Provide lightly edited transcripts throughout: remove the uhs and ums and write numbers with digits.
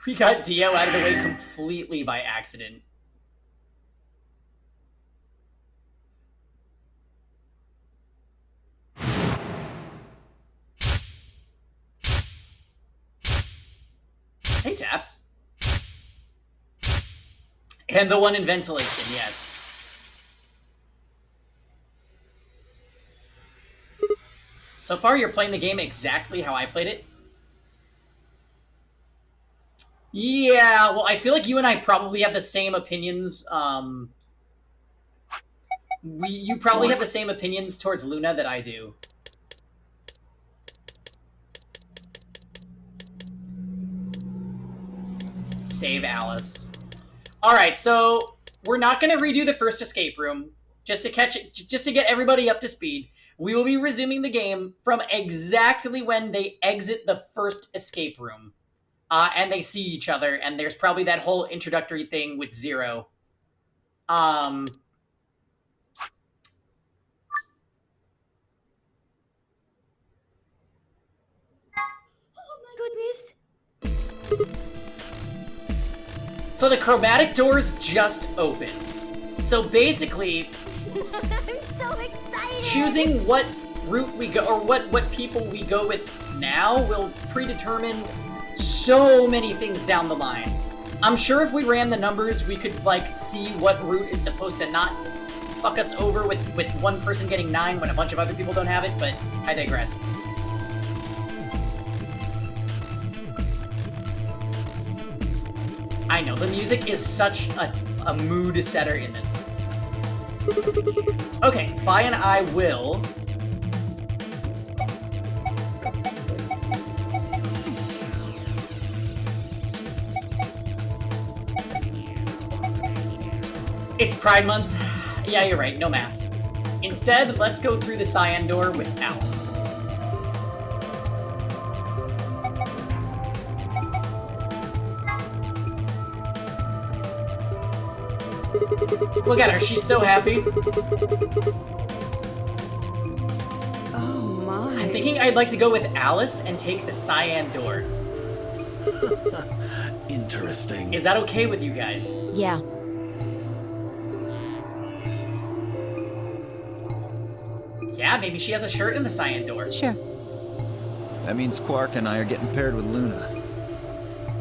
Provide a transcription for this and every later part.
We got Dio out of the way completely by accident. Hey, Taps. And the one in ventilation, yes. So far, you're playing the game exactly how I played it. Yeah, well, I feel like you and I probably have the same opinions. You probably have the same opinions towards Luna that I do. Save Alice. All right, so we're not going to redo the first escape room just to get everybody up to speed. We will be resuming the game from exactly when they exit the first escape room. And they see each other, and there's probably that whole introductory thing with Zero. Oh my goodness. So the chromatic doors just open. So basically, I'm so excited. Choosing what route we go, or what people we go with now will predetermine so many things down the line. I'm sure if we ran the numbers, we could, like, see what route is supposed to not fuck us over with one person getting 9 when a bunch of other people don't have it, but I digress. I know, the music is such a mood setter in this. Okay, Fi and I will... It's Pride Month. Yeah, you're right, no math. Instead, let's go through the cyan door with Alice. Look at her, she's so happy. Oh my. I'm thinking I'd like to go with Alice and take the cyan door. Interesting. Is that okay with you guys? Yeah. Yeah, maybe she has a shirt in the cyan door. Sure. That means Quark and I are getting paired with Luna.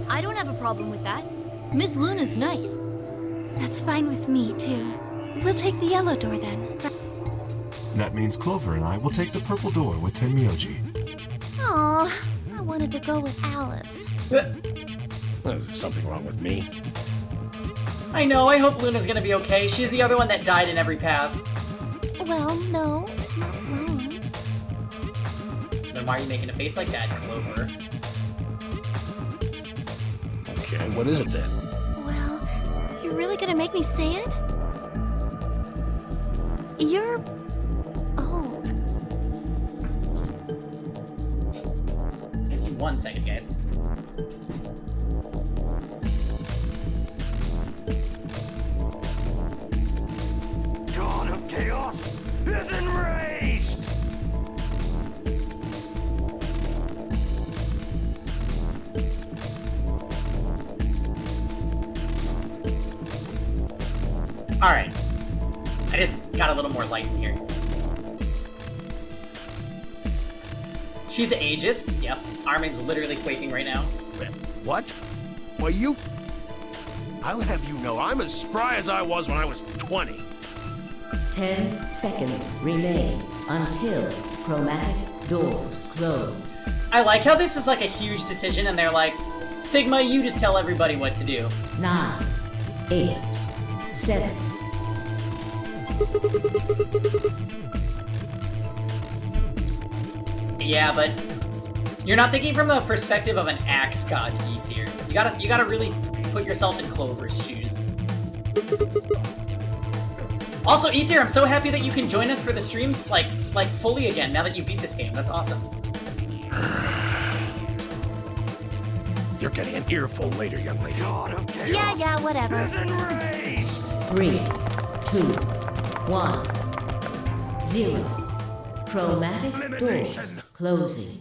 I don't have a problem with that. Miss Luna's nice. That's fine with me, too. We'll take the yellow door, then. That means Clover and I will take the purple door with Tenmyoji. Aw, I wanted to go with Alice. There's something wrong with me. I know, I hope Luna's gonna be okay. She's the other one that died in every path. Well, no, not wrong. Then why are you making a face like that, Clover? Okay, what is it then? Well, you're really gonna make me say it? You're old. Give me 1 second, guys. God of Chaos is enraged! Alright. I just got a little more light in here. She's ageist. Yep. Armin's literally quaking right now. What? Why, you... I'll have you know, I'm as spry as I was when I was 20. 10 seconds remain until chromatic doors close. I like how this is like a huge decision and they're like, Sigma, you just tell everybody what to do. 9, 8, 7. Yeah, but you're not thinking from the perspective of an axe god, E-tier. You gotta really put yourself in Clover's shoes. Also, E-tier, I'm so happy that you can join us for the streams like fully again now that you beat this game. That's awesome. You're getting an earful later, young lady. God of Chaos Yeah, whatever. is enraged! 3, 2, 1, 0. Chromatic Elimination. doors closing.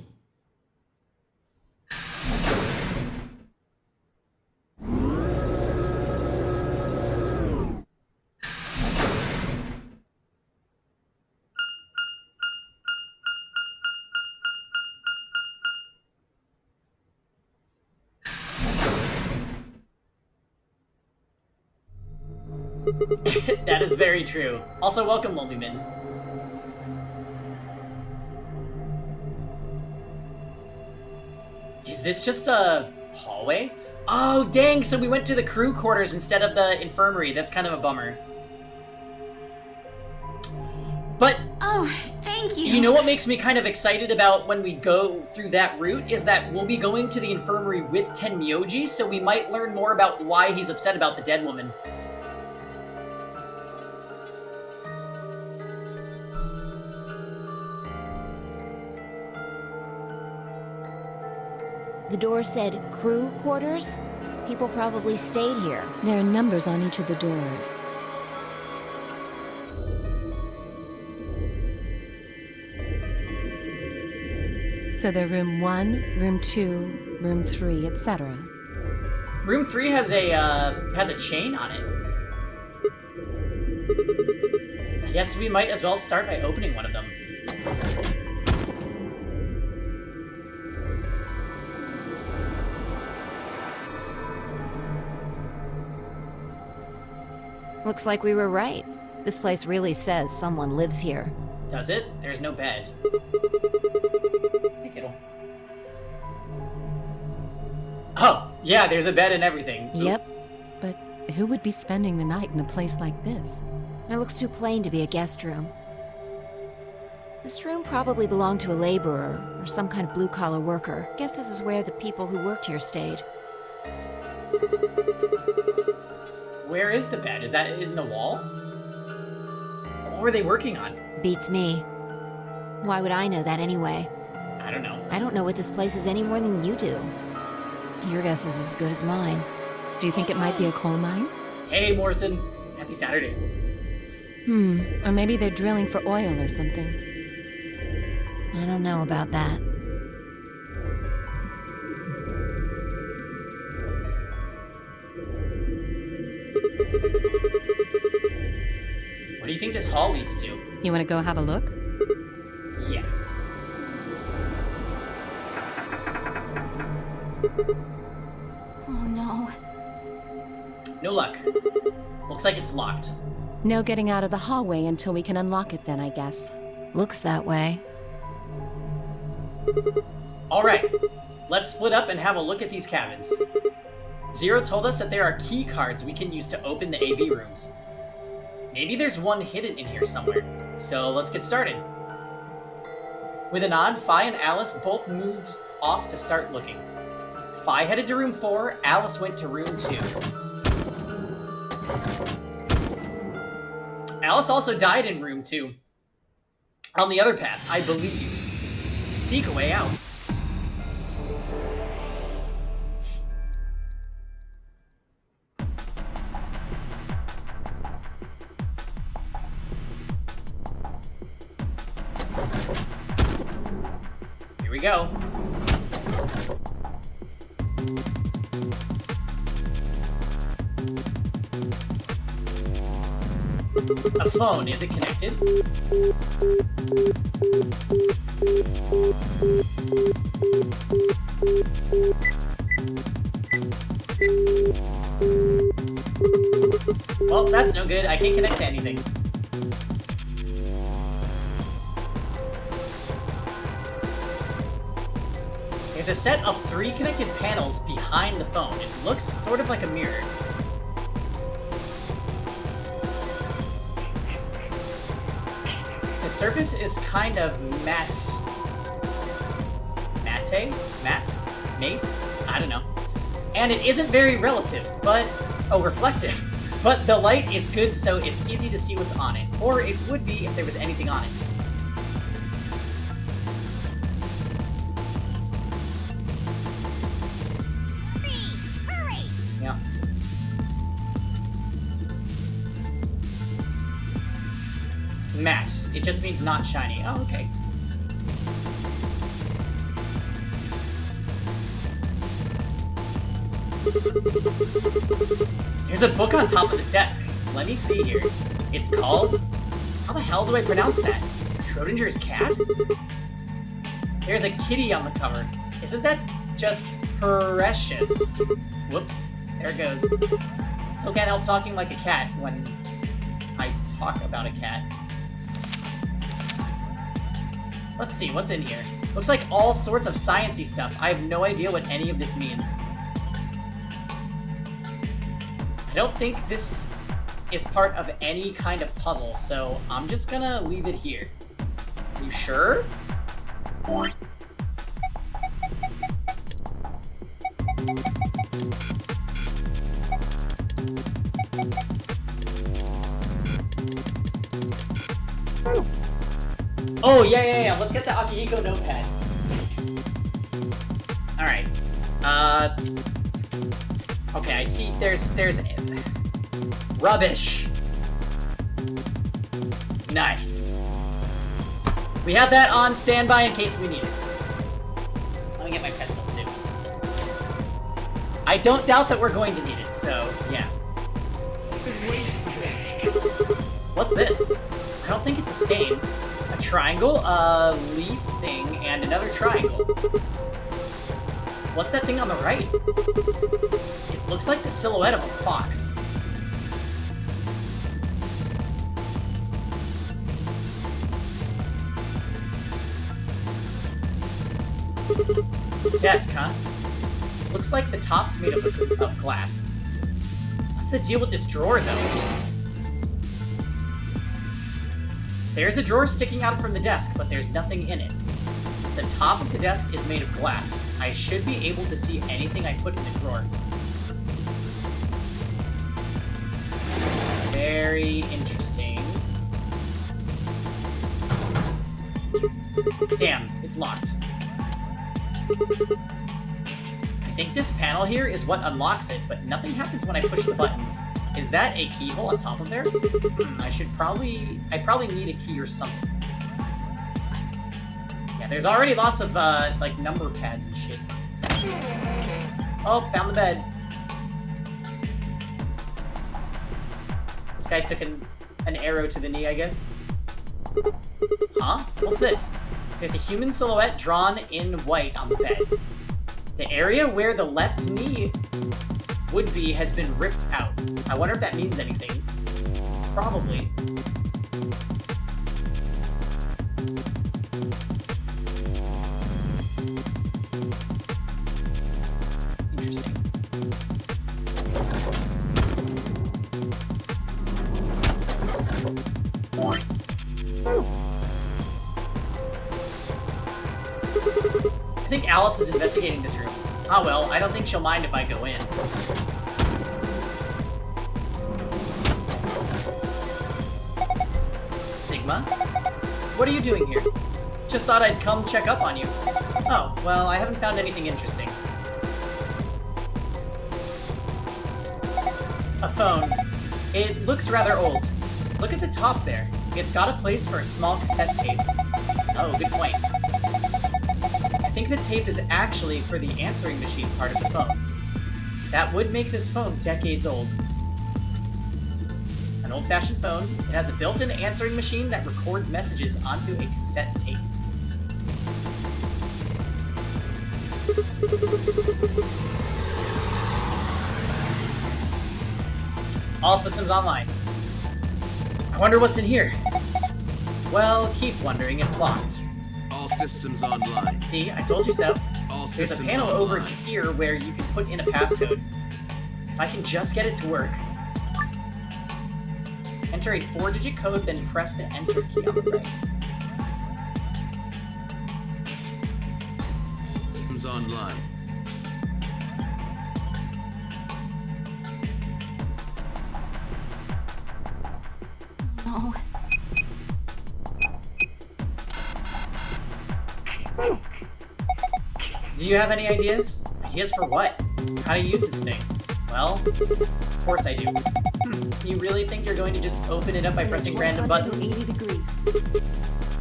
That is very true. Also, welcome, Lonely Min. Is this just a hallway? Oh, dang, so we went to the crew quarters instead of the infirmary. That's kind of a bummer. But Oh, thank you. you know what makes me kind of excited about when we go through that route is that we'll be going to the infirmary with Tenmyoji, so we might learn more about why he's upset about the dead woman. The door said crew quarters? People probably stayed here. There are numbers on each of the doors. So they're room 1, room 2, room 3, etc. Room 3 has a chain on it. I guess we might as well start by opening one of them. Looks like we were right. This place really says someone lives here. Does it? There's no bed. Hey, kiddo. Oh, yeah, there's a bed and everything. Yep. But who would be spending the night in a place like this? It looks too plain to be a guest room. This room probably belonged to a laborer or some kind of blue-collar worker. Guess this is where the people who worked here stayed. Where is the bed? Is that in the wall? What were they working on? Beats me. Why would I know that anyway? I don't know. I don't know what this place is any more than you do. Your guess is as good as mine. Do you think it might be a coal mine? Hey, Morrison. Happy Saturday. Or maybe they're drilling for oil or something. I don't know about that. What do you think this hall leads to? You want to go have a look? Yeah. Oh no. No luck. Looks like it's locked. No getting out of the hallway until we can unlock it then, I guess. Looks that way. Alright, let's split up and have a look at these cabins. Zero told us that there are key cards we can use to open the AB rooms. Maybe there's one hidden in here somewhere, so let's get started. With a nod, Fi and Alice both moved off to start looking. Fi headed to room 4, Alice went to room 2. Alice also died in room 2. On the other path, I believe. Seek a way out. Here we go. A phone, is it connected? Well, that's no good. I can't connect to anything. There's a set of 3 connected panels behind the phone. It looks sort of like a mirror. The surface is kind of matte. Mate? I don't know. And it isn't very relative, but... oh, reflective. But the light is good, so it's easy to see what's on it. Or it would be if there was anything on it. Yeah. Matte. It just means not shiny. Oh, okay. There's a book on top of his desk. Let me see here. It's called... how the hell do I pronounce that? Schrodinger's cat? There's a kitty on the cover. Isn't that just precious? Whoops. There it goes. Still can't help talking like a cat when talk about a cat. Let's see, what's in here? Looks like all sorts of sciencey stuff. I have no idea what any of this means. I don't think this is part of any kind of puzzle, so I'm just gonna leave it here. You sure? Oh, yeah. Let's get the Akihiko notepad. Alright. Okay, I see there's rubbish. Nice. We have that on standby in case we need it. Let me get my pencil too. I don't doubt that we're going to need it, so yeah. What's this? I don't think it's a stain. A triangle, a leaf thing, and another triangle. What's that thing on the right? It looks like the silhouette of a fox. Desk, huh? Looks like the top's made of glass. What's the deal with this drawer, though? There's a drawer sticking out from the desk, but there's nothing in it. Since the top of the desk is made of glass, I should be able to see anything I put in the drawer. Very interesting. Damn, it's locked. I think this panel here is what unlocks it, but nothing happens when I push the buttons. Is that a keyhole on top of there? I probably need a key or something. Yeah, there's already lots of, like, number pads and shit. Oh, found the bed. This guy took an arrow to the knee, I guess. Huh? What's this? There's a human silhouette drawn in white on the bed. The area where the left knee would be has been ripped out. I wonder if that means anything. Probably. Interesting. I think Alice is investigating this room. Ah well, I don't think she'll mind if I go in. Sigma? What are you doing here? Just thought I'd come check up on you. Oh, well, I haven't found anything interesting. A phone. It looks rather old. Look at the top there. It's got a place for a small cassette tape. Oh, good point. I think the tape is actually for the answering machine part of the phone. That would make this phone decades old. An old-fashioned phone, it has a built-in answering machine that records messages onto a cassette tape. All systems online. I wonder what's in here. Well, keep wondering, it's locked. All systems online. See, I told you so. All There's a systems panel online. over here where you can put in a passcode. If I can just get it to work. Enter a 4-digit code, then press the enter key on the right. All systems online. No. Do you have any ideas? Ideas for what? How to use this thing? Well, of course I do. You really think you're going to just open it up by pressing random buttons? 180 degrees.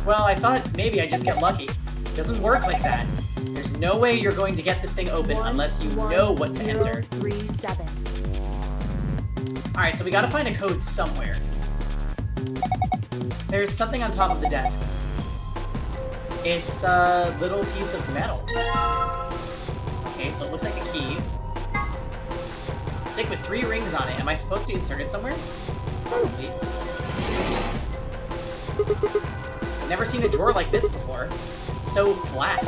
Well, I thought maybe I'd just get lucky. It doesn't work like that. There's no way you're going to get this thing open unless you know what to enter. 1037. Alright, so we gotta find a code somewhere. There's something on top of the desk. It's a little piece of metal. Okay, so it looks like a key. Stick with 3 rings on it. Am I supposed to insert it somewhere? Probably. I've never seen a drawer like this before. It's so flat.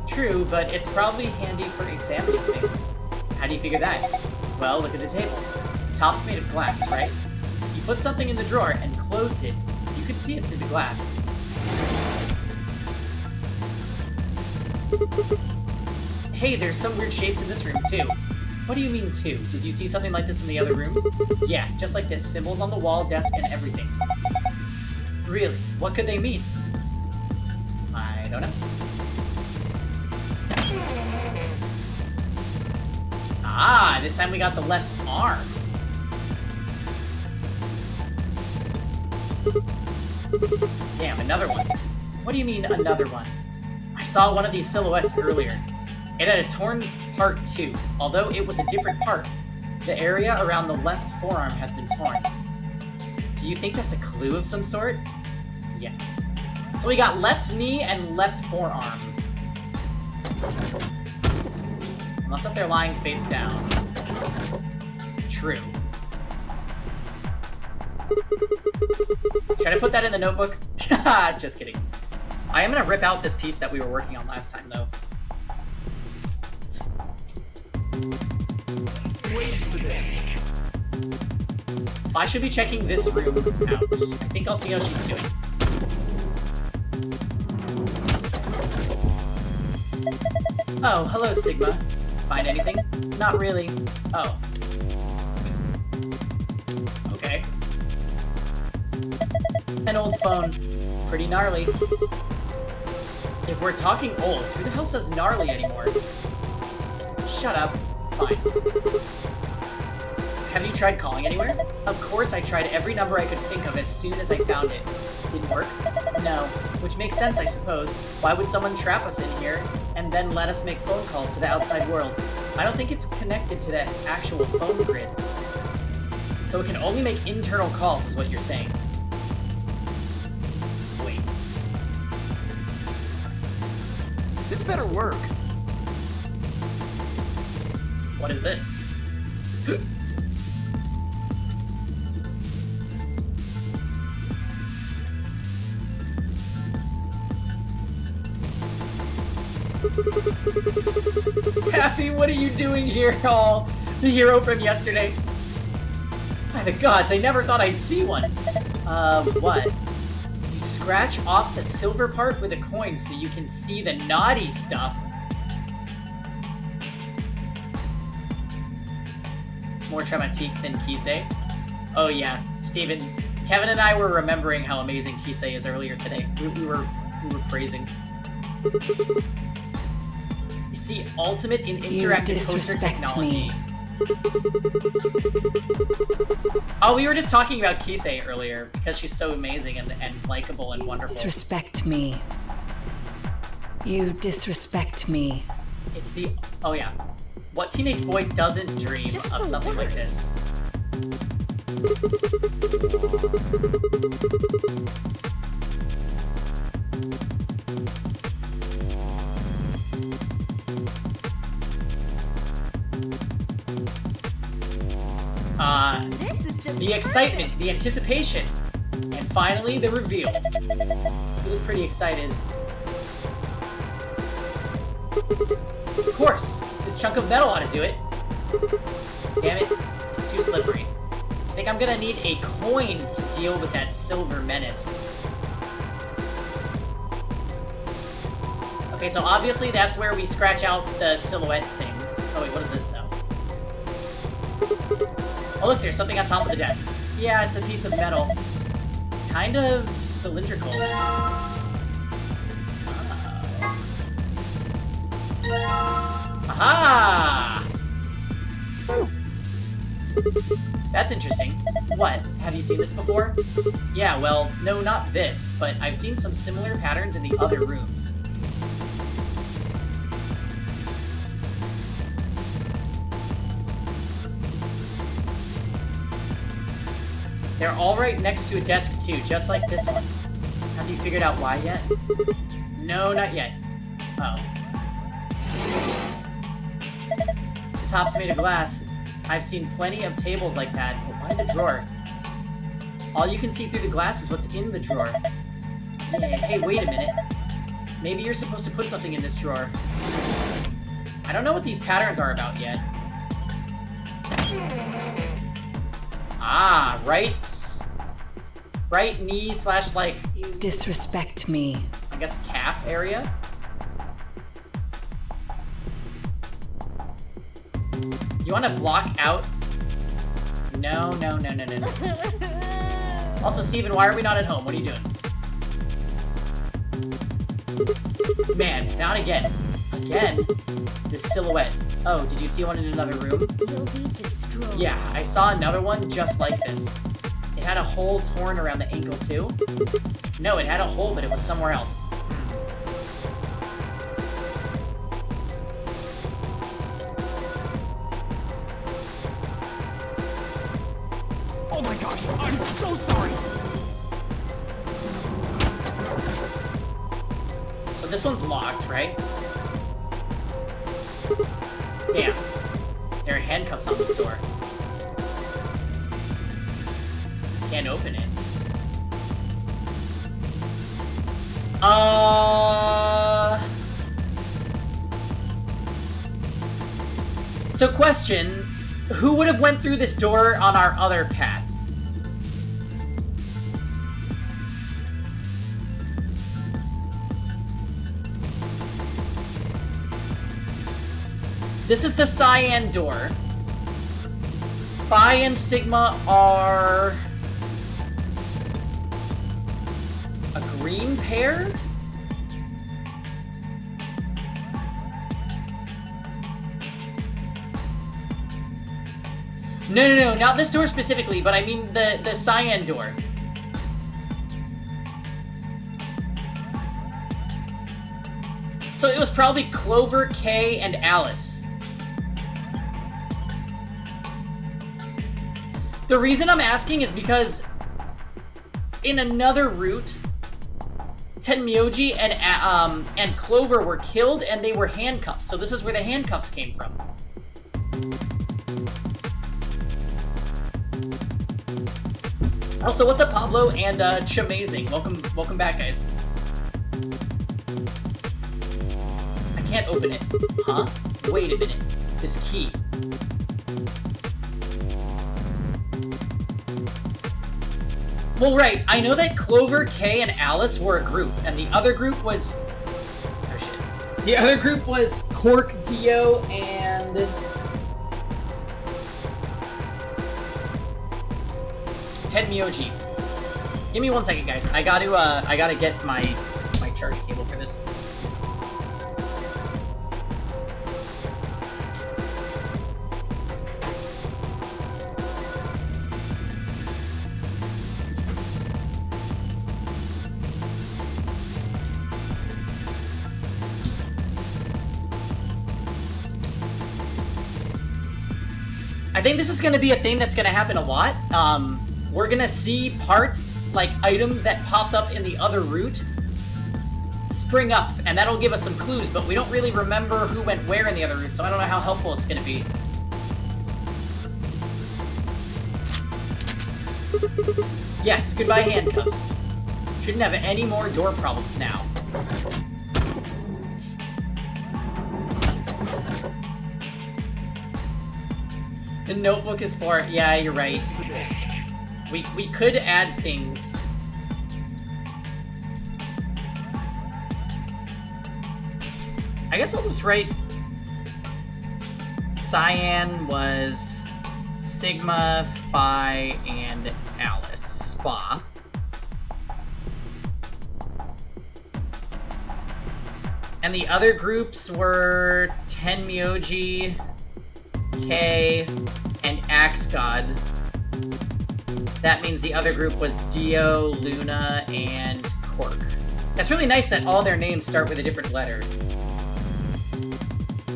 True, but it's probably handy for examining things. How do you figure that? Well, look at the table. The top's made of glass, right? If you put something in the drawer and closed it, you could see it through the glass. Hey, there's some weird shapes in this room, too. What do you mean, too? Did you see something like this in the other rooms? Yeah, just like this. Symbols on the wall, desk, and everything. Really? What could they mean? I don't know. Ah, this time we got the left arm. Damn, another one. What do you mean, another one? I saw one of these silhouettes earlier. It had a torn part too, although it was a different part. The area around the left forearm has been torn. Do you think that's a clue of some sort? Yes. So we got left knee and left forearm. Unless if they're lying face down. True. Should I put that in the notebook? Just kidding. I am gonna rip out this piece that we were working on last time, though. Wait for this. I should be checking this room out. I think I'll see how she's doing. Oh, hello, Sigma. Find anything? Not really. Oh. Okay. An old phone. Pretty gnarly. If we're talking old, who the hell says gnarly anymore? Shut up. Fine. Have you tried calling anywhere? Of course I tried every number I could think of as soon as I found it. Didn't work? No. Which makes sense, I suppose. Why would someone trap us in here and then let us make phone calls to the outside world? I don't think it's connected to that actual phone grid. So it can only make internal calls, is what you're saying. Wait. This better work. What is this? Happy, what are you doing here? Oh, the hero from yesterday. By the gods, I never thought I'd see one. What? You scratch off the silver part with a coin so you can see the naughty stuff. More traumatique than Kisei. Oh yeah, Steven, Kevin and I were remembering how amazing Kisei is earlier today. We were praising. It's the ultimate in interactive poster technology. Oh, we were just talking about Kisei earlier because she's so amazing and likable and wonderful. Disrespect me. You disrespect me. It's the... Oh yeah. What teenage boy doesn't dream of something like this? This is just the excitement, the anticipation, and finally the reveal. We look pretty excited. Of course, this chunk of metal ought to do it. Damn it, it's too slippery. I think I'm gonna need a coin to deal with that silver menace. Okay, so obviously that's where we scratch out the silhouette things. Oh wait, what is this though? Oh look, there's something on top of the desk. Yeah, it's a piece of metal. Kind of cylindrical. Aha! That's interesting. What? Have you seen this before? Yeah, well, no, not this, but I've seen some similar patterns in the other rooms. They're all right next to a desk too, just like this one. Have you figured out why yet? No, not yet. Oh. The top's made of glass. I've seen plenty of tables like that, but why the drawer? All you can see through the glass is what's in the drawer. Yeah, hey, wait a minute. Maybe you're supposed to put something in this drawer. I don't know what these patterns are about yet. Ah, right knee slash, like... You disrespect me. I guess calf area? You want to block out? No. Also, Steven, why are we not at home? What are you doing? Man, not again. Again? This silhouette. Oh, did you see one in another room? You'll be destroyed. Yeah, I saw another one just like this. It had a hole torn around the ankle, too. No, it had a hole, but it was somewhere else. Oh my gosh, I'm so sorry! So this one's locked, right? Damn. There are handcuffs on this door. Can't open it. So question, who would have went through this door on our other path? This is the cyan door. Phi and Sigma are a green pair? No, not this door specifically, but I mean the cyan door. So it was probably Clover, Kay, and Alice. The reason I'm asking is because in another route, Tenmyoji and Clover were killed and they were handcuffed. So this is where the handcuffs came from. Also, what's up, Pablo and Chamazing? Welcome back, guys. I can't open it. Huh? Wait a minute. This key. Well, right. I know that Clover, Kay, and Alice were a group, and the other group was... Oh, shit. The other group was Cork, Dio, and... Tenmyoji. Give me 1 second, guys. I gotta get my charge cable for this. I think this is gonna be a thing that's gonna happen a lot. We're gonna see parts, like items that popped up in the other route, spring up, and that'll give us some clues, but we don't really remember who went where in the other route, so I don't know how helpful it's gonna be. Yes, goodbye handcuffs. Shouldn't have any more door problems now. The notebook is for... Yeah, you're right. We could add things. I guess I'll just write... Cyan was Sigma, Phi, and Alice. Spa. And the other groups were Tenmyoji, Kay, and Axe God. That means the other group was Dio, Luna, and Cork. That's really nice that all their names start with a different letter.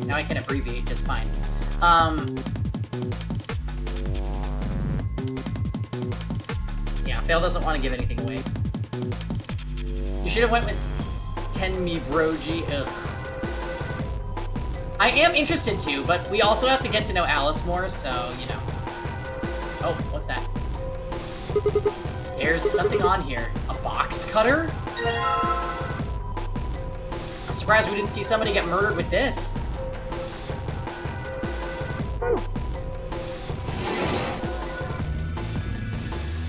Now I can abbreviate just fine. Yeah, Fail doesn't want to give anything away. You should have went with Tenmi Broji. Ugh. I am interested too, but we also have to get to know Alice more, so, you know. Oh, what's that? There's something on here. A box cutter? I'm surprised we didn't see somebody get murdered with this.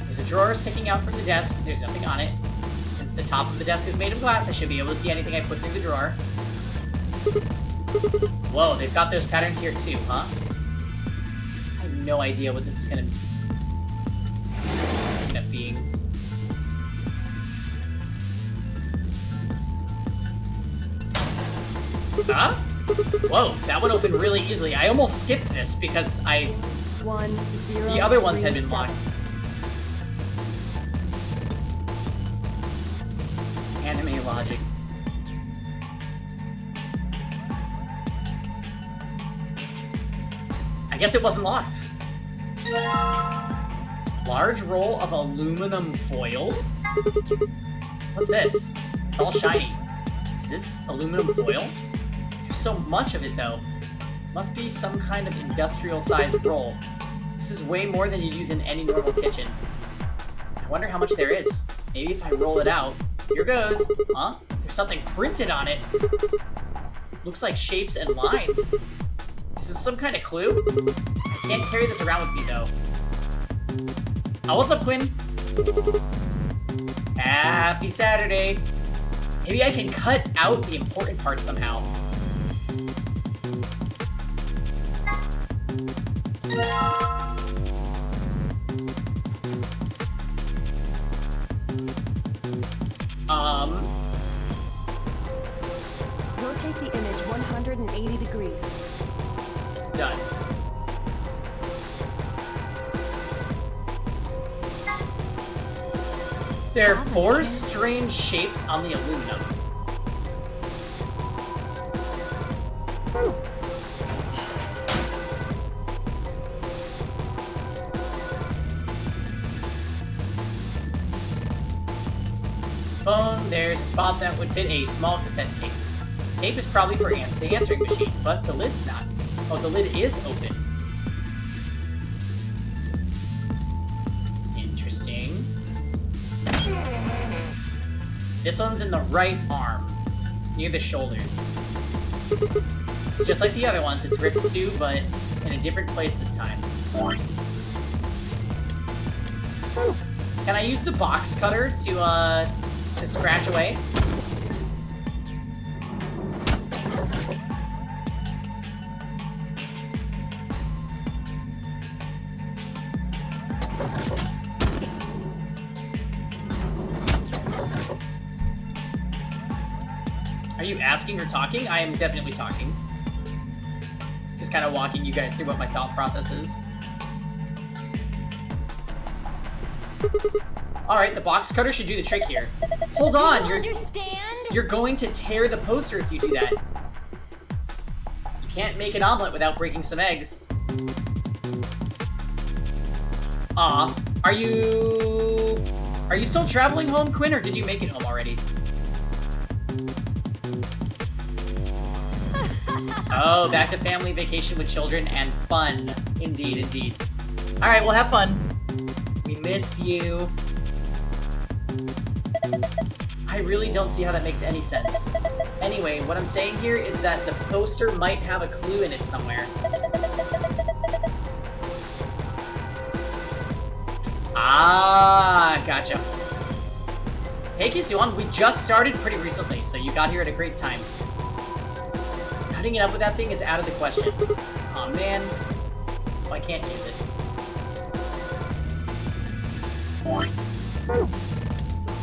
There's a drawer sticking out from the desk. There's nothing on it. Since the top of the desk is made of glass, I should be able to see anything I put through the drawer. Whoa, they've got those patterns here too, huh? I have no idea what this is gonna end up being. Huh? Whoa, that one opened really easily. I almost skipped this because the other ones had been locked. Anime logic. I guess it wasn't locked. Large roll of aluminum foil? What's this? It's all shiny. Is this aluminum foil? There's so much of it, though. Must be some kind of industrial-sized roll. This is way more than you'd use in any normal kitchen. I wonder how much there is. Maybe if I roll it out. Here goes. Huh? There's something printed on it. Looks like shapes and lines. Is this some kind of clue? I can't carry this around with me, though. Oh, what's up, Quinn? Happy Saturday. Maybe I can cut out the important parts somehow. Rotate the image 180 degrees. Done. There are 4 strange shapes on the aluminum. Phone, there's a spot that would fit a small cassette tape. The tape is probably for the answering machine, but the lid's not. Oh, the lid is open. Interesting. This one's in the right arm, near the shoulder. It's just like the other ones, it's ripped too, but in a different place this time. Can I use the box cutter to scratch away? Are you asking or talking? I am definitely talking. Just kind of walking you guys through what my thought process is. Alright, the box cutter should do the trick here. Hold on, you're going to tear the poster if you do that. You can't make an omelet without breaking some eggs. Aw, are you still traveling home, Quinn, or did you make it home already? Oh, back to family vacation with children and fun. Indeed, indeed. Alright, well, have fun. We miss you. I really don't see how that makes any sense. Anyway, what I'm saying here is that the poster might have a clue in it somewhere. Ah, gotcha. Hey, Kisuan, we just started pretty recently, so you got here at a great time. Cutting it up with that thing is out of the question. Aw, man. So I can't use it.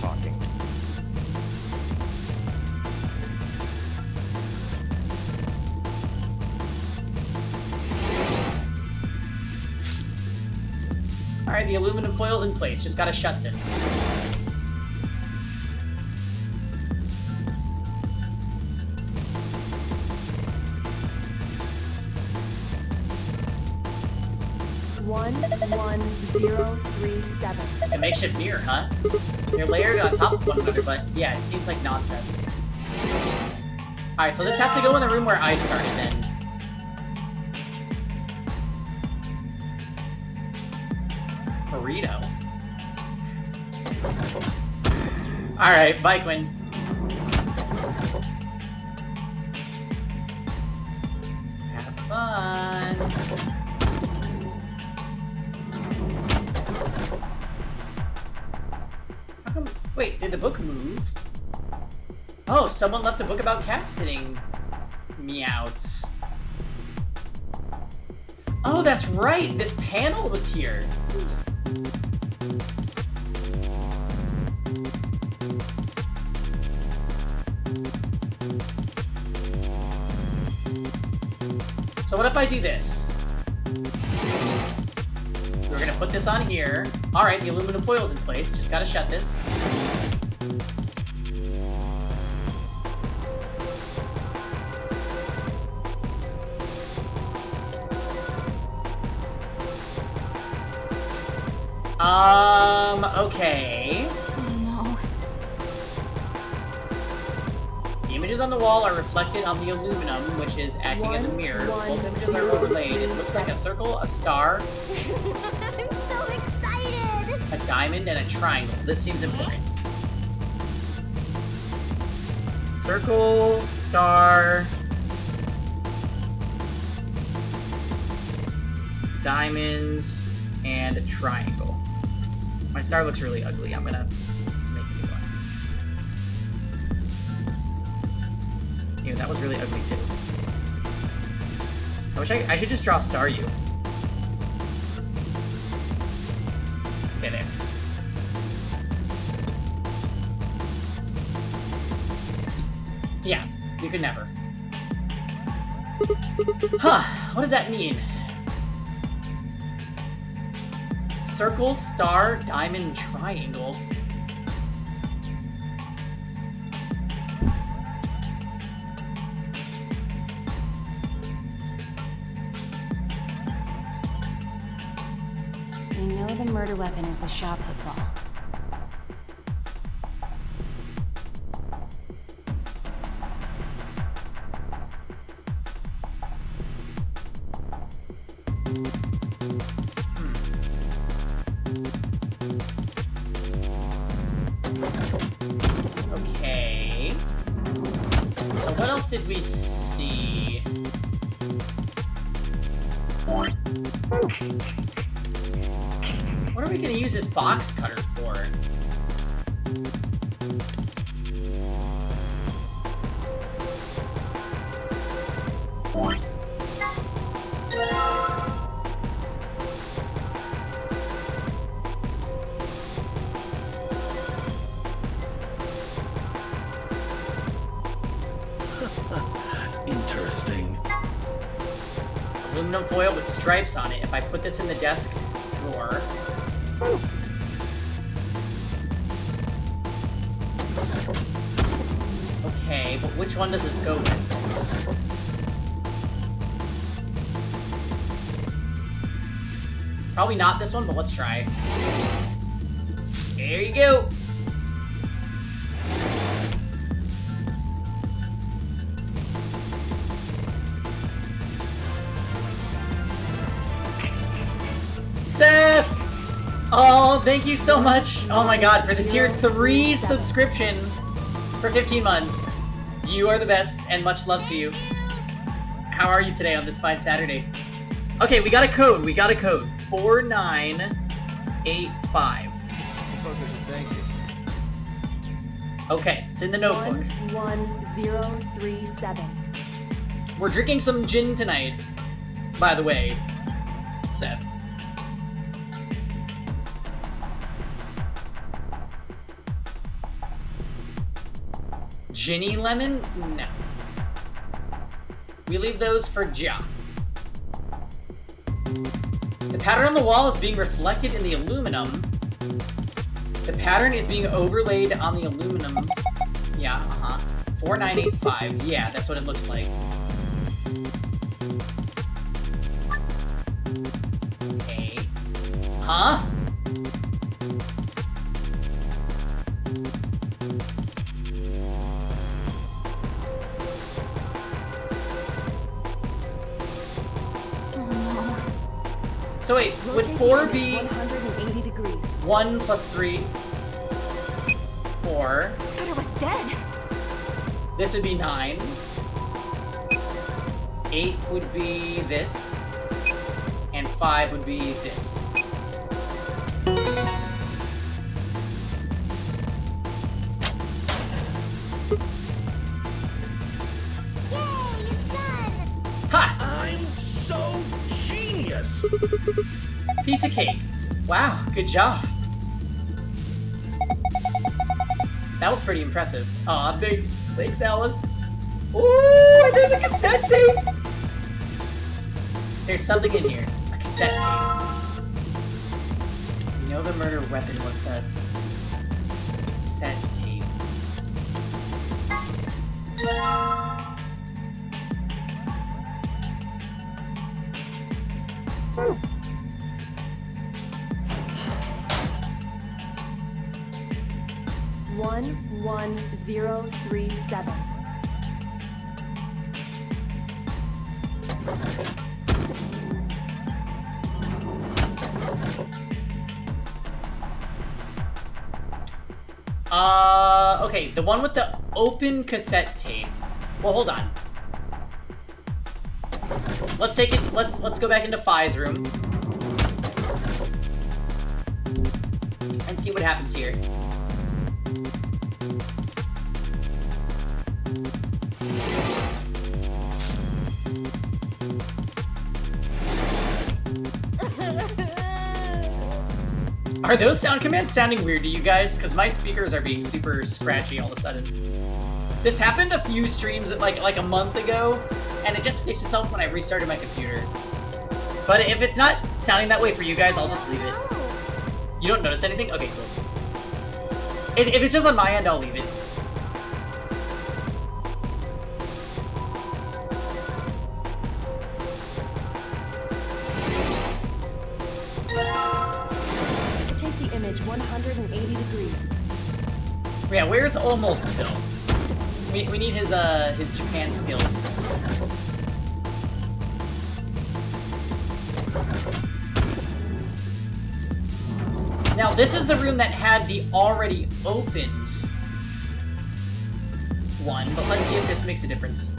Talking. Alright, the aluminum foil's in place. Just gotta shut this. One 1037. A makeshift mirror, huh? They're layered on top of one another, but yeah, it seems like nonsense. Alright, so this has to go in the room where I started then. Burrito. Alright, bye, Quinn. Have fun. How come... Wait, did the book move? Oh, someone left a book about cat sitting me out. Oh, that's right! This panel was here! So what if I do this? We're gonna put this on here. Alright, the aluminum foil's in place. Just gotta shut this. Okay. Oh The images on the wall are reflected on the aluminum, which is acting as a mirror. Both images are overlaid. It looks like a circle, a star, I'm so excited! a diamond, and a triangle. This seems important. Circle, star, diamonds, and a triangle. My star looks really ugly. I'm gonna make a new one. Ew, that was really ugly too. I wish I should just draw Star U. Okay, there. Yeah, you could never. Huh, what does that mean? Circle, star, diamond, triangle. We know the murder weapon is the shot put ball. Okay. So what else did we see? What are we gonna use this box cutter for? Interesting. Aluminum foil with stripes on it. If I put this in the desk drawer. Okay, but which one does this go with? Probably not this one, but let's try. There you go. Seth! Oh, thank you so much. Oh my god, for the tier 3 subscription for 15 months. You are the best, and much love to you. How are you today on this fine Saturday? Okay, we got a code. 4985. I suppose I should thank you. Okay, it's in the notebook. 11037. We're drinking some gin tonight, by the way, Seth. Ginny lemon? No. We leave those for Ja. The pattern on the wall is being reflected in the aluminum. The pattern is being overlaid on the aluminum. Yeah, 4985. Yeah, that's what it looks like. Okay. Huh? So wait, would 4 be 180 degrees. 1 plus 3? 4. I thought I was dead. This would be 9. 8 would be this. And 5 would be this. Ha! I'm so genius! Piece of cake. Wow, good job. That was pretty impressive. Aw, thanks. Thanks, Alice. Ooh, there's a cassette tape! There's something in here. A cassette tape. You know the murder weapon was the cassette tape. One 11037. Okay, the one with the open cassette tape. Well, hold on. Let's take it, let's go back into Phi's room. And see what happens here. Are those sound commands sounding weird to you guys? Because my speakers are being super scratchy all of a sudden. This happened a few streams like a month ago, and it just fixed itself when I restarted my computer. But if it's not sounding that way for you guys, I'll just leave it. You don't notice anything? Okay, cool. If it's just on my end, I'll leave it. Take the image 180 degrees. Yeah, where's Almost Phil? We need his Japan skills. Now, this is the room that had the already opened one, but let's see if this makes a difference.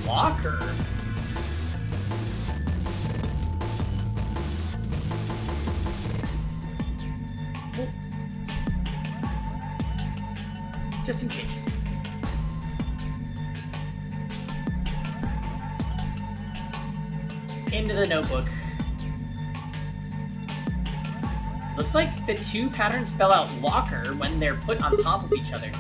Locker? Just in case. Into the notebook. Looks like the two patterns spell out locker when they're put on top of each other.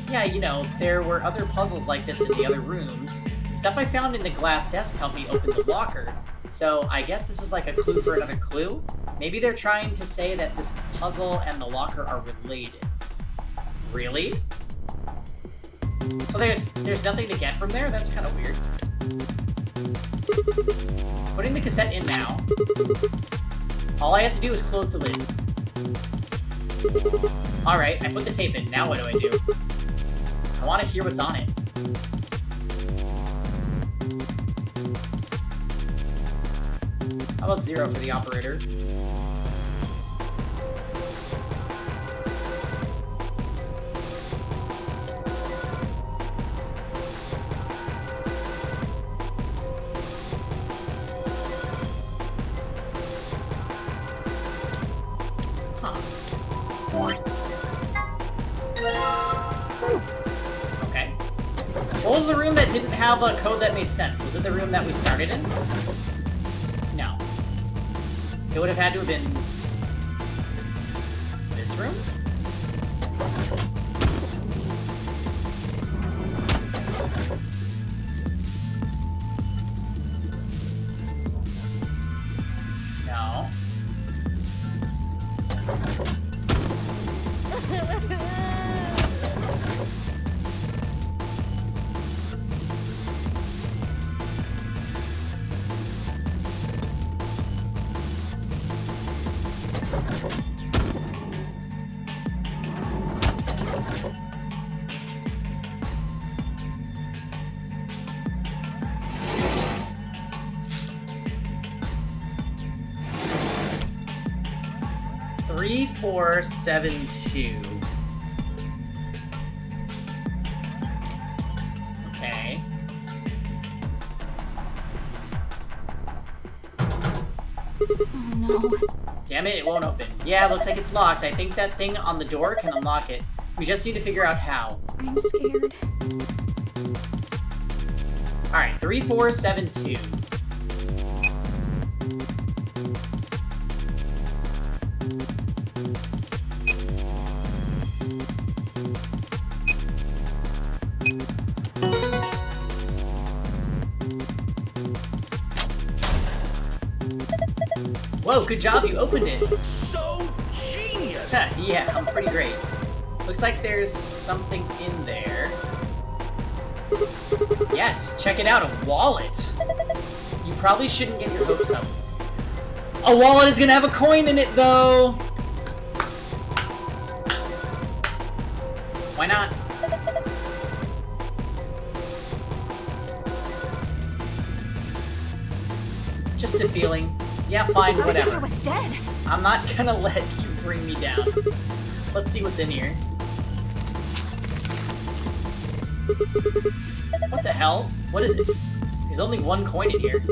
Yeah, you know, there were other puzzles like this in the other rooms. The stuff I found in the glass desk helped me open the locker, so I guess this is like a clue for another clue? Maybe they're trying to say that this puzzle and the locker are related. Really? So there's nothing to get from there? That's kind of weird. Putting the cassette in now. All I have to do is close the lid. Alright, I put the tape in. Now what do I do? I want to hear what's on it. How about 0 for the operator? Okay. What was the room that didn't have a code that made sense? Was it the room that we started in? No. It would have had to have been this room? No. 3472. Okay. Oh no. Damn it, it won't open. Yeah, it looks like it's locked. I think that thing on the door can unlock it. We just need to figure out how. I'm scared. Alright, 3472. Whoa, good job, you opened it. So genius! Yeah, I'm pretty great. Looks like there's something in there. Yes, check it out, a wallet. You probably shouldn't get your hopes up. A wallet is gonna have a coin in it, though. Why not? Just a feeling. Yeah, fine, I whatever. was dead. I'm not gonna let you bring me down. Let's see what's in here. What the hell? What is it? There's only one coin in here.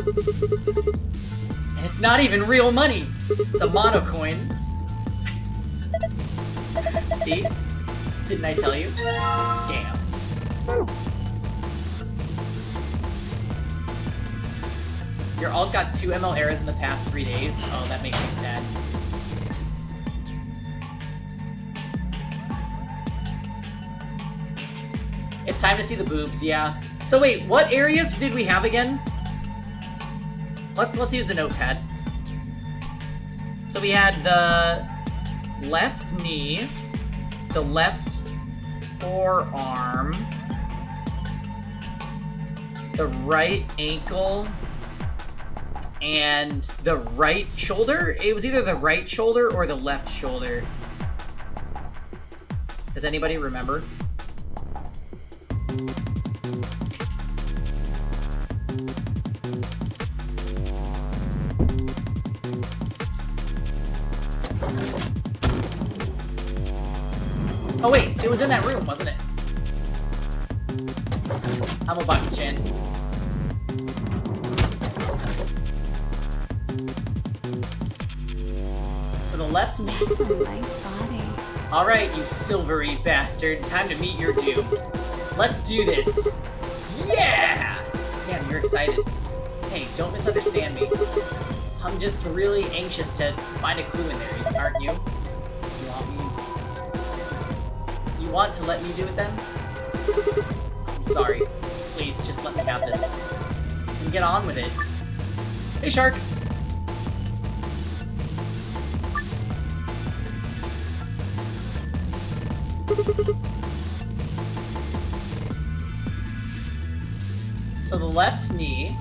And it's not even real money! It's a mono coin. See? Didn't I tell you? Damn. Your alt got 2 ML errors in the past 3 days. Oh, that makes me sad. It's time to see the boobs, yeah. So wait, what areas did we have again? Let's use the notepad. So we had the left knee, the left forearm, the right ankle, and the right shoulder? It was either the right shoulder or the left shoulder. Does anybody remember? Oh wait, it was in that room, wasn't it? I'm a Baki-chan. So the left knee. That's a nice body. Alright, you silvery bastard. Time to meet your doom. Let's do this. Yeah! Damn, you're excited. Hey, don't misunderstand me. I'm just really anxious to find a clue in there, aren't you? You want to let me do it then? I'm sorry. Please, just let me have this. And get on with it. Hey, Shark! So the left knee.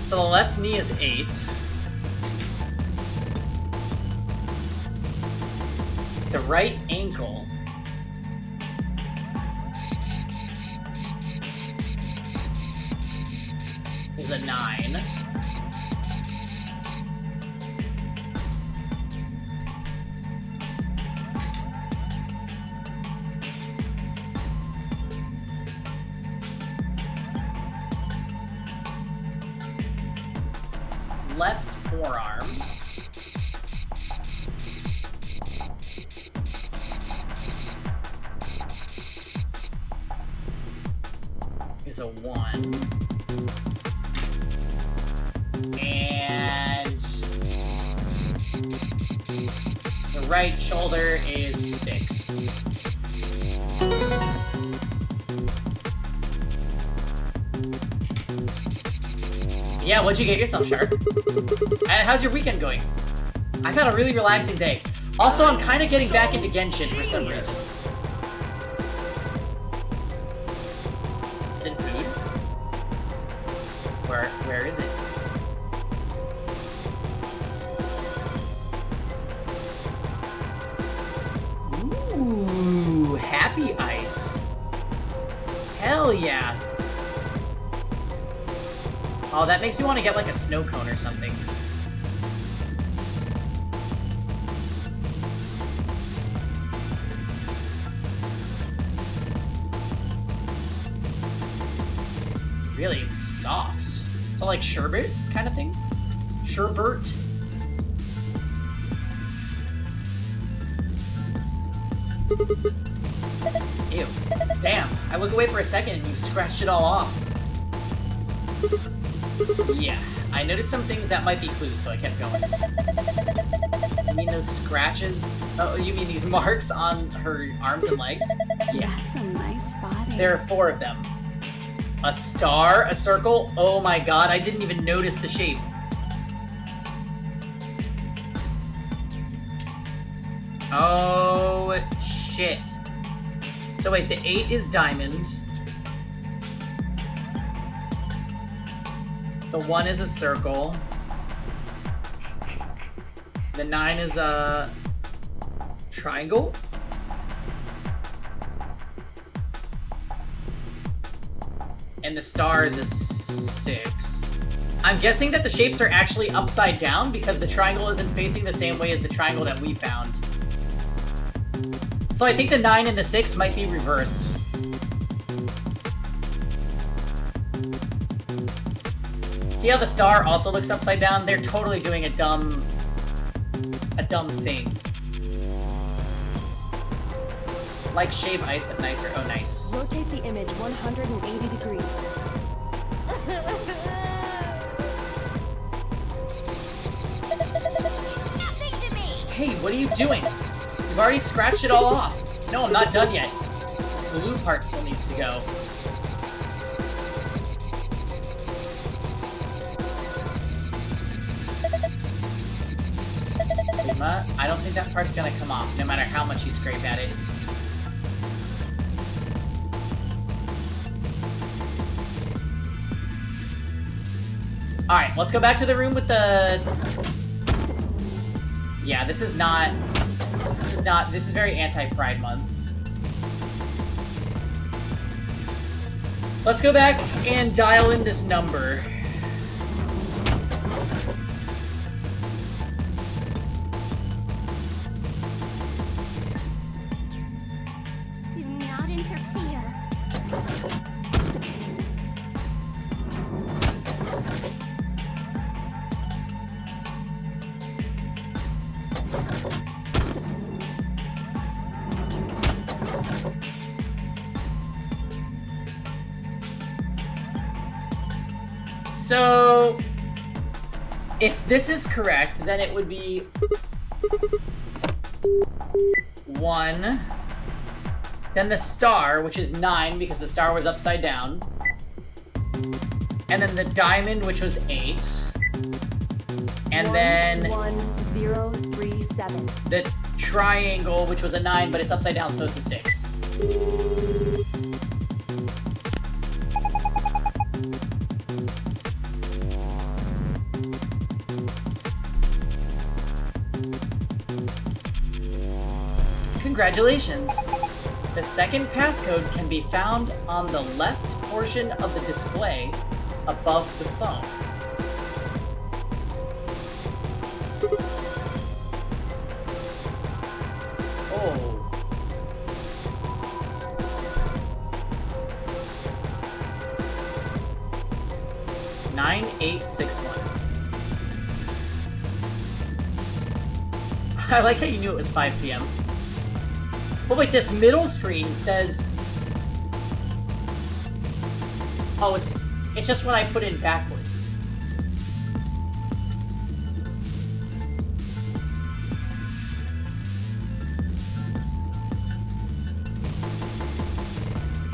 So the left knee is 8. The right ankle is a 9. Left forearm is a 1. And the right shoulder is 6. Yeah, what'd you get yourself, Shark? And how's your weekend going? I've had a really relaxing day. Also, I'm kind of getting back into Genshin for some reason. It's in food? Where is it? Ooh. Hell yeah. Oh, that makes me want to get like a snow cone or something. Really soft. So like sherbet kind of thing? Sherbet? Ew. Damn. I look away for a second and you scratched it all off. Yeah. I noticed some things that might be clues, so I kept going. You mean those scratches? Oh, you mean these marks on her arms and legs? Yeah. That's a nice spotting. There are 4 of them. A star, a circle. Oh my god, I didn't even notice the shape. Oh, shit. So wait, the 8 is diamond. The 1 is a circle. The 9 is a triangle. And the star is a 6. I'm guessing that the shapes are actually upside down because the triangle isn't facing the same way as the triangle that we found. So I think the 9 and the 6 might be reversed. See how the star also looks upside down? They're totally doing a dumb thing. Like shave ice, but nicer. Oh, nice. Rotate the image 180 degrees. Hey, what are you doing? You've already scratched it all off. No, I'm not done yet. This blue part still needs to go. Sigma, I don't think that part's gonna come off, no matter how much you scrape at it. Alright, let's go back to the room with the... Yeah, this is very anti-Pride Month. Let's go back and dial in this number. Do not interfere. So, if this is correct, then it would be 1, then the star, which is 9 because the star was upside down, and then the diamond, which was 8, and then 1037. the triangle, which was a 9, but it's upside down, so it's a 6. Congratulations! The second passcode can be found on the left portion of the display above the phone. Oh. Nine, 8, 6, 1. I like how you knew it was 5 p.m. But wait, this middle screen says... Oh, it's just when I put in backwards.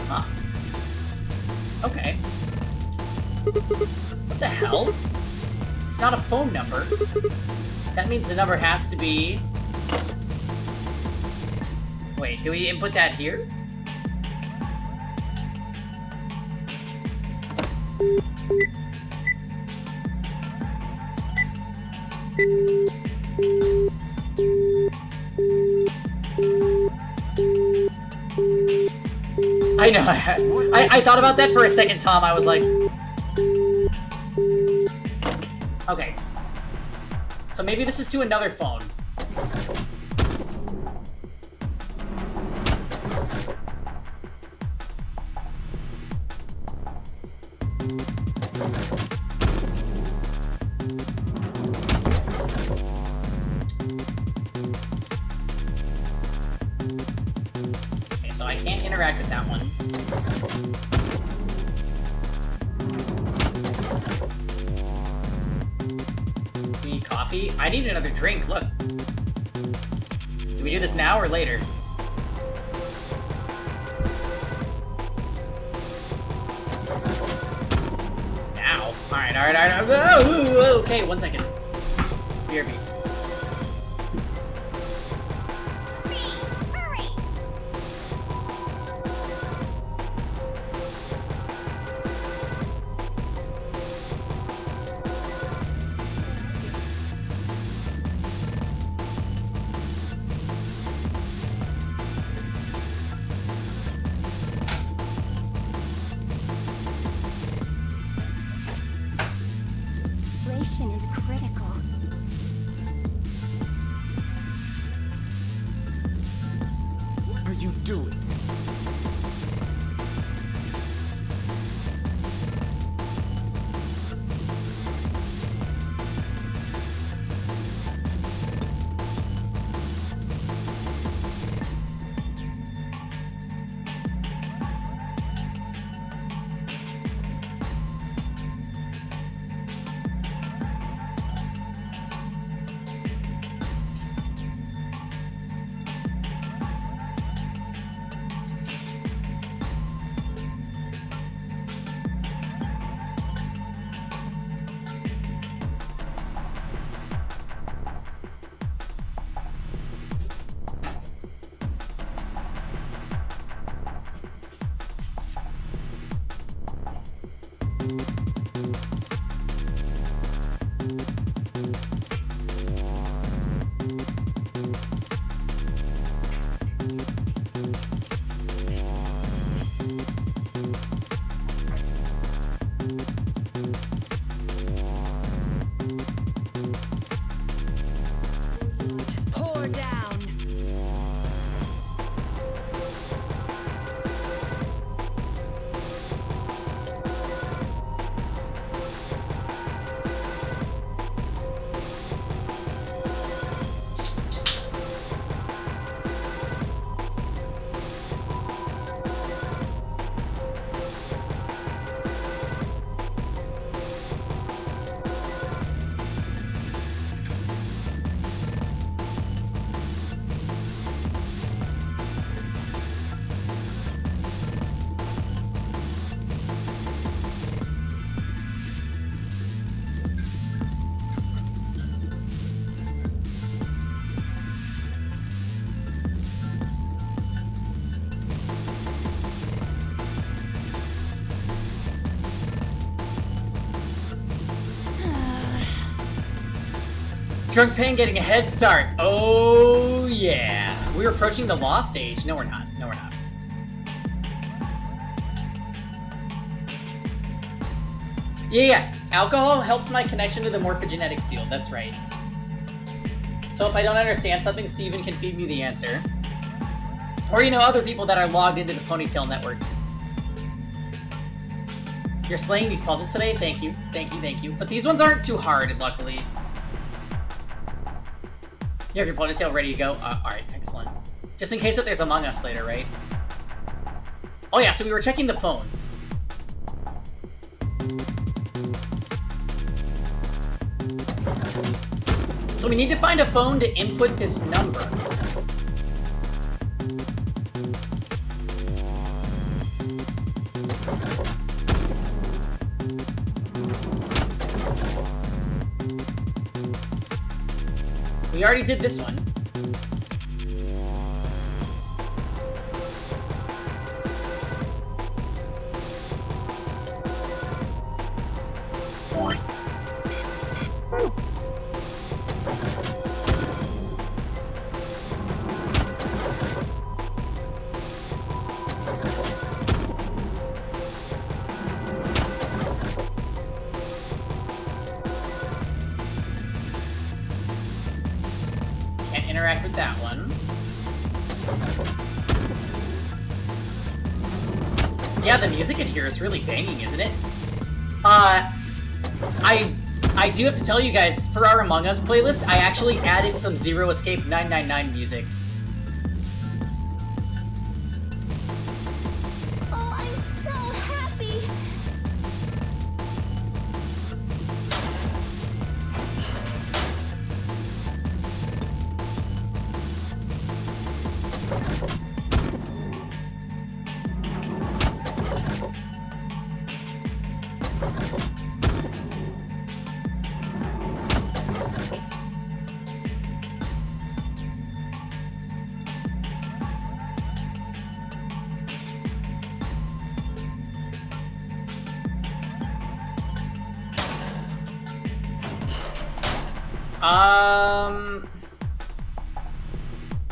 Huh. Okay. What the hell? It's not a phone number. That means the number has to be... Wait, do we input that here? I know. know. I thought about that for a second, Tom. I was like... Okay. So maybe this is to another phone. Okay, so I can't interact with that one. We need coffee? I need another drink, look. Do we do this now or later? Now? Alright. Oh, okay, 1 second. BRB. Inflation is critical. What are you doing? Pour down. Drunk Pain getting a head start. Oh, yeah. We're approaching the law stage. No, we're not. No, we're not. Yeah. Alcohol helps my connection to the morphogenetic field. That's right. So if I don't understand something, Steven can feed me the answer. Or, you know, other people that are logged into the Ponytail network. You're slaying these puzzles today? Thank you. Thank you, thank you. But these ones aren't too hard, luckily. You have your ponytail ready to go? Alright, excellent. Just in case that there's Among Us later, right? Oh yeah, so we were checking the phones. So we need to find a phone to input this number. We already did this one. interact with that one. Yeah, the music in here is really banging, isn't it? I do have to tell you guys, for our Among Us playlist, I actually added some Zero Escape 999 music. Oh, I'm so happy!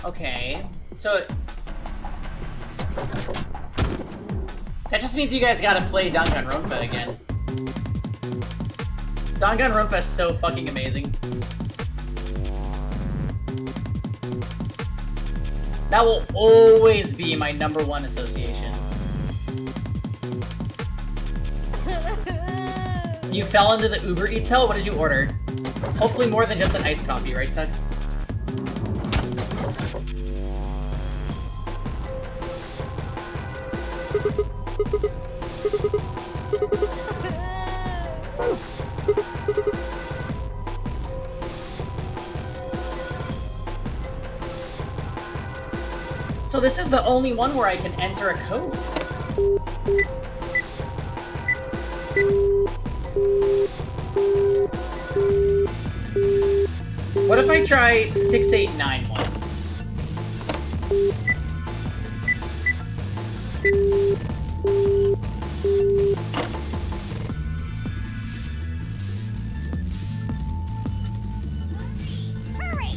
Okay. So... that just means you guys gotta play Danganronpa again. Danganronpa is so fucking amazing. That will always be my #1 association. You fell into the Uber Eats hell? What did you order? Hopefully more than just an iced coffee, right, Tux? So this is the only one where I can enter a code. What if I try 6891? Hurry!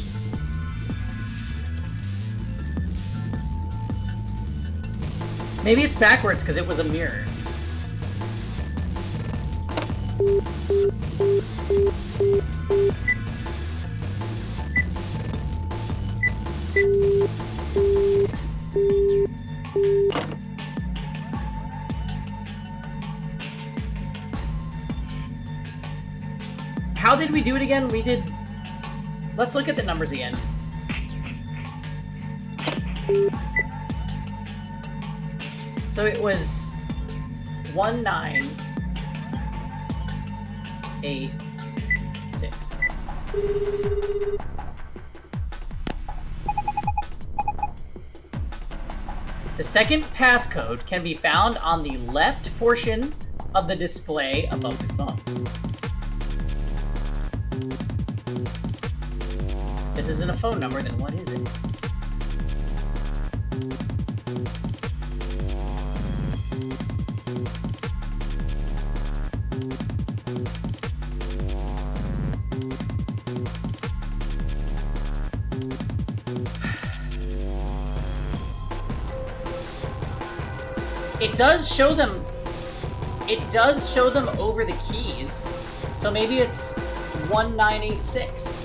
Maybe it's backwards because it was a mirror. How did we do it again? We did... Let's look at the numbers again. So it was 1986. The second passcode can be found on the left portion of the display above the phone. If this isn't a phone number, then what is it? It does show them. It does show them over the keys. So maybe it's 1986.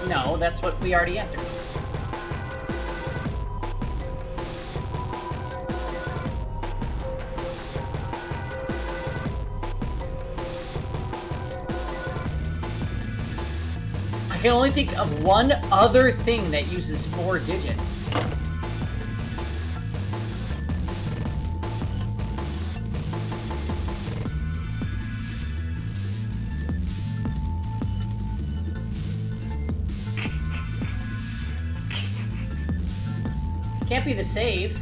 No, that's what we already entered. I can only think of one other thing that uses 4 digits. Can't be the save.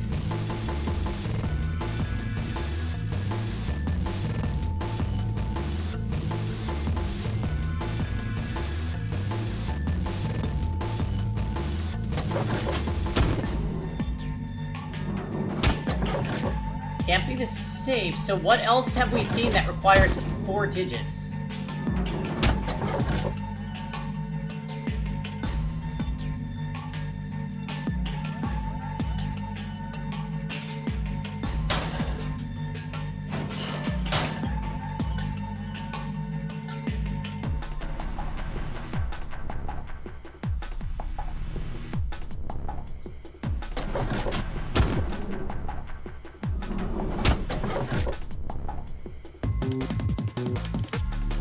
Can't be the save. So what else have we seen that requires 4 digits?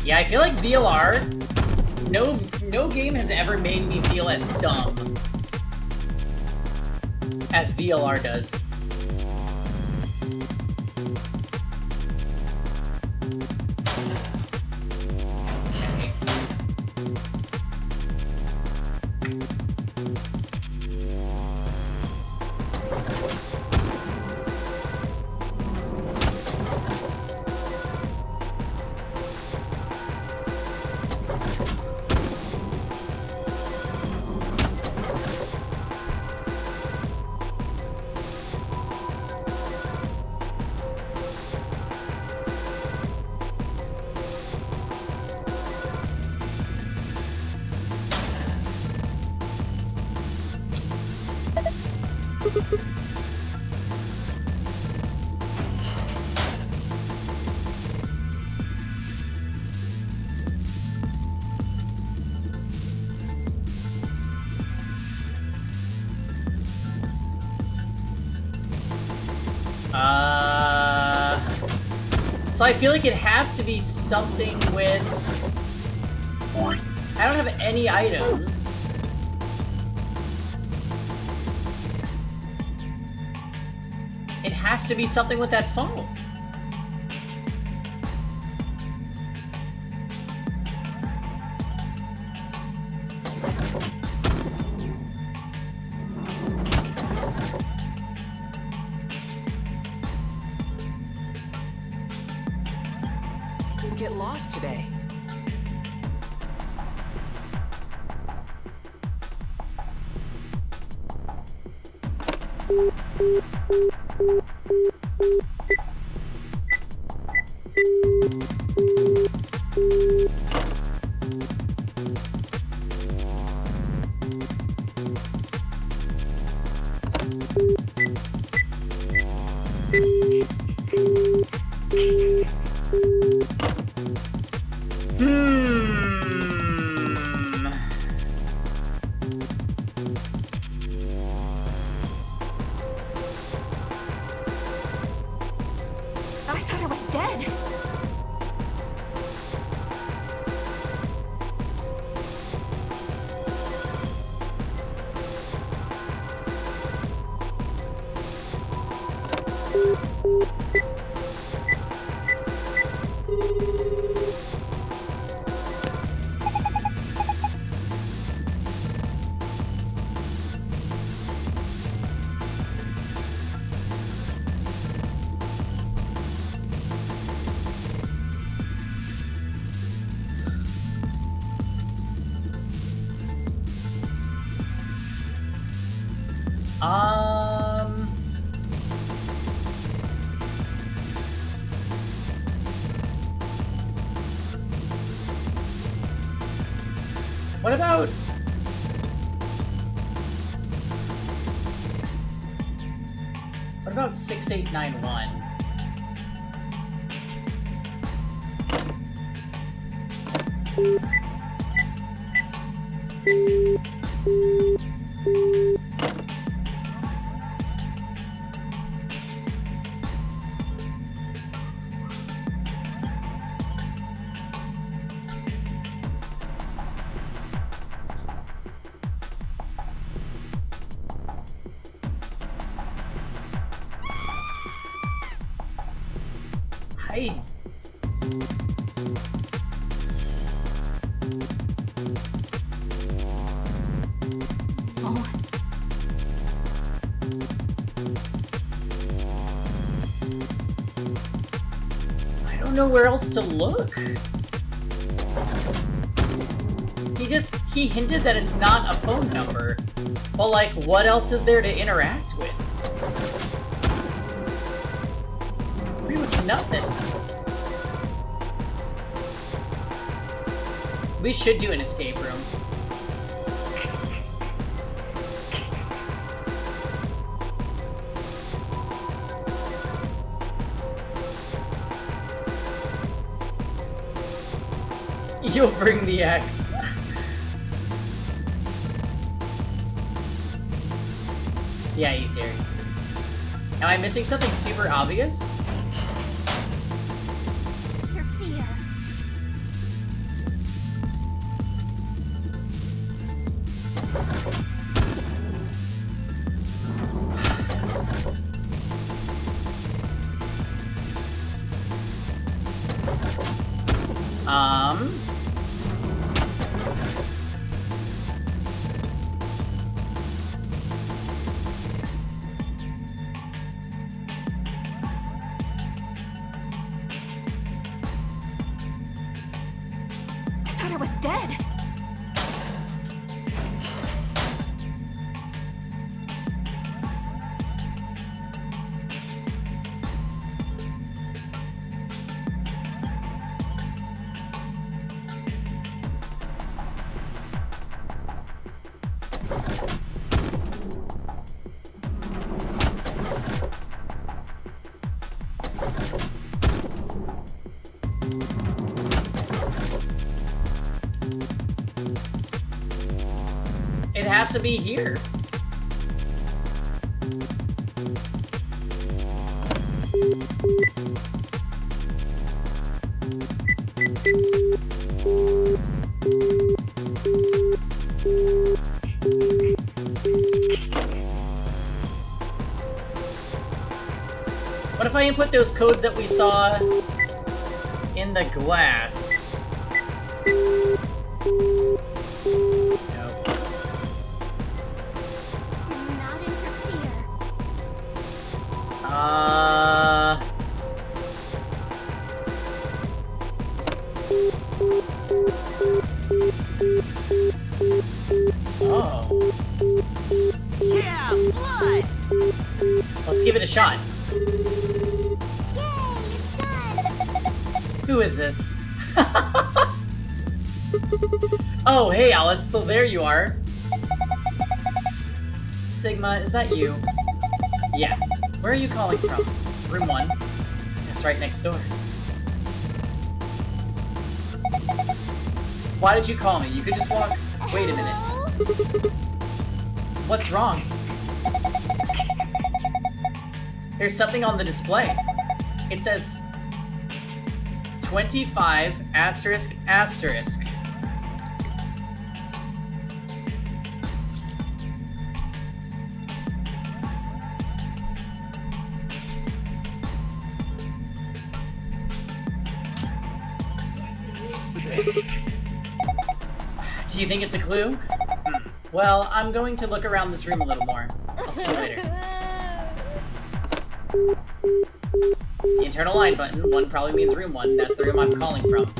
Yeah, I feel like VLR, no game has ever made me feel as dumb as VLR does. So I feel like it has to be something with... I don't have any items. It has to be something with that phone. Get lost today. I thought I was dead. What about... What about 6891? I... Oh. I don't know where else to look. He hinted that it's not a phone number. But like, what else is there to interact with? Pretty much nothing. We should do an escape room. You'll bring the X. Yeah, you too. Am I missing something super obvious? It's your I was dead. It has to be here. What if I input those codes that we saw in the glass? Nope. Do not interfere. Oh. Yeah, blood! Let's give it a shot. Yay, it's done. Who is this? Oh, hey Alice, so there you are. Sigma, is that you? Yeah. Where are you calling from? Room 1. That's right next door. Why did you call me? You could just walk... Wait a minute. What's wrong? There's something on the display. It says 25 asterisk asterisk. Do you think it's a clue? Well, I'm going to look around this room a little more. I'll see you later. The internal line button, 1 probably means room 1. That's the room I'm calling from.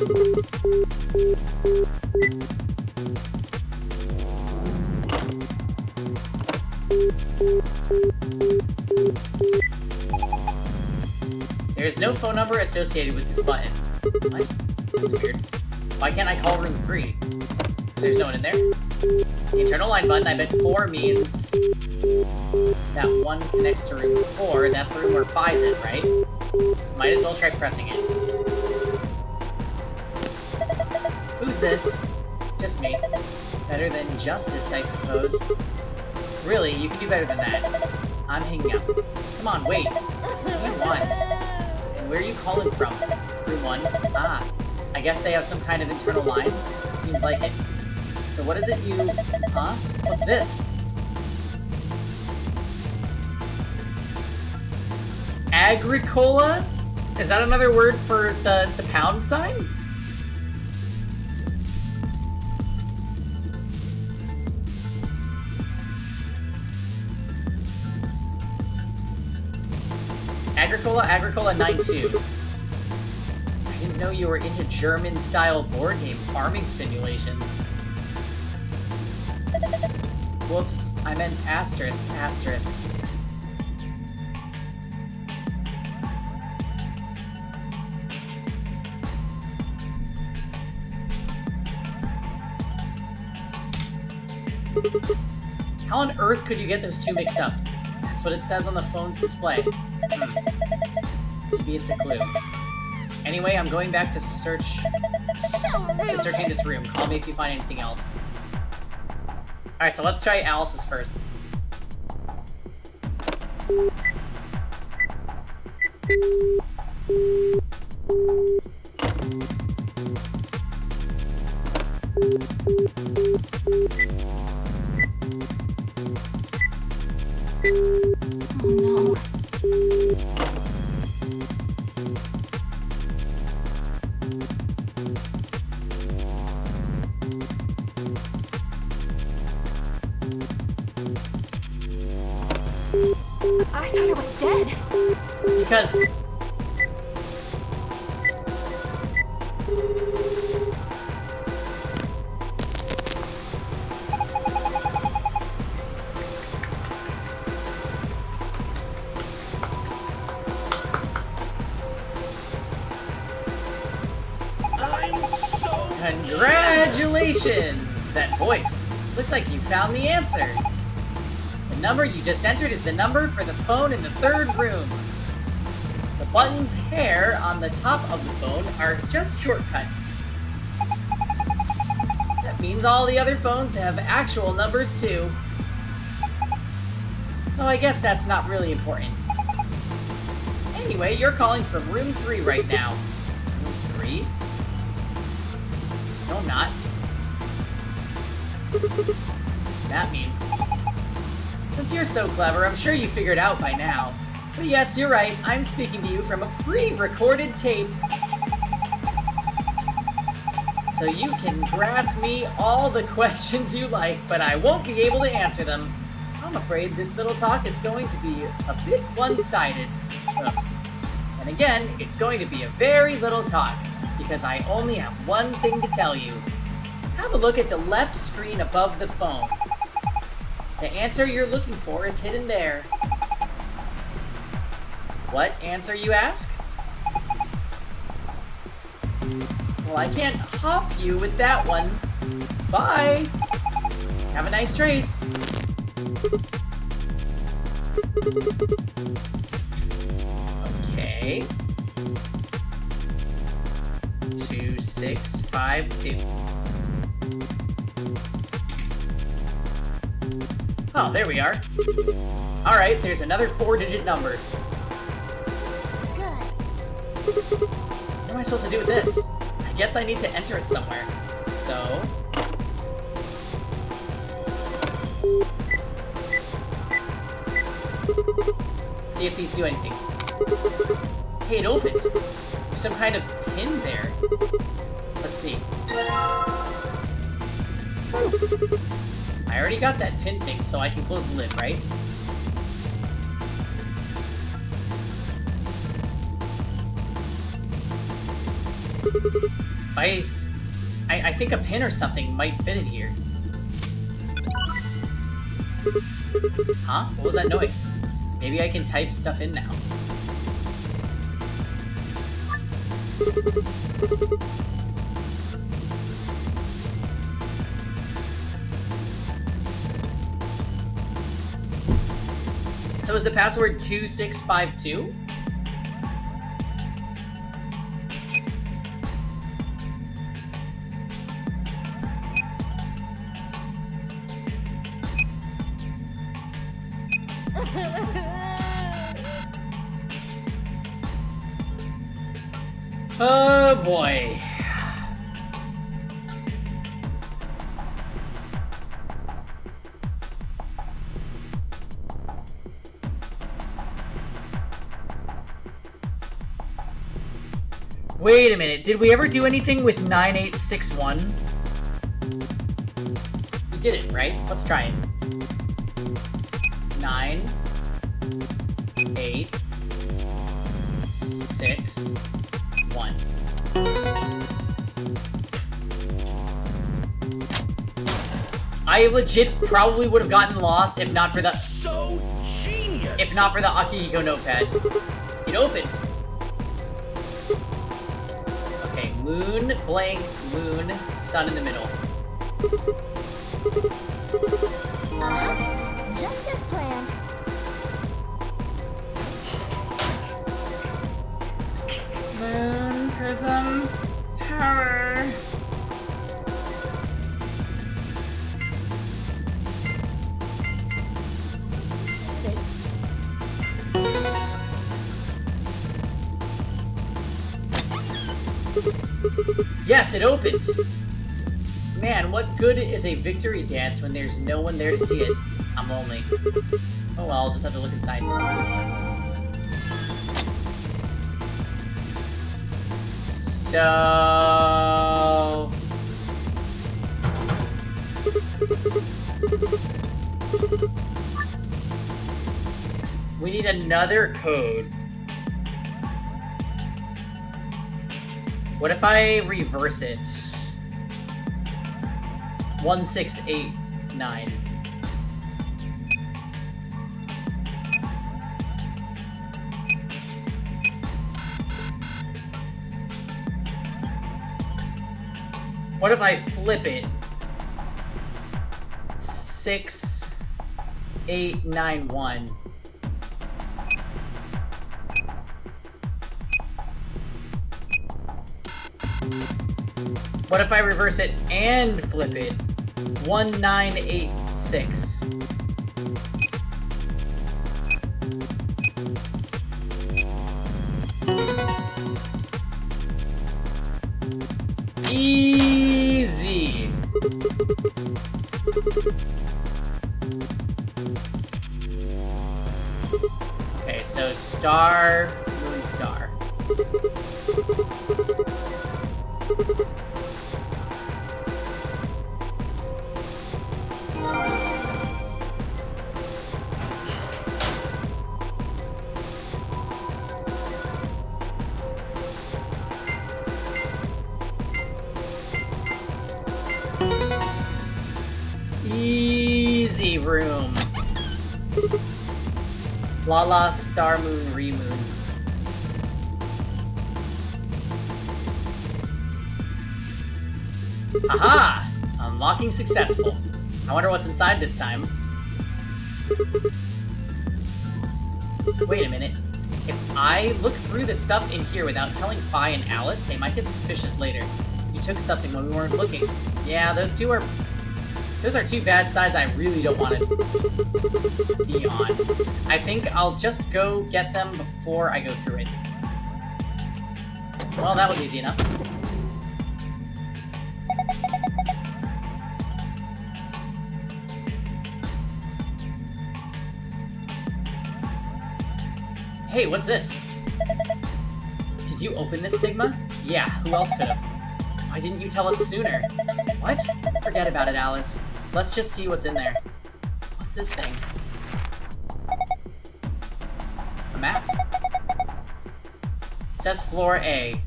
There's no phone number associated with this button. What? That's weird. Why can't I call room 3? There's no one in there. The internal line button, I bet 4 means that 1 connects to room 4. That's the room where Phi's in, right? Might as well try pressing it. Who's this? Just me. Better than justice, I suppose. Really, you can do better than that. I'm hanging up. Come on, wait. What do you want? And where are you calling from? Room 1? Ah, I guess they have some kind of internal line. Seems like it. So what is it you... Huh? What's this? Agricola? Is that another word for the pound sign? Agricola 92. I didn't know you were into German-style board game farming simulations. Whoops, I meant asterisk, asterisk. How on earth could you get those two mixed up? That's what it says on the phone's display. Maybe it's a clue. Anyway, I'm going back to searching this room. Call me if you find anything else. Alright, so let's try Alice's first. Oh no. I thought I was dead. Because... Congratulations! That voice. Looks like you found the answer. The number you just entered is the number for the phone in the third room. The buttons here on the top of the phone are just shortcuts. That means all the other phones have actual numbers too. Though I guess that's not really important. Anyway, you're calling from room 3 right now. Room 3? No, I'm not. That means... Since you're so clever, I'm sure you figured out by now. But yes, you're right. I'm speaking to you from a pre-recorded tape. So you can grasp me all the questions you like, but I won't be able to answer them. I'm afraid this little talk is going to be a bit one-sided. And again, it's going to be a very little talk, because I only have one thing to tell you. Have a look at the left screen above the phone. The answer you're looking for is hidden there. What answer, you ask? Well, I can't hop you with that one. Bye! Have a nice trace. Okay. 2652. Oh, there we are. Alright, there's another 4-digit number. What am I supposed to do with this? I guess I need to enter it somewhere. So... see if these do anything. Hey, it opened. There's some kind of pin there. Let's see. I already got that pin thing, so I can close the lid, right? If I think a pin or something might fit in here. Huh? What was that noise? Maybe I can type stuff in now. So is the password 2652? Oh boy. Wait a minute, did we ever do anything with 9861? We did it, right? Let's try it. 9, 8, 6, 1. I legit probably would have gotten lost if not for the if not for the Akihiko notepad. It opened. Okay, moon, blank, moon, sun in the middle. Just as planned. Moon, prism, power. Yes, it opened! Man, what good is a victory dance when there's no one there to see it? I'm lonely. Oh well, I'll just have to look inside. So... we need another code. What if I reverse it? 1689. What if I flip it? 6, 8, 9, 1. What if I reverse it and flip it? 1, 9, 8, 6. Easy. Okay, so star, moon, star. Easy room. Lala, star, moon, re-moon. Aha! Unlocking successful. I wonder what's inside this time. Wait a minute. If I look through the stuff in here without telling Fi and Alice, they might get suspicious later. You took something when we weren't looking. Yeah, those are two bad sides I really don't want to be on. I think I'll just go get them before I go through it. Well, that was easy enough. Hey, what's this? Did you open this, Sigma? Yeah, who else could have? Why didn't you tell us sooner? What? Forget about it, Alice. Let's just see what's in there. What's this thing? A map? It says floor A.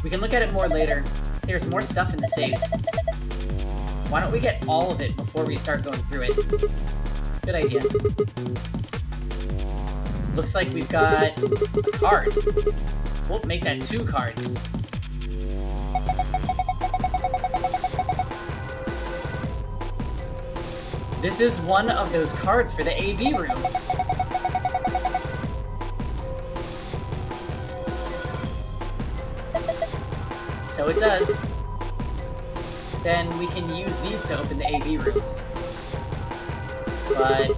We can look at it more later. There's more stuff in the safe. Why don't we get all of it before we start going through it? Good idea. Looks like we've got a card. We'll make that 2 cards. This is one of those cards for the AB rooms. So it does. Then we can use these to open the AB rooms. But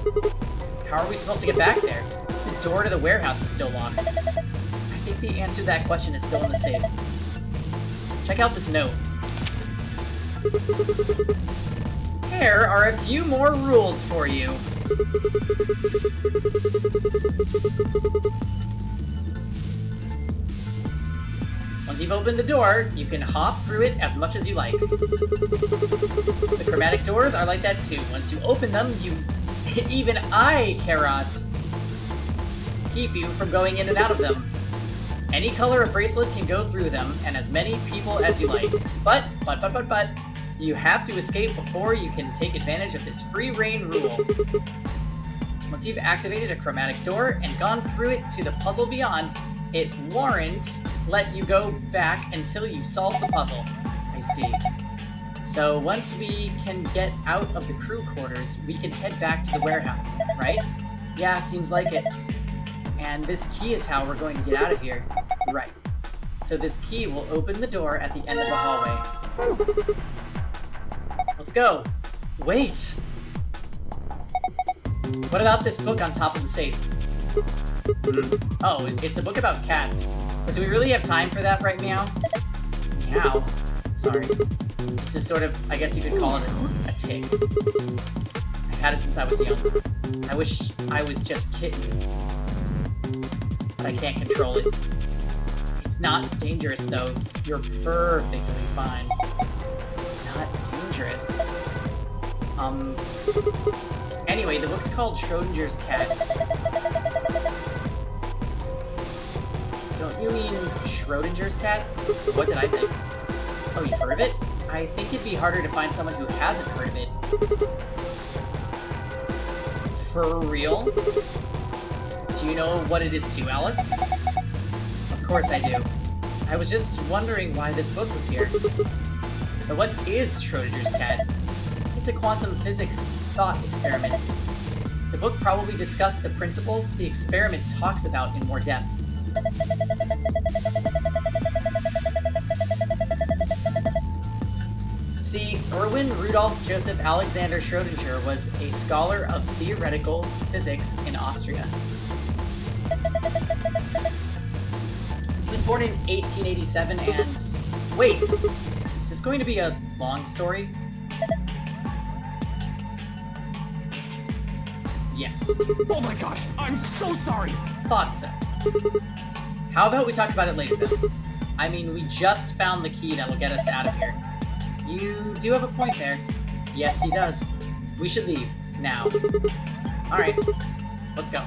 how are we supposed to get back there? The door to the warehouse is still locked. I think the answer to that question is still in the safe. Check out this note. Here are a few more rules for you. Once you've opened the door, you can hop through it as much as you like. The chromatic doors are like that too. Once you open them, even I cannot keep you from going in and out of them. Any color of bracelet can go through them, and as many people as you like. But, you have to escape before you can take advantage of this free reign rule. Once you've activated a chromatic door and gone through it to the puzzle beyond, it won't let you go back until you've solved the puzzle. I see. So once we can get out of the crew quarters, we can head back to the warehouse, right? Yeah, seems like it. And this key is how we're going to get out of here. Right. So this key will open the door at the end of the hallway. Let's go. Wait! What about this book on top of the safe? Oh, it's a book about cats. But do we really have time for that right now? Meow. Sorry. This is sort of, I guess you could call it a tick. I've had it since I was young. I wish I was just kitten. But I can't control it. It's not dangerous, though. You're perfectly fine. Not dangerous. Anyway, the book's called Schrodinger's Cat. Don't you mean Schrodinger's cat? What did I say? Oh, you've heard of it? I think it'd be harder to find someone who hasn't heard of it. For real? Do you know what it is too, Alice? Of course I do. I was just wondering why this book was here. So what is Schrodinger's cat? It's a quantum physics thought experiment. The book probably discussed the principles the experiment talks about in more depth. See, Erwin Rudolf Joseph Alexander Schrödinger was a scholar of theoretical physics in Austria. He was born in 1887 and... Wait, is this going to be a long story? Yes. Oh my gosh, I'm so sorry! Thought so. How about we talk about it later, then? I mean, we just found the key that will get us out of here. You do have a point there. Yes, he does. We should leave. Now. Alright. Let's go.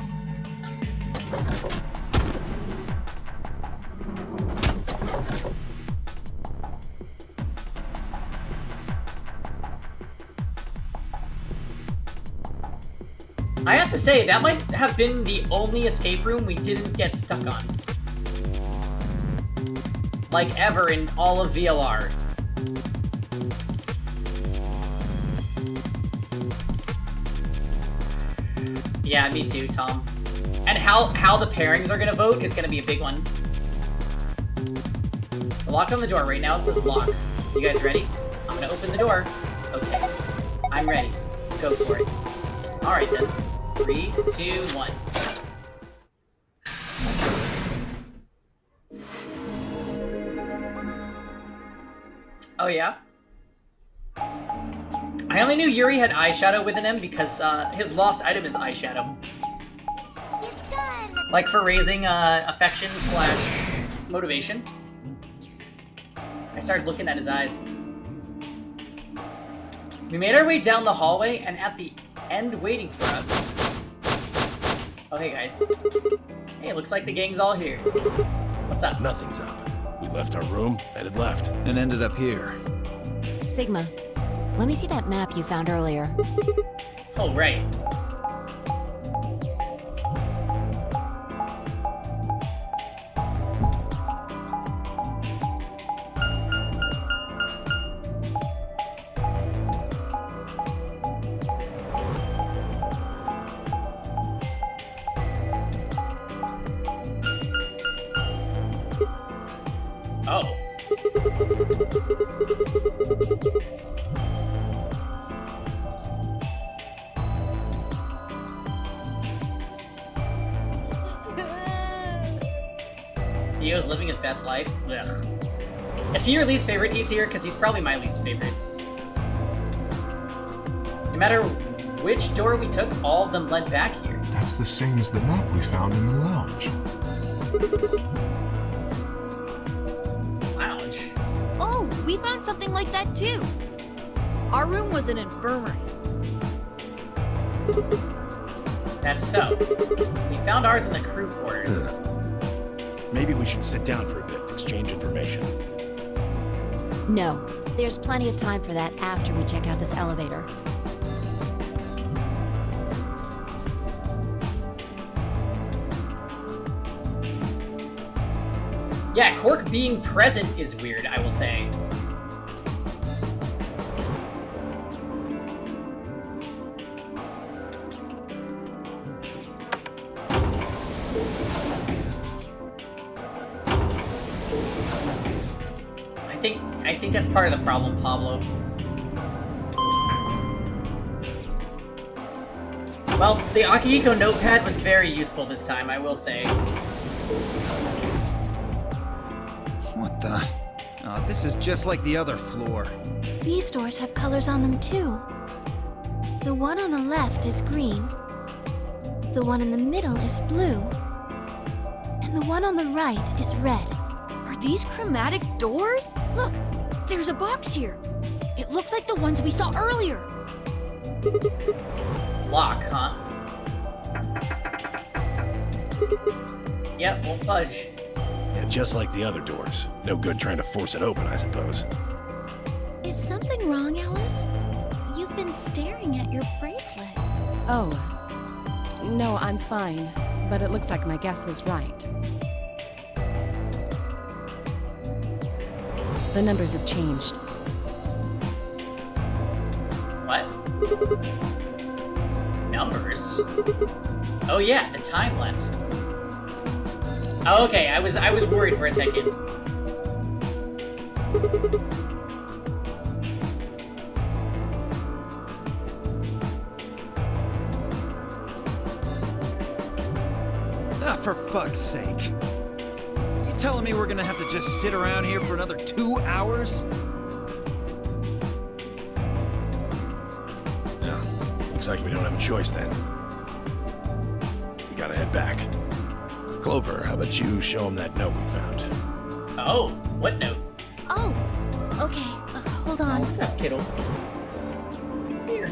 I have to say, that might have been the only escape room we didn't get stuck on. Like, ever in all of VLR. Yeah, me too, Tom. And how the pairings are gonna vote is gonna be a big one. The lock on the door right now, it says lock. You guys ready? I'm gonna open the door. Okay. I'm ready. Go for it. Alright then. 3, 2, 1. Oh yeah? I only knew Yuri had eyeshadow with an M because his lost item is eyeshadow. It's done. Like for raising affection / motivation. I started looking at his eyes. We made our way down the hallway and at the end waiting for us. Oh hey guys. Hey, looks like the gang's all here. What's up? Nothing's up. We left our room, headed left. And ended up here. Sigma, let me see that map you found earlier. Oh, right. Oh. Dio's living his best life? Ugh. Is he your least favorite E tier? Because he's probably my least favorite. No matter which door we took, all of them led back here. That's the same as the map we found in the lounge. Lounge? Oh, we found something like that too. Our room was an infirmary. That's so. We found ours in the crew quarters. Maybe we should sit down for a bit, exchange information. No, there's plenty of time for that after we check out this elevator. Yeah, Cork being present is weird, I will say. I think that's part of the problem, Pablo. Well, the Akihiko notepad was very useful this time, I will say. What the? Oh, this is just like the other floor. These doors have colors on them too. The one on the left is green. The one in the middle is blue. And the one on the right is red. Are these chromatic doors? Look, there's a box here. It looks like the ones we saw earlier. Lock, huh? Yep, won't budge. Yeah, just like the other doors. No good trying to force it open, I suppose. Is something wrong, Alice? You've been staring at your bracelet. Oh. No, I'm fine. but it looks like my guess was right. The numbers have changed. What? Numbers? Oh yeah, the time left. Oh, okay, I was worried for a second. Ah, for fuck's sake. You telling me we're gonna have to just sit around here for another 2 hours? Yeah. Looks like we don't have a choice then. We gotta head back. Clover, how about you show him that note we found? Oh, what note? Oh, okay. Hold on. What's up, kiddo? Here.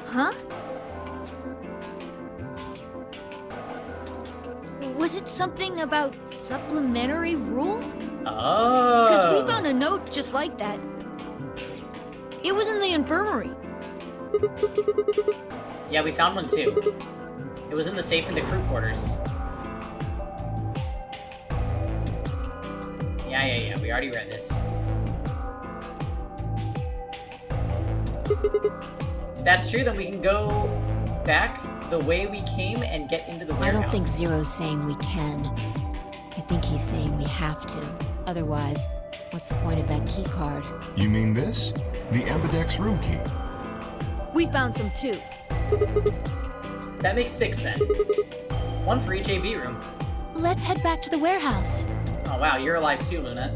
Huh? Was it something about supplementary rules? Oh. Because we found a note just like that. It was in the infirmary. Yeah, we found one too. It was in the safe in the crew quarters. Yeah, we already read this. If that's true, then we can go back the way we came and get into the warehouse. I don't think Zero's saying we can. I think he's saying we have to. Otherwise, what's the point of that key card? You mean this? The Ambidex room key. We found some too. That makes 6 then. 1 for each AB room. Let's head back to the warehouse. Oh wow, you're alive too, Luna.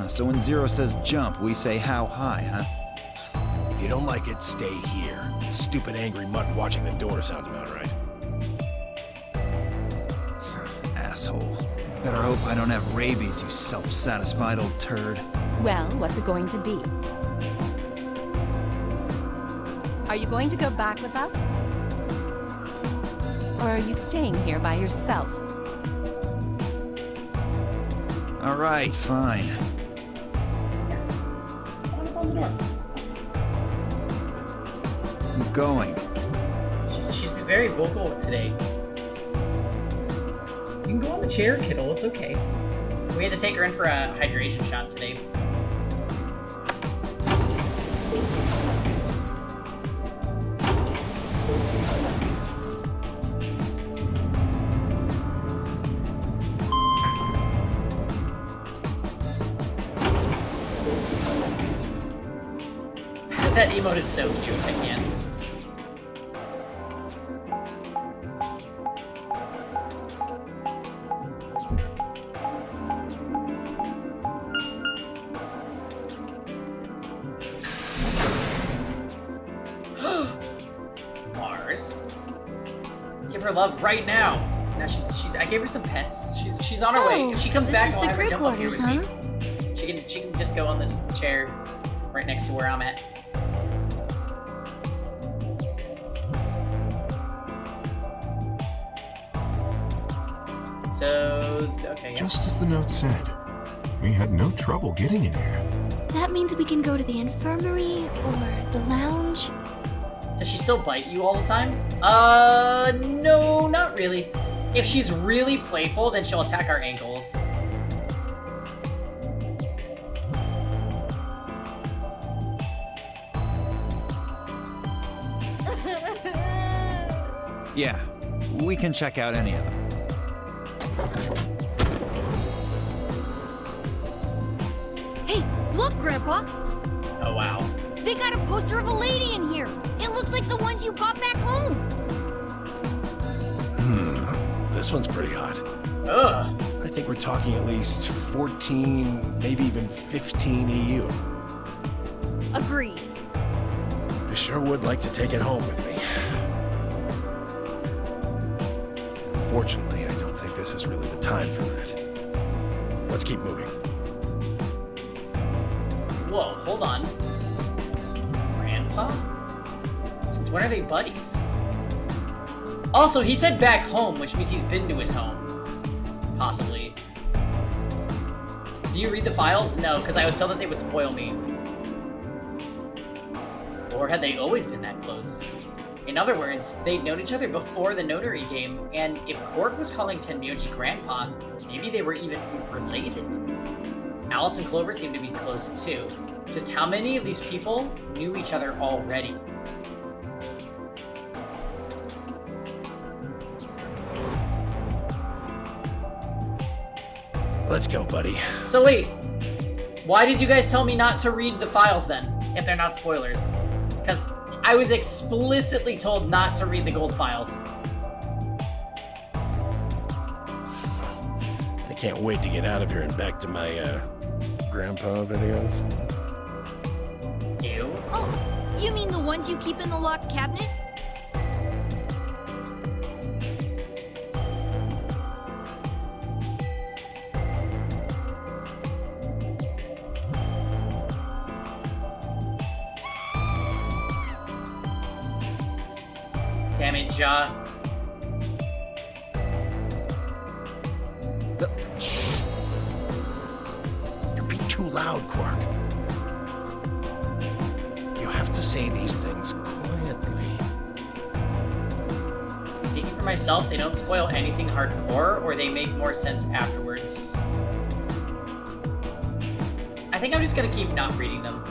So when Zero says jump, we say how high, huh? If you don't like it, stay here. Stupid angry mutt watching the door sounds about right. Asshole. Better hope I don't have rabies, you self-satisfied old turd. Well, what's it going to be? Are you going to go back with us? Or are you staying here by yourself? Alright, fine. I'm going. She's been very vocal today. You can go on the chair, kiddo. It's okay. We had to take her in for a hydration shot today. That emote is so cute. I can't. Mars. Give her love right now. Now she's. I gave her some pets. She's on her way. If she comes back, this is I'll the have her crew jump up here quarters, with me. huh? She can just go on this chair right next to where I'm at. So, okay, yeah. Just as the note said, we had no trouble getting in here. That means we can go to the infirmary or the lounge. Does she still bite you all the time? No, not really. If she's really playful, then she'll attack our ankles. Yeah, we can check out any of them. Hey, look, Grandpa! Oh, wow. They got a poster of a lady in here! It looks like the ones you got back home! This one's pretty hot. Ugh. I think we're talking at least 14, maybe even 15 EU. Agreed. I sure would like to take it home with me. Unfortunately, I don't think this is really the time for that. Let's keep moving. Whoa, hold on. Grandpa? Since when are they buddies? Also, he said back home, which means he's been to his home. Possibly. Do you read the files? No, because I was told that they would spoil me. Or had they always been that close? In other words, they'd known each other before the notary game, and if Cork was calling Tenmyoji grandpa, maybe they were even related. Alice and Clover seem to be close too. Just how many of these people knew each other already? Let's go, buddy. So wait, why did you guys tell me not to read the files then, if they're not spoilers? Because I was explicitly told not to read the gold files. I can't wait to get out of here and back to my, grandpa videos. Ew. Oh, you mean the ones you keep in the locked cabinet? Damn it, Ja. Shh. You're being too loud, Quark. You have to say these things quietly. Speaking for myself, they don't spoil anything hardcore, or they make more sense afterwards. I think I'm just gonna keep not reading them.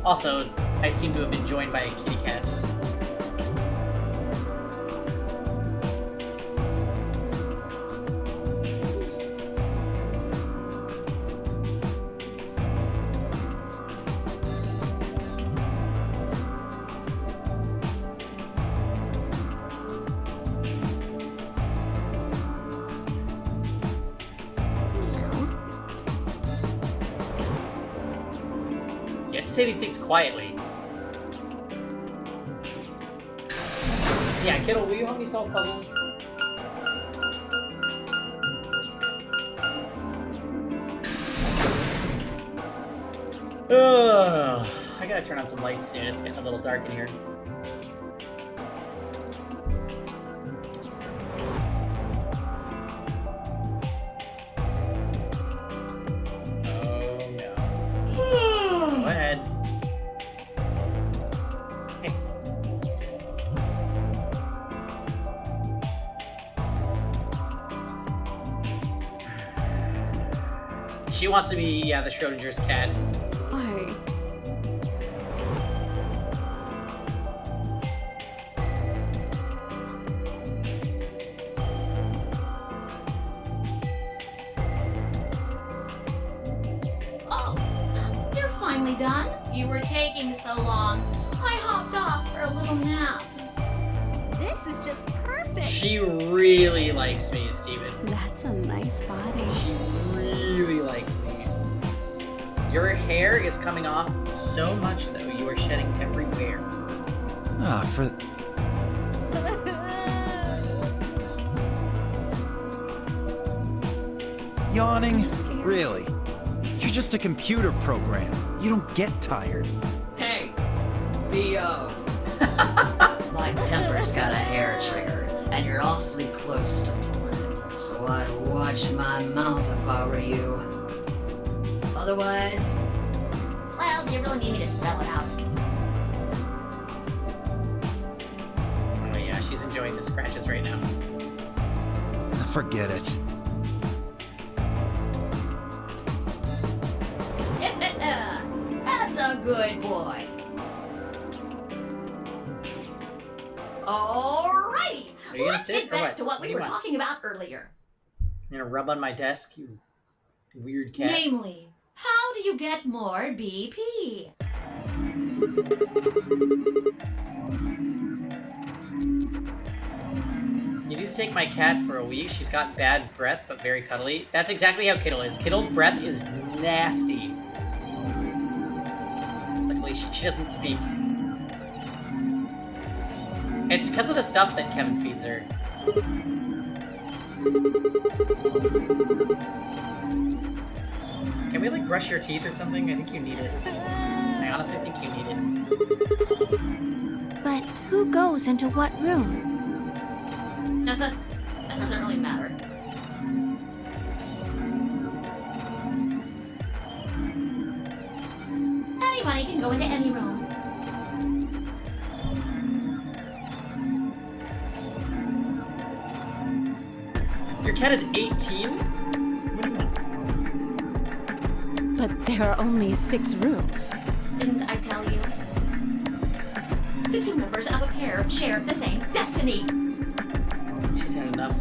Also, I seem to have been joined by a kitty cat. You have to say these things quietly. Yeah, Kittle, will you help me solve puzzles? Ugh, I gotta turn on some lights soon. It's getting a little dark in here. Oh no. Go ahead. She wants to be, yeah, the Schrodinger's cat. Why? Oh, you're finally done? You were taking so long. I hopped off for a little nap. This is just perfect. She really likes me, Steven. That's a nice body. She really likes me. Your hair is coming off so much, though. You are shedding everywhere. Ah, for... Yawning? Really? You're just a computer program. You don't get tired. Hey, B.O. My temper's got a hair trigger, and you're awfully close to pulling it, so I'd watch my mouth if I were you. Otherwise... Well, do you really need me to spell it out? Oh yeah, she's enjoying the scratches right now. Forget it. That's a good boy. Alrighty, Are you gonna let's sit get or back what? to what What do we you were want? talking about earlier. You gonna rub on my desk, you weird cat? Namely, how do you get more BP? You need to take my cat for a week. She's got bad breath, but very cuddly. That's exactly how Kittle is. Kittle's breath is nasty. Luckily, she doesn't speak. It's because of the stuff that Kevin feeds her. Can we, like, brush your teeth or something? I think you need it. I honestly think you need it. But who goes into what room? That doesn't really matter. Anybody can go into any room. cat is 18? What do you want? But there are only 6 rooms. Didn't I tell you? The two members of a pair share the same destiny. She's had enough.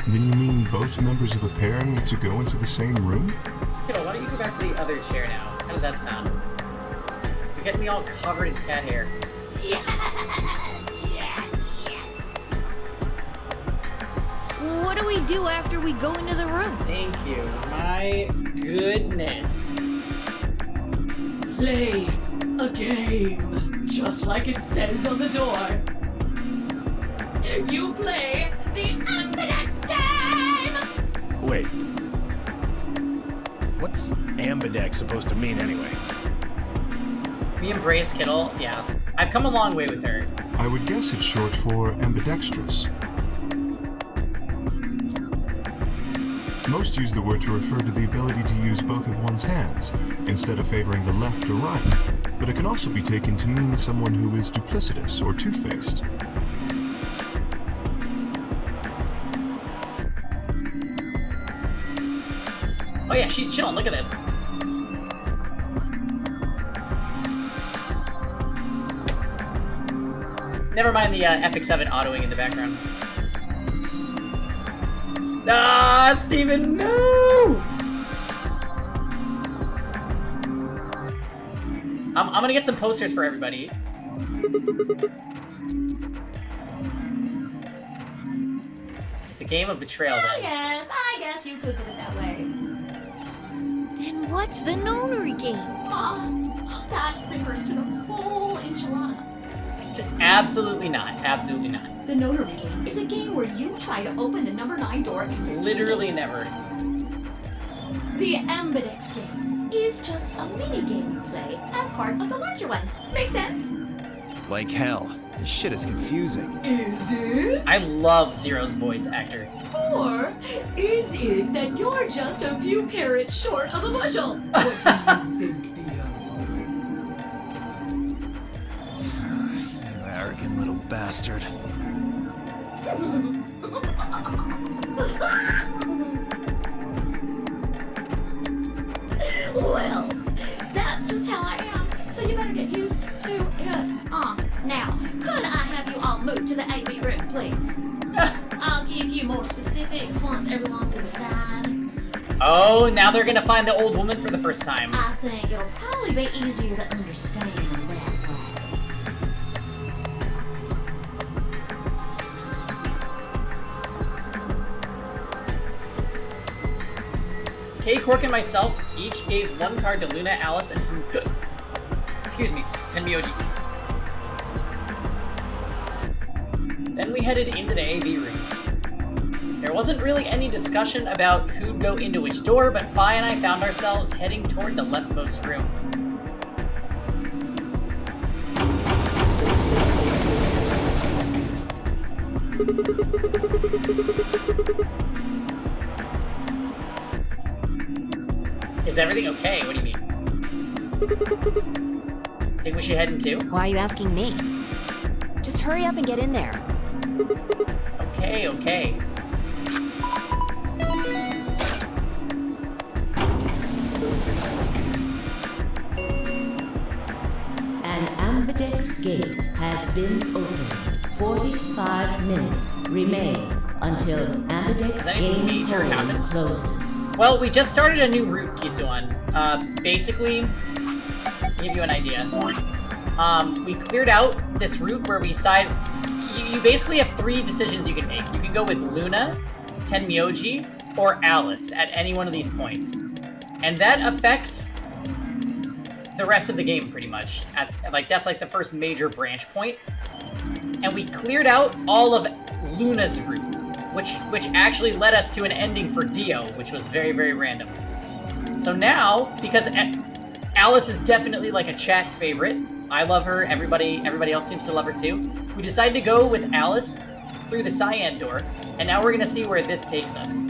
Then you mean both members of a pair need to go into the same room? Kiddo, why don't you go back to the other chair now? How does that sound? You're getting me all covered in cat hair. Yes, yes, yes. What do we do after we go into the room? Thank you. My goodness. Play a game, just like it says on the door. You play the Ambidex game! Wait. What's ambidex supposed to mean anyway? We embrace Kittle, yeah. I've come a long way with her. I would guess it's short for ambidextrous. Most use the word to refer to the ability to use both of one's hands, instead of favoring the left or right. But it can also be taken to mean someone who is duplicitous or two-faced. Oh yeah, she's chilling, look at this. Never mind the Epic 7 autoing in the background. Ah, Steven, no! I'm gonna get some posters for everybody. It's a game of betrayal, then. I guess you could put it that way. Then what's the nonary game? That refers to the whole enchilada. Absolutely not. Absolutely not. The notary game is a game where you try to open the number 9 door in the Literally never. The Ambidex game is just a mini game you play as part of the larger one. Make sense? Like hell. This shit is confusing. Is it? I love Zero's voice actor. Or is it that you're just a few carrots short of a bushel? What do you think, Theo? You arrogant little bastard. Well, that's just how I am, so you better get used to it. Now, could I have you all move to the AB room, please? I'll give you more specifics once everyone's inside. Oh, now they're gonna find the old woman for the first time. I think it'll probably be easier to understand that way. Kay, Cork, and myself each gave 1 card to Luna, Alice, and Tenmyoji. Then we headed into the AB rooms. There wasn't really any discussion about who'd go into which door, but Fi and I found ourselves heading toward the leftmost room. Is everything okay? What do you mean? Think we should head in too? Why are you asking me? Just hurry up and get in there. Okay, okay. An ambidex gate has been opened. 45 minutes remain until ambidex game hole closes. Well, we just started a new route, Kisuan. Basically, to give you an idea, we cleared out this route where we side. You basically have 3 decisions you can make. You can go with Luna, Tenmyoji, or Alice at any one of these points, and that affects the rest of the game pretty much. That's like the first major branch point, and we cleared out all of Luna's route. Which actually led us to an ending for Dio, which was very, very random. So now, because Alice is definitely like a chat favorite, I love her, everybody else seems to love her too, we decided to go with Alice through the cyan door, and now we're gonna see where this takes us.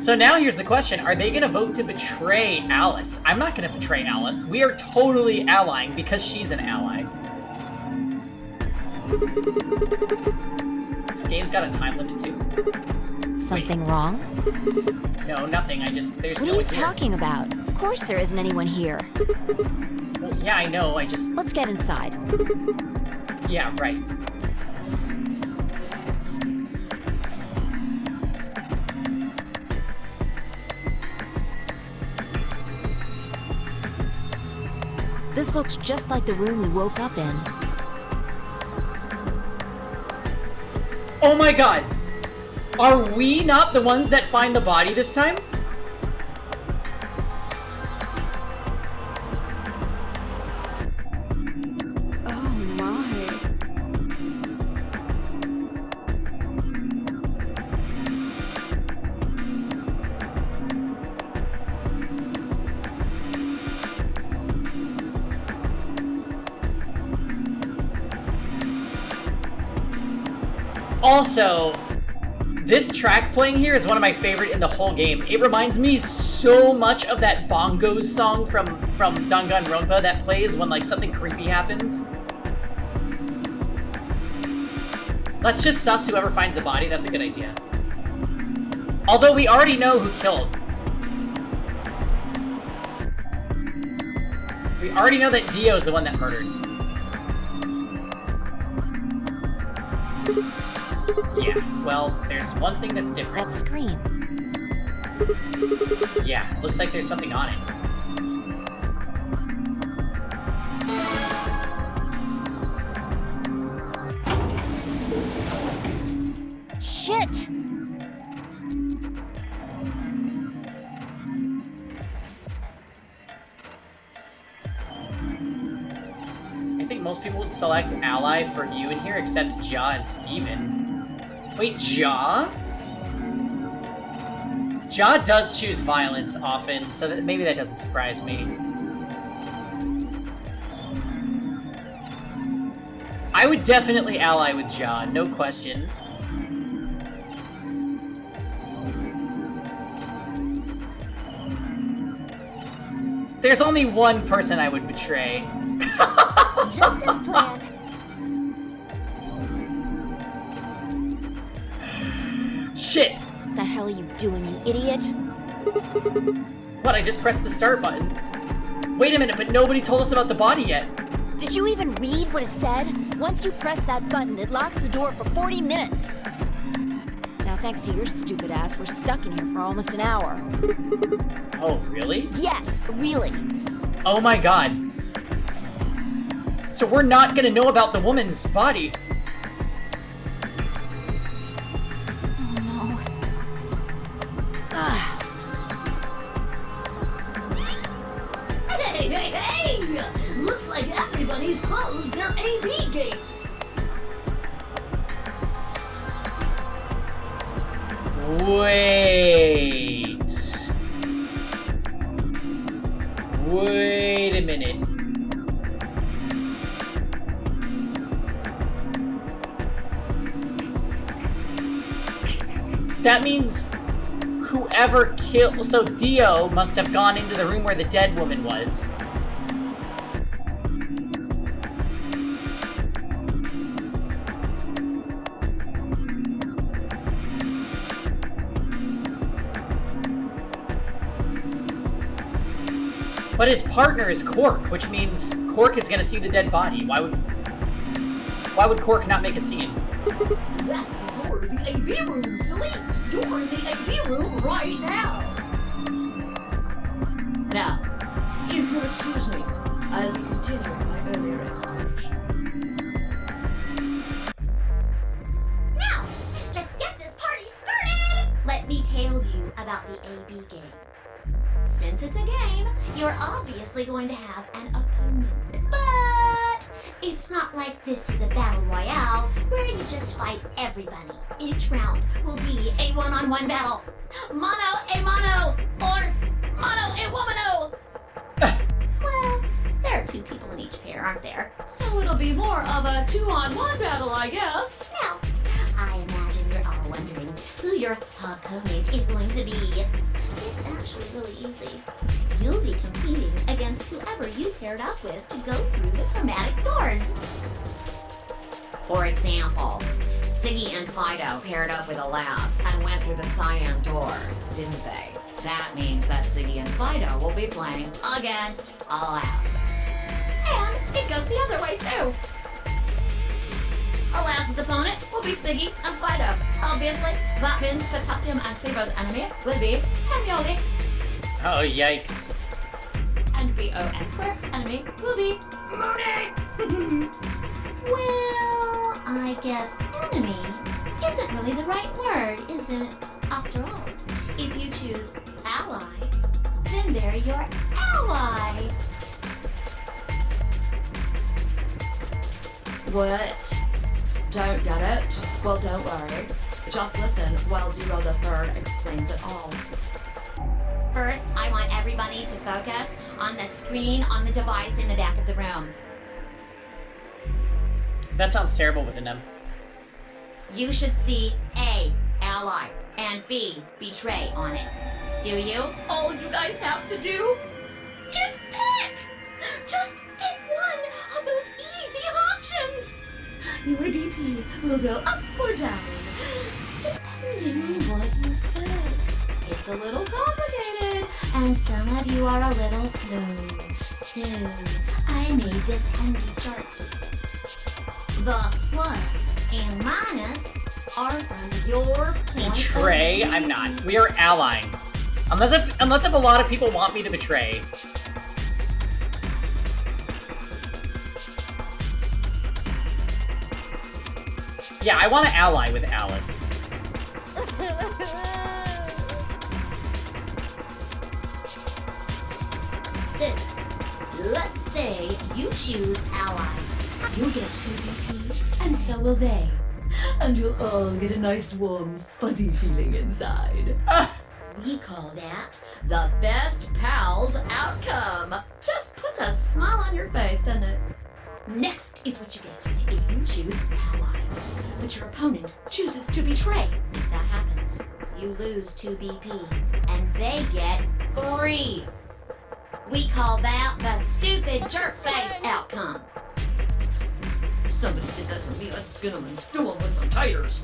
So now here's the question. Are they going to vote to betray Alice? I'm not going to betray Alice. We are totally allying because she's an ally. This game's got a time limit too. Something wrong? No, nothing. There's What no are you one here. talking about? Of course there isn't anyone here. Well, yeah, I know. Let's get inside. Yeah, right. This looks just like the room we woke up in. Oh my god! Are we not the ones that find the body this time? Oh my. Also, this track playing here is one of my favorite in the whole game. It reminds me so much of that bongos song from Danganronpa that plays when like something creepy happens. Let's just suss whoever finds the body. That's a good idea. Although we already know who killed. We already know that Dio's the one that murdered. Yeah, well, there's one thing that's different. That screen. Yeah, looks like there's something on it. Shit! I think most people would select ally for you in here, except Ja and Steven. Wait, Ja? Ja does choose violence often, so that maybe that doesn't surprise me. I would definitely ally with Ja, no question. There's only one person I would betray. Just as planned. Shit! The hell are you doing, you idiot? What, I just pressed the start button? Wait a minute, but nobody told us about the body yet. Did you even read what it said? Once you press that button, it locks the door for 40 minutes. Now, thanks to your stupid ass, we're stuck in here for almost an hour. Oh, really? Yes, really. Oh my god. So we're not gonna know about the woman's body. Hey, hey, hey! Looks like everybody's closed their AB gates. Wait. Wait a minute. That means whoever killed... So Dio must have gone into the room where the dead woman was. But his partner is Cork, which means Cork is gonna see the dead body. Why would Cork not make a scene? That's the door to the AB room, silly! You're in the AB room right now! Now, if you'll excuse me, I'll be continuing my earlier explanation. Now, let's get this party started! Let me tell you about the AB game. Since it's a game, you're obviously going to have an opponent. But it's not like this is a battle royale where you just fight everybody. Each round will be a one-on-one battle. Mono a mono, or mono a womano. Well, there are two people in each pair, aren't there? So it'll be more of a two-on-one battle, I guess. Now, I imagine you're all wondering who your opponent is going to be. paired up with to go through the chromatic doors. For example, Siggy and Fido paired up with Alas and went through the cyan door, didn't they? That means that Siggy and Fido will be playing against Alas. And it goes the other way too. Alas's opponent will be Siggy and Fido. Obviously, that means Potassium and Clevo's enemy will be Hemioli. Oh, yikes. And B.O. and Quirk's enemy will be Mooney. Well, I guess enemy isn't really the right word, is it? After all, if you choose ally, then they're your ally. What? Don't get it? Well, don't worry. Just listen while Zero the Third explains it all. First, I want everybody to focus on the screen on the device in the back of the room. That sounds terrible with an M. You should see A, ally, and B, betray on it. Do you? All you guys have to do is pick! Just pick one of those easy options! Your BP will go up or down, depending on what you pick. It's a little complicated, and some of you are a little slow. So, I made this handy chart. The plus and minus are from your point Betray? of view. I'm not. We are allying. Unless if a lot of people want me to betray. Yeah, I want to ally with Alice. So, let's say you choose ally. You'll get 2 BP, and so will they. And you'll all get a nice warm, fuzzy feeling inside. We call that the best pals outcome. Just puts a smile on your face, doesn't it? Next is what you get if you choose ally. But your opponent chooses to betray. If that happens, you lose 2 BP, and they get 3. We call that the stupid jerk face outcome. Somebody did that to me, I'd skin them and stew them with some taters.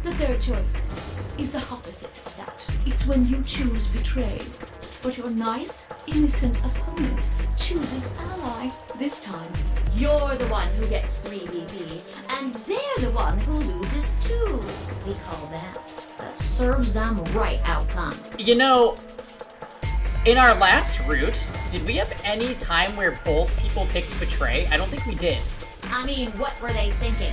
The third choice is the opposite of that. It's when you choose betray, but your nice, innocent opponent chooses ally. This time, you're the one who gets 3 BP, and they're the one who loses 2. We call that the serves them right outcome. You know, in our last route, did we have any time where both people picked betray? I don't think we did. I mean, what were they thinking?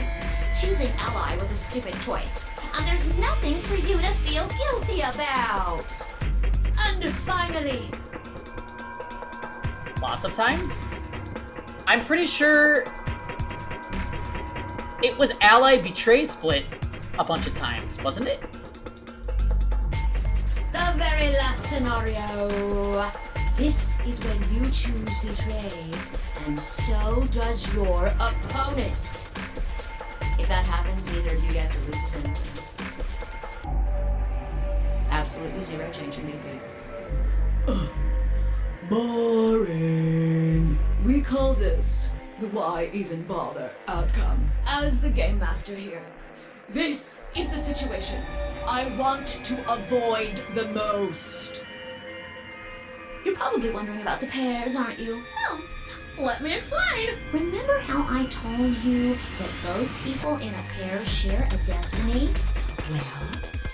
Choosing ally was a stupid choice, and there's nothing for you to feel guilty about. And finally, Lots of times? I'm pretty sure it was ally betray split a bunch of times, wasn't it? the very last scenario. This is when you choose betray, and so does your opponent. If that happens, neither of you gets or loses anything. Absolutely 0 change in BP. Boring. We call this the why even bother outcome. As the game master here, this is the situation I want to avoid the most. You're probably wondering about the pairs, aren't you? Oh, let me explain. Remember how I told you that both people in a pair share a destiny? Well,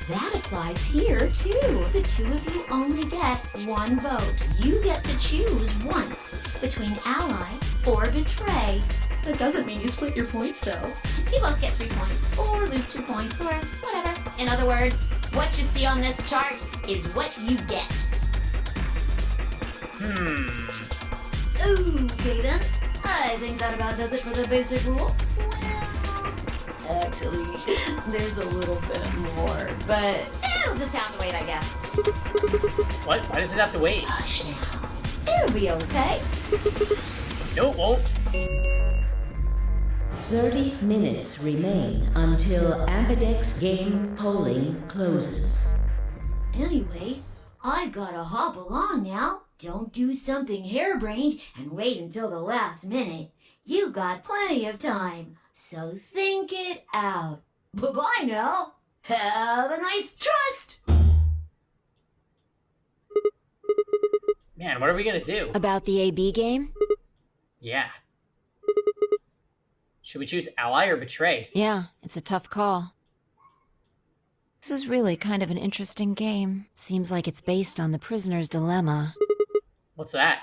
that applies here, too. The 2 of you only get 1 vote. You get to choose once between ally or betray. That doesn't mean you split your points, though. You both get 3 points, or lose 2 points, or whatever. In other words, what you see on this chart is what you get. Okay then, I think that about does it for the basic rules. Well, actually, there's a little bit more, but it'll just have to wait, I guess. What? Why does it have to wait? Hush now. It'll be okay. No, it won't. 30 minutes remain until Ambidex game polling closes. Anyway, I've gotta hobble on now. don't do something harebrained and wait until the last minute. You got plenty of time, so think it out. Bye-bye now. Have a nice trust. Man, what are we gonna do? About the AB game? Yeah. Should we choose ally or betray? Yeah, it's a tough call. This is really kind of an interesting game. Seems like it's based on the prisoner's dilemma. What's that?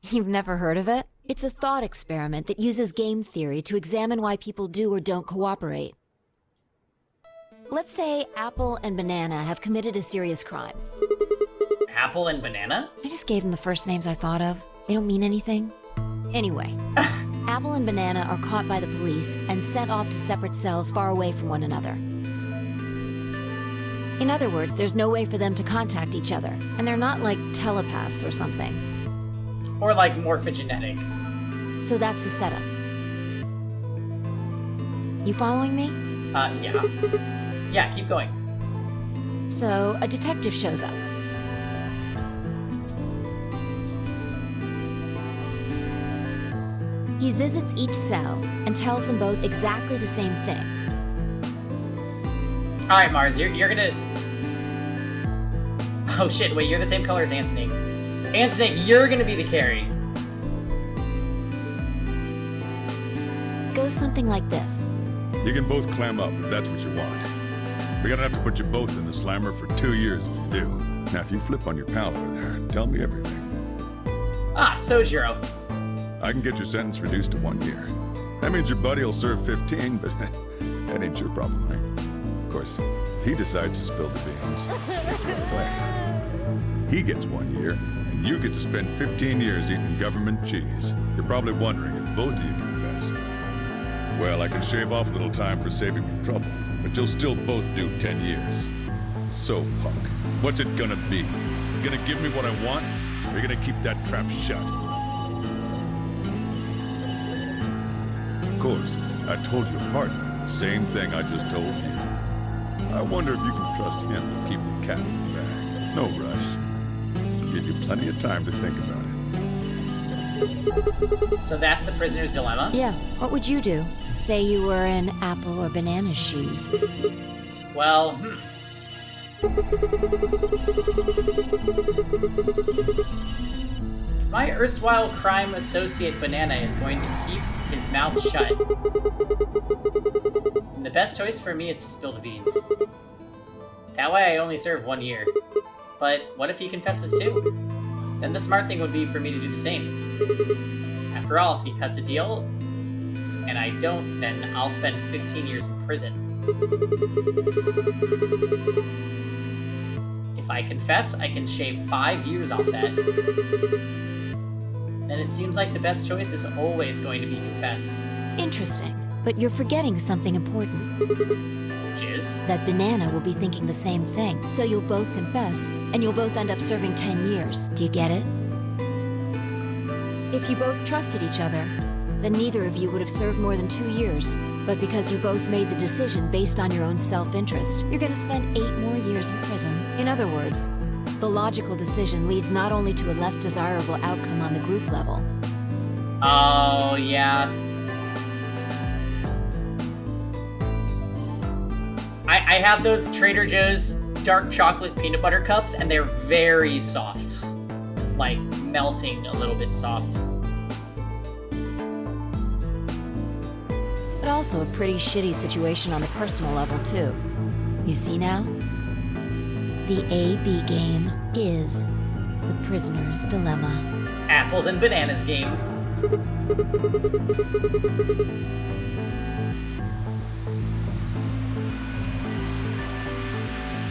You've never heard of it? It's a thought experiment that uses game theory to examine why people do or don't cooperate. Let's say Apple and Banana have committed a serious crime. Apple and Banana? I just gave them the first names I thought of. They don't mean anything. Anyway, Apple and Banana are caught by the police and sent off to separate cells far away from one another. In other words, there's no way for them to contact each other, and they're not like telepaths or something. Or like morphogenetic. So that's the setup. You following me? Yeah. Yeah, keep going. So, a detective shows up. He visits each cell and tells them both exactly the same thing. Alright, Mars, you're gonna... Oh shit, wait, you're the same color as Antsnake. Antsnake, you're gonna be the carry. Goes something like this. You can both clam up if that's what you want. We're gonna have to put you both in the slammer for 2 years if you do. Now, if you flip on your pal over there, tell me everything. Ah, Sojiro. I can get your sentence reduced to 1 year. That means your buddy will serve 15, but that ain't your problem, right? Of course, if he decides to spill the beans, it's no way. He gets 1 year, and you get to spend 15 years eating government cheese. You're probably wondering if both of you confess. Well, I can shave off a little time for saving me trouble, but you'll still both do 10 years. So, punk, what's it gonna be? You gonna give me what I want, or you gonna keep that trap shut? Of course, I told your partner the same thing I just told you. I wonder if you can trust him to keep the cat in the bag. No rush. Give you plenty of time to think about it. So that's the prisoner's dilemma? Yeah, what would you do? Say you were in Apple or Banana's shoes. Well, If my erstwhile crime associate Banana is going to keep his mouth shut, then the best choice for me is to spill the beans. That way I only serve 1 year. But what if he confesses too? Then the smart thing would be for me to do the same. After all, if he cuts a deal, and I don't, then I'll spend 15 years in prison. If I confess, I can shave 5 years off that. Then it seems like the best choice is always going to be confess. Interesting, but you're forgetting something important. Which is? That Banana will be thinking the same thing, so you'll both confess, and you'll both end up serving 10 years. Do you get it? If you both trusted each other, then neither of you would have served more than 2 years. But because you both made the decision based on your own self-interest, you're gonna spend 8 more years in prison. In other words, the logical decision leads not only to a less desirable outcome on the group level. Oh, yeah. I have those Trader Joe's dark chocolate peanut butter cups, and they're very soft. Like, melting a little bit soft. But also a pretty shitty situation on the personal level, too. You see now? The AB game is the prisoner's dilemma. Apples and Bananas game.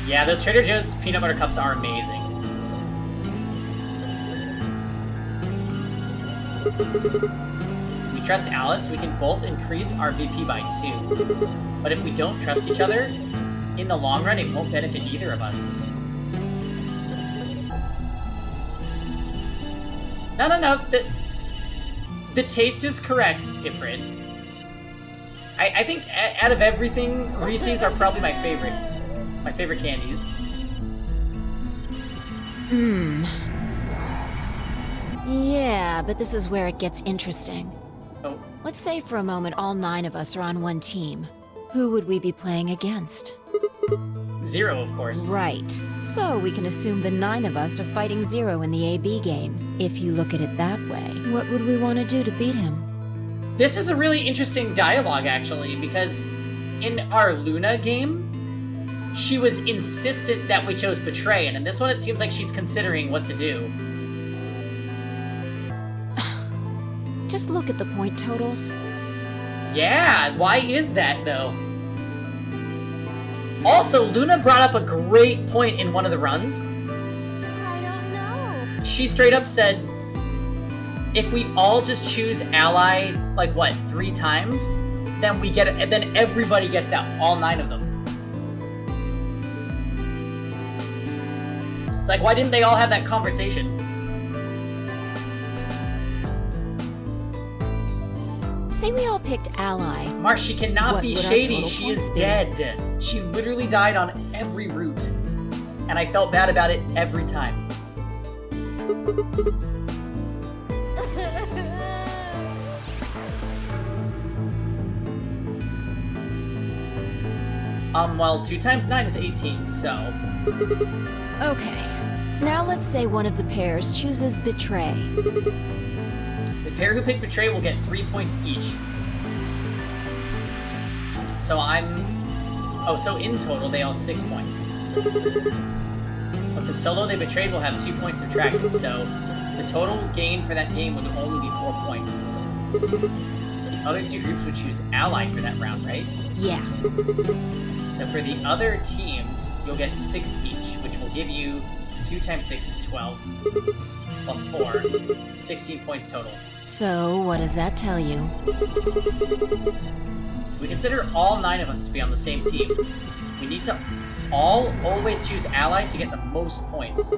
Yeah, those Trader Joe's peanut butter cups are amazing. If we trust Alice, we can both increase our BP by 2. But if we don't trust each other, in the long run, it won't benefit either of us. No. The taste is correct, Ifrit. I think out of everything, Reese's are probably my favorite. My favorite candies. Yeah, but this is where it gets interesting. Oh. Let's say for a moment all 9 of us are on one team. Who would we be playing against? 0, of course. Right. So we can assume the 9 of us are fighting 0 in the AB game. If you look at it that way, what would we want to do to beat him? This is a really interesting dialogue, actually, because in our Luna game, she was insistent that we chose Betray, and in this one it seems like she's considering what to do. Just look at the point totals. Yeah, why is that, though? Also, Luna brought up a great point in one of the runs. I don't know. She straight up said, if we all just choose Ally, like, what, 3 times? Then we get it, and then everybody gets out, all 9 of them. It's like, why didn't they all have that conversation? Say we all picked Ally. Marsh, she cannot be would our shady. total She is points be? dead. She literally died on every route. And I felt bad about it every time. Well, 2 times 9 is 18, so... Okay. Now let's say one of the pairs chooses Betray. The pair who pick Betray will get 3 points each. So Oh, so in total, they all have 6 points. But the solo they betrayed will have 2 points subtracted, so the total gain for that game would only be 4 points. The other 2 groups would choose Ally for that round, right? Yeah. So for the other teams, you'll get 6 each, which will give you 2 times 6 is 12, plus 4, 16 points total. So, what does that tell you? If we consider all 9 of us to be on the same team, we need to all always choose Ally to get the most points.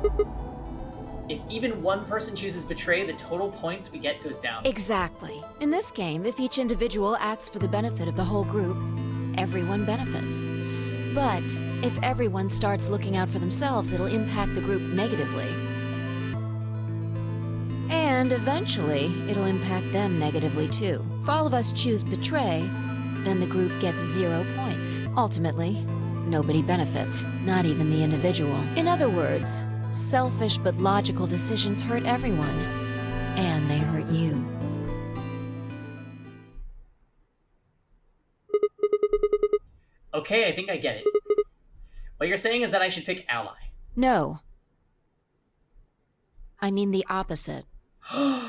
If even one person chooses Betray, the total points we get goes down. Exactly. In this game, if each individual acts for the benefit of the whole group, everyone benefits. But if everyone starts looking out for themselves, it'll impact the group negatively. And eventually, it'll impact them negatively too. If all of us choose Betray, then the group gets 0 points. Ultimately, nobody benefits, not even the individual. In other words, selfish but logical decisions hurt everyone, and they hurt you. Okay, I think I get it. What you're saying is that I should pick Ally. No. I mean the opposite. What?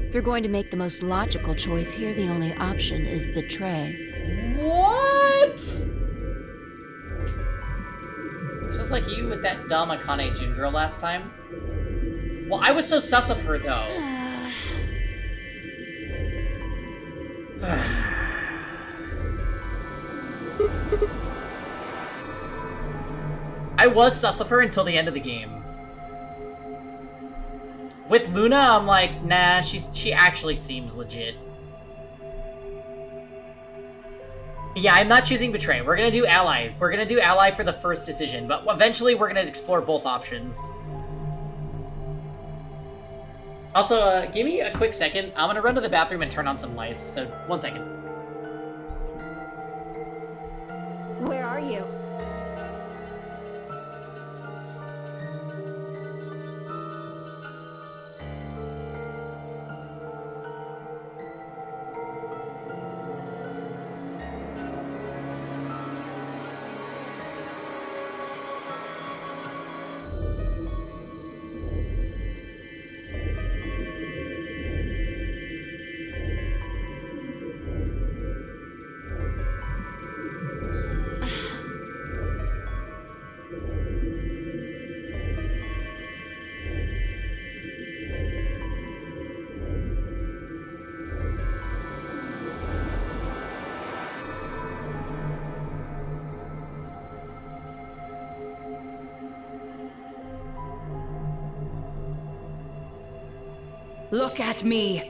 If you're going to make the most logical choice here, the only option is Betray. What? This is like you with that dumb Akane Jun girl last time. Well, I was so sus of her, though. I was sus of her until the end of the game. With Luna, I'm like, nah, she actually seems legit. Yeah, I'm not choosing Betray. We're gonna do Ally. We're gonna do Ally for the first decision, but eventually we're gonna explore both options. Also, give me a quick second. I'm gonna run to the bathroom and turn on some lights, so 1 second. Where are you? Look at me!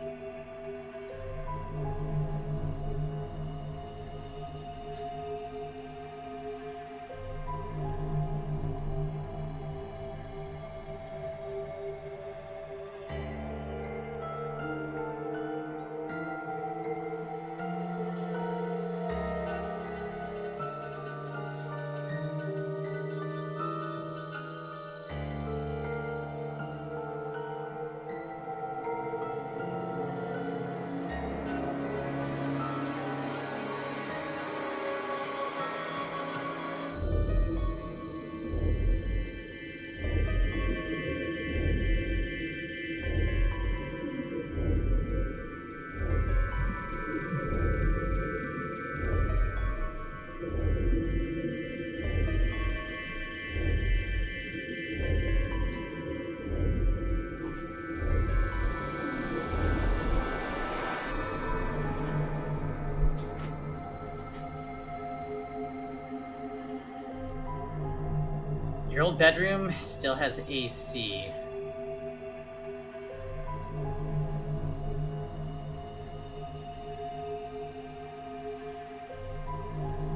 Your old bedroom still has AC.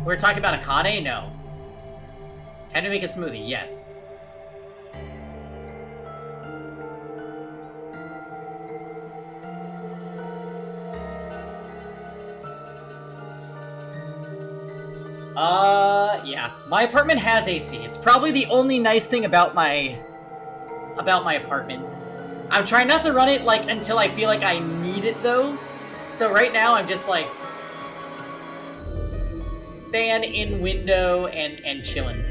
We're talking about Akane? No. Time to make a smoothie, yes. Yeah. My apartment has AC. It's probably the only nice thing about my apartment. I'm trying not to run it, like, until I feel like I need it, though. So right now, I'm just, like, fan in window and chilling.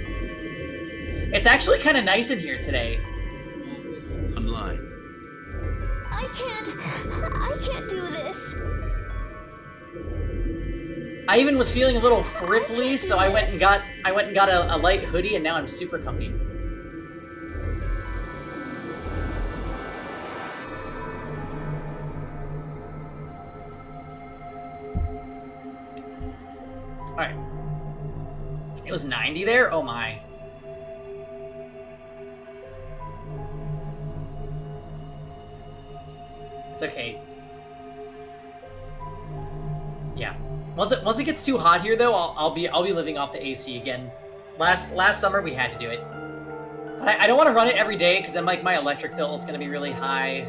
It's actually kind of nice in here today. Online. I can't do this. I even was feeling a little fripply, so I went and got a light hoodie, and now I'm super comfy. All right. It was 90 there? Oh my. It's okay. Yeah. Once it gets too hot here, though, I'll be living off the AC again. Last summer we had to do it, but I don't want to run it every day because then like my electric bill is gonna be really high.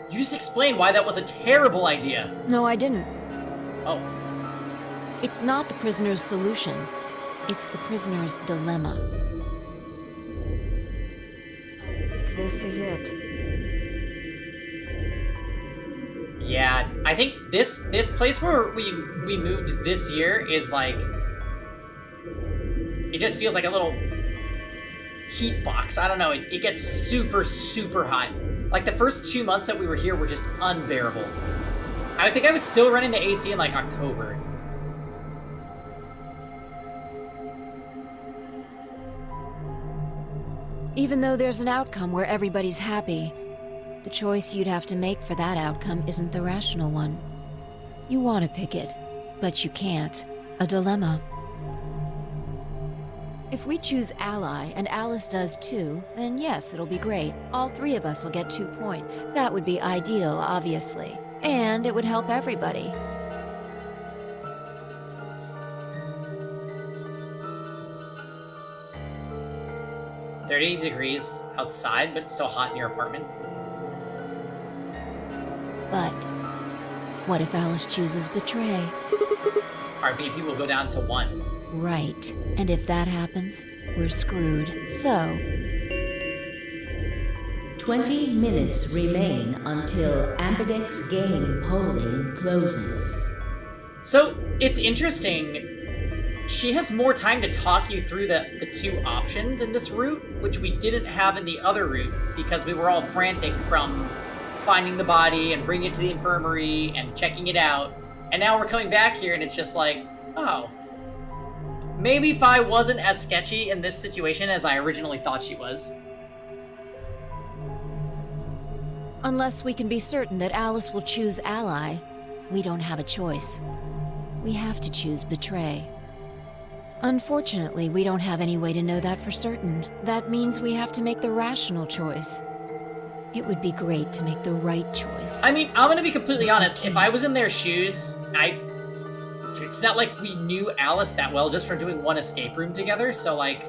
You just explained why that was a terrible idea. No, I didn't. Oh. It's not the prisoner's solution. It's the prisoner's dilemma. This is it. Yeah, I think this place where we moved this year is like, it just feels like a little heat box. I don't know, it gets super, super hot. Like the first 2 months that we were here were just unbearable. I think I was still running the AC in like October. Even though there's an outcome where everybody's happy, the choice you'd have to make for that outcome isn't the rational one. You want to pick it, but you can't. A dilemma. If we choose Ally, and Alice does too, then yes, it'll be great. All three of us will get 2 points. That would be ideal, obviously. And it would help everybody. $30 degrees outside, but still hot in your apartment. But what if Alice chooses betray? Our BP will go down to 1. Right. And if that happens, we're screwed. So 20 minutes remain until Ambidex game polling closes. So, it's interesting. She has more time to talk you through the 2 options in this route, which we didn't have in the other route because we were all frantic from finding the body and bringing it to the infirmary and checking it out. And now we're coming back here and it's just like, oh. Maybe Fi wasn't as sketchy in this situation as I originally thought she was. Unless we can be certain that Alice will choose Ally, we don't have a choice. We have to choose Betray. Unfortunately, we don't have any way to know that for certain. That means we have to make the rational choice. It would be great to make the right choice. I mean, I'm gonna be completely honest. If I was in their shoes, it's not like we knew Alice that well just from doing one escape room together, so like...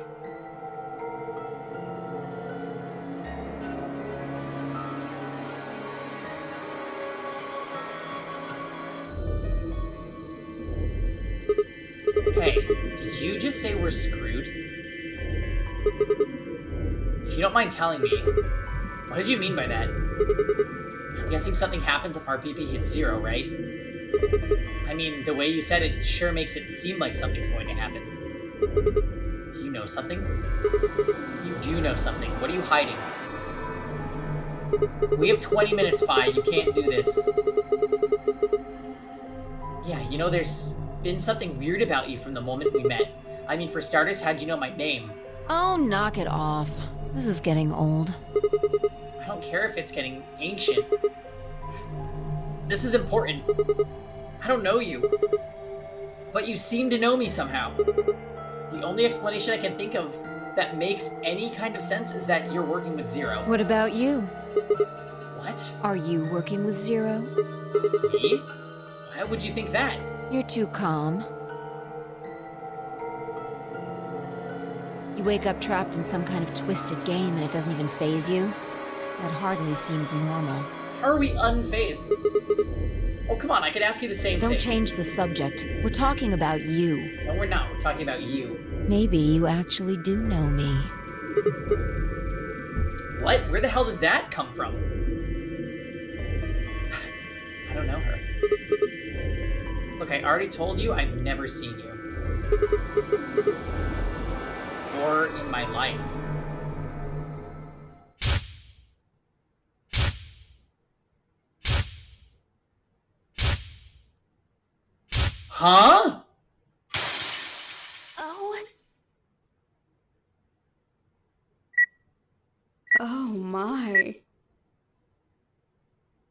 Hey, did you just say we're screwed? If you don't mind telling me, what did you mean by that? I'm guessing something happens if our BP hits 0, right? I mean, the way you said it sure makes it seem like something's going to happen. Do you know something? You do know something. What are you hiding? We have 20 minutes, Fi. You can't do this. Yeah, you know, there's been something weird about you from the moment we met. I mean, for starters, how'd you know my name? Oh, knock it off. This is getting old. I don't care if it's getting ancient. This is important. I don't know you. But you seem to know me somehow. The only explanation I can think of that makes any kind of sense is that you're working with Zero. What about you? What? Are you working with Zero? Me? Why would you think that? You're too calm. You wake up trapped in some kind of twisted game and it doesn't even faze you? That hardly seems normal. How are we unfazed? Oh, come on, I could ask you the same thing. Don't change the subject. We're talking about you. No, we're not. We're talking about you. Maybe you actually do know me. What? Where the hell did that come from? I don't know her. Look, I already told you I've never seen you. Before in my life. Huh? Oh my.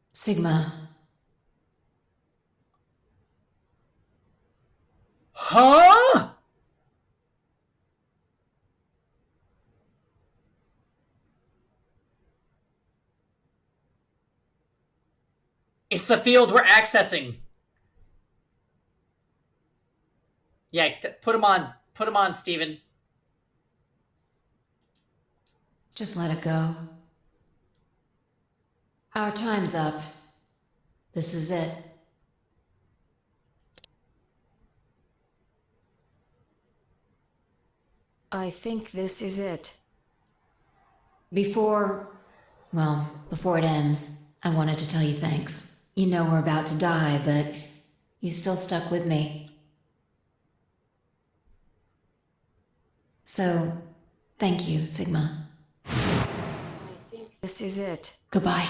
Sigma. Huh? It's the field we're accessing. Yeah, put him on. Put him on, Steven. Just let it go. Our time's up. This is it. I think this is it. Before it ends, I wanted to tell you thanks. You know we're about to die, but you still stuck with me. So, thank you, Sigma. I think this is it. Goodbye.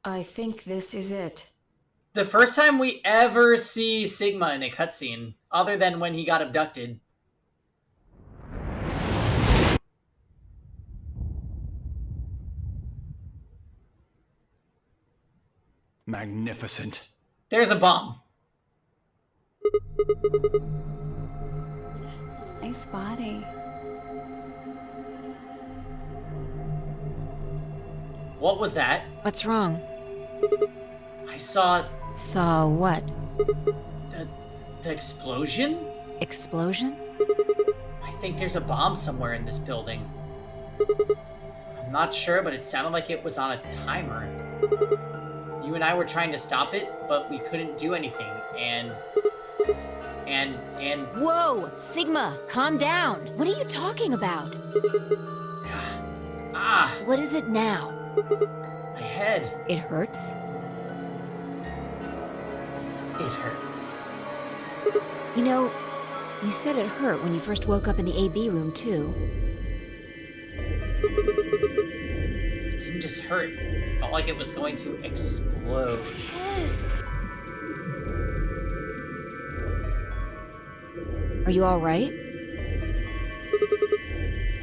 I think this is it. The first time we ever see Sigma in a cutscene, other than when he got abducted. Magnificent. There's a bomb. Nice body. What was that? What's wrong? I saw... Saw what? The explosion? Explosion? I think there's a bomb somewhere in this building. I'm not sure, but it sounded like it was on a timer. You and I were trying to stop it, but we couldn't do anything, and... Whoa! Sigma, calm down! What are you talking about? Ah! What is it now? My head. It hurts? It hurts. You know, you said it hurt when you first woke up in the AB room, too. It didn't just hurt. It felt like it was going to explode. Are you alright?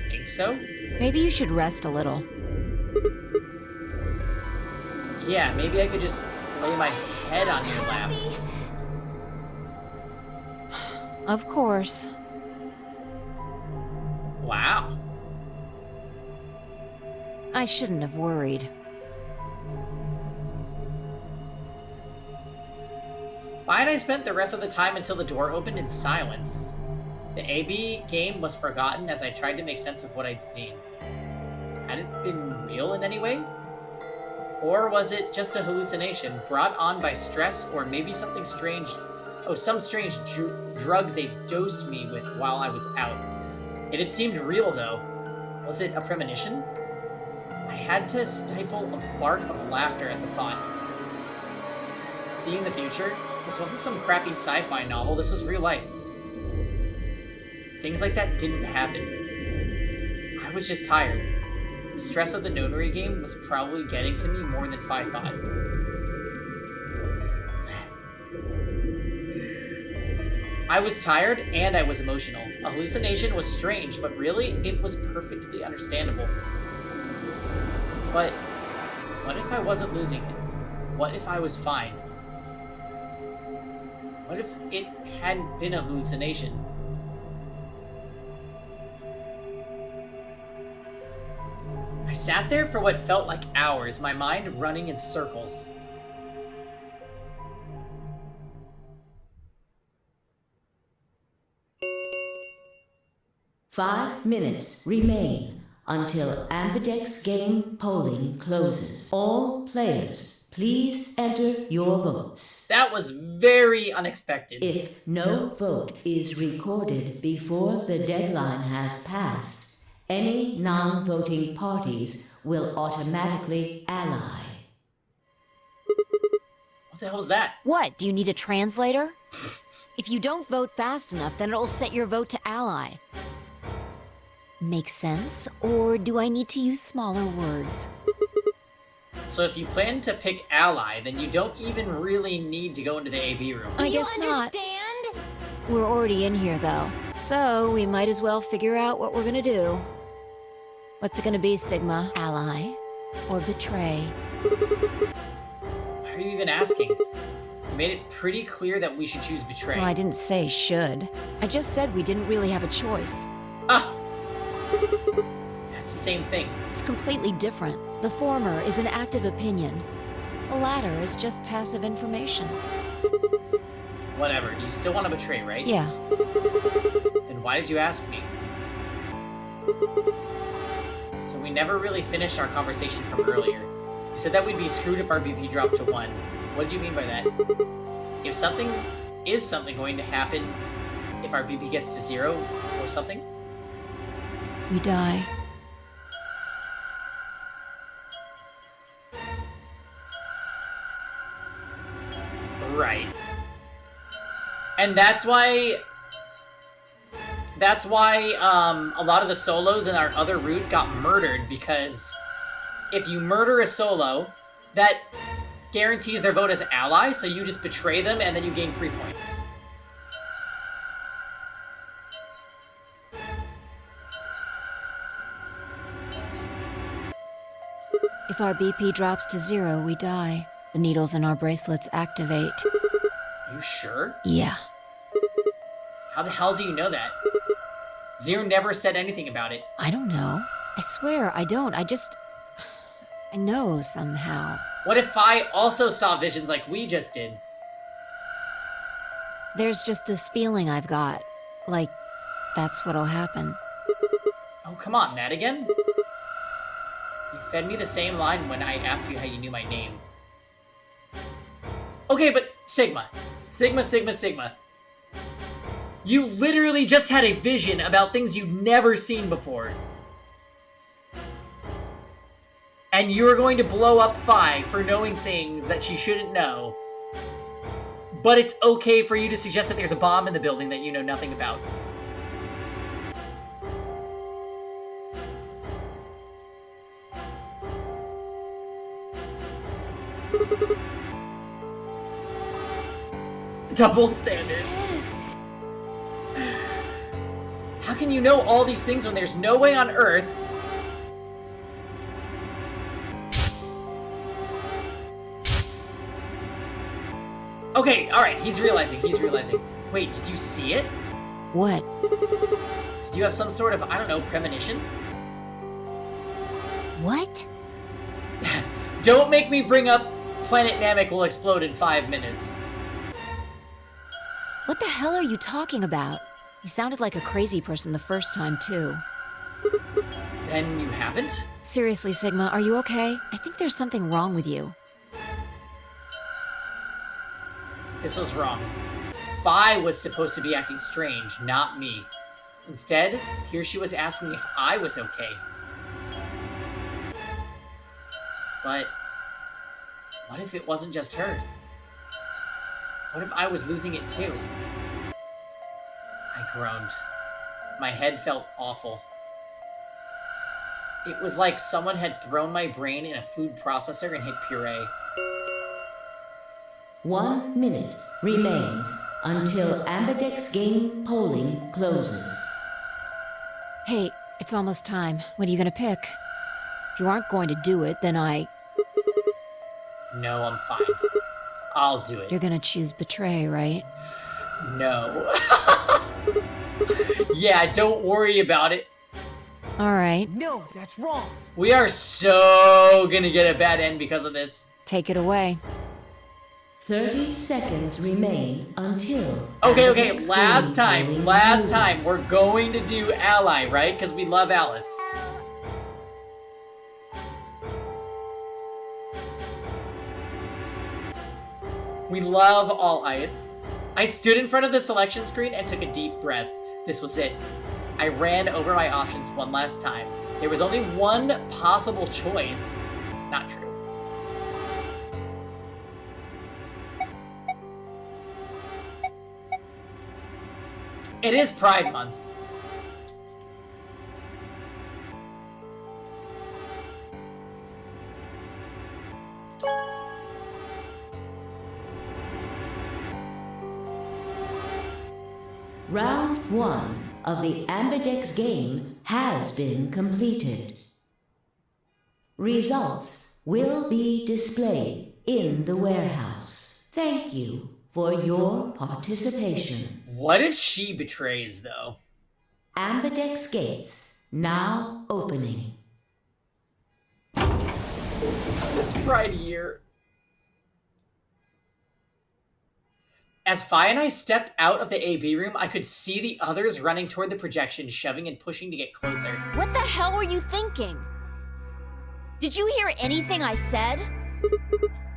I think so. Maybe you should rest a little. Yeah, maybe I could just lay my head on your lap. Of course. Wow. I shouldn't have worried. Fine, I spent the rest of the time until the door opened in silence. The AB game was forgotten as I tried to make sense of what I'd seen. Had it been real in any way? Or was it just a hallucination brought on by stress or maybe something strange? Oh, some strange drug they dosed me with while I was out. It had seemed real though. Was it a premonition? I had to stifle a bark of laughter at the thought. Seeing the future? This wasn't some crappy sci-fi novel, this was real life. Things like that didn't happen. I was just tired. The stress of the notary game was probably getting to me more than I thought. I was tired and I was emotional. A hallucination was strange, but really, it was perfectly understandable. But What if I wasn't losing it? What if I was fine? What if it hadn't been a hallucination? I sat there for what felt like hours, my mind running in circles. Five minutes remain until Ambidex game polling closes. All players, please enter your votes. That was very unexpected. If no vote is recorded before the deadline has passed, any non-voting parties will automatically ally. What the hell was that? What, do you need a translator? If you don't vote fast enough, then it'll set your vote to ally. Make sense? Or do I need to use smaller words? So if you plan to pick ally, then you don't even really need to go into the AB room. I guess not. We're already in here, though. So we might as well figure out what we're gonna do. What's it gonna be, Sigma? Ally? Or betray? Why are you even asking? You made it pretty clear that we should choose betray. Well, I didn't say should. I just said we didn't really have a choice. Ah! That's the same thing. It's completely different. The former is an active opinion. The latter is just passive information. Whatever, you still want to betray, right? Yeah. Then why did you ask me? So we never really finished our conversation from earlier. You said that we'd be screwed if our BP dropped to 1. What did you mean by that? If something going to happen if our BP gets to 0 or something? We die. Right. And that's why a lot of the solos in our other route got murdered, because if you murder a solo, that guarantees their vote as ally, so you just betray them and then you gain 3 points. If our BP drops to 0, we die. The needles in our bracelets activate. You sure? Yeah. How the hell do you know that? Zero never said anything about it. I don't know. I swear, I don't. I know somehow. What if I also saw visions like we just did? There's just this feeling I've got. Like, that's what'll happen. Oh, come on, that again? You fed me the same line when I asked you how you knew my name. Okay, but Sigma. Sigma. You literally just had a vision about things you've never seen before. And you're going to blow up Phi for knowing things that she shouldn't know. But it's okay for you to suggest that there's a bomb in the building that you know nothing about. Double standards. How can you know all these things when there's no way on Earth? Okay, alright, he's realizing. Wait, did you see it? What? Did you have some sort of, I don't know, premonition? What? Don't make me bring up Planet Namek will explode in 5 minutes. What the hell are you talking about? You sounded like a crazy person the first time, too. Then you haven't? Seriously, Sigma, are you okay? I think there's something wrong with you. This was wrong. Phi was supposed to be acting strange, not me. Instead, here she was asking if I was okay. But what if it wasn't just her? What if I was losing it too? I groaned. My head felt awful. It was like someone had thrown my brain in a food processor and hit puree. 1 minute remains until Ambidex game polling closes. Hey, it's almost time. What are you gonna pick? If you aren't going to do it, then No, I'm fine. I'll do it. You're gonna choose betray, right? No. Yeah, don't worry about it. Alright. No, that's wrong. We are so gonna get a bad end because of this. Take it away. 30 seconds remain until... Okay, last time. We're going to do Ally, right? Because we love Alice. We love all ice. I stood in front of the selection screen and took a deep breath. This was it. I ran over my options one last time. There was only one possible choice. Not true. It is Pride Month. Round 1 of the Ambidex game has been completed. Results will be displayed in the warehouse. Thank you for your participation. What if she betrays, though? Ambidex gates now opening. It's Pride year. As Fi and I stepped out of the AB room, I could see the others running toward the projection, shoving and pushing to get closer. What the hell were you thinking? Did you hear anything I said?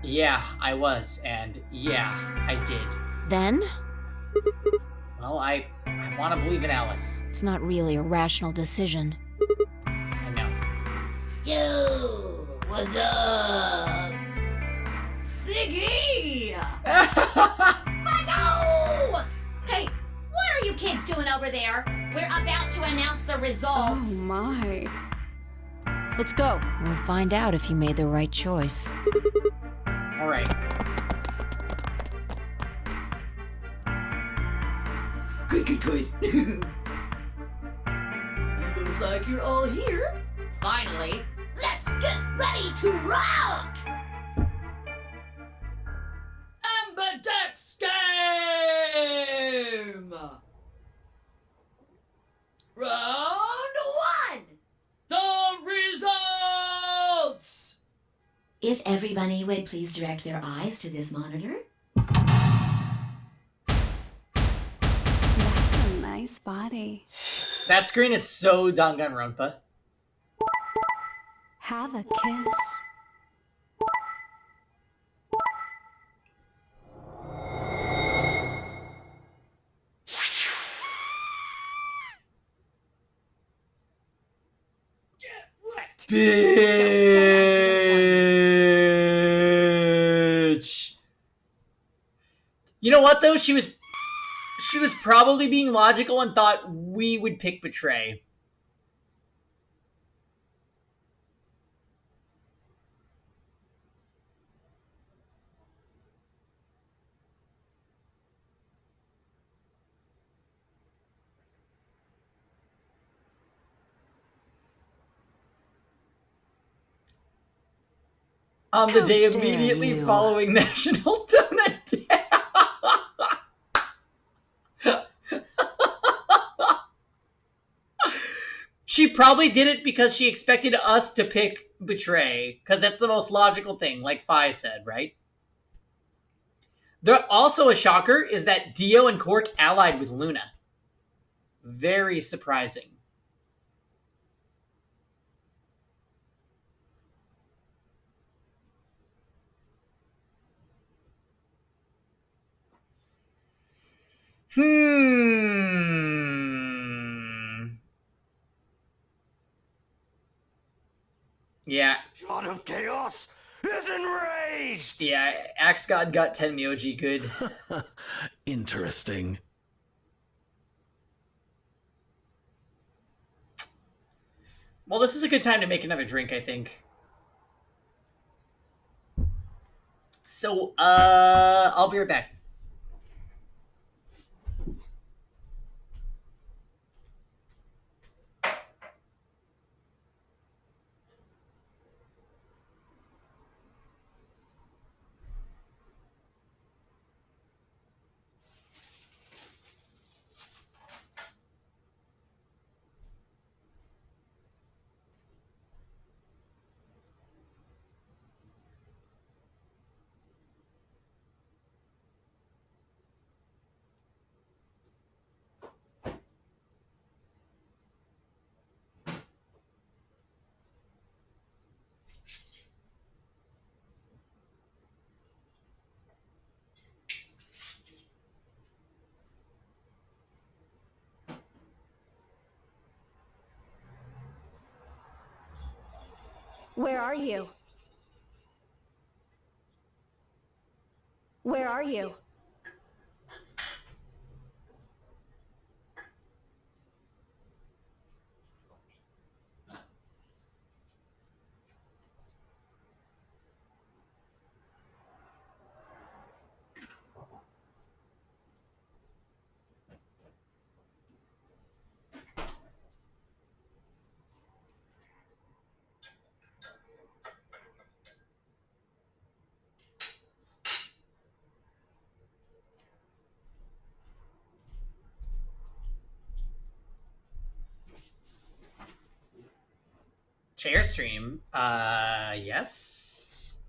Yeah, I was, and yeah, I did. Then? Well, I want to believe in Alice. It's not really a rational decision. I know. Yo, what's up? Siggy! No! Hey, what are you kids doing over there? We're about to announce the results. Oh my. Let's go. We'll find out if you made the right choice. All right. Good. Looks like you're all here. Finally, let's get ready to rock! Ambidex game! Round 1! The results! If everybody would please direct their eyes to this monitor. That's a nice body. That screen is so Danganronpa. Have a kiss. Bitch. You know what though? She was probably being logical and thought we would pick betray. On the day immediately following National Donut Day. She probably did it because she expected us to pick betray, because that's the most logical thing, like Fi said, right? Also a shocker is that Dio and Cork allied with Luna. Very surprising. Yeah. God of Chaos is enraged! Yeah, Axe God got 10 Myoji good. Interesting. Well, this is a good time to make another drink, I think. So, I'll be right back. Where are you? Where are you? Chair stream. Yes.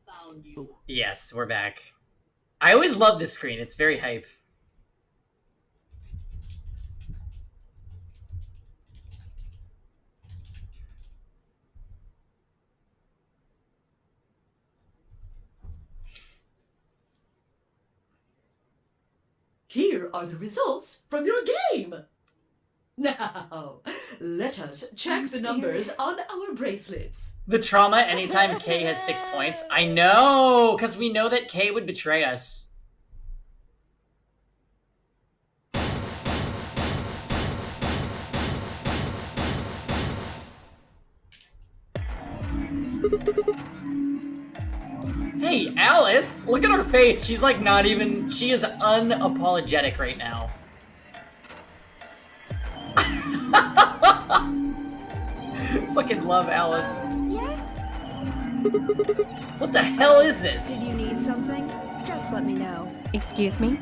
Found you. Yes, we're back. I always love this screen. It's very hype. Here are the results from your game. Now, let us check the numbers on our bracelets. The trauma anytime Kay has 6 points. I know, because we know that Kay would betray us. Hey, Alice! Look at her face. She's like not even... She is unapologetic right now. Fucking love Alice. Yes? What the hell is this? Did you need something? Just let me know. Excuse me?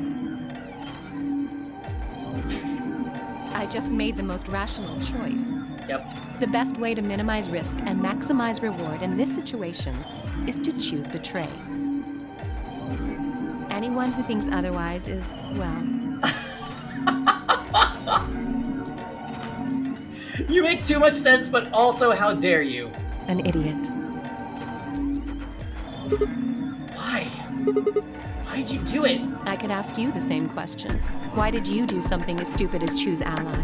I just made the most rational choice. Yep. The best way to minimize risk and maximize reward in this situation is to choose betray. Anyone who thinks otherwise is, well... You make too much sense, but also how dare you? An idiot. Why? Why did you do it? I could ask you the same question. Why did you do something as stupid as choose ally?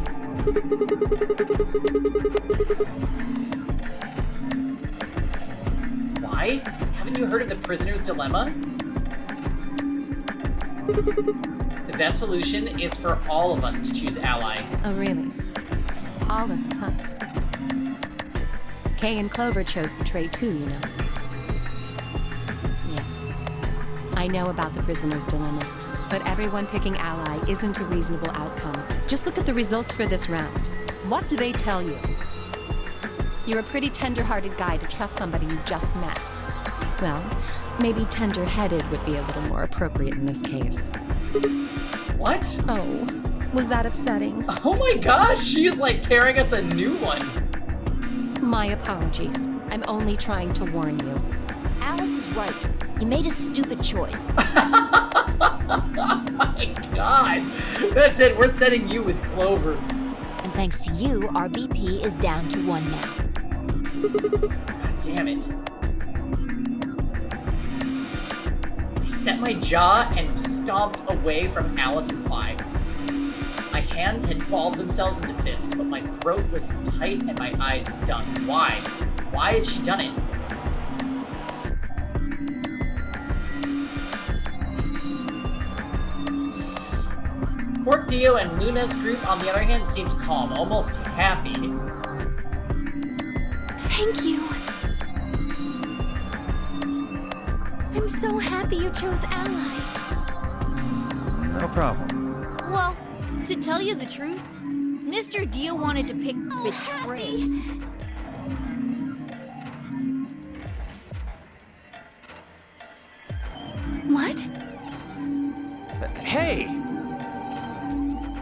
Why? Haven't you heard of the prisoner's dilemma? The best solution is for all of us to choose ally. Oh, really? All of us, huh? Kay and Clover chose betray too, you know. Yes. I know about the prisoner's dilemma, but everyone picking ally isn't a reasonable outcome. Just look at the results for this round. What do they tell you? You're a pretty tender-hearted guy to trust somebody you just met. Well, maybe tender-headed would be a little more appropriate in this case. What? Oh, was that upsetting? Oh my gosh, she is like tearing us a new one. My apologies. I'm only trying to warn you. Alice is right. You made a stupid choice. Oh my god. That's it, we're setting you with Clover. And thanks to you, our BP is down to 1 now. God damn it. I set my jaw and stomped away from Alice and Fi. My hands had balled themselves into fists, but my throat was tight and my eyes stung. Why? Why had she done it? Quark Dio and Luna's group, on the other hand, seemed calm, almost happy. Thank you. I'm so happy you chose ally. No problem. Well, to tell you the truth, Mr. Dio wanted to pick betray. What? Hey!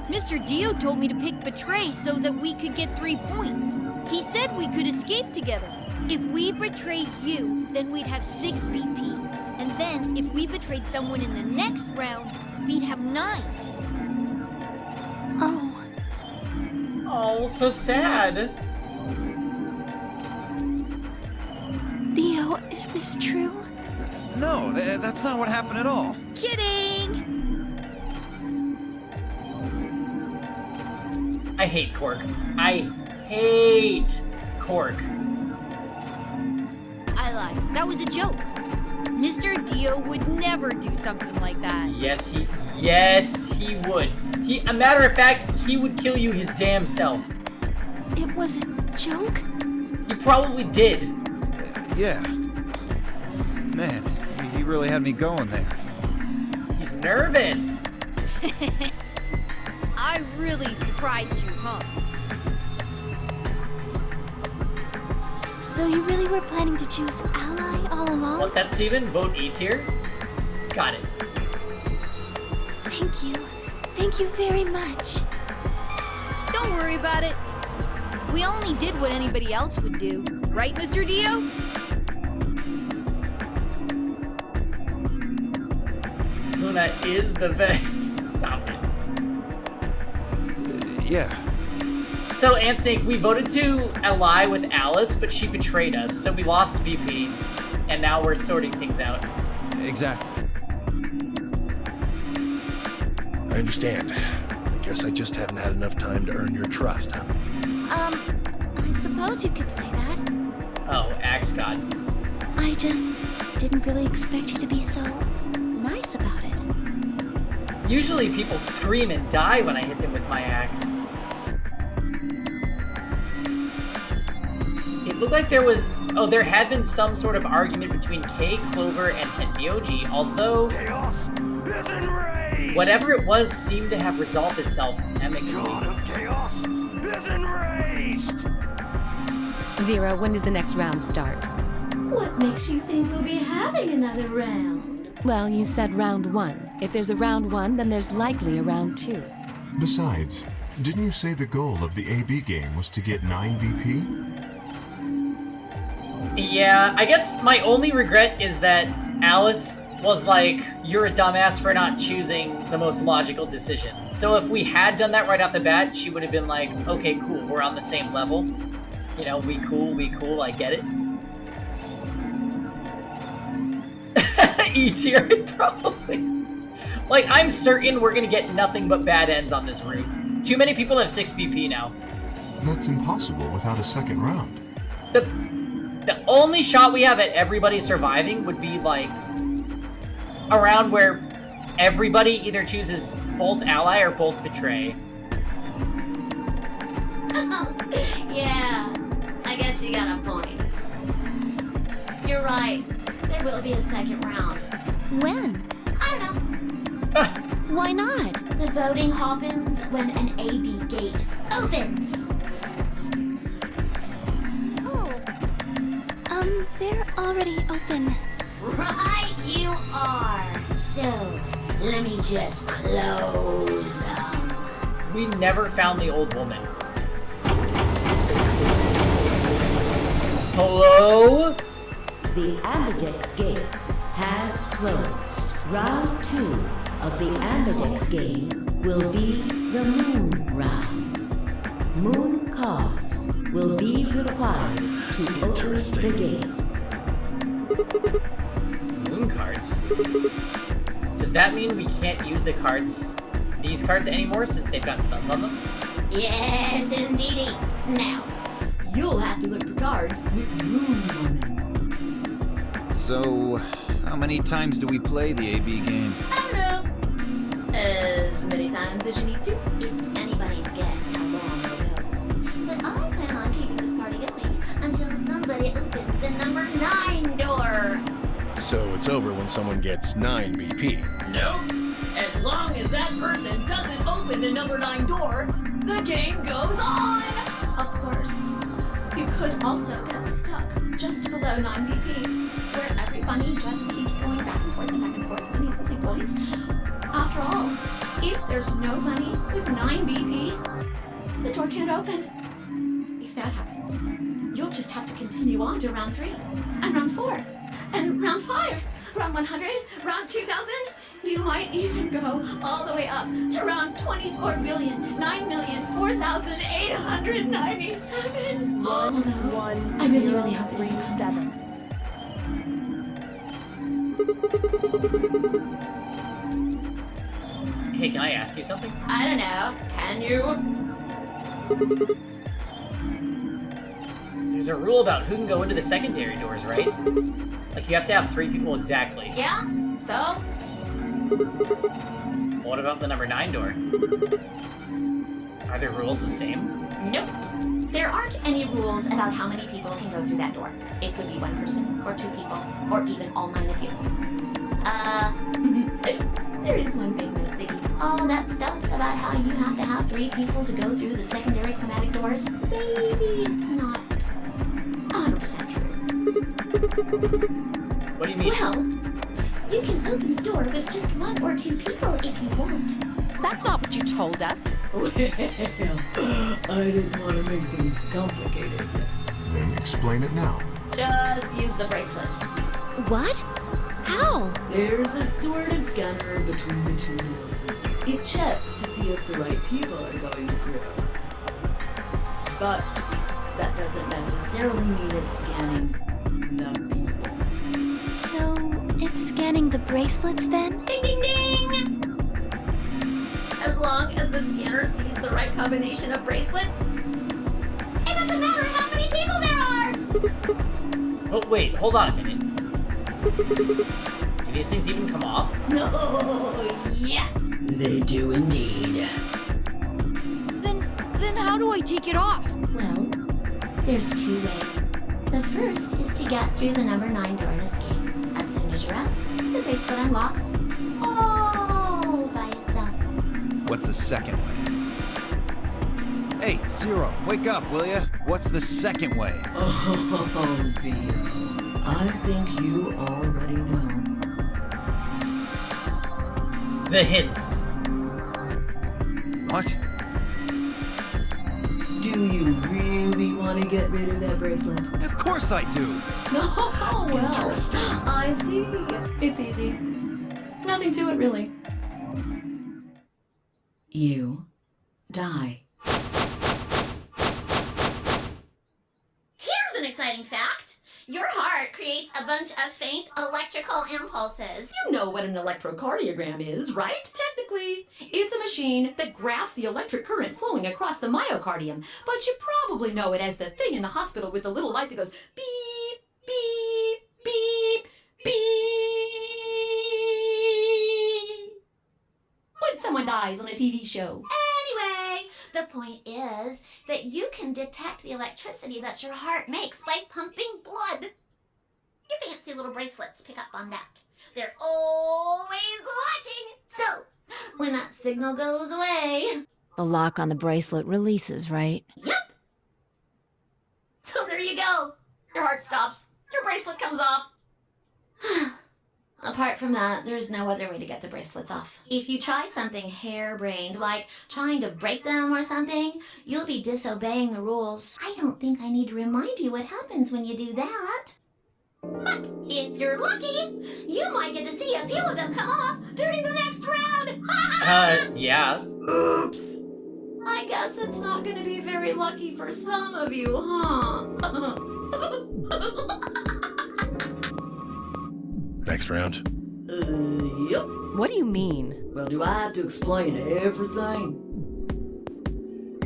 Mr. Dio told me to pick betray so that we could get 3 points. He said we could escape together. If we betrayed you, then we'd have 6 BP. And then, if we betrayed someone in the next round, we'd have 9. Oh. Oh, so sad. Dio, is this true? No, that's not what happened at all. Kidding! I hate Quark. I hate cork. I lied. That was a joke. Mr. Dio would never do something like that. Yes, he would. A matter of fact, he would kill you his damn self. It was a joke? He probably did. Yeah. Man, he really had me going there. He's nervous. I really surprised you, huh? So you really were planning to choose Ally all along? What's that, Steven? Vote E tier? Got it. Thank you. Thank you very much. Don't worry about it. We only did what anybody else would do. Right, Mr. Dio? Luna is the best. Stop it. Yeah. So, Antsnake, we voted to ally with Alice, but she betrayed us, so we lost BP, and now we're sorting things out. Exactly. I understand. I guess I just haven't had enough time to earn your trust, huh? I suppose you could say that. Oh, Axe God. I just didn't really expect you to be so nice about it. Usually people scream and die when I hit them with my axe. It looked like there had been some sort of argument between Kay, Clover, and Tenmyoji, although Chaos is enraged! whatever it was seemed to have resolved itself amicably. God of Chaos is enraged! Zero, when does the next round start? What makes you think we'll be having another round? Well, you said round 1. If there's a round 1, then there's likely a round 2. Besides, didn't you say the goal of the AB game was to get 9 BP? Yeah, I guess my only regret is that Alice was like, you're a dumbass for not choosing the most logical decision. So if we had done that right off the bat, she would have been like, okay, cool, we're on the same level. You know, we cool, I get it. E tier, probably. Like, I'm certain we're gonna get nothing but bad ends on this route. Too many people have 6 BP now. That's impossible without a second round. The only shot we have at everybody surviving would be, like, around where everybody either chooses both ally or both betray. Yeah, I guess you got a point. You're right. There will be a second round. When? I don't know. Why not? The voting happens when an AB gate opens. They're already open. Right you are. So, let me just close them. We never found the old woman. Hello? The Ambidex gates have closed. Round 2 of the Ambidex game will be the Moon Round. Moon cards will be required to open the gates. Moon cards? Does that mean we can't use these cards anymore since they've got suns on them? Yes, indeedy. Now, You'll have to look for cards with moons on them. So, how many times do we play the AB game? I don't know. As many times as you need to. It's anybody's guess how long it'll go. But I plan on keeping this party going until somebody opens the number 9 door. So it's over when someone gets 9 BP. Nope. As long as that person doesn't open the number 9 door, the game goes on! Of course. You could also get stuck just below 9 BP, where every bunny just keeps going back and forth and back and forth, winning losing points. After all, if there's no bunny with 9 BP, the door can't open. If that happens, you'll just have to continue on to round 3, and round 4, and round 5, round 100, round 2000. You might even go all the way up to round 24,9,004,897. Oh no. I really hope it doesn't come down. Hey, can I ask you something? I don't know. Can you? There's a rule about who can go into the secondary doors, right? Like, you have to have 3 people exactly. Yeah, so? What about the number 9 door? Are the rules the same? Nope. There aren't any rules about how many people can go through that door. It could be 1 person, or 2 people, or even all 9 of you. There is one thing though, Ziggy. All that stuff about how you have to have 3 people to go through the secondary chromatic doors, maybe it's not 100% true. What do you mean? Well, you can open the door with just 1 or 2 people if you want. That's not what you told us. Well, I didn't want to make things complicated. Then explain it now. Just use the bracelets. What? How? There's a sort of scanner between the 2 doors. It checks to see if the right people are going through. But that doesn't necessarily mean it's scanning the people. So, it's scanning the bracelets then? Ding ding ding! As long as the scanner sees the right combination of bracelets, it doesn't matter how many people there are! Oh, wait, hold on a minute. Do these things even come off? No, yes! They do indeed. Then how do I take it off? Well, there's 2 ways. The first is to get through the number 9 door and escape. As soon as you're out, the bracelet unlocks all by itself. What's the second way? Hey, Zero, wake up, will ya? What's the second way? Oh, Bio. I think you already know. The hints. What? Do you really want to get rid of that bracelet? Of course I do. Oh, well. Interesting. I see. It's easy. Nothing to it, really. You die. Here's an exciting fact. Your heart creates a bunch of faint electrical impulses. You know what an electrocardiogram is, right? Technically, it's a machine that graphs the electric current flowing across the myocardium, but you probably know it as the thing in the hospital with the little light that goes beep, beep, beep, beep. When someone dies on a TV show. Anyway, the point is that you can detect the electricity that your heart makes by pumping blood. Your fancy little bracelets pick up on that. They're always watching. So, when that signal goes away... The lock on the bracelet releases, right? Yep. So there you go. Your heart stops. Your bracelet comes off. Apart from that, there's no other way to get the bracelets off. If you try something harebrained, like trying to break them or something, you'll be disobeying the rules. I don't think I need to remind you what happens when you do that. But if you're lucky, you might get to see a few of them come off during the next round. Yeah. Oops. I guess it's not gonna be very lucky for some of you, huh? Next round. Yep. What do you mean? Well, do I have to explain everything?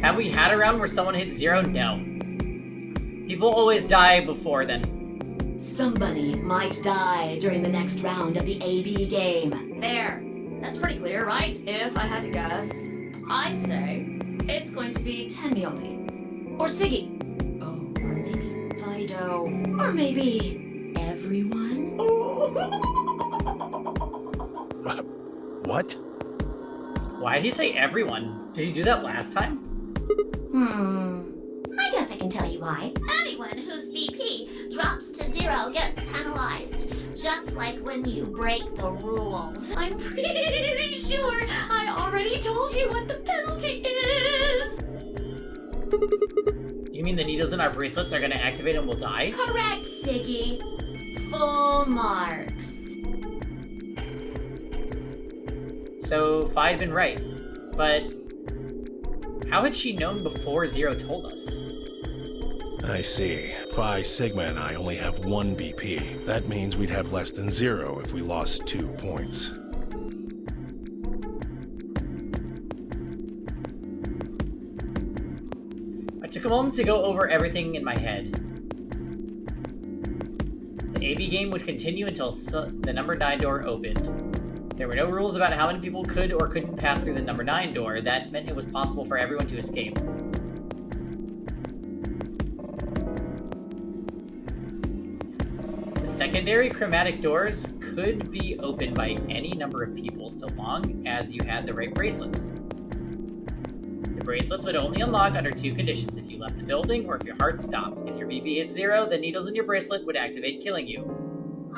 Have we had a round where someone hit 0? No. People always die before then. Somebody might die during the next round of the AB game. There. That's pretty clear, right? If I had to guess, I'd say it's going to be Tenmyaldi. Or Siggy. Oh, or maybe Fido. Or maybe everyone. What? Why did he say everyone? Did he do that last time? I guess I can tell you why. Anyone whose BP drops to 0 gets penalized. Just like when you break the rules. I'm pretty sure I already told you what the penalty is. You mean the needles in our bracelets are gonna activate and we'll die? Correct, Siggy. Full marks. So, Fi had been right. But how had she known before 0 told us? I see. Phi, Sigma, and I only have 1 BP. That means we'd have less than 0 if we lost 2 points. I took a moment to go over everything in my head. AB game would continue until the number 9 door opened. There were no rules about how many people could or couldn't pass through the number 9 door. That meant it was possible for everyone to escape. The secondary chromatic doors could be opened by any number of people so long as you had the right bracelets. The bracelets would only unlock under 2 conditions: if you left the building or if your heart stopped. If your BP hit 0, the needles in your bracelet would activate, killing you.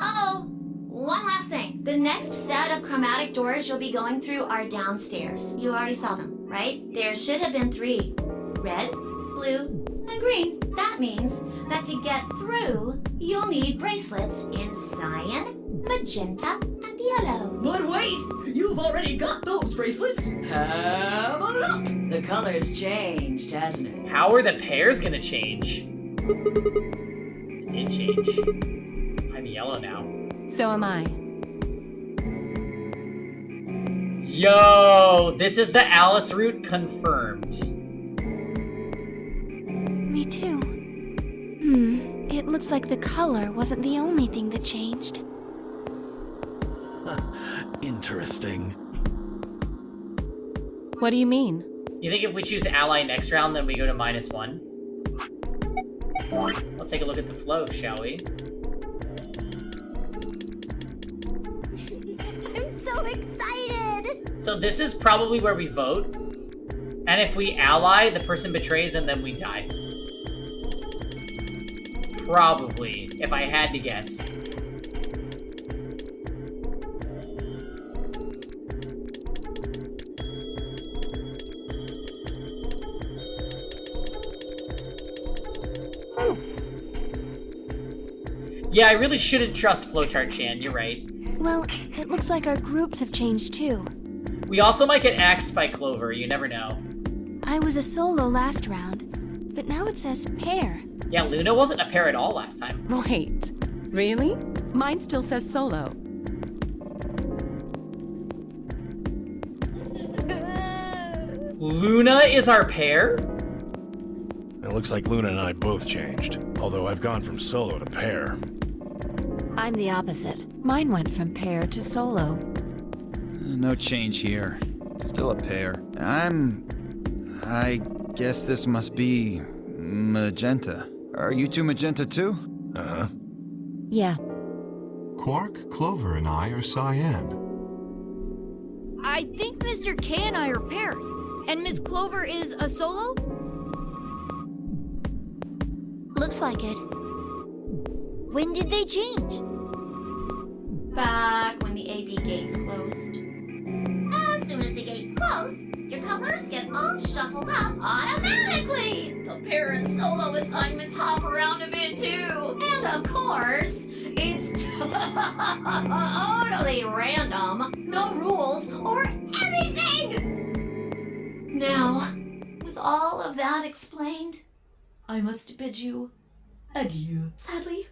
Oh, one last thing. The next set of chromatic doors you'll be going through are downstairs. You already saw them, right? There should have been 3. Red, blue, and green. That means that to get through, you'll need bracelets in cyan, magenta, and yellow. But wait! You've already got those bracelets! Have a look! The color's changed, hasn't it? How are the pairs gonna change? It did change. I'm yellow now. So am I. Yo, this is the Alice route confirmed. Me too. It looks like the color wasn't the only thing that changed. Interesting. What do you mean? You think if we choose ally next round, then we go to -1? Let's take a look at the flow, shall we? I'm so excited! So this is probably where we vote. And if we ally, the person betrays and then we die. Probably, if I had to guess. Yeah, I really shouldn't trust Flowchart Chan, you're right. Well, it looks like our groups have changed too. We also might get axed by Clover, you never know. I was a solo last round, but now it says pair. Yeah, Luna wasn't a pair at all last time. Wait, really? Mine still says solo. Luna is our pair? It looks like Luna and I both changed, although I've gone from solo to pair. I'm the opposite. Mine went from pair to solo. No change here. Still a pair. I guess this must be magenta. Are you two magenta too? Uh-huh. Yeah. Quark, Clover, and I are cyan. I think Mr. K and I are pairs. And Miss Clover is a solo? Looks like it. When did they change? Back when the AB gates closed. As soon as the gates close, your colors get all shuffled up automatically. The pair and solo assignments hop around a bit too. And of course, it's totally random. No rules or anything. Now, with all of that explained, I must bid you adieu. Sadly,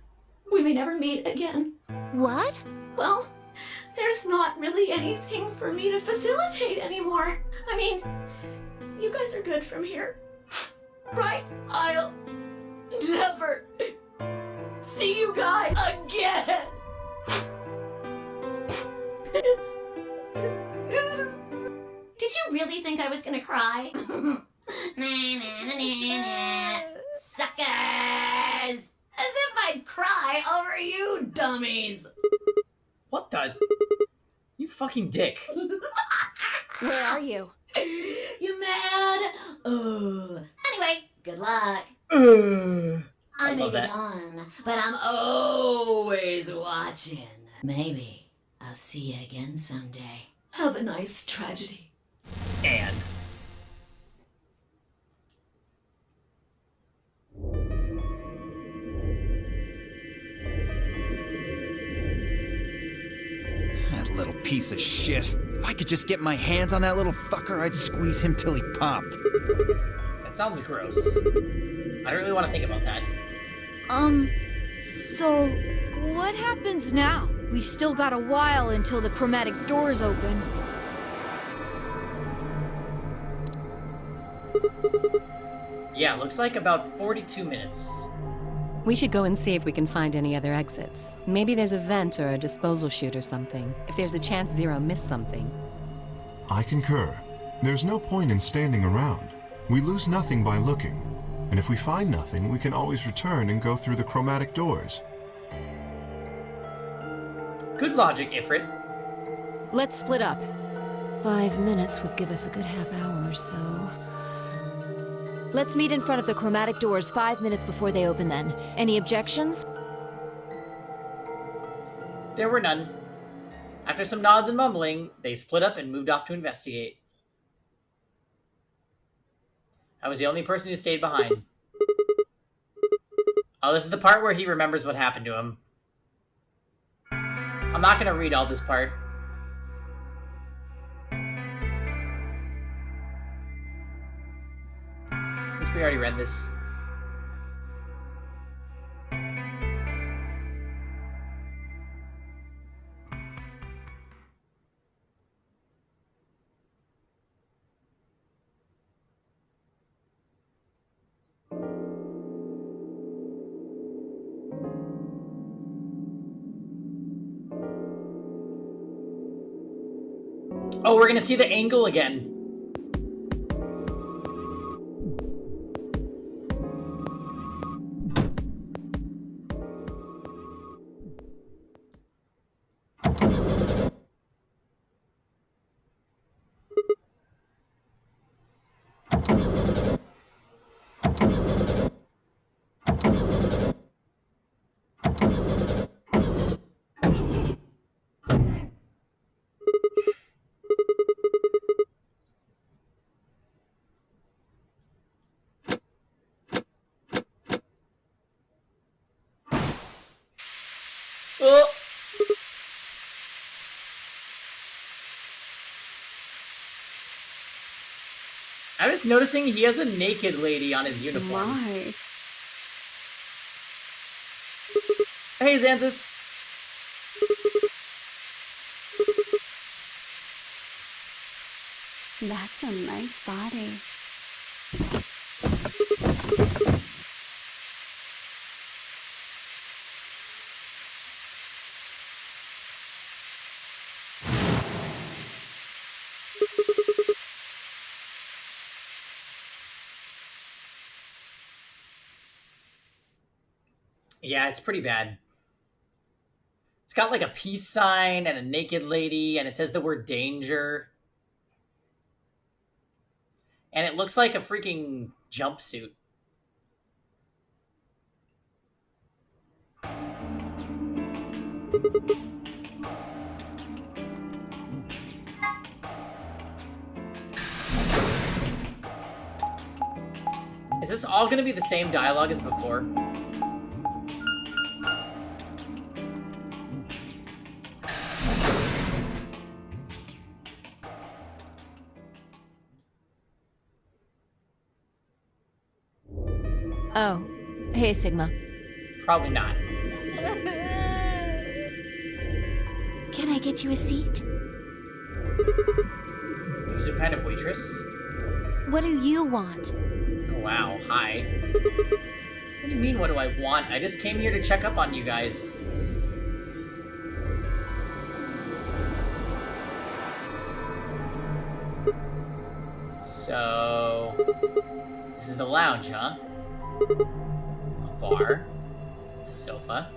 we may never meet again. What? Well, there's not really anything for me to facilitate anymore. I mean, you guys are good from here, right? I'll never see you guys again. Did you really think I was gonna cry? Suckers! As if I'd cry over you dummies! What the? You fucking dick. Where are you? You mad? Anyway, good luck. I may love be that. gone, but I'm always watching. Maybe I'll see you again someday. Have a nice tragedy. And That little piece of shit. If I could just get my hands on that little fucker, I'd squeeze him till he popped. that sounds gross. I don't really want to think about that. So what happens now? We've still got a while until the chromatic doors open. Yeah, looks like about 42 minutes. We should go and see if we can find any other exits. Maybe there's a vent or a disposal chute or something. If there's a chance Zero missed something. I concur. There's no point in standing around. We lose nothing by looking. And if we find nothing, we can always return and go through the chromatic doors. Good logic, Ifrit. Let's split up. 5 minutes would give us a good half hour or so. Let's meet in front of the chromatic doors 5 minutes before they open then. Any objections? There were none. After some nods and mumbling, they split up and moved off to investigate. I was the only person who stayed behind. Oh, this is the part where he remembers what happened to him. I'm not going to read all this part. Since we already read this. Oh, we're gonna see the angle again. Oh. I was noticing he has a naked lady on his uniform. My. Hey, Xanthus. That's a nice body. Yeah, it's pretty bad. It's got like a peace sign and a naked lady, and it says the word danger. And it looks like a freaking jumpsuit. Is this all going to be the same dialogue as before? Oh, hey, Sigma. Probably not. Can I get you a seat? You some kind of waitress? What do you want? Oh, wow, hi. What do you mean, what do I want? I just came here to check up on you guys. So... this is the lounge, huh? A bar. A sofa.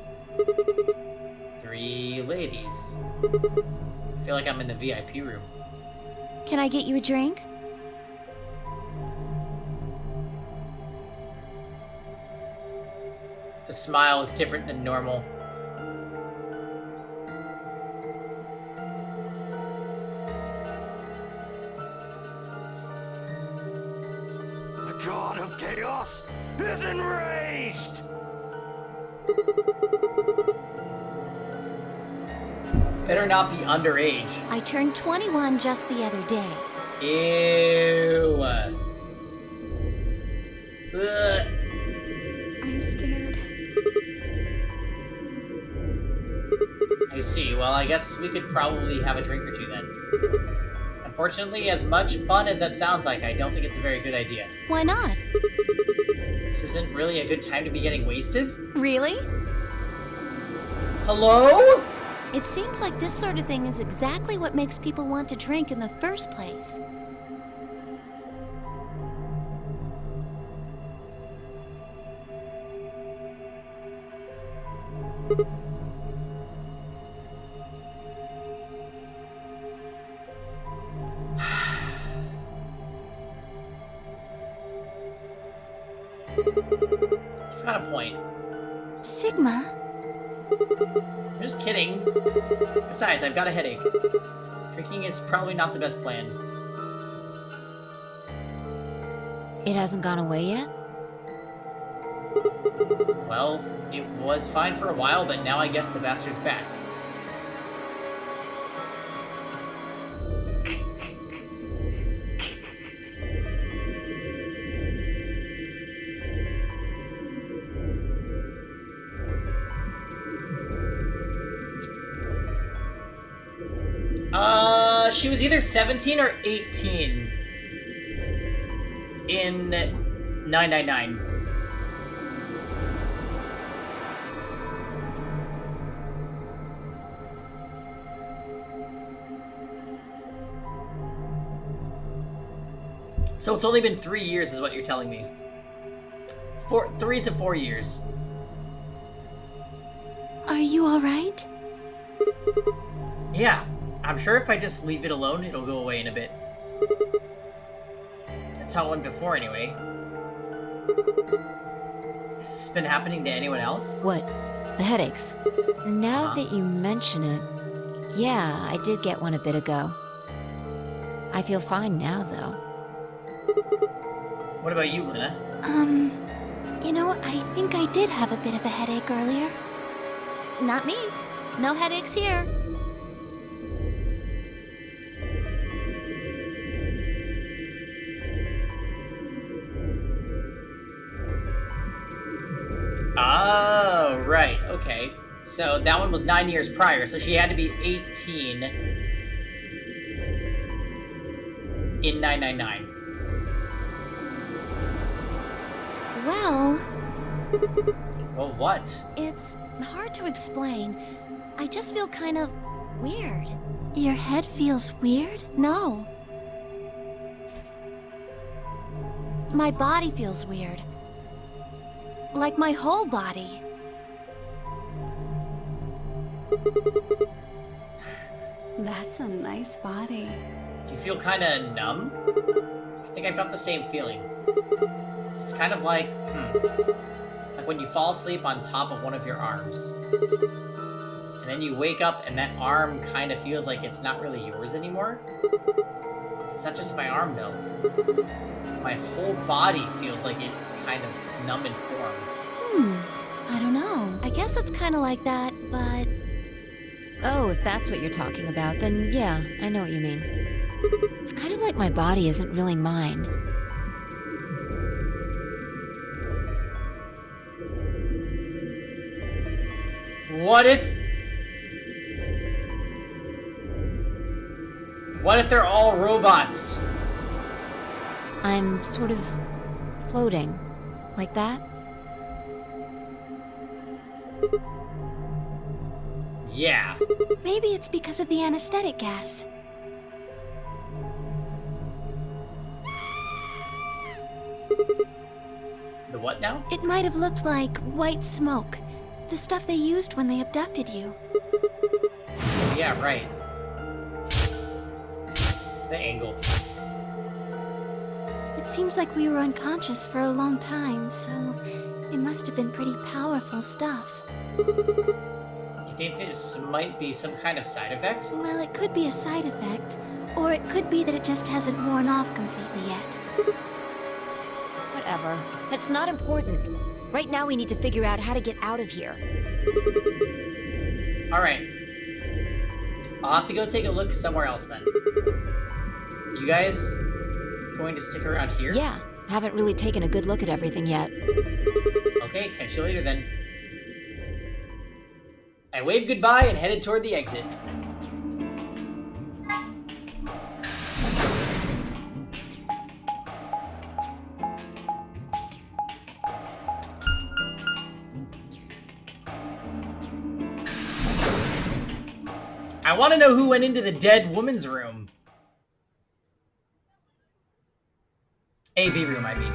3 ladies. I feel like I'm in the VIP room. Can I get you a drink? The smile is different than normal. The god of chaos is enraged! Better not be underage. I turned 21 just the other day. Ew. Ugh. I'm scared. I see. Well, I guess we could probably have a drink or two then. Unfortunately, as much fun as that sounds like, I don't think it's a very good idea. Why not? This isn't really a good time to be getting wasted. Really? Hello? It seems like this sort of thing is exactly what makes people want to drink in the first place. You've got a point. Sigma? I'm just kidding. Besides, I've got a headache. Drinking is probably not the best plan. It hasn't gone away yet? Well, it was fine for a while, but now I guess the bastard's back. She was either 17 or 18 in 999. So it's only been 3 years is what you're telling me. 3 to 4 years. Are you alright? Yeah, I'm sure if I just leave it alone, it'll go away in a bit. That's how it went before anyway. Has this been happening to anyone else? What? The headaches? Now that you mention it, yeah, I did get one a bit ago. I feel fine now, though. What about you, Luna? You know, I think I did have a bit of a headache earlier. Not me. No headaches here. Oh, right, okay. So that one was 9 years prior, so she had to be 18 in 999. Well... Well, what? It's hard to explain. I just feel kind of weird. Your head feels weird? No. My body feels weird. Like my whole body. That's a nice body. You feel kind of numb? I think I've got the same feeling. It's kind of like, like when you fall asleep on top of one of your arms. And then you wake up and that arm kind of feels like it's not really yours anymore. It's not just my arm though. My whole body feels like it kind of numb in form. I don't know. I guess it's kind of like that, but... Oh, if that's what you're talking about, then yeah, I know what you mean. It's kind of like my body isn't really mine. What if they're all robots? I'm sort of floating. Like that? Yeah. Maybe it's because of the anesthetic gas. The what now? It might have looked like white smoke. The stuff they used when they abducted you. Yeah, right. The angle. It seems like we were unconscious for a long time, so it must have been pretty powerful stuff. You think this might be some kind of side effect? Well, it could be a side effect, or it could be that it just hasn't worn off completely yet. Whatever. That's not important. Right now we need to figure out how to get out of here. Alright. I'll have to go take a look somewhere else then. You guys going to stick around here? Yeah, haven't really taken a good look at everything yet. Okay, catch you later then. I waved goodbye and headed toward the exit. I want to know who went into the dead woman's room. AB room, I mean.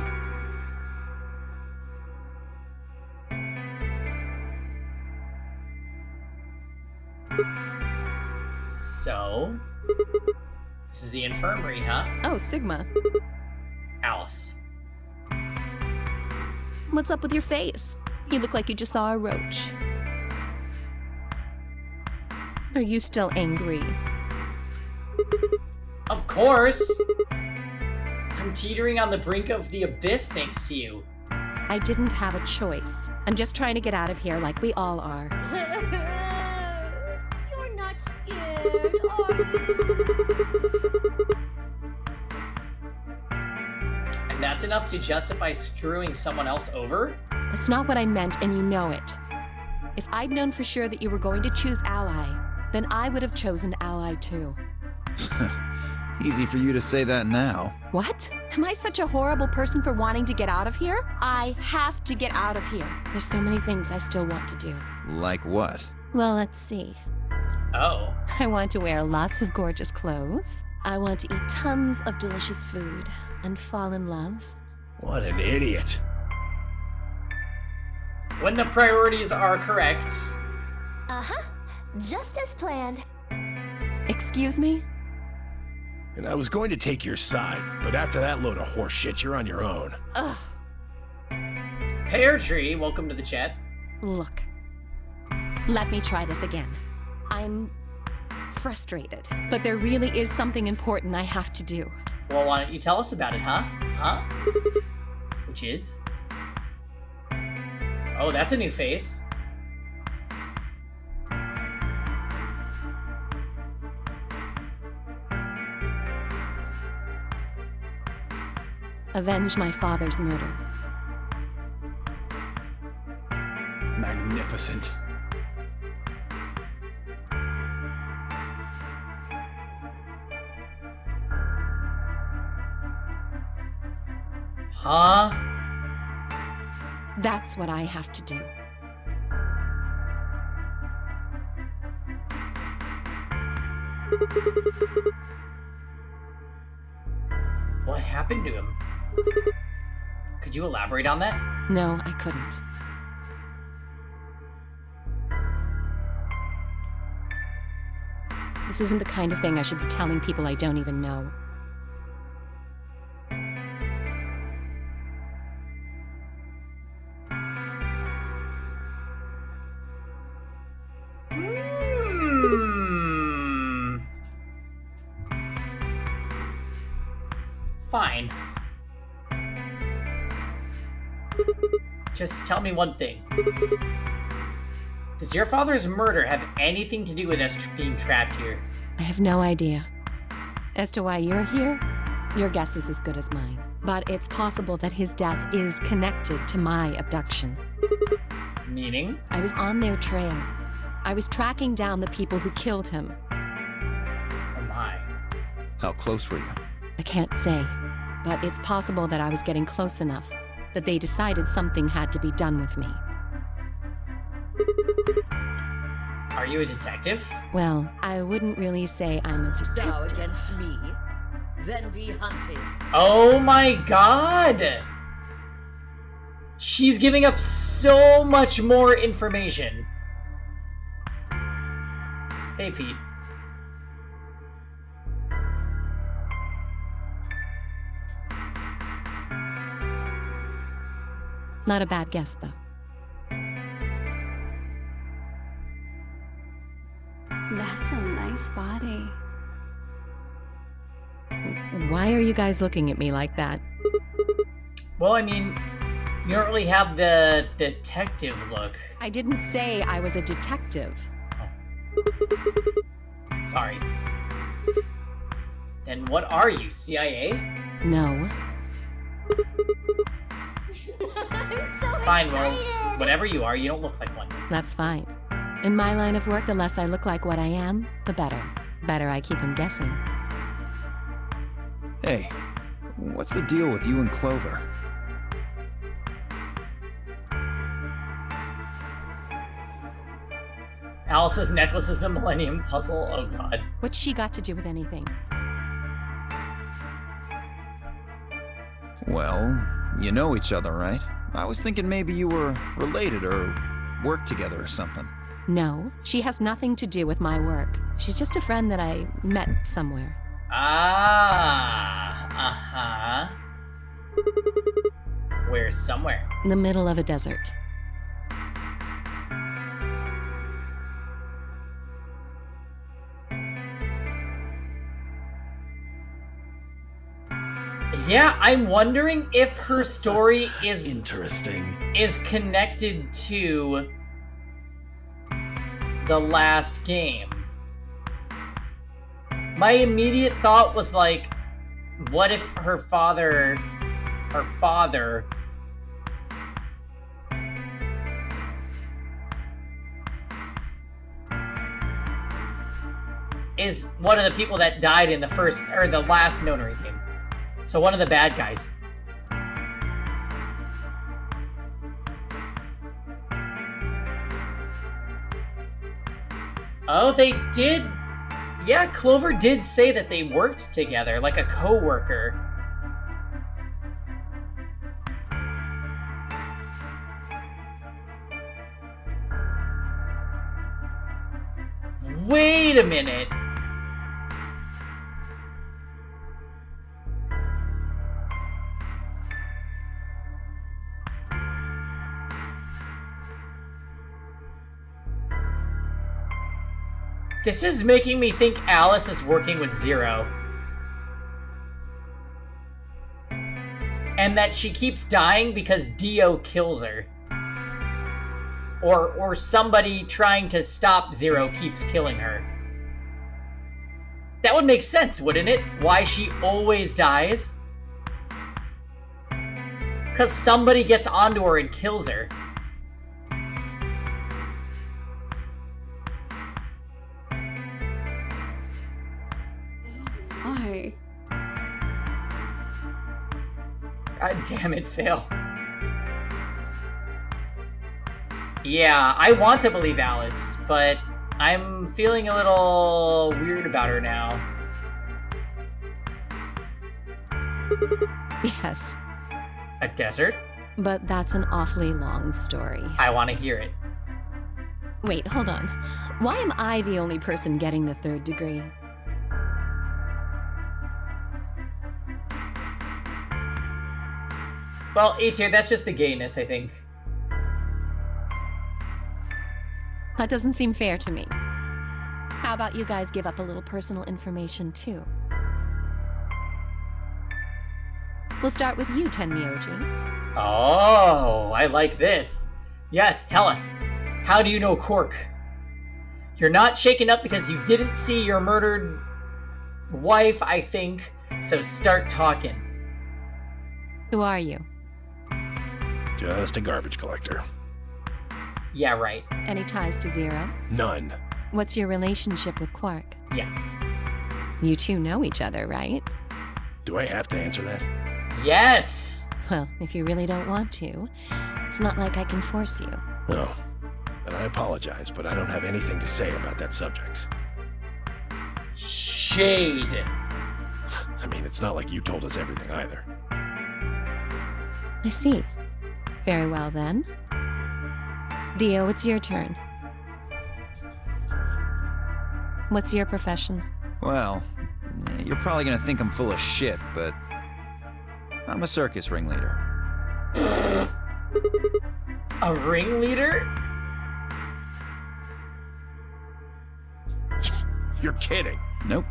So, this is the infirmary, huh? Oh, Sigma. Alice. What's up with your face? You look like you just saw a roach. Are you still angry? Of course! I'm teetering on the brink of the abyss thanks to you. I didn't have a choice. I'm just trying to get out of here like we all are. You're not scared, are you? And that's enough to justify screwing someone else over? That's not what I meant, and you know it. If I'd known for sure that you were going to choose Ally, then I would have chosen Ally too. Easy for you to say that now. What? Am I such a horrible person for wanting to get out of here? I have to get out of here. There's so many things I still want to do. Like what? Well, let's see. Oh. I want to wear lots of gorgeous clothes. I want to eat tons of delicious food and fall in love. What an idiot. When the priorities are correct. Uh-huh. Just as planned. Excuse me? And I was going to take your side, but after that load of horse shit, you're on your own. Ugh. Pear Tree, welcome to the chat. Look. Let me try this again. I'm frustrated, but there really is something important I have to do. Well, why don't you tell us about it, huh? Huh? Which is? Oh, that's a new face. Avenge my father's murder. Magnificent. Huh? That's what I have to do. What happened to him? Could you elaborate on that? No, I couldn't. This isn't the kind of thing I should be telling people I don't even know. Fine. Just tell me one thing. Does your father's murder have anything to do with us being trapped here? I have no idea. As to why you're here, your guess is as good as mine. But it's possible that his death is connected to my abduction. Meaning? I was on their trail. I was tracking down the people who killed him. Oh my. How close were you? I can't say, but it's possible that I was getting close enough that they decided something had to be done with me. Are you a detective? Well, I wouldn't really say I'm a detective. Thou against me, then be hunted. Oh my god! She's giving up so much more information. Hey, Pete. Not a bad guess, though. That's a nice body. Why are you guys looking at me like that? Well, I mean, you don't really have the detective look. I didn't say I was a detective. Sorry. Then what are you, CIA? No. Fine, well, whatever you are, you don't look like one. That's fine. In my line of work, the less I look like what I am, the better. Better I keep him guessing. Hey, what's the deal with you and Clover? Alice's necklace is the Millennium Puzzle. Oh god. What's she got to do with anything? Well, you know each other, right? I was thinking maybe you were related or worked together or something. No, she has nothing to do with my work. She's just a friend that I met somewhere. Ah, Where's somewhere? The middle of a desert. Yeah, I'm wondering if her story is interesting. Is connected to the last game. My immediate thought was like, what if her father is one of the people that died in the first or the last Nonary game. So one of the bad guys. Oh, they did. Yeah, Clover did say that they worked together, like a co-worker. Wait a minute. This is making me think Alice is working with Zero. And that she keeps dying because Dio kills her. Or somebody trying to stop Zero keeps killing her. That would make sense, wouldn't it? Why she always dies? Because somebody gets onto her and kills her. Why? God damn it, Phil. Yeah, I want to believe Alice, but I'm feeling a little weird about her now. Yes. A desert? But that's an awfully long story. I want to hear it. Wait, hold on. Why am I the only person getting the 3rd degree? Well, A-tier, that's just the gayness, I think. That doesn't seem fair to me. How about you guys give up a little personal information, too? We'll start with you, Tenmyoji. Oh, I like this. Yes, tell us. How do you know Cork? You're not shaken up because you didn't see your murdered wife, I think, so start talking. Who are you? Just a garbage collector. Yeah, right. Any ties to Zero? None. What's your relationship with Quark? Yeah. You two know each other, right? Do I have to answer that? Yes! Well, if you really don't want to, it's not like I can force you. No. And I apologize, but I don't have anything to say about that subject. Shade. I mean, it's not like you told us everything either. I see. Very well, then. Dio, it's your turn. What's your profession? Well, you're probably gonna think I'm full of shit, but I'm a circus ringleader. A ringleader? You're kidding. Nope.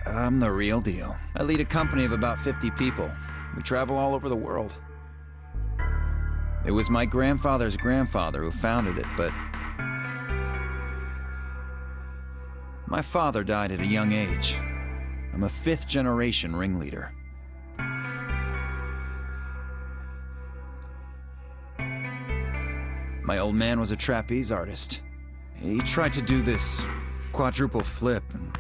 I'm the real deal. I lead a company of about 50 people. We travel all over the world. It was my grandfather's grandfather who founded it, but my father died at a young age. I'm a 5th-generation ringleader. My old man was a trapeze artist. He tried to do this quadruple flip and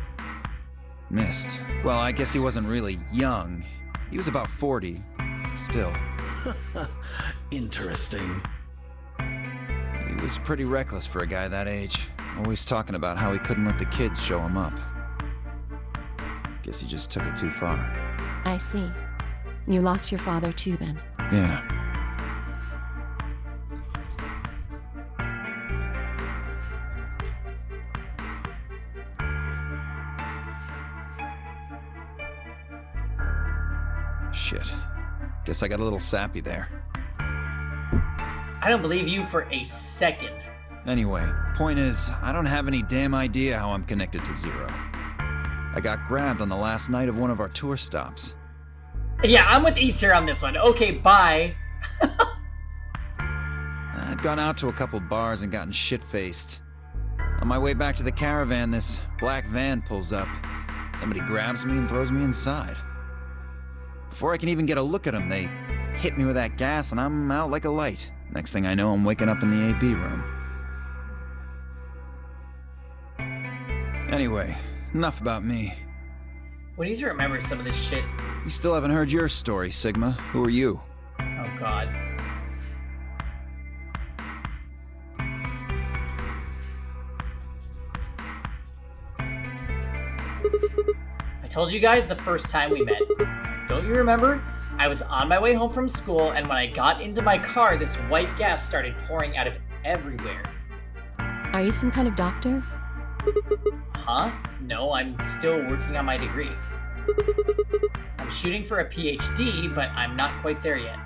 missed. Well, I guess he wasn't really young. He was about 40, still. Interesting. He was pretty reckless for a guy that age. Always talking about how he couldn't let the kids show him up. Guess he just took it too far. I see. You lost your father too, then. Yeah. Shit. Guess I got a little sappy there. I don't believe you for a second. Anyway, point is, I don't have any damn idea how I'm connected to Zero. I got grabbed on the last night of one of our tour stops. Yeah, I'm with Eats here on this one. Okay, bye. I'd gone out to a couple bars and gotten shit-faced. On my way back to the caravan, this black van pulls up. Somebody grabs me and throws me inside. Before I can even get a look at them, they hit me with that gas and I'm out like a light. Next thing I know, I'm waking up in the AB room. Anyway, enough about me. We need to remember some of this shit. You still haven't heard your story, Sigma. Who are you? Oh, God. I told you guys the first time we met. Don't you remember? I was on my way home from school, and when I got into my car, this white gas started pouring out of everywhere. Are you some kind of doctor? Huh? No, I'm still working on my degree. I'm shooting for a PhD, but I'm not quite there yet.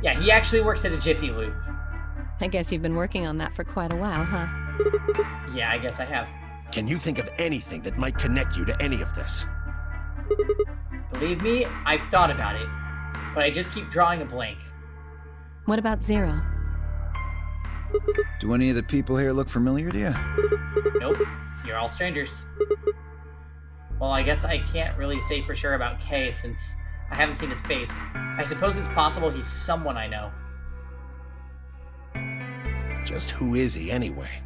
Yeah, he actually works at a Jiffy Lube. I guess you've been working on that for quite a while, huh? Yeah, I guess I have. Can you think of anything that might connect you to any of this? Believe me, I've thought about it, but I just keep drawing a blank. What about Zero? Do any of the people here look familiar to you? Nope, you're all strangers. Well, I guess I can't really say for sure about Kay since I haven't seen his face. I suppose it's possible he's someone I know. Just who is he anyway?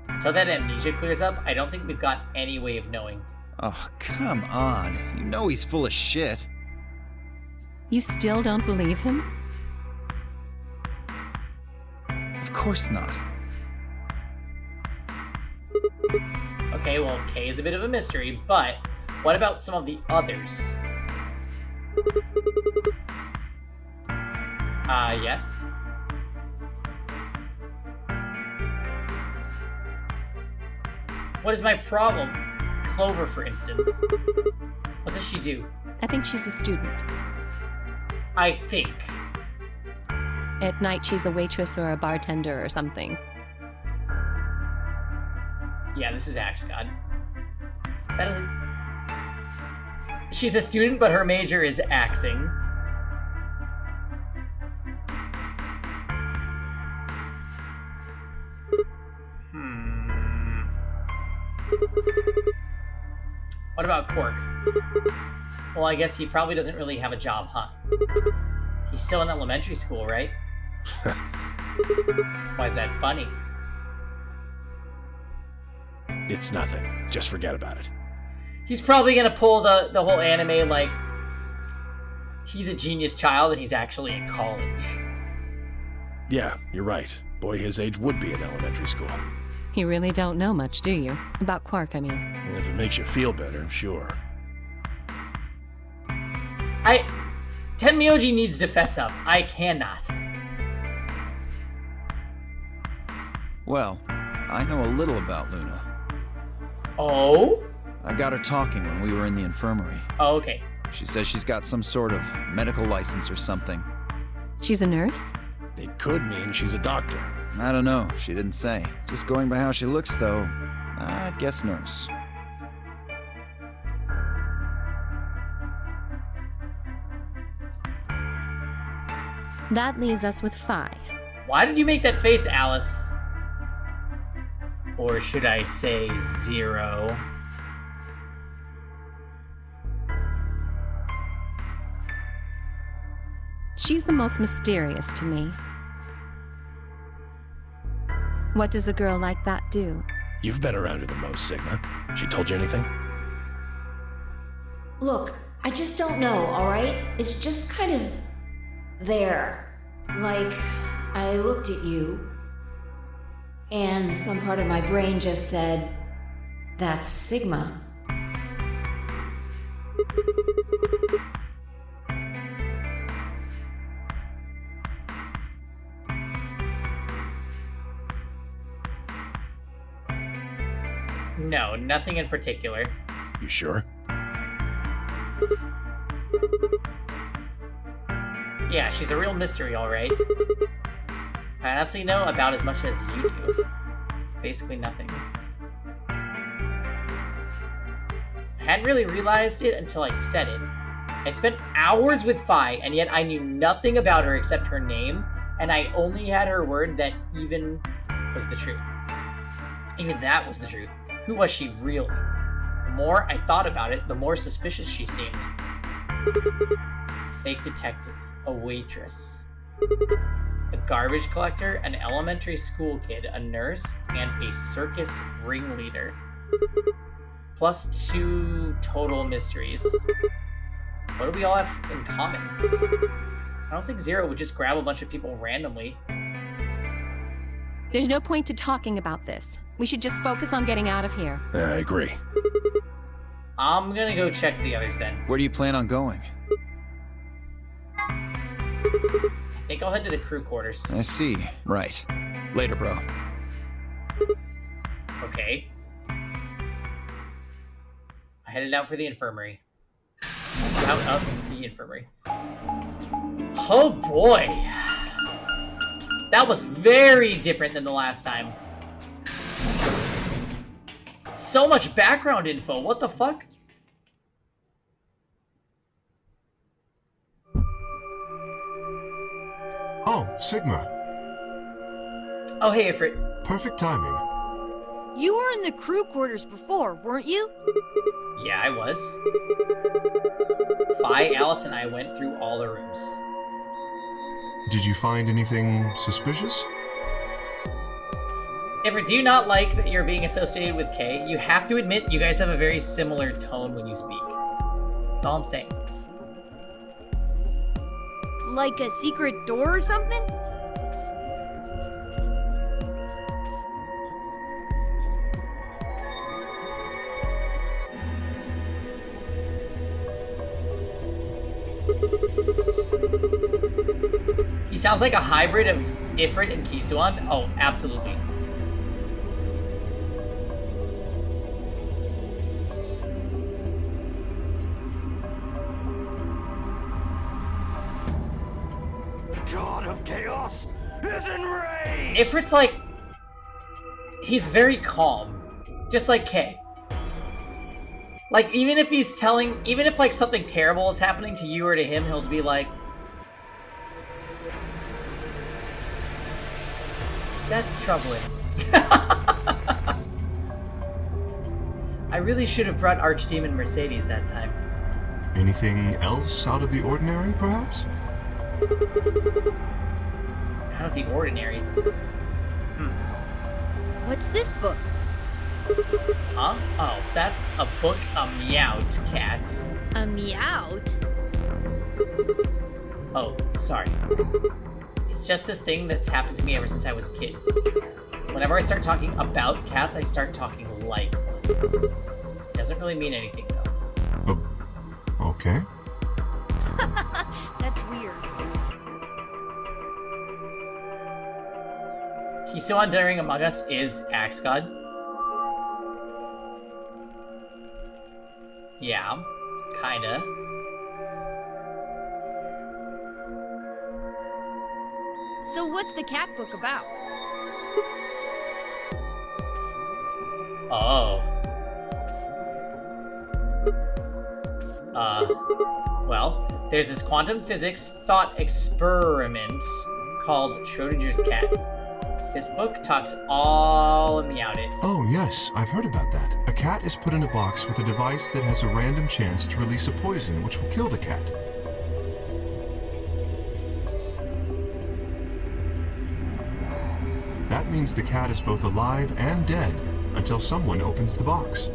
Until that amnesia clears up, I don't think we've got any way of knowing. Oh, come on. You know he's full of shit. You still don't believe him? Of course not. Okay, well, Kay is a bit of a mystery, but what about some of the others? Yes? What is my problem? Clover, for instance. What does she do? I think she's a student. I think. At night, she's a waitress or a bartender or something. Yeah, this is Axe God. That isn't... She's a student, but her major is axing. What about Cork? Well, I guess he probably doesn't really have a job, huh? He's still in elementary school, right? Why is that funny? It's nothing. Just forget about it. He's probably gonna pull the whole anime like he's a genius child and he's actually in college. Yeah, you're right. Boy his age would be in elementary school. You really don't know much, do you? About Quark, I mean. And if it makes you feel better, sure. Tenmyoji needs to fess up. I cannot. Well, I know a little about Luna. Oh? I got her talking when we were in the infirmary. Oh, okay. She says she's got some sort of medical license or something. She's a nurse? It could mean she's a doctor. I don't know. She didn't say. Just going by how she looks, though, I'd guess nurse. That leaves us with Phi. Why did you make that face, Alice? Or should I say Zero? She's the most mysterious to me. What does a girl like that do? You've been around her the most, Sigma. She told you anything? Look, I just don't know, alright? It's just kind of... there. Like, I looked at you, And some part of my brain just said, that's Sigma. No, nothing in particular. You sure? Yeah, she's a real mystery, alright. I honestly know about as much as you do. It's basically nothing. I hadn't really realized it until I said it. I spent hours with Phi, and yet I knew nothing about her except her name, and I only had her word that even was the truth. Even that was the truth. Who was she really? The more I thought about it, the more suspicious she seemed. A fake detective, a waitress, a garbage collector, an elementary school kid, a nurse, and a circus ringleader. Plus 2 total mysteries. What do we all have in common? I don't think Zero would just grab a bunch of people randomly. There's no point to talking about this. We should just focus on getting out of here. I agree. I'm gonna go check the others then. Where do you plan on going? I think I'll head to the crew quarters. I see. Right. Later, bro. Okay. I headed out for the infirmary. Out of the infirmary. Oh boy! That was very different than the last time. So much background info, what the fuck? Oh, Sigma. Oh, hey, Ifrit. Perfect timing. You were in the crew quarters before, weren't you? Yeah, I was. Phi, Alice, and I went through all the rooms. Did you find anything suspicious? Ifrit, do you not like that you're being associated with Kay? You have to admit you guys have a very similar tone when you speak. That's all I'm saying. Like a secret door or something? He sounds like a hybrid of Ifrit and Kisuan. Oh, absolutely. God of Chaos is enraged! Ifrit's like... He's very calm. Just like Kay. Like, even if he's telling... Even if, like, something terrible is happening to you or to him, he'll be like... That's troubling. I really should have brought Archdemon Mercedes that time. Anything else out of the ordinary, perhaps? Out of the ordinary? What's this book? Huh? Oh, that's a book of meowt, cats. A meowt? Oh, sorry. It's just this thing that's happened to me ever since I was a kid. Whenever I start talking about cats, I start talking like one. Doesn't really mean anything, though. Okay. That's weird. Kisuan during Among Us is Axe God. Yeah, kinda. So what's the cat book about? Oh. Well, there's this quantum physics thought experiment called Schrodinger's cat. This book talks all about it. Oh, yes, I've heard about that. A cat is put in a box with a device that has a random chance to release a poison which will kill the cat. That means the cat is both alive and dead until someone opens the box.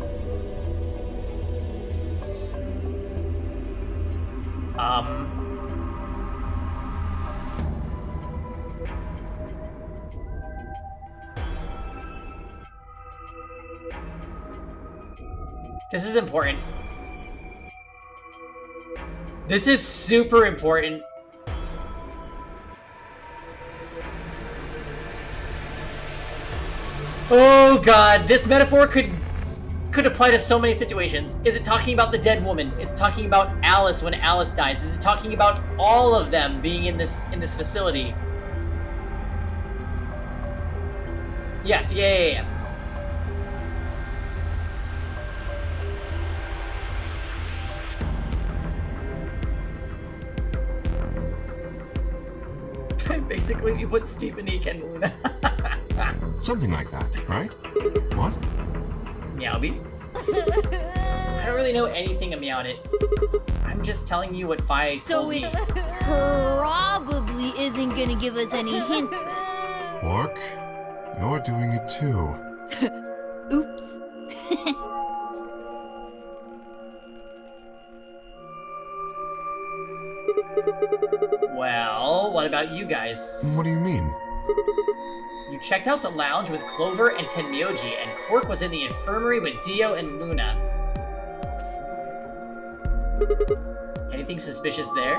This is important. This is super important. Oh god, this metaphor could apply to so many situations. Is it talking about the dead woman? Is it talking about Alice when Alice dies? Is it talking about all of them being in this facility? Yes, yeah. Basically, you put Stephanie and Luna. Something like that, right? What? Meowby? I don't really know anything about it. I'm just telling you what Vi told me. So it probably isn't gonna give us any hints then. Quark, you're doing it too. Oops. Well, what about you guys? What do you mean? You checked out the lounge with Clover and Tenmyoji, and Quark was in the infirmary with Dio and Luna. Anything suspicious there?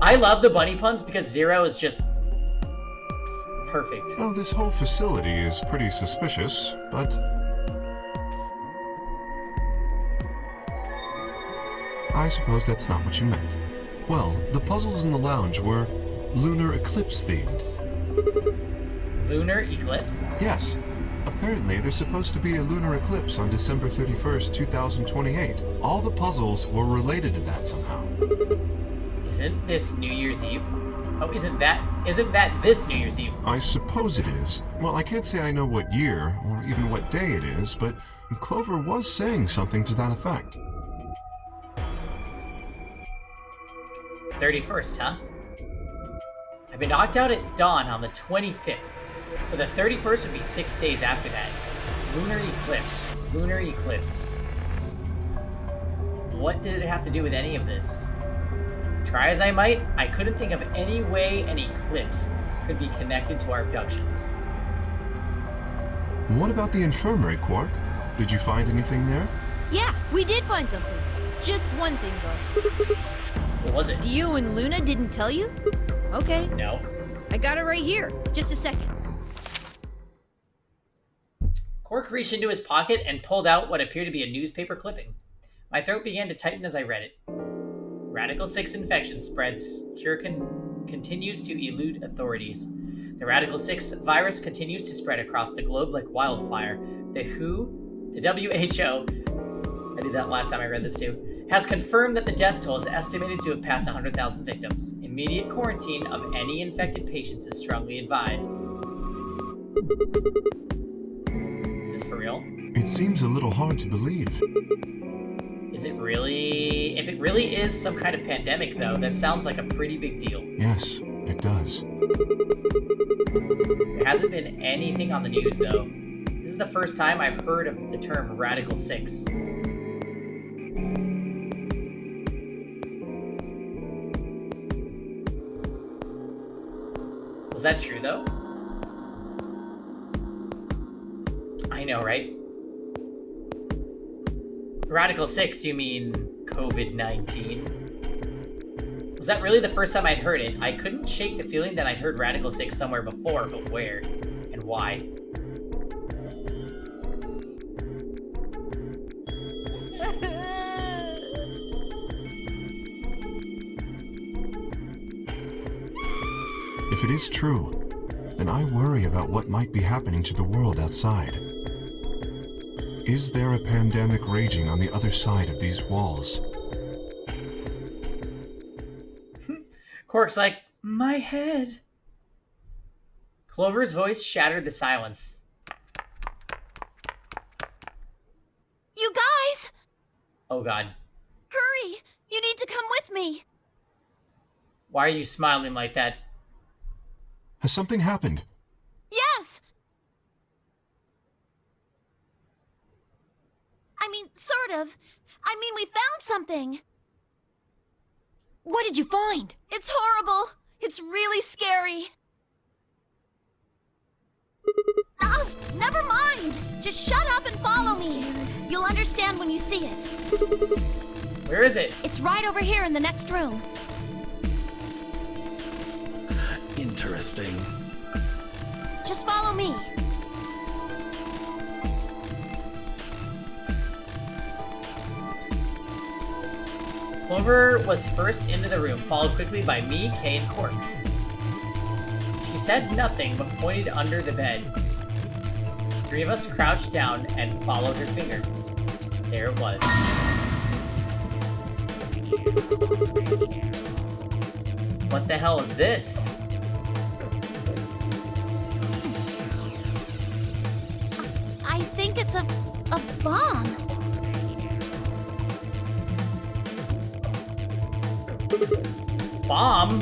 I love the bunny puns because Zero is just perfect. Well, this whole facility is pretty suspicious, but I suppose that's not what you meant. Well, the puzzles in the lounge were lunar eclipse themed. Lunar eclipse? Yes. Apparently, there's supposed to be a lunar eclipse on December 31st, 2028. All the puzzles were related to that somehow. Isn't this New Year's Eve? Oh, isn't that this New Year's Eve? I suppose it is. Well, I can't say I know what year, or even what day it is, but Clover was saying something to that effect. 31st, huh? I've been knocked out at dawn on the 25th, so the 31st would be 6 days after that. Lunar eclipse. Lunar eclipse. What did it have to do with any of this? Try as I might, I couldn't think of any way an eclipse could be connected to our abductions. What about the infirmary, Quark? Did you find anything there? Yeah, we did find something. Just one thing, though. What was it? Dio and Luna didn't tell you? Okay. No. I got it right here. Just a second. Quark reached into his pocket and pulled out what appeared to be a newspaper clipping. My throat began to tighten as I read it. Radical 6 infection spreads. Cure continues to elude authorities. The Radical 6 virus continues to spread across the globe like wildfire. The WHO, the WHO, I did that last time I read this too, has confirmed that the death toll is estimated to have passed 100,000 victims. Immediate quarantine of any infected patients is strongly advised. Is this for real? It seems a little hard to believe. Is it really... If it really is some kind of pandemic, though, that sounds like a pretty big deal. Yes, it does. There hasn't been anything on the news, though. This is the first time I've heard of the term Radical 6. Was that true, though? I know, right? Radical 6, you mean COVID-19? Was that really the first time I'd heard it? I couldn't shake the feeling that I'd heard Radical 6 somewhere before, but where? And why? If it is true, then I worry about what might be happening to the world outside. Is there a pandemic raging on the other side of these walls? Quark's like, my head. Clover's voice shattered the silence. You guys! Oh god. Hurry! You need to come with me! Why are you smiling like that? Has something happened? Yes! I mean, sort of. I mean, we found something. What did you find? It's horrible. It's really scary. Oh, never mind. Just shut up and follow me. You'll understand when you see it. Where is it? It's right over here in the next room. Interesting. Just follow me. Clover was first into the room, followed quickly by me, Kay, and Cork. She said nothing, but pointed under the bed. Three of us crouched down and followed her finger. There it was. What the hell is this? I think it's a bomb. Bomb?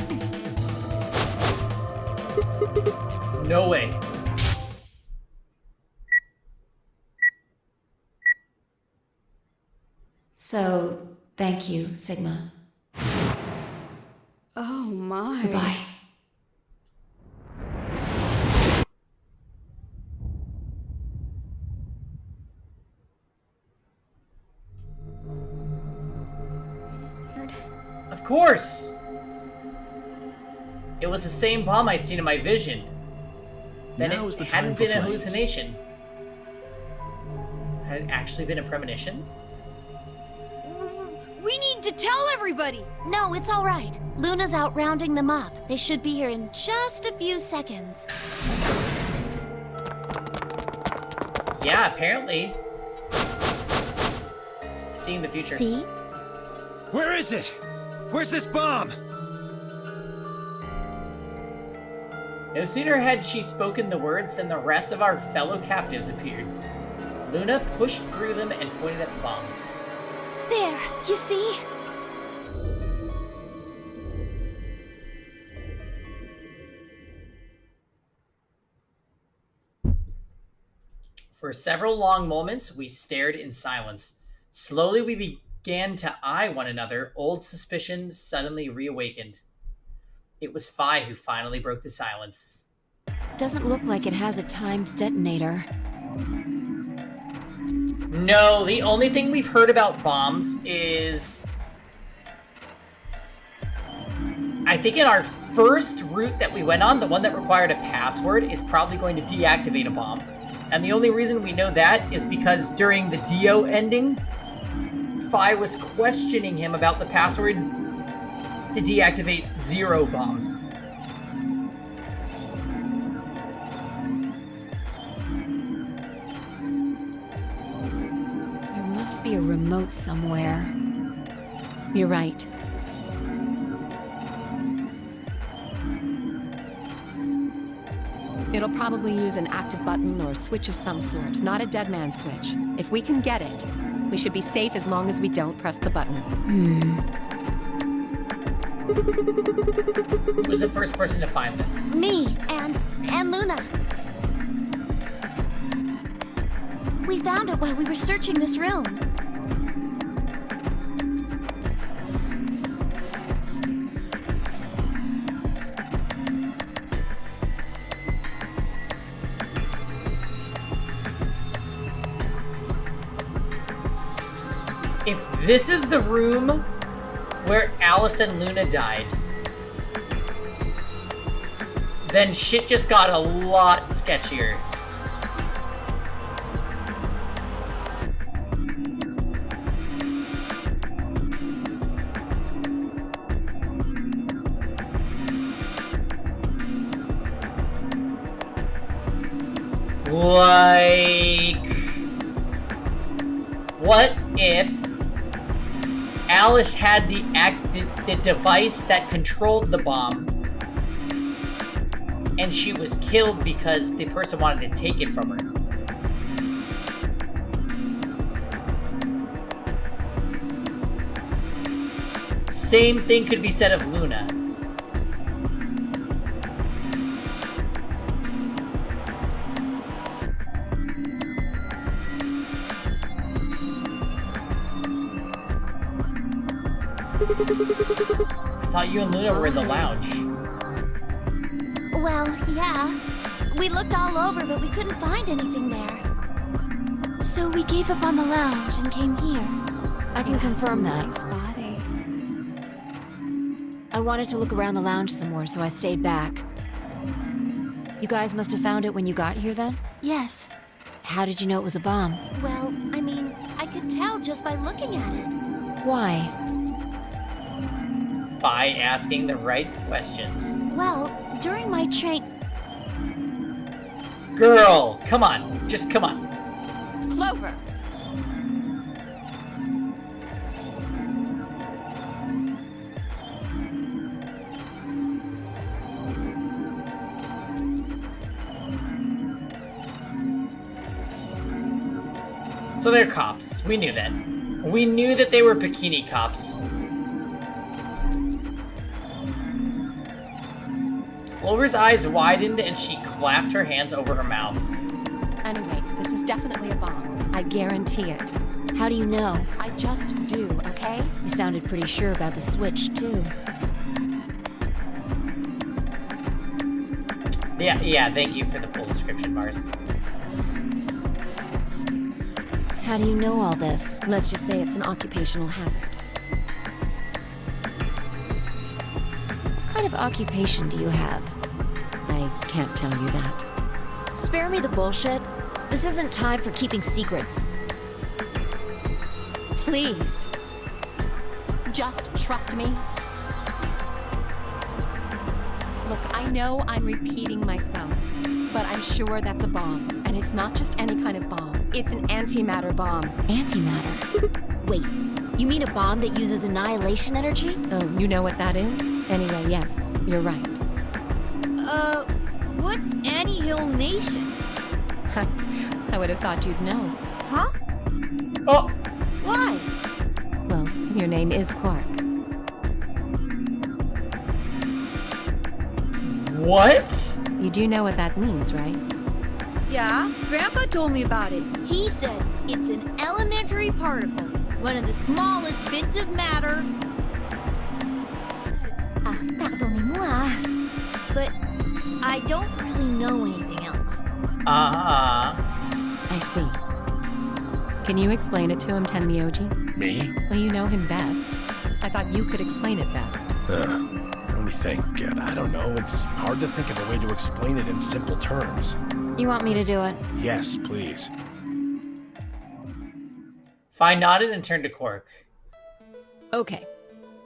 No way. So, thank you, Sigma. Oh my. Goodbye. Of course! It was the same bomb I'd seen in my vision. Then Now is it the time hadn't for been a flames. hallucination. Had it actually been a premonition? We need to tell everybody. No, it's all right. Luna's out rounding them up. They should be here in just a few seconds. Yeah, apparently. Seeing the future. See? Where is it? Where's this bomb? No sooner had she spoken the words than the rest of our fellow captives appeared. Luna pushed through them and pointed at the bomb. There, you see? For several long moments, we stared in silence. Slowly, we began to eye one another. Old suspicion suddenly reawakened. It was Phi who finally broke the silence. Doesn't look like it has a timed detonator. No, the only thing we've heard about bombs is... I think in our first route that we went on, the one that required a password is probably going to deactivate a bomb. And the only reason we know that is because during the Dio ending, Phi was questioning him about the password to deactivate 0 bombs. There must be a remote somewhere. You're right. It'll probably use an active button or a switch of some sort, not a dead man switch. If we can get it, we should be safe as long as we don't press the button. Who was the first person to find this? Me and Luna. We found it while we were searching this room. If this is the room where Alice and Luna died, then shit just got a lot sketchier. Like... what if Alice had the device that controlled the bomb, and she was killed because the person wanted to take it from her? Same thing could be said of Luna. I thought you and Luna were in the lounge. Well, yeah. We looked all over, but we couldn't find anything there. So we gave up on the lounge and came here. I can confirm that. Nice body. I wanted to look around the lounge some more, so I stayed back. You guys must have found it when you got here then? Yes. How did you know it was a bomb? Well, I mean, I could tell just by looking at it. Why? By asking the right questions. Well, during my train... Girl, come on. Just come on. Clover! So they're cops. We knew that. We knew that they were bikini cops. Clover's eyes widened and she clapped her hands over her mouth. Anyway, this is definitely a bomb. I guarantee it. How do you know? I just do, okay? You sounded pretty sure about the switch, too. Yeah, thank you for the full description, Mars. How do you know all this? Let's just say it's an occupational hazard. What kind of occupation do you have? I can't tell you that. Spare me the bullshit. This isn't time for keeping secrets. Please. Just trust me. Look, I know I'm repeating myself, but I'm sure that's a bomb. And it's not just any kind of bomb. It's an antimatter bomb. Antimatter? Wait, you mean a bomb that uses annihilation energy? Oh, you know what that is? Anyway, yes, you're right. What's Anyhill Nation? I would have thought you'd know. Huh? Oh! Why? Well, your name is Quark. What? You do know what that means, right? Yeah, Grandpa told me about it. He said it's an elementary particle, one of the smallest bits of matter. Pardonnez-moi, but I don't really know anything else. I see. Can you explain it to him, Tenmyoji? Me? Well, you know him best. I thought you could explain it best. Let me think. I don't know. It's hard to think of a way to explain it in simple terms. You want me to do it? Yes, please. Fine nodded and turned to Quark. Okay.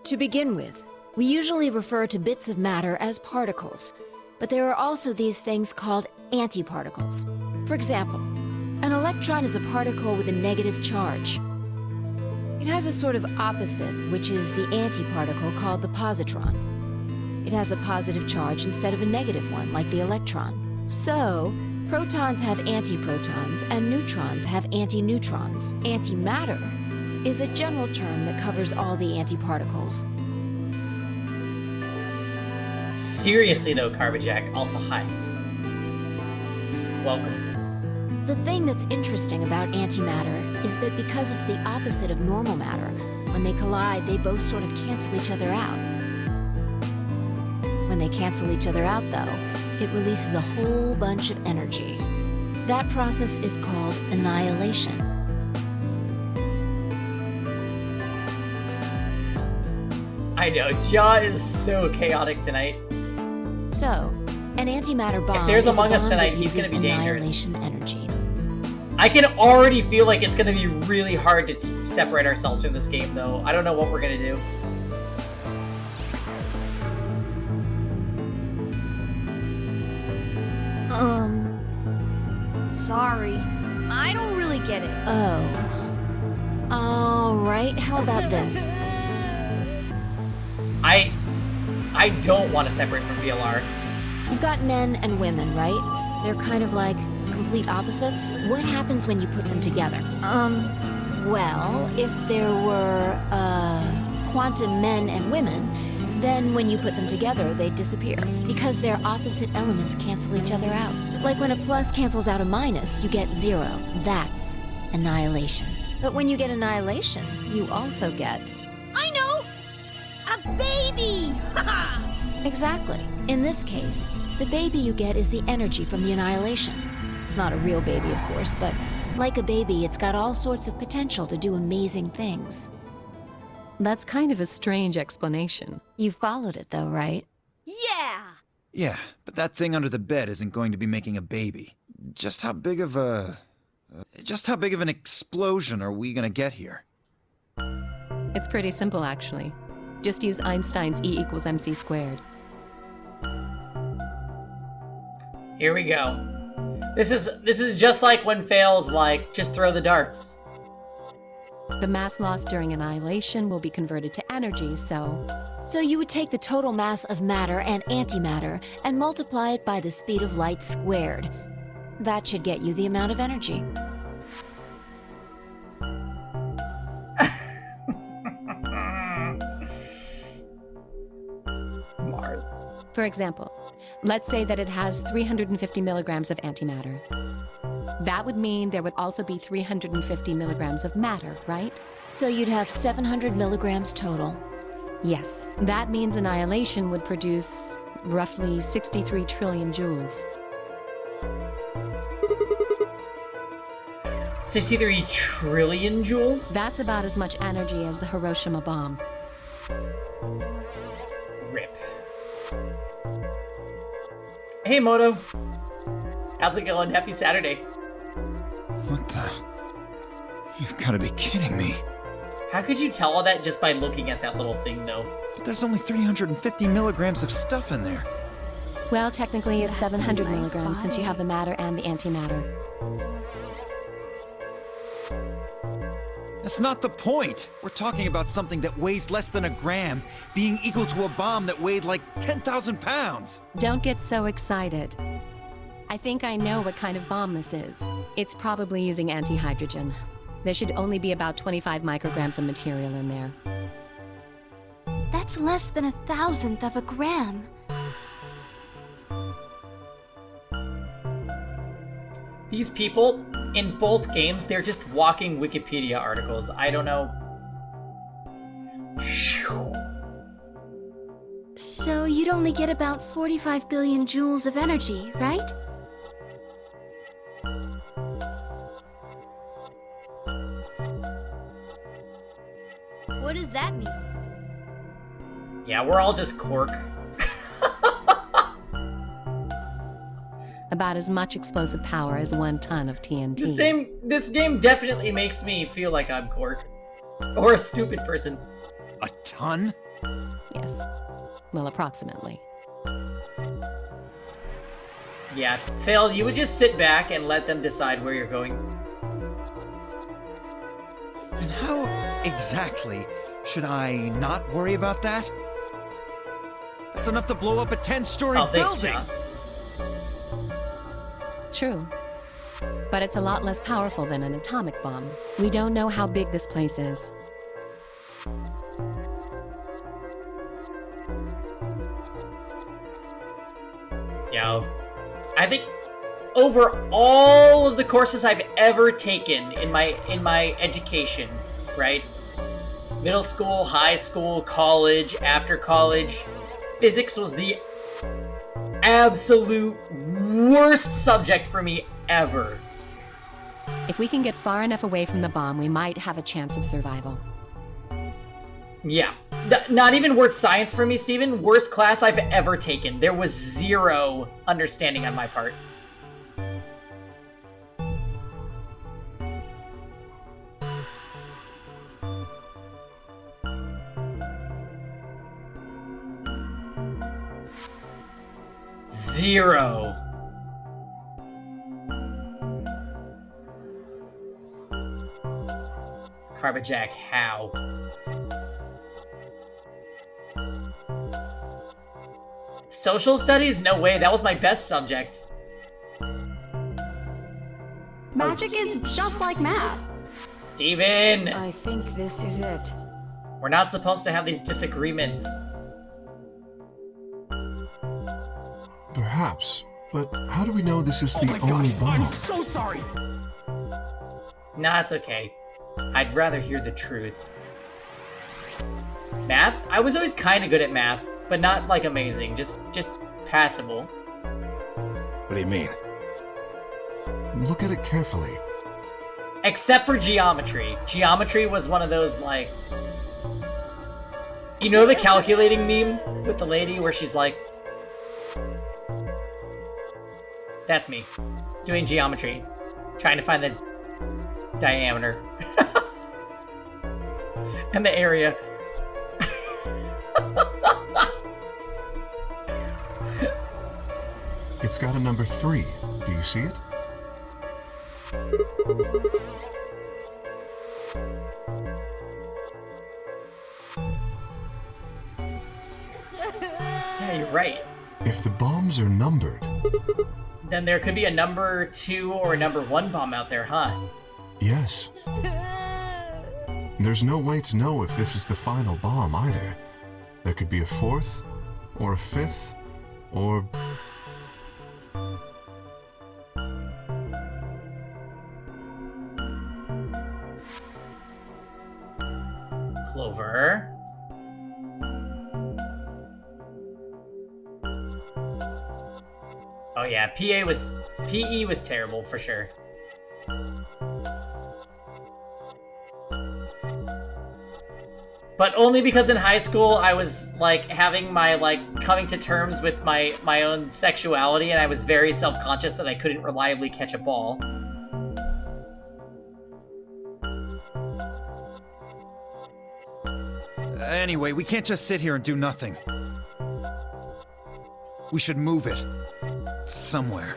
To begin with, we usually refer to bits of matter as particles, but there are also these things called antiparticles. For example, an electron is a particle with a negative charge. It has a sort of opposite, which is the antiparticle called the positron. It has a positive charge instead of a negative one, like the electron. So, protons have antiprotons, and neutrons have antineutrons. Antimatter is a general term that covers all the antiparticles. Seriously though, Carbajack, also hi. Welcome. The thing that's interesting about antimatter is that because it's the opposite of normal matter, when they collide, they both sort of cancel each other out. When they cancel each other out, though, it releases a whole bunch of energy. That process is called annihilation. I know, Jaw is so chaotic tonight. So, an antimatter bomb If there's is Among a Us bomb tonight, that he's gonna uses be dangerous. annihilation energy. I can already feel like it's gonna be really hard to separate ourselves from this game, though. I don't know what we're gonna do. Sorry. I don't really get it. Oh. Alright, how about this? I don't want to separate from VLR. You've got men and women, right? They're kind of like complete opposites. What happens when you put them together? Well, if there were, quantum men and women, then when you put them together, they disappear. Because their opposite elements cancel each other out. Like when a plus cancels out a minus, you get 0. That's annihilation. But when you get annihilation, you also get... I know! A baby! Exactly. In this case, the baby you get is the energy from the annihilation. It's not a real baby, of course, but Like a baby, it's got all sorts of potential to do amazing things. That's kind of a strange explanation. You followed it though, right? Yeah! Yeah, but that thing under the bed isn't going to be making a baby. Just how big of an explosion are we gonna get here? It's pretty simple, actually. Just use Einstein's E equals mc squared. Here we go. This is just like when Fail's like, just throw the darts. The mass lost during annihilation will be converted to energy, so... So you would take the total mass of matter and antimatter and multiply it by the speed of light squared. That should get you the amount of energy. Mars. For example, let's say that it has 350 milligrams of antimatter. That would mean there would also be 350 milligrams of matter, right? So you'd have 700 milligrams total. Yes. That means annihilation would produce roughly 63 trillion joules. 63 trillion joules? That's about as much energy as the Hiroshima bomb. Rip. Hey, Moto. How's it going? Happy Saturday. What the? You've got to be kidding me. How could you tell all that just by looking at that little thing, though? But there's only 350 milligrams of stuff in there. Well, technically it's 700 milligrams since you have the matter and the antimatter. That's not the point. We're talking about something that weighs less than a gram, being equal to a bomb that weighed like 10,000 pounds. Don't get so excited. I think I know what kind of bomb this is. It's probably using antihydrogen. There should only be about 25 micrograms of material in there. That's less than 1,000th of a gram. These people, in both games, they're just walking Wikipedia articles. I don't know. So you'd only get about 45 billion joules of energy, right? What does that mean? Yeah, we're all just cork. About as much explosive power as 1 ton of TNT. This game definitely makes me feel like I'm cork. Or a stupid person. A ton? Yes. Well, approximately. Yeah, Fail, you would just sit back and let them decide where you're going. And how exactly should I not worry about that? That's enough to blow up a 10-story building! Sean. True. But it's a lot less powerful than an atomic bomb. We don't know how big this place is. Yo, I think over all of the courses I've ever taken in my education, right? Middle school, high school, college, after college, physics was the absolute worst subject for me ever. If we can get far enough away from the bomb, we might have a chance of survival. Yeah. Not even worst science for me, Steven. Worst class I've ever taken. There was zero understanding on my part. Zero. Carbajack, how? Social studies? No way, that was my best subject. Magic is just like math. Steven! I think this is it. We're not supposed to have these disagreements. Perhaps, but how do we know this is the only bomb? I'm so sorry! Nah, it's okay. I'd rather hear the truth. Math? I was always kind of good at math, but not like amazing, just passable. What do you mean? Look at it carefully. Except for geometry. Geometry was one of those, like... You know the calculating meme with the lady where she's like... That's me. Doing geometry. Trying to find the diameter. And the area. It's got a number 3. Do you see it? Yeah, you're right. If the bombs are numbered... Then there could be a number 2 or a number 1 bomb out there, huh? Yes. There's no way to know if this is the final bomb either. There could be a 4th, or a 5th, or... Clover. Oh yeah, PE was terrible for sure. But only because in high school I was like having my coming to terms with my own sexuality, and I was very self-conscious that I couldn't reliably catch a ball. Anyway, we can't just sit here and do nothing. We should move it. Somewhere.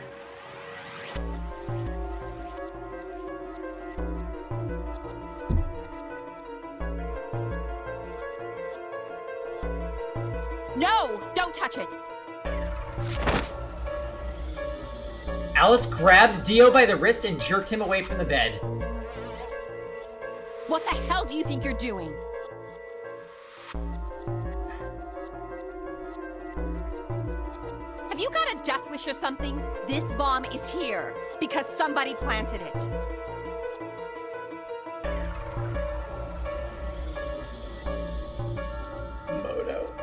No! Don't touch it! Alice grabbed Dio by the wrist and jerked him away from the bed. What the hell do you think you're doing? Have you got a death wish or something? This bomb is here because somebody planted it. Moto.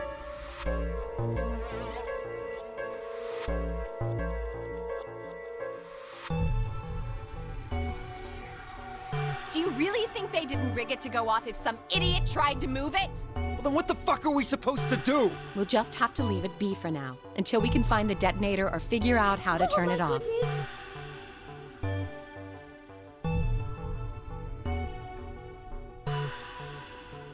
Do you really think they didn't rig it to go off if some idiot tried to move it? Well, then what the fuck are we supposed to do? We'll just have to leave it be for now, until we can find the detonator or figure out how to turn it off.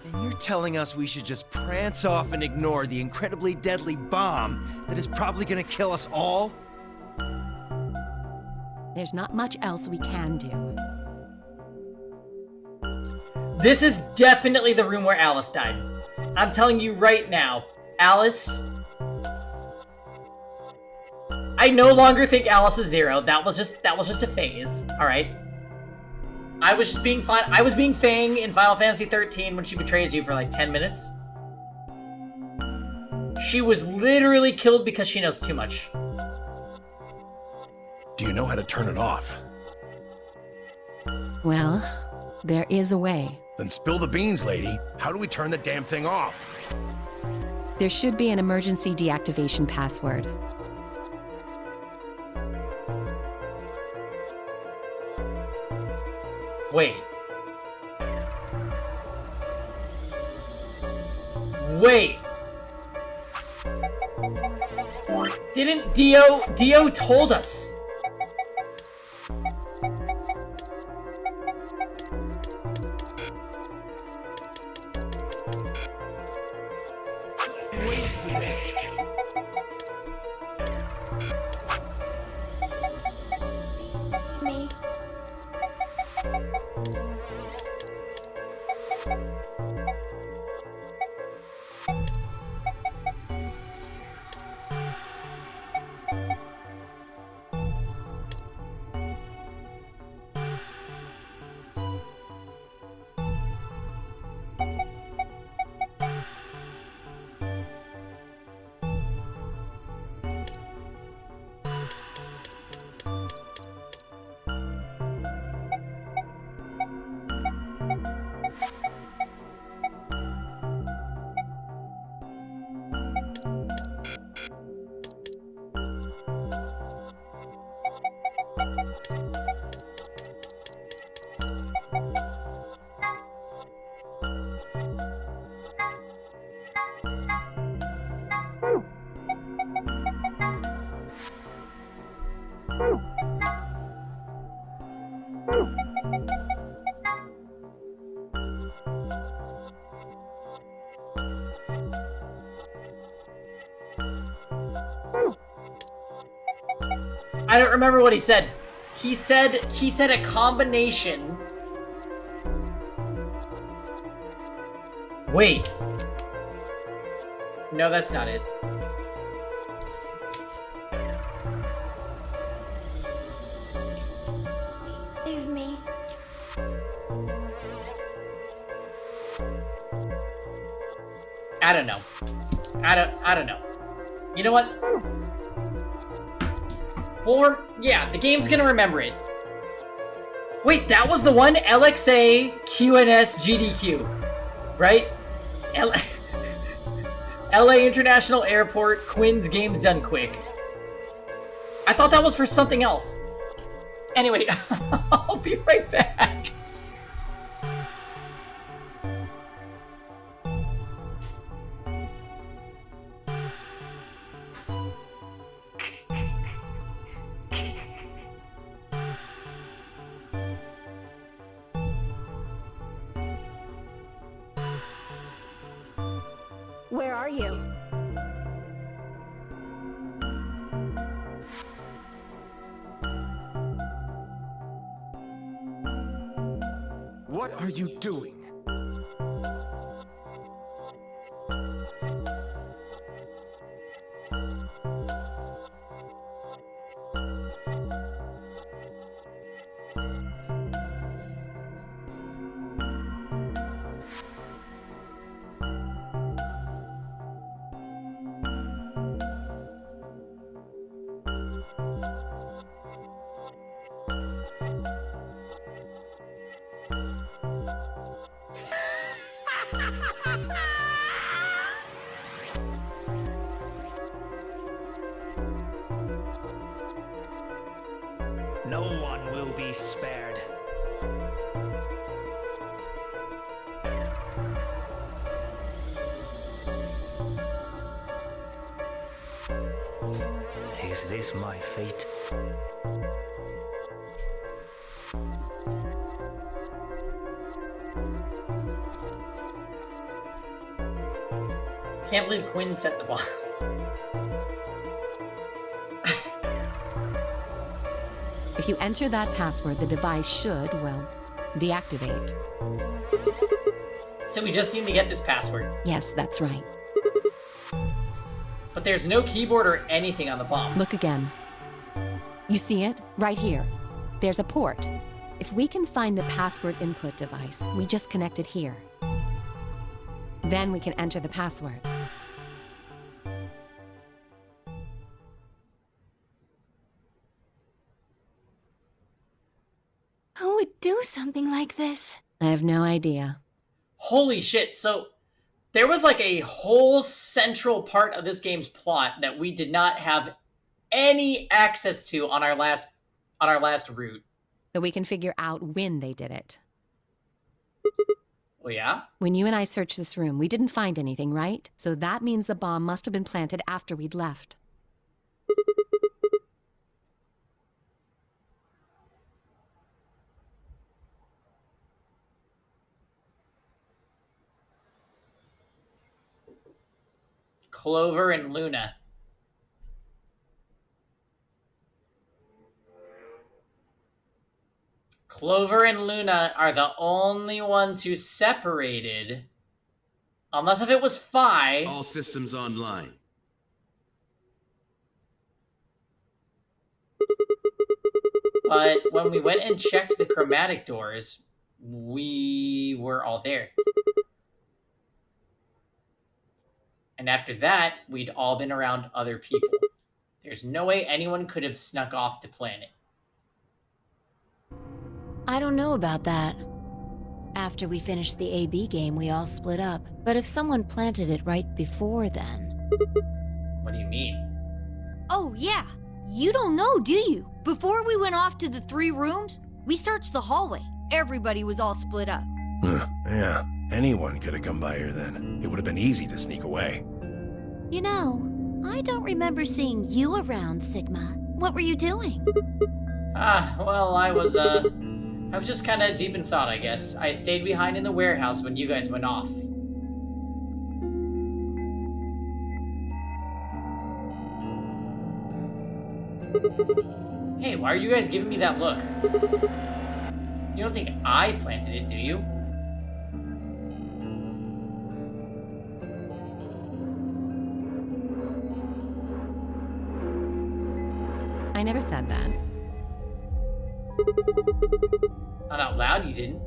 And you're telling us we should just prance off and ignore the incredibly deadly bomb that is probably gonna kill us all? There's not much else we can do. This is definitely the room where Alice died. I'm telling you right now, Alice... I no longer think Alice is Zero. That was just a phase. Alright? I was just being fine. I was being Fang in Final Fantasy 13 when she betrays you for like 10 minutes. She was literally killed because she knows too much. Do you know how to turn it off? Well, there is a way. Then spill the beans, lady. How do we turn the damn thing off? There should be an emergency deactivation password. Wait. Wait. Didn't Dio told us. Me. I don't remember what he said. He said a combination. Wait. No, that's not it. Save me. I don't know. I don't know. You know what? Or yeah, the game's gonna remember it. Wait, that was the one? LXA QNS GDQ, right? LA International Airport, Quinn's Games Done Quick. I thought that was for something else. Anyway, I'll be right back. Where are you? What are you doing? No one will be spared. Is this my fate? Can't believe Quinn set the bombs. If you enter that password, the device should, well, deactivate. So we just need to get this password. Yes, that's right. But there's no keyboard or anything on the bomb. Look again. You see it? Right here. There's a port. If we can find the password input device, we just connect it here. Then we can enter the password. Who would do something like this? I have no idea. Holy shit, so there was like a whole central part of this game's plot that we did not have any access to on our last route. So we can figure out when they did it. Oh yeah? When you and I searched this room, we didn't find anything, right? So that means the bomb must have been planted after we'd left. Clover and Luna. Clover and Luna are the only ones who separated. Unless if it was Phi. All systems online. But when we went and checked the chromatic doors, we were all there. And after that, we'd all been around other people. There's no way anyone could have snuck off to plan it. I don't know about that. After we finished the AB game, we all split up. But if someone planted it right before then... What do you mean? Oh, yeah. You don't know, do you? Before we went off to the 3 rooms, we searched the hallway. Everybody was all split up. Yeah, anyone could have come by here then. It would have been easy to sneak away. You know, I don't remember seeing you around, Sigma. What were you doing? Well, I was just kind of deep in thought, I guess. I stayed behind in the warehouse when you guys went off. Hey, why are you guys giving me that look? You don't think I planted it, do you? I never said that. Not out loud, you didn't.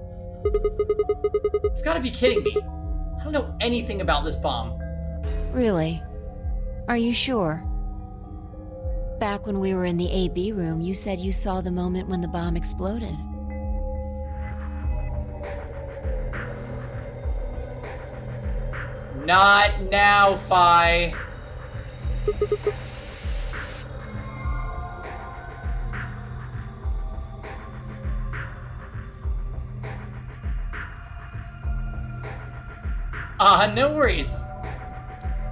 You've got to be kidding me. I don't know anything about this bomb. Really? Are you sure? Back when we were in the AB room, you said you saw the moment when the bomb exploded. Not now, Fi. No worries.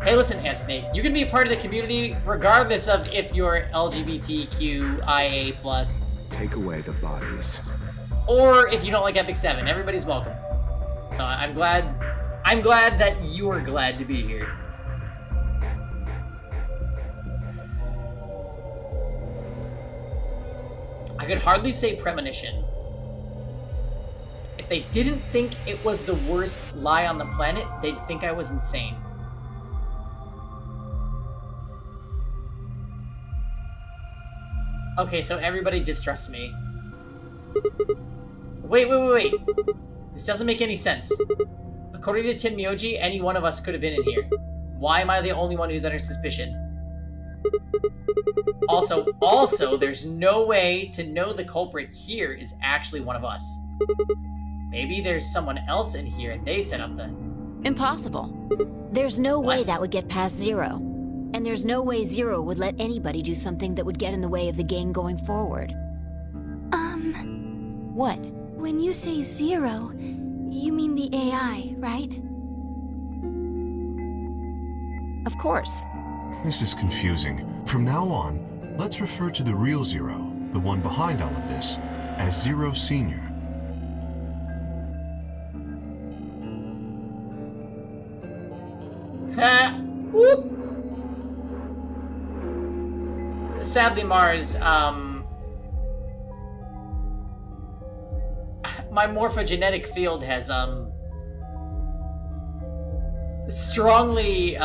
Hey, listen, Ant Snake, you can be a part of the community regardless of if you're LGBTQIA+. Take away the bodies. Or if you don't like Epic 7, everybody's welcome. So I'm glad that you are glad to be here. I could hardly say premonition. If they didn't think it was the worst lie on the planet, they'd think I was insane. Okay, so everybody distrusts me. Wait. This doesn't make any sense. According to Tenmyoji, any one of us could have been in here. Why am I the only one who's under suspicion? Also, there's no way to know the culprit here is actually one of us. Maybe there's someone else in here and they set up the... Impossible. There's no way that would get past Zero. And there's no way Zero would let anybody do something that would get in the way of the gang going forward. What? When you say Zero, you mean the AI, right? Of course. This is confusing. From now on, let's refer to the real Zero, the one behind all of this, as Zero Senior. Whoop. Sadly, Mars, my morphogenetic field has, strongly,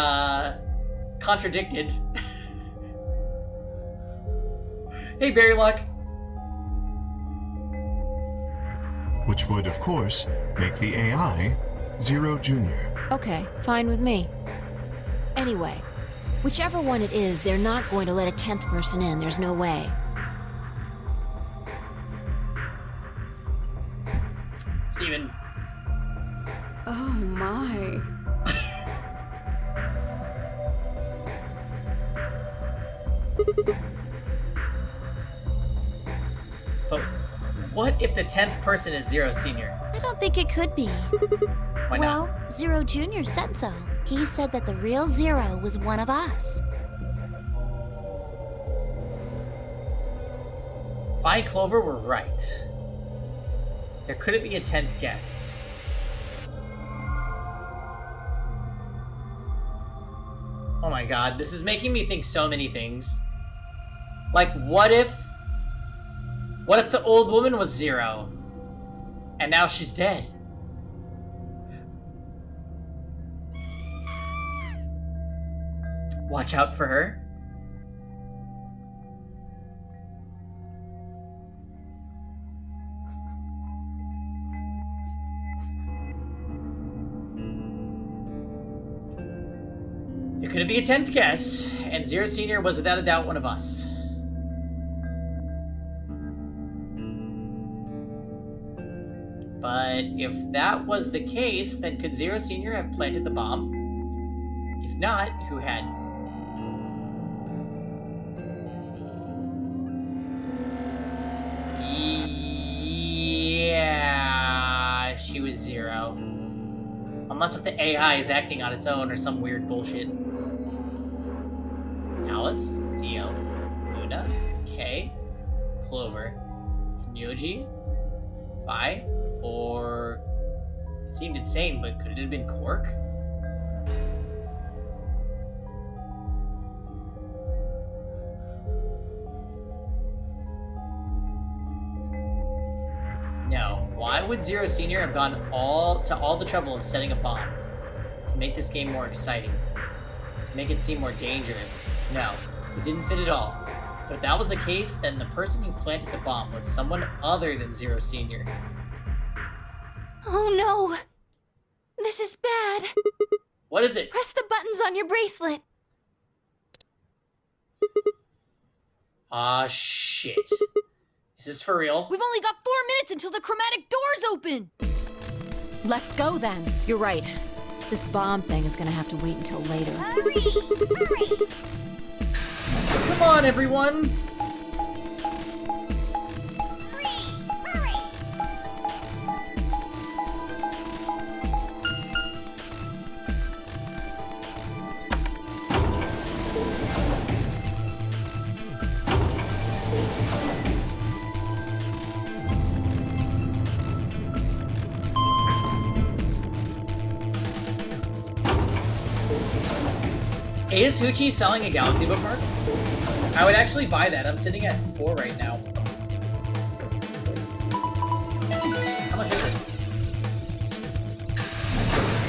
contradicted. Hey, Berrylock. Which would, of course, make the AI Zero Junior. Okay, fine with me. Anyway, whichever one it is, they're not going to let a 10th person in. There's no way. Steven. Oh my. But what if the 10th person is Zero Senior? I don't think it could be. Why well, not? Zero Jr. said so. He said that the real Zero was one of us. Vi and Clover were right. There couldn't be a 10th guest. Oh my god, this is making me think so many things. Like, what if the old woman was Zero? And now she's dead. Watch out for her. There couldn't be a 10th guest, and Zero Senior was without a doubt one of us. But if that was the case, then could Zero Senior have planted the bomb? If not, who had? Yeah, she was Zero. Unless if the AI is acting on its own or some weird bullshit. Alice, Dio, Luna, Kay, Clover, Tenmyoji, Vi, or... It seemed insane, but could it have been Quark? would Zero Senior have gone all the trouble of setting a bomb to make this game more exciting? To make it seem more dangerous? No, it didn't fit at all. But if that was the case, then the person who planted the bomb was someone other than Zero Senior. Oh no! This is bad. What is it? Press the buttons on your bracelet. Ah, shit. Is this for real? We've only got 4 minutes until the chromatic doors open! Let's go then. You're right. This bomb thing is gonna have to wait until later. Hurry! Hurry! Come on, everyone! Is Hoochie selling a Galaxy bookmark? I would actually buy that. I'm sitting at 4 right now. How much is it?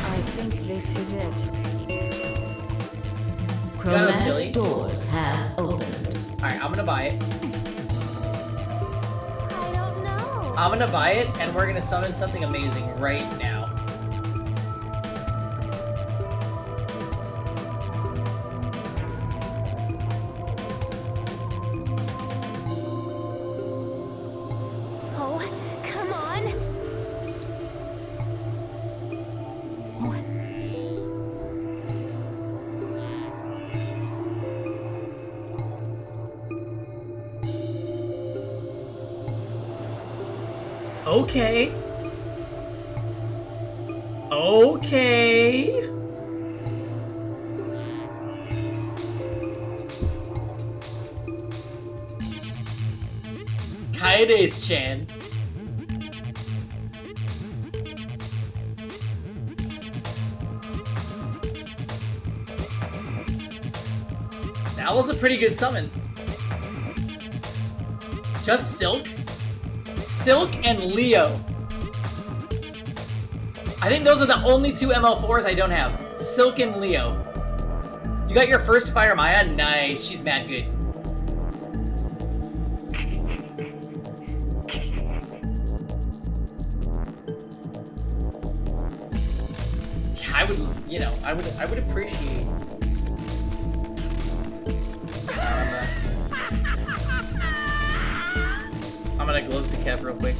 I think this is it. Got it, Chili. Chromatic doors have opened. Alright, I'm gonna buy it. I don't know. I'm gonna buy it, and we're gonna summon something amazing right now. Oh, come on. Okay. Okay. Kaedes-chan. That was a pretty good summon. Just Silk? Silk and Leo. I think those are the only two ML4s I don't have. Silk and Leo. You got your first Fire Maya? Nice. She's mad good. I would, you know, I would appreciate. I'm gonna glove to Kev real quick.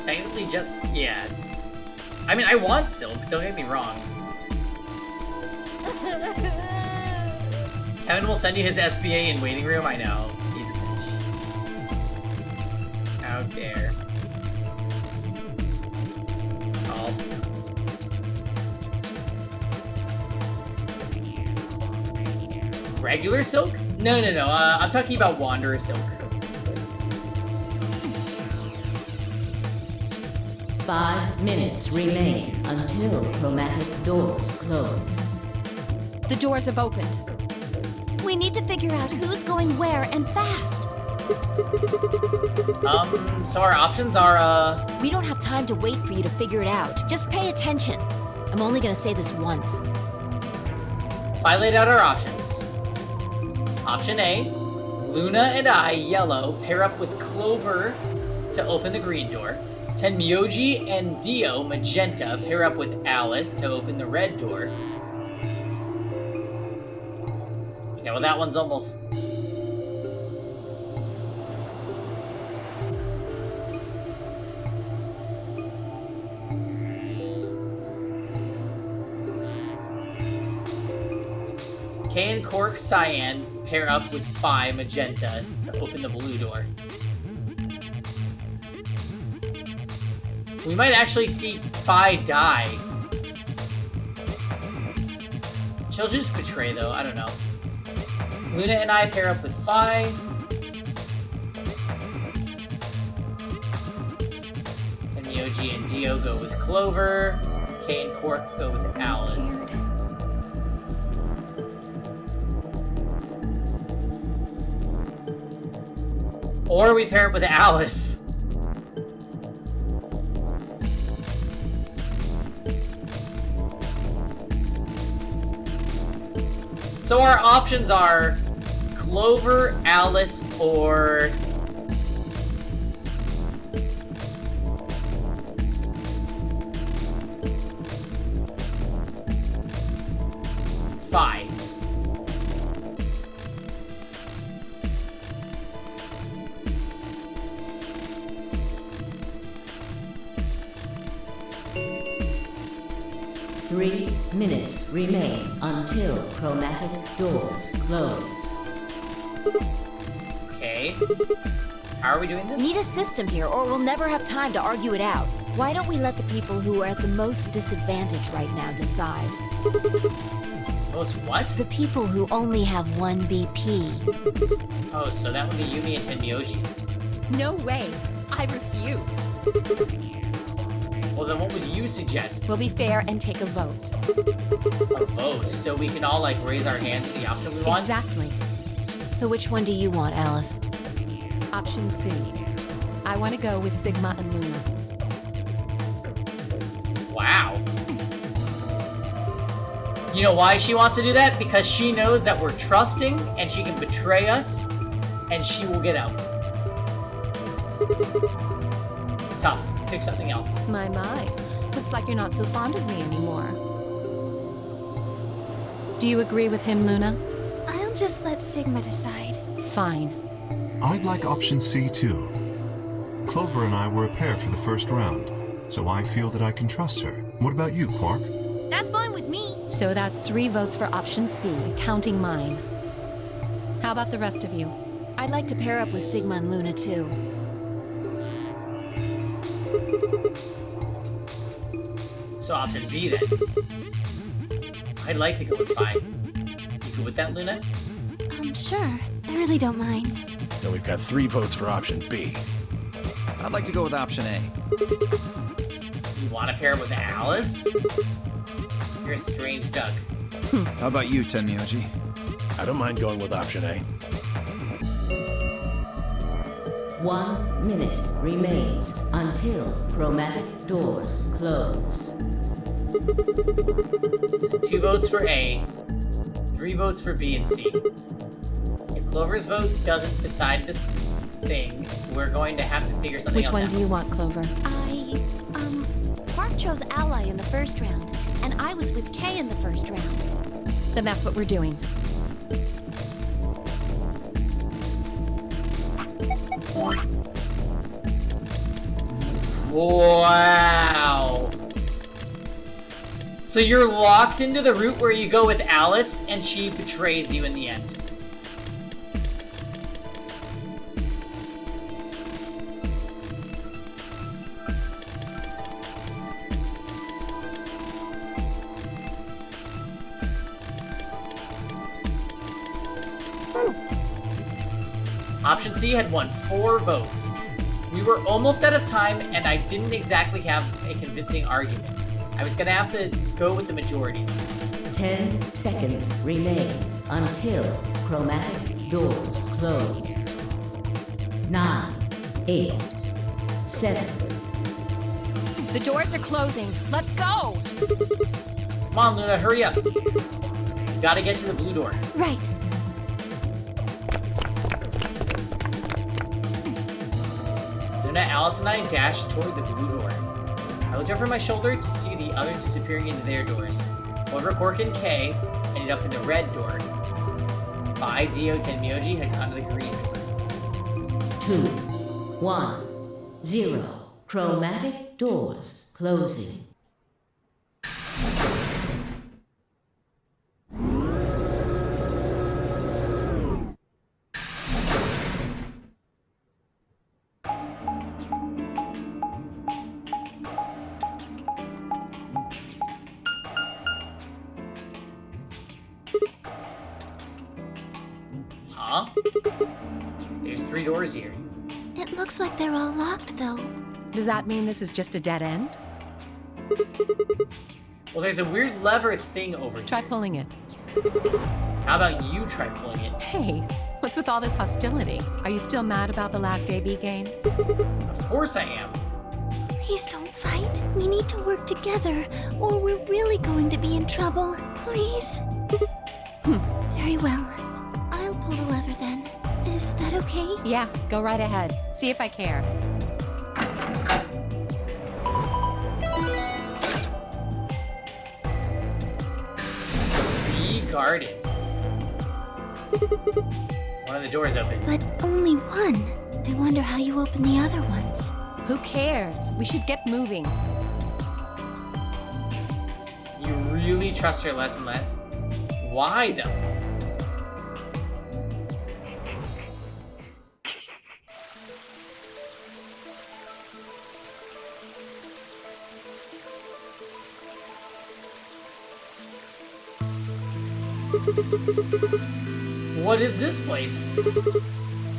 Technically just, yeah. I mean, I want Silk, don't get me wrong. Kevin will send you his SBA in waiting room, I know. He's a bitch. How dare. Oh. Regular Silk? No, I'm talking about Wanderer Silk. 5 minutes remain until chromatic doors close. The doors have opened. We need to figure out who's going where and fast. So our options are, We don't have time to wait for you to figure it out. Just pay attention. I'm only gonna say this once. if I laid out our options. Option A, Luna and I, yellow, pair up with Clover to open the green door. Tenmyoji and Dio, magenta, pair up with Alice to open the red door. Okay, well that one's almost... K and Cork, Cyan, pair up with Phi, magenta, to open the blue door. We might actually see Phi die. She'll just betray, though. I don't know. Luna and I pair up with Phi. And Myoji and Dio go with Clover. Kay and Quark go with Alice. Or we pair up with Alice. So our options are Clover, Alice, or Phi. Three minutes remain until chromatic doors close. Okay. How are we doing this? Need a system here, or we'll never have time to argue it out. Why don't we let the people who are at the most disadvantage right now decide? Most what? The people who only have 1 BP. Oh, so that would be Yumi and Tenmyoji. No way. I refuse. Well, then what would you suggest? We'll be fair and take a vote. A vote? So we can all, like, raise our hand to the option we want? Exactly. So which one do you want, Alice? Option C. I want to go with Sigma and Luna. Wow. You know why she wants to do that? Because she knows that we're trusting and she can betray us and she will get out. Tough. Pick something else. My. Looks like you're not so fond of me anymore. Do you agree with him, Luna? I'll just let Sigma decide. Fine. I'd like option C too. Clover and I were a pair for the first round, so I feel that I can trust her. What about you, Quark? That's fine with me. So that's 3 votes for option C, counting mine. How about the rest of you? I'd like to pair up with Sigma and Luna too. So option B then. I'd like to go with Phi. You good with that, Luna? Sure. I really don't mind. Then we've got 3 votes for option B. I'd like to go with option A. You want to pair up with Alice? You're a strange duck. How about you, Tenmyoji? I don't mind going with option A. 1 minute remains until chromatic doors close. So 2 votes for A, 3 votes for B and C. If Clover's vote doesn't decide this thing, we're going to have to figure something Which else one out. do you want, Clover? Quark chose Ally in the first round, and I was with Kay in the first round. Then that's what we're doing. Wow. So you're locked into the route where you go with Alice, and she betrays you in the end. Option C had won 4 votes. We were almost out of time, and I didn't exactly have a convincing argument. I was gonna have to go with the majority. 10 seconds remain until chromatic doors close. 9, 8, 7. The doors are closing. Let's go! Come on, Luna, hurry up. You gotta get to the blue door. Right. Luna, Alice, and I dashed toward the blue door. I looked over my shoulder to see the others disappearing into their doors. Clover, Quark, and Kay ended up in the red door. Phi, Dio, Tenmyoji had gone to the green door. 2, 1, 0. Chromatic doors closing. Huh? There's 3 doors here. It looks like they're all locked, though. Does that mean this is just a dead end? Well, there's a weird lever thing over here. Try pulling it. How about you try pulling it? Hey, what's with all this hostility? Are you still mad about the last AB game? Of course I am. Please don't fight. We need to work together, or we're really going to be in trouble. Please? Very well. I'll pull the lever then. Is that okay? Yeah, go right ahead. See if I care. Bee garden. One of the doors open. But only one. I wonder how you open the other ones. Who cares? We should get moving. You really trust her less and less? Why, though? What is this place?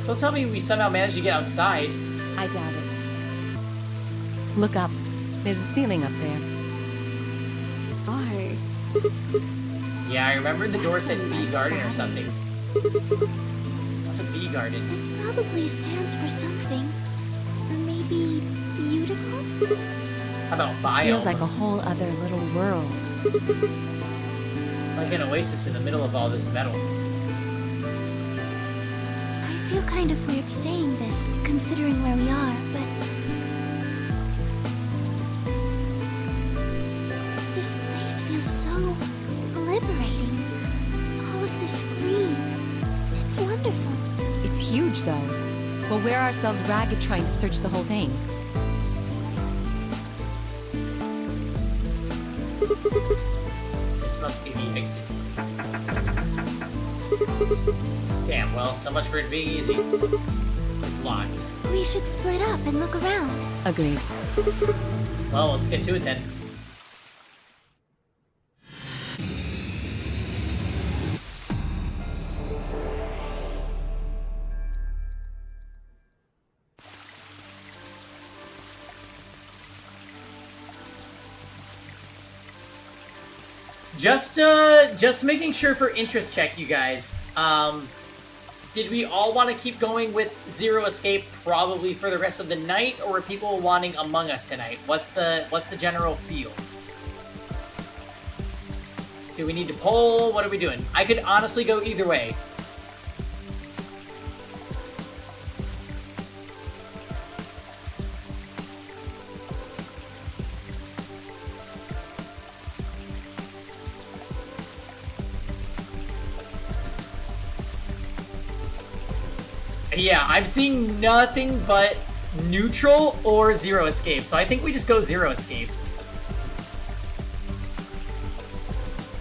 Don't tell me we somehow managed to get outside. I doubt it. Look up. There's a ceiling up there. Why? Yeah, I remember the door said bee garden or something. What's a bee garden? It probably stands for something. Maybe beautiful? How about This biome? feels like a whole other little world. Like an oasis in the middle of all this metal. I feel kind of weird saying this, considering where we are, but... this place feels so liberating. All of this green. It's wonderful. It's huge, though. We'll wear ourselves ragged trying to search the whole thing. This must be the exit. Damn, well, so much for it being easy. It's locked. We should split up and look around. Agreed. Well, let's get to it then. Just making sure for interest check, you guys. Did we all want to keep going with Zero Escape probably for the rest of the night, or are people wanting Among Us tonight? What's the general feel? Do we need to poll? What are we doing? I could honestly go either way. Yeah, I'm seeing nothing but neutral or Zero Escape, so I think we just go Zero Escape.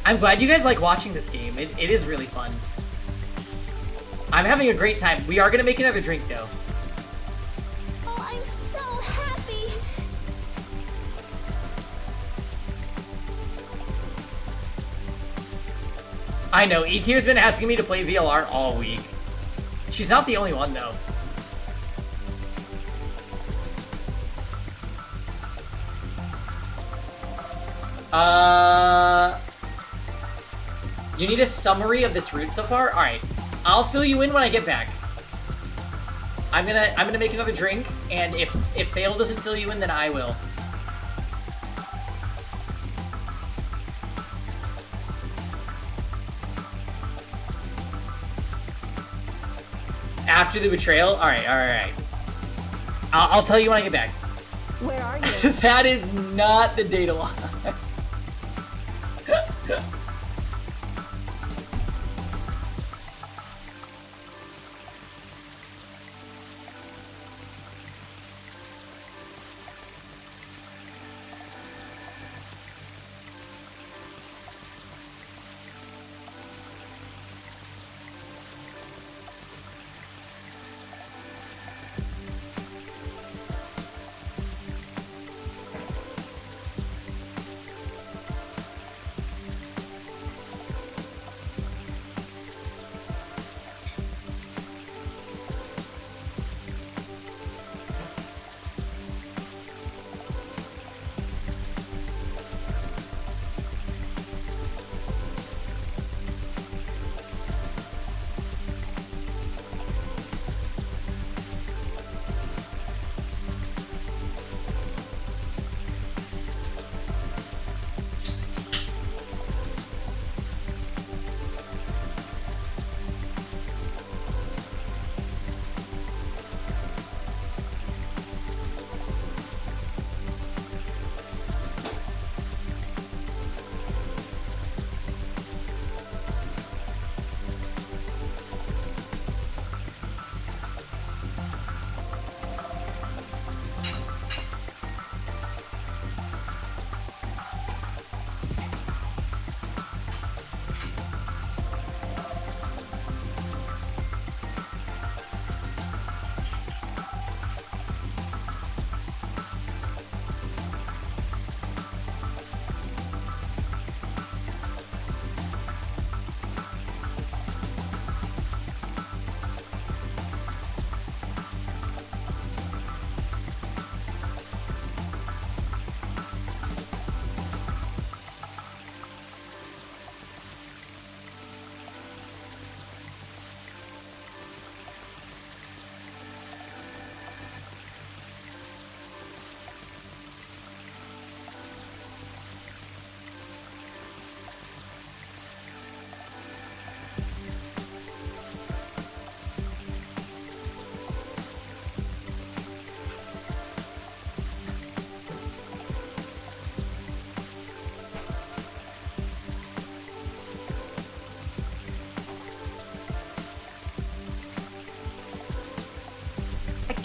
I'm glad you guys like watching this game. It is really fun. I'm having a great time. We are going to make another drink, though. Oh, I'm so happy. I know, E-Tier's been asking me to play VLR all week. She's not the only one, though. You need a summary of this route so far? Alright. I'll fill you in when I get back. I'm gonna make another drink, and if Fail doesn't fill you in, then I will. After the betrayal? Alright. I'll tell you when I get back. Where are you? That is not the data line.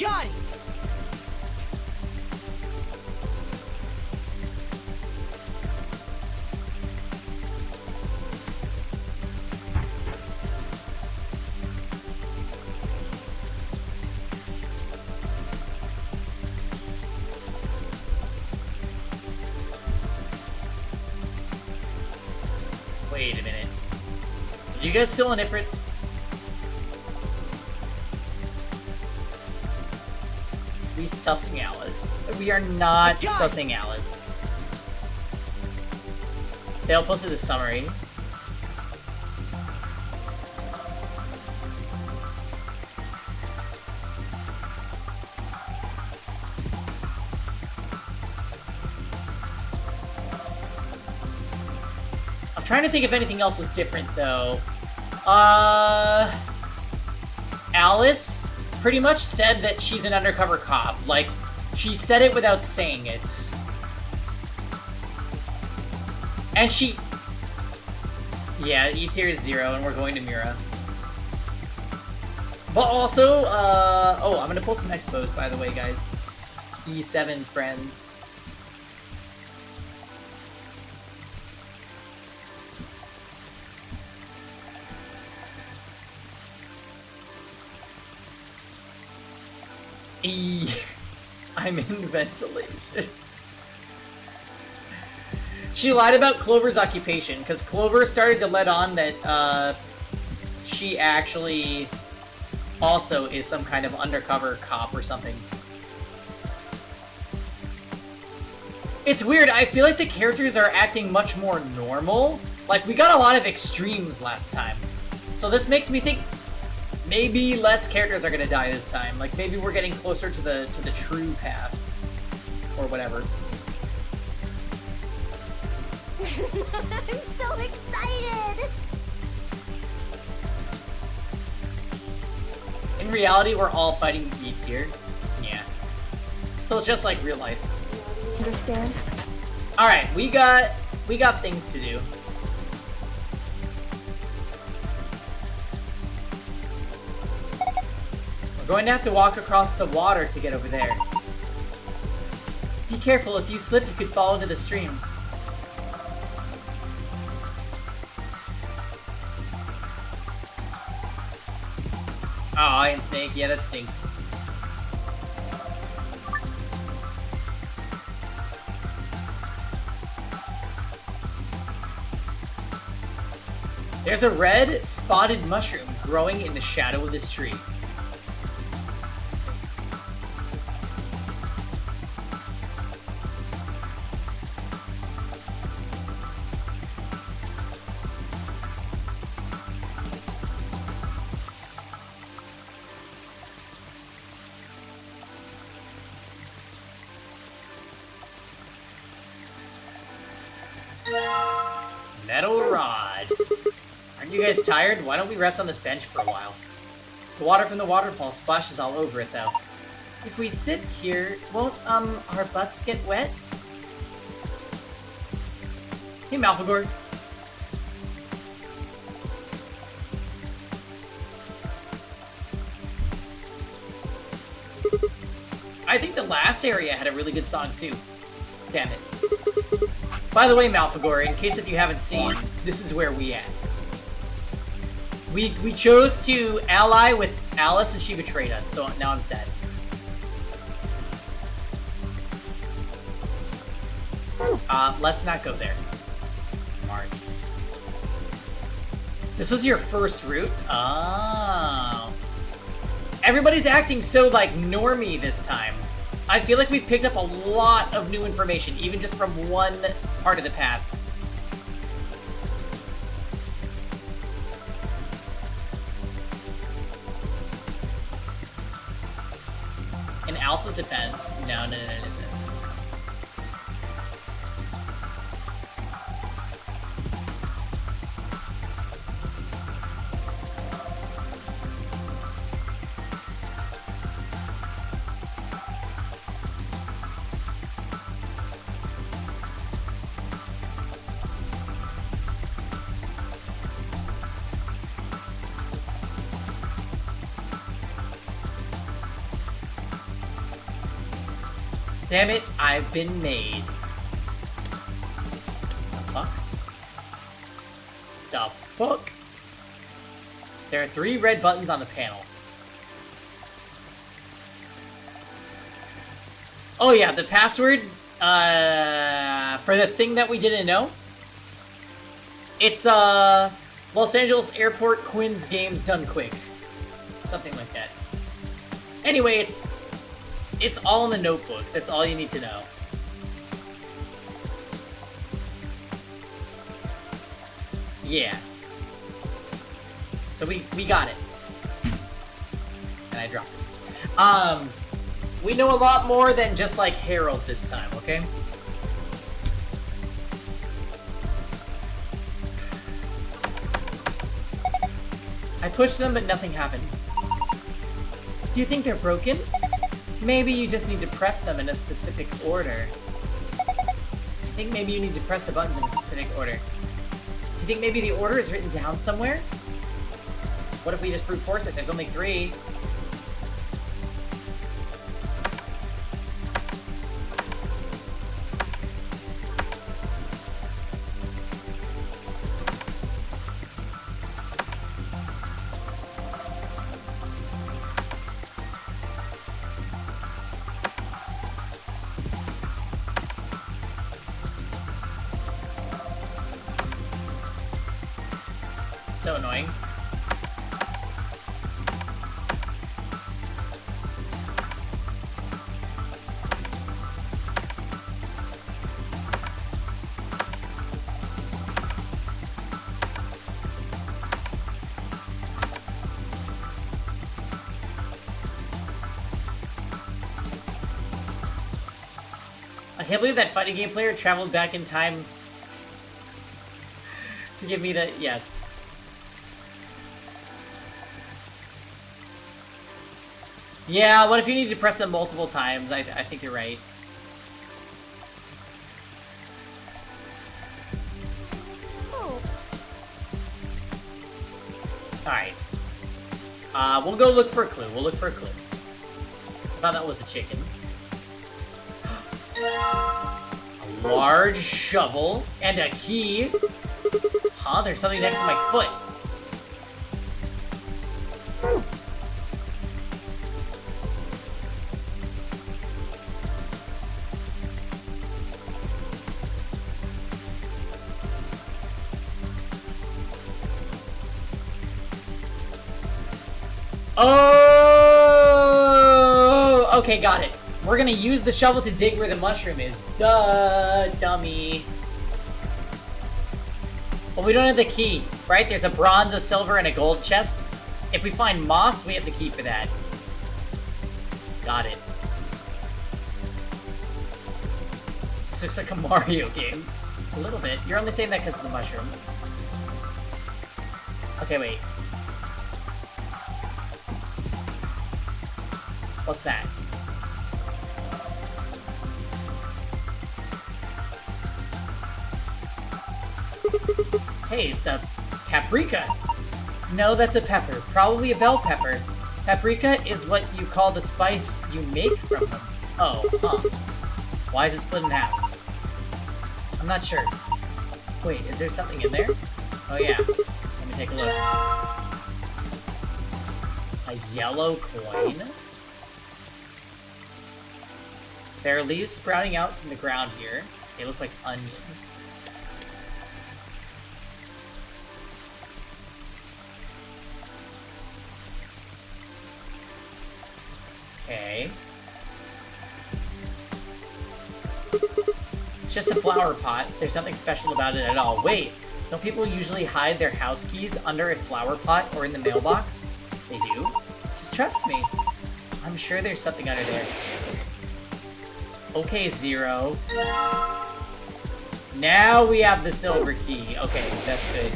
got it! Wait a minute. Do you guys feel indifferent? We sussing Alice. We are not sussing Alice. They'll post the summary. I'm trying to think if anything else was different though. Alice pretty much said that she's an undercover cop. Like, she said it without saying it. And she... Yeah, E-tier is 0, and we're going to Mira. But also, oh, I'm gonna pull some expos, by the way, guys. E7 friends. I'm in ventilation. She lied about Clover's occupation, because Clover started to let on that, she actually also is some kind of undercover cop or something. It's weird, I feel like the characters are acting much more normal. Like, we got a lot of extremes last time. So this makes me think maybe less characters are gonna die this time. Like, maybe we're getting closer to the true path. Or whatever. I'm so excited! In reality, we're all fighting E-tier. Yeah. So it's just like real life. Understand? Alright, we got things to do. We're going to have to walk across the water to get over there. Be careful, if you slip, you could fall into the stream. Aw, Iron Snake, yeah, that stinks. There's a red spotted mushroom growing in the shadow of this tree. Metal rod. Aren't you guys tired? Why don't we rest on this bench for a while? The water from the waterfall splashes all over it, though. If we sit here, won't, our butts get wet? Hey, Malfagor. I think the last area had a really good song, too. Damn it. By the way, Malfagor, in case if you haven't seen, this is where we at. We chose to ally with Alice and she betrayed us, so now I'm sad. Let's not go there. Mars. This was your first route? Oh. Everybody's acting so, like, normie this time. I feel like we've picked up a lot of new information, even just from one part of the path. In Alice's defense, no. Damn it, I've been made. The fuck? The fuck? There are 3 red buttons on the panel. Oh yeah, the password for the thing that we didn't know. It's Los Angeles Airport Quinn's Games Done Quick. Something like that. Anyway, it's all in the notebook. That's all you need to know. Yeah. So we got it. And I dropped it. We know a lot more than just like Harold this time, okay? I pushed them, but nothing happened. Do you think they're broken? Maybe you just need to press them in a specific order. I think maybe you need to press the buttons in a specific order. Do you think maybe the order is written down somewhere? What if we just brute force it? There's only 3. So annoying. I can't believe that fighting game player traveled back in time to give me the... Yes. Yeah, what if you need to press them multiple times? I think you're right. Alright. We'll go look for a clue. We'll look for a clue. I thought that was a chicken. A large shovel and a key. Huh? There's something next to my foot. Oh! Okay, got it. We're gonna use the shovel to dig where the mushroom is. Duh, dummy. Well, we don't have the key, right? There's a bronze, a silver, and a gold chest. If we find moss, we have the key for that. Got it. This looks like a Mario game. A little bit. You're only saying that because of the mushroom. Okay, wait. What's that? Hey, it's a paprika. No, that's a pepper. Probably a bell pepper. Paprika is what you call the spice you make from them. Oh, huh. Why is it split in half? I'm not sure. Wait, is there something in there? Oh yeah. Let me take a look. A yellow coin? There are leaves sprouting out from the ground here. They look like onions. Okay. It's just a flower pot. There's nothing special about it at all. Wait, don't people usually hide their house keys under a flower pot or in the mailbox? They do? Just trust me. I'm sure there's something under there. Okay, Zero. Now we have the silver key. Okay, that's good.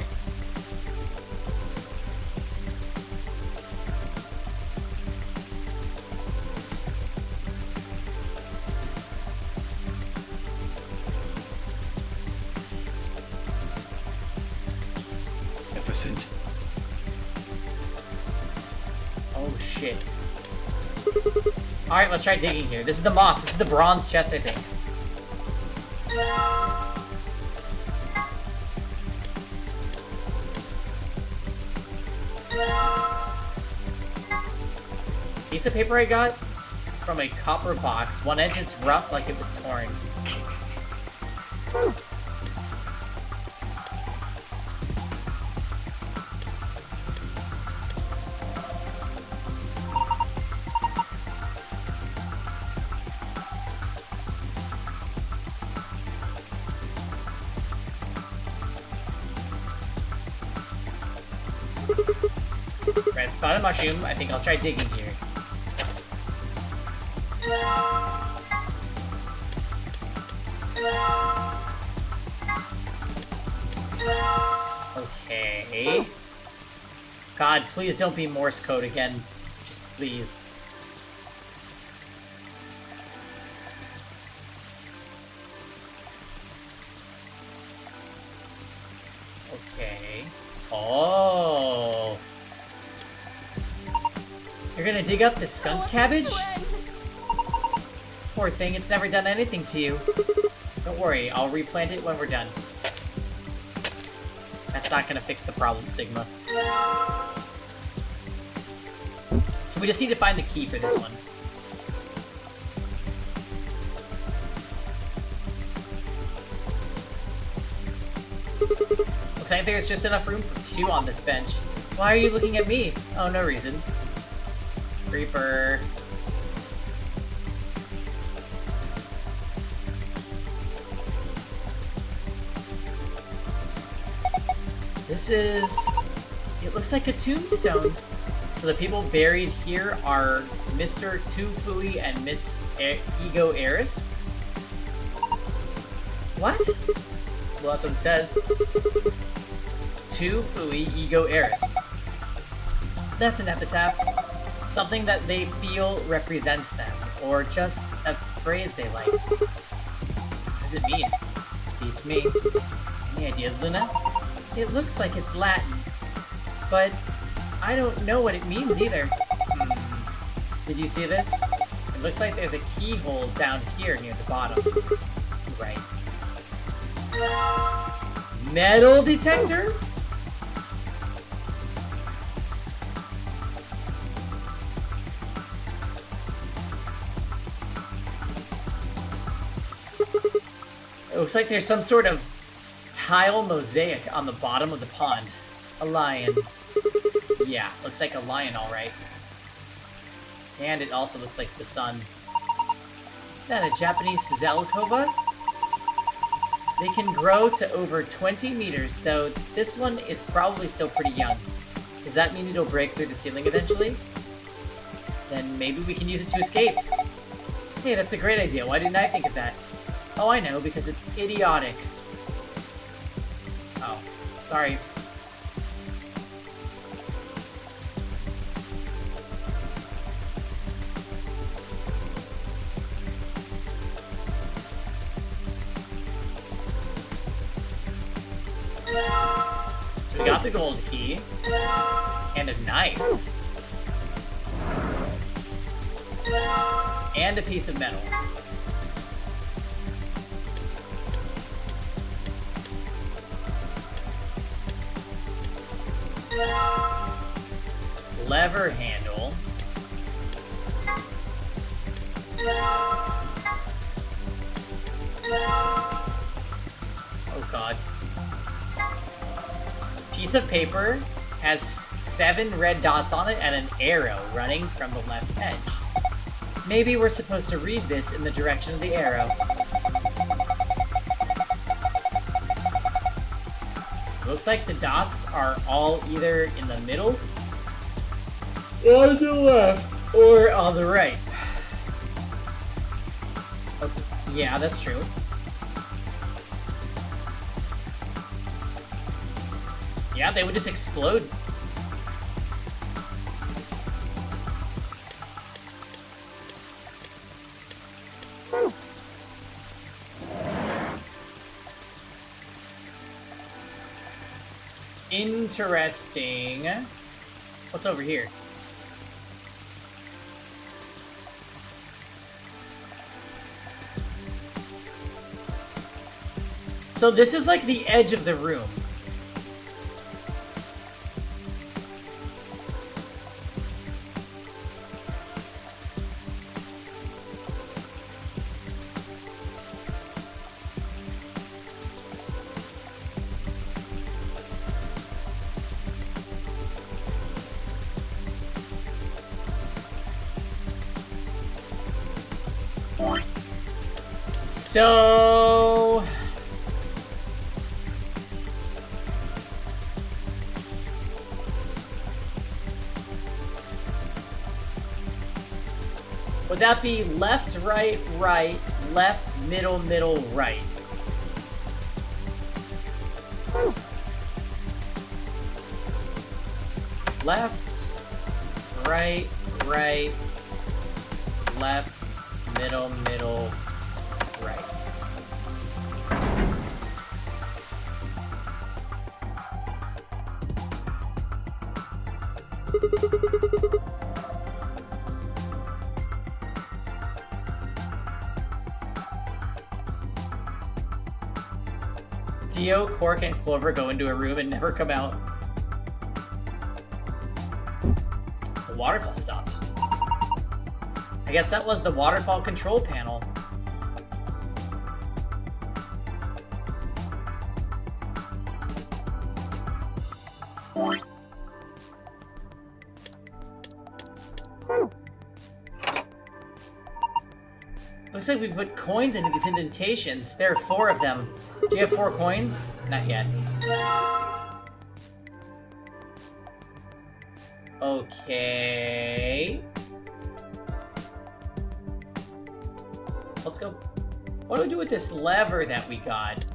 Magnificent. Oh, shit. Alright, let's try digging here. This is the moss. This is the bronze chest, I think. Piece of paper I got from a copper box. One edge is rough, like it was torn. Red spotted mushroom. I think I'll try digging here. Okay. God, please don't be Morse code again. Just please. Okay. Oh. You're gonna dig up the skunk cabbage? Poor thing, it's never done anything to you. Don't worry, I'll replant it when we're done. That's not gonna fix the problem, Sigma. So we just need to find the key for this one. Looks like there's just enough room for 2 on this bench. Why are you looking at me? Oh, no reason. Creeper. This is... It looks like a tombstone. So the people buried here are Mr. Tufui and Miss Ego Eris. What? Well, that's what it says. Tufui Ego Eris. That's an epitaph. Something that they feel represents them, or just a phrase they liked. What does it mean? Beats me. Any ideas, Luna? It looks like it's Latin, but I don't know what it means either. Did you see this? It looks like there's a keyhole down here near the bottom. Right. Metal detector? It looks like there's some sort of tile mosaic on the bottom of the pond. A lion. Yeah, looks like a lion, alright. And it also looks like the sun. Isn't that a Japanese Zelkova? They can grow to over 20 meters, so this one is probably still pretty young. Does that mean it'll break through the ceiling eventually? Then maybe we can use it to escape. Hey, that's a great idea. Why didn't I think of that? Oh, I know, because it's idiotic. Oh, sorry. So we got the gold key. And a knife. And a piece of metal. Lever handle. Oh god. This piece of paper has 7 red dots on it and an arrow running from the left edge. Maybe we're supposed to read this in the direction of the arrow. Looks like the dots are all either in the middle, on the left, or on the right. Oh, yeah, that's true. Yeah, they would just explode. Interesting. What's over here? So this is like the edge of the room. So... would that be left, right, right, left, middle, middle, right? Left, right, right, left, middle, middle, right. Dio, Cork, and Clover go into a room and never come out. The waterfall stopped. I guess that was the waterfall control panel. Looks like we put coins into these indentations. There are 4 of them. Do you have 4 coins? Not yet. Okay. Let's go. What do we do with this lever that we got?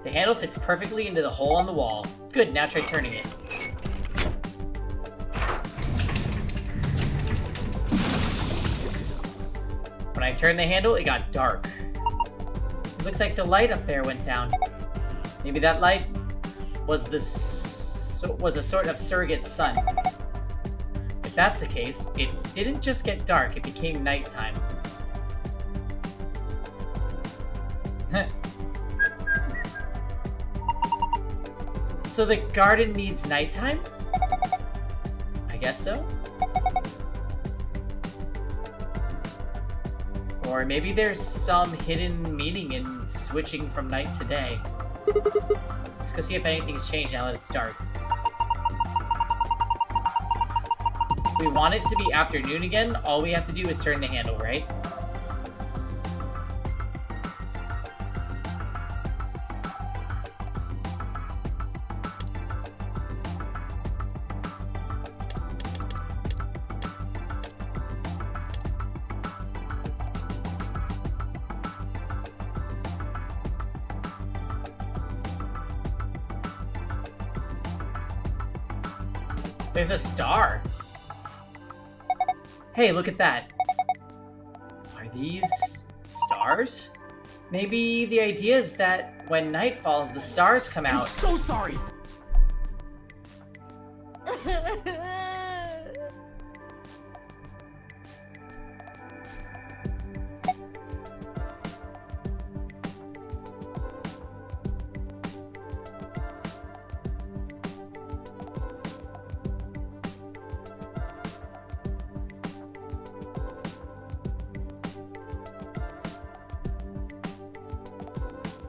The handle fits perfectly into the hole on the wall. Good, now try turning it. When I turned the handle, it got dark. It looks like the light up there went down. Maybe that light was was a sort of surrogate sun. If that's the case, it didn't just get dark, it became nighttime. So the garden needs nighttime? I guess so. Or maybe there's some hidden meaning in switching from night to day. Let's go see if anything's changed now that it's dark. If we want it to be afternoon again, all we have to do is turn the handle, right? There's a star. Hey, look at that. Are these stars? Maybe the idea is that when night falls, the stars come out. I'm so sorry.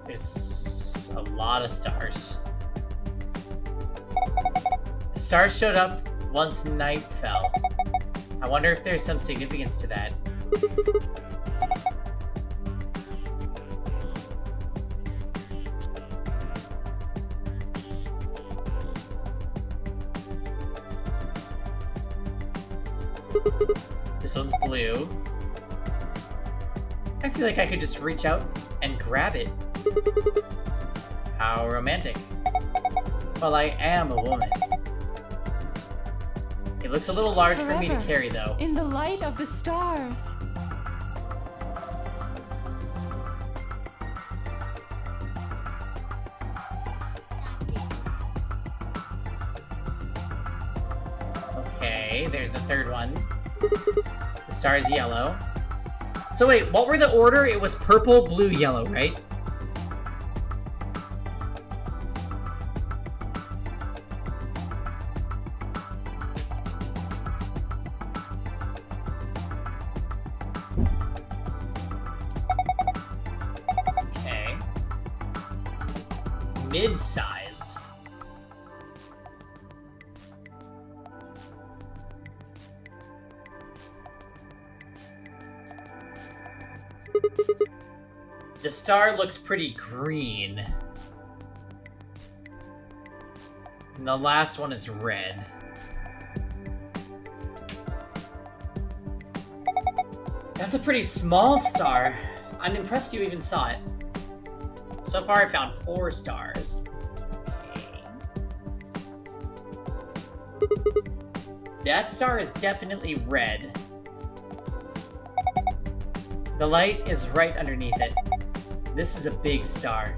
There's a lot of stars. The stars showed up once night fell. I wonder if there's some significance to that. This one's blue. I feel like I could just reach out and grab it. How romantic. Well, I am a woman. It looks a little large for me to carry, though. In the light of the stars. Okay, there's the third one. The star is yellow. So wait, what were the order? It was purple, blue, yellow, right? Okay. Mid-sized. The star looks pretty green. And the last one is red. That's a pretty small star. I'm impressed you even saw it. So far I found 4 stars. Okay. That star is definitely red. The light is right underneath it. This is a big star.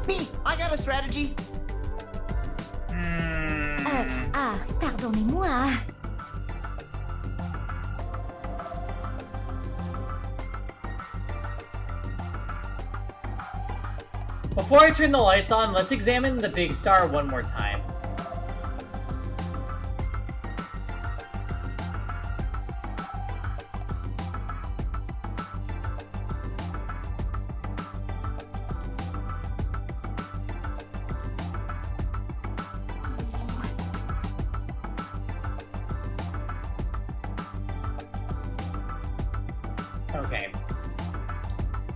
Me, I got a strategy. Pardonnez-moi. Before I turn the lights on, let's examine the big star one more time. Okay.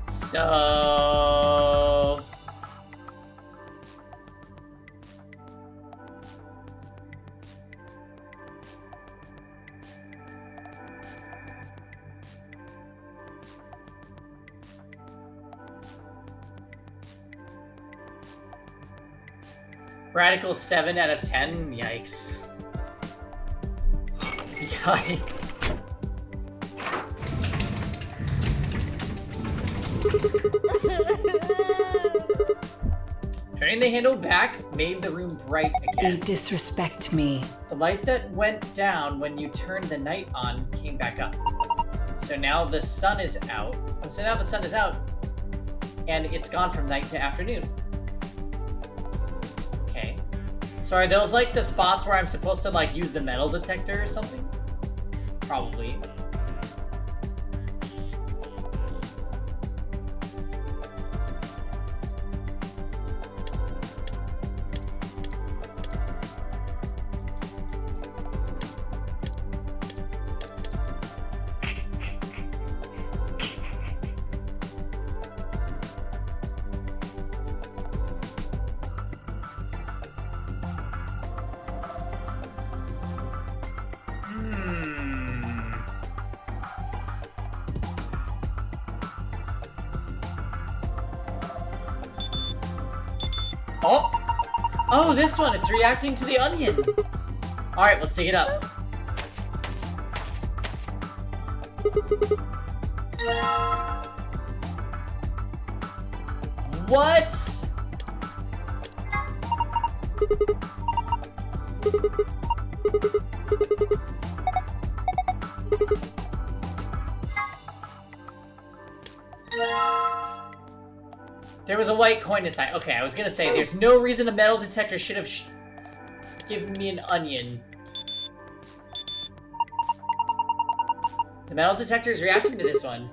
So... Radical 7 out of 10? Yikes. Yikes. Turning the handle back made the room bright again. You disrespect me. The light that went down when you turned the night on came back up. So now the sun is out. So now the sun is out, and it's gone from night to afternoon. Okay. So are those like the spots where I'm supposed to like use the metal detector or something? Probably. Oh! Oh, this one! It's reacting to the onion! Alright, let's take it up. What? There was a white coin inside. Okay, I was gonna say, there's no reason a metal detector should have given me an onion. The metal detector is reacting to this one.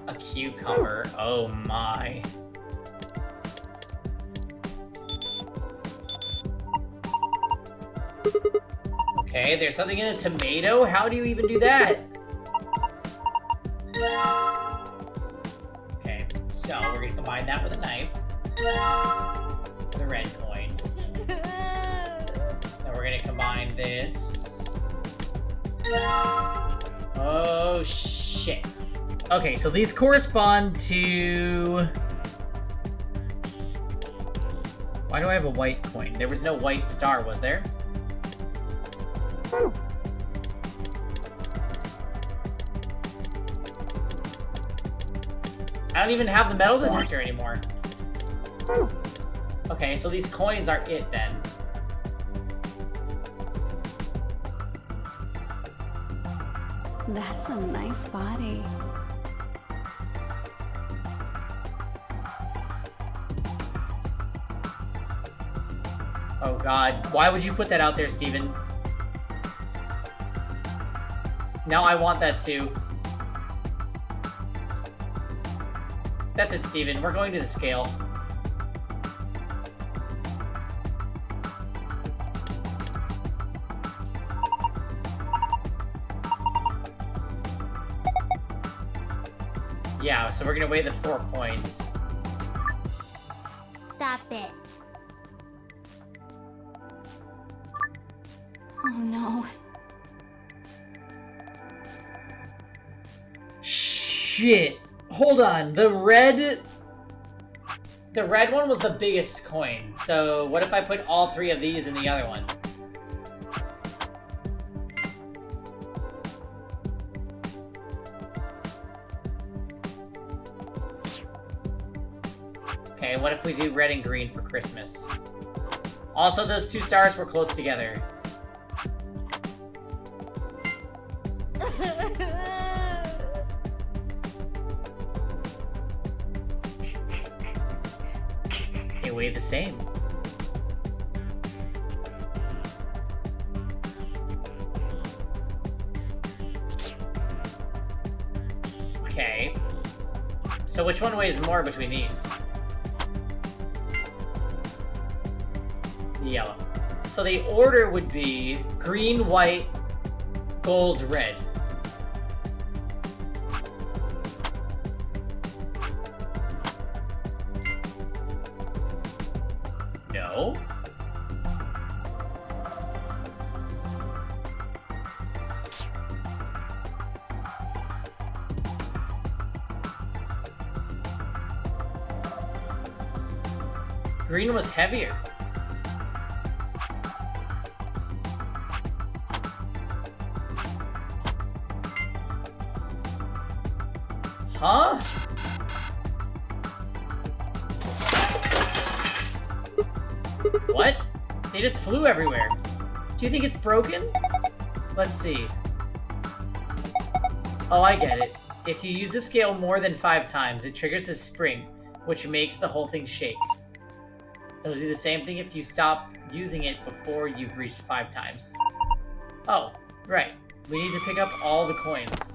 A cucumber. Oh my. Okay, there's something in a tomato? How do you even do that? Okay, so we're gonna combine that with a knife. The red coin. Then we're we're gonna combine this. Oh, shit. Okay, so these correspond to... Why do I have a white coin? There was no white star, was there? I don't even have the metal detector anymore. Okay, so these coins are it then. That's a nice body. Oh god, why would you put that out there, Steven? Now I want that too. That's it, Steven. We're going to the scale. Yeah, so we're gonna weigh the 4 coins. Stop it. Oh no. Shit. Hold on. The red one was the biggest coin. So what if I put all 3 of these in the other one? Okay, what if we do red and green for Christmas? Also, those 2 stars were close together. They weigh the same. Okay. So which one weighs more between these? The yellow. So the order would be green, white, gold, red. No. Green was heavier. Huh? What? They just flew everywhere. Do you think it's broken? Let's see. Oh, I get it. If you use the scale more than 5 times, it triggers a spring, which makes the whole thing shake. It'll do the same thing if you stop using it before you've reached 5 times. Oh, right. We need to pick up all the coins.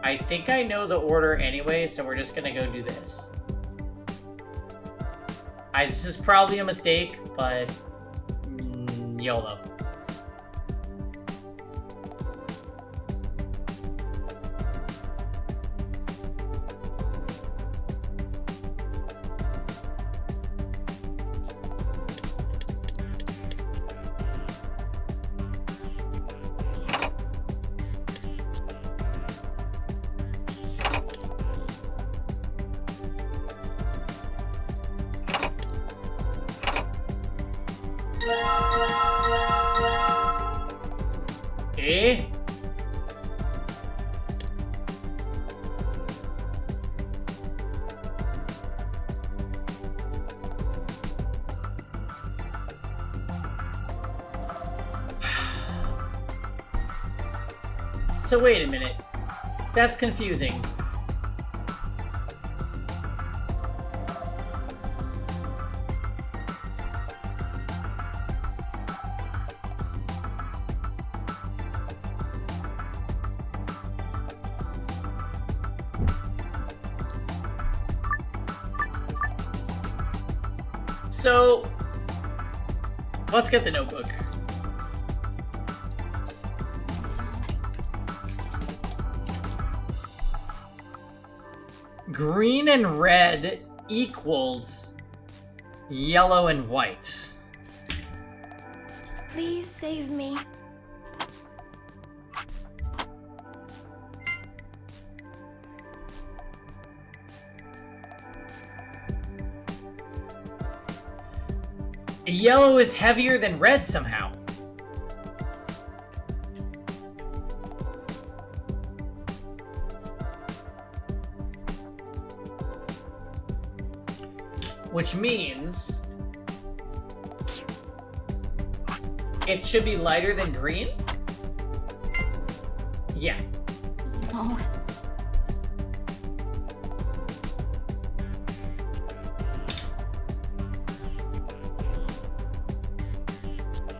I think I know the order anyway, so we're just gonna go do this. This is probably a mistake, but YOLO. Eh? So wait a minute. That's confusing. So, let's get the notebook. green and red equals yellow and white. Please save me. Yellow is heavier than red somehow. Which means it should be lighter than green? Yeah. No.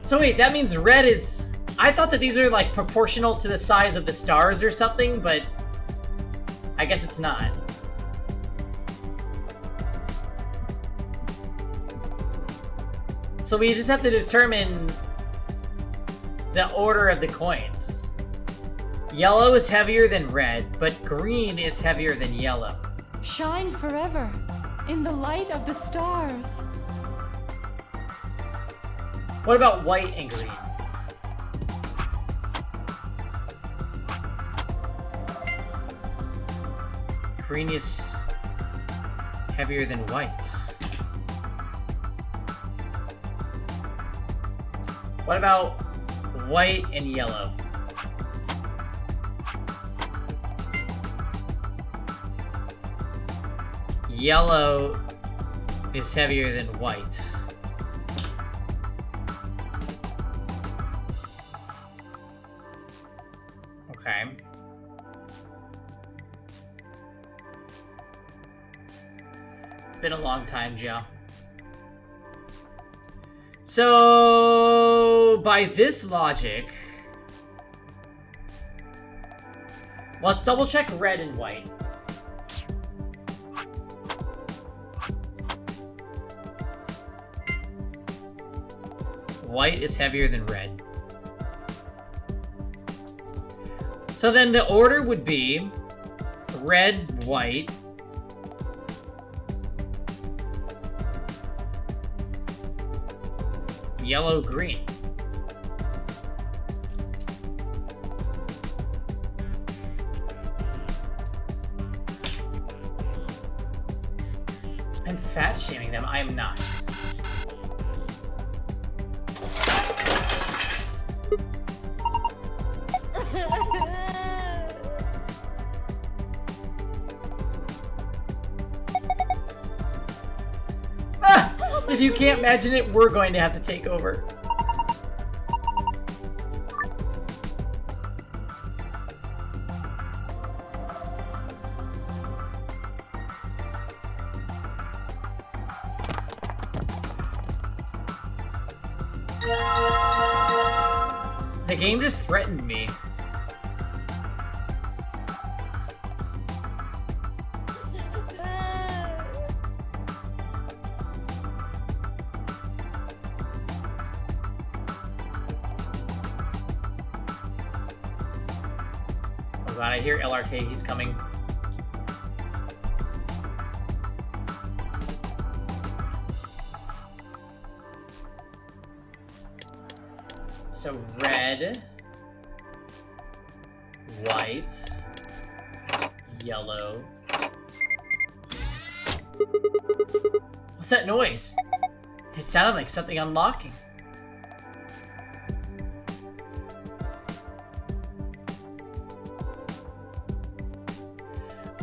So wait, that means red is... I thought that these are like proportional to the size of the stars or something, but I guess it's not. So we just have to determine the order of the coins. Yellow is heavier than red, but green is heavier than yellow. Shine forever in the light of the stars. What about white and green? Green is heavier than white. What about white and yellow? Yellow is heavier than white. Okay. It's been a long time, Joe. So, by this logic, let's double check red and white. White is heavier than red. So then the order would be red, white, yellow, green. I'm fat shaming them. I am not. If you can't imagine it, we're going to have to take over. The game just threatened me. Oh god, I hear LRK, he's coming. So red, white, yellow. What's that noise? It sounded like something unlocking.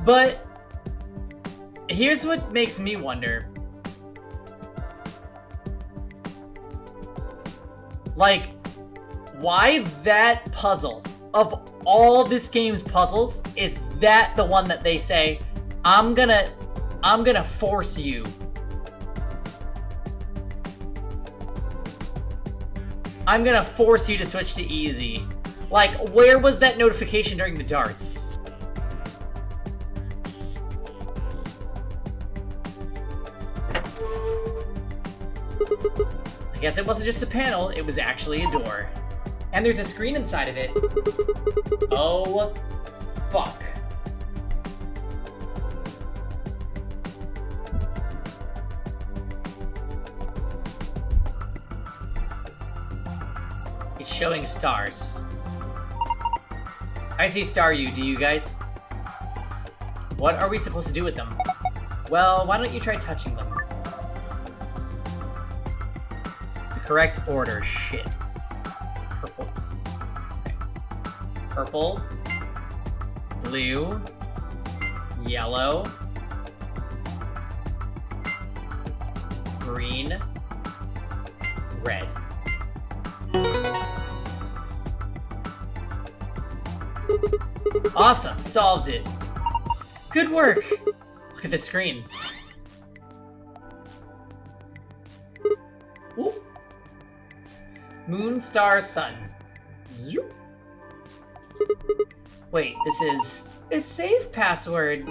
But here's what makes me wonder. Like, why that puzzle of all this game's puzzles is that the one that they say, I'm gonna force you. I'm gonna force you to switch to easy. Like, where was that notification during the darts? I guess it wasn't just a panel, it was actually a door. And there's a screen inside of it. Oh, fuck. It's showing stars. I see star you, do you guys? What are we supposed to do with them? Well, why don't you try touching them? The correct order, shit. Purple. Okay. Purple. Blue. Yellow. Green. Red. Awesome, solved it. Good work. Look at the screen. Ooh. Moon, star, sun. Zoop. Wait, this is a safe password.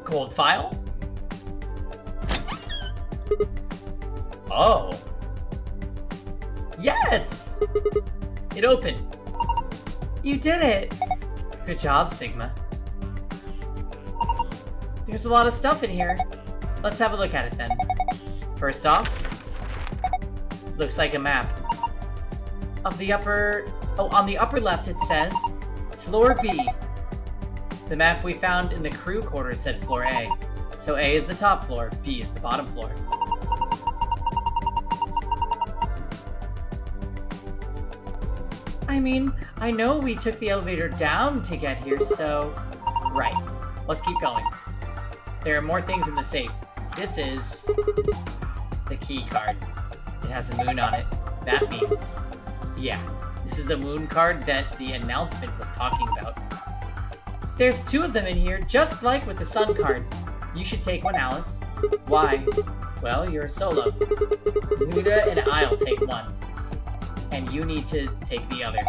Gold file? Oh. Yes! It opened. You did it! Good job, Sigma. There's a lot of stuff in here. Let's have a look at it then. First off, looks like a map. On the upper left it says Floor B. The map we found in the crew quarters said Floor A. So A is the top floor, B is the bottom floor. I mean, I know we took the elevator down to get here, so... Right. Let's keep going. There are more things in the safe. This is... the key card. It has a moon on it. That means... yeah, this is the moon card that the announcement was talking about. There's 2 of them in here, just like with the sun card. You should take one, Alice. Why? Well, you're a solo. Luda and I'll take one. And you need to take the other.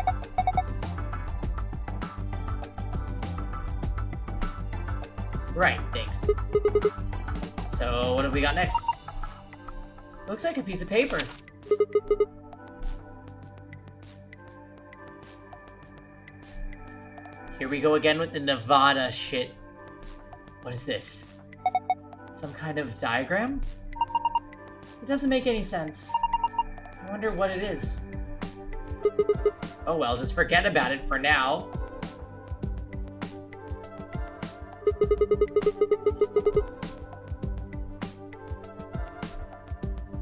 Right, thanks. So, what have we got next? Looks like a piece of paper. Here we go again with the Nevada shit. What is this? Some kind of diagram? It doesn't make any sense. I wonder what it is. Oh well, just forget about it for now.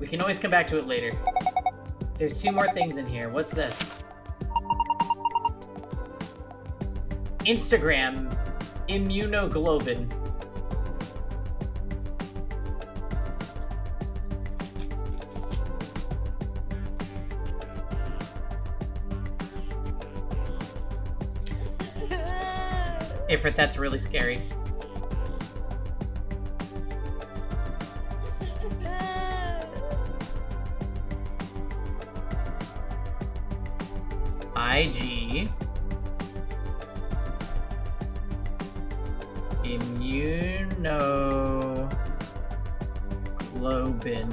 We can always come back to it later. There's 2 more things in here. What's this? Instagram immunoglobin. Ifrit, that's really scary. IG immunoglobin.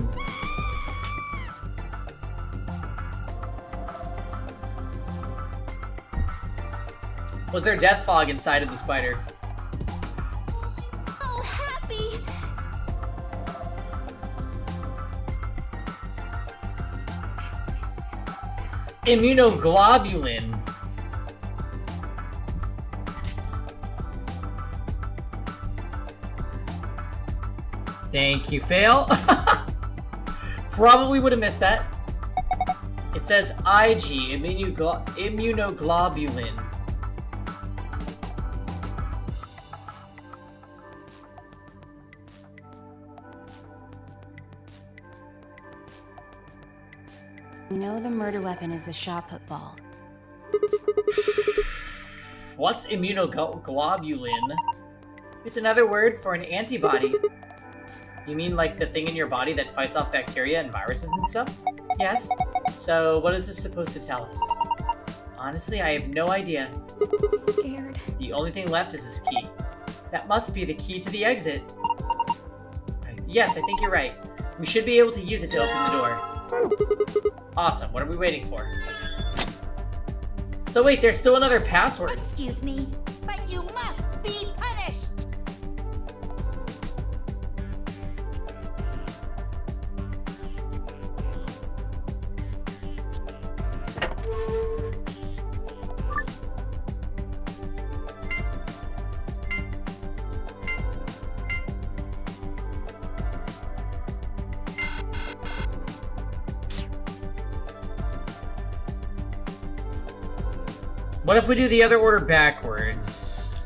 Was there death fog inside of the spider? So happy! Immunoglobulin. Thank you, fail. Probably would have missed that. It says IG, immunoglobulin. No, the murder weapon is the shot put ball. What's immunoglobulin? It's another word for an antibody. You mean like the thing in your body that fights off bacteria and viruses and stuff? Yes. So what is this supposed to tell us? Honestly, I have no idea. Scared. The only thing left is this key. That must be the key to the exit. Yes, I think you're right. We should be able to use it to open the door. Awesome. What are we waiting for? So wait, there's still another password. Excuse me, but you must be punished. What if we do the other order backwards?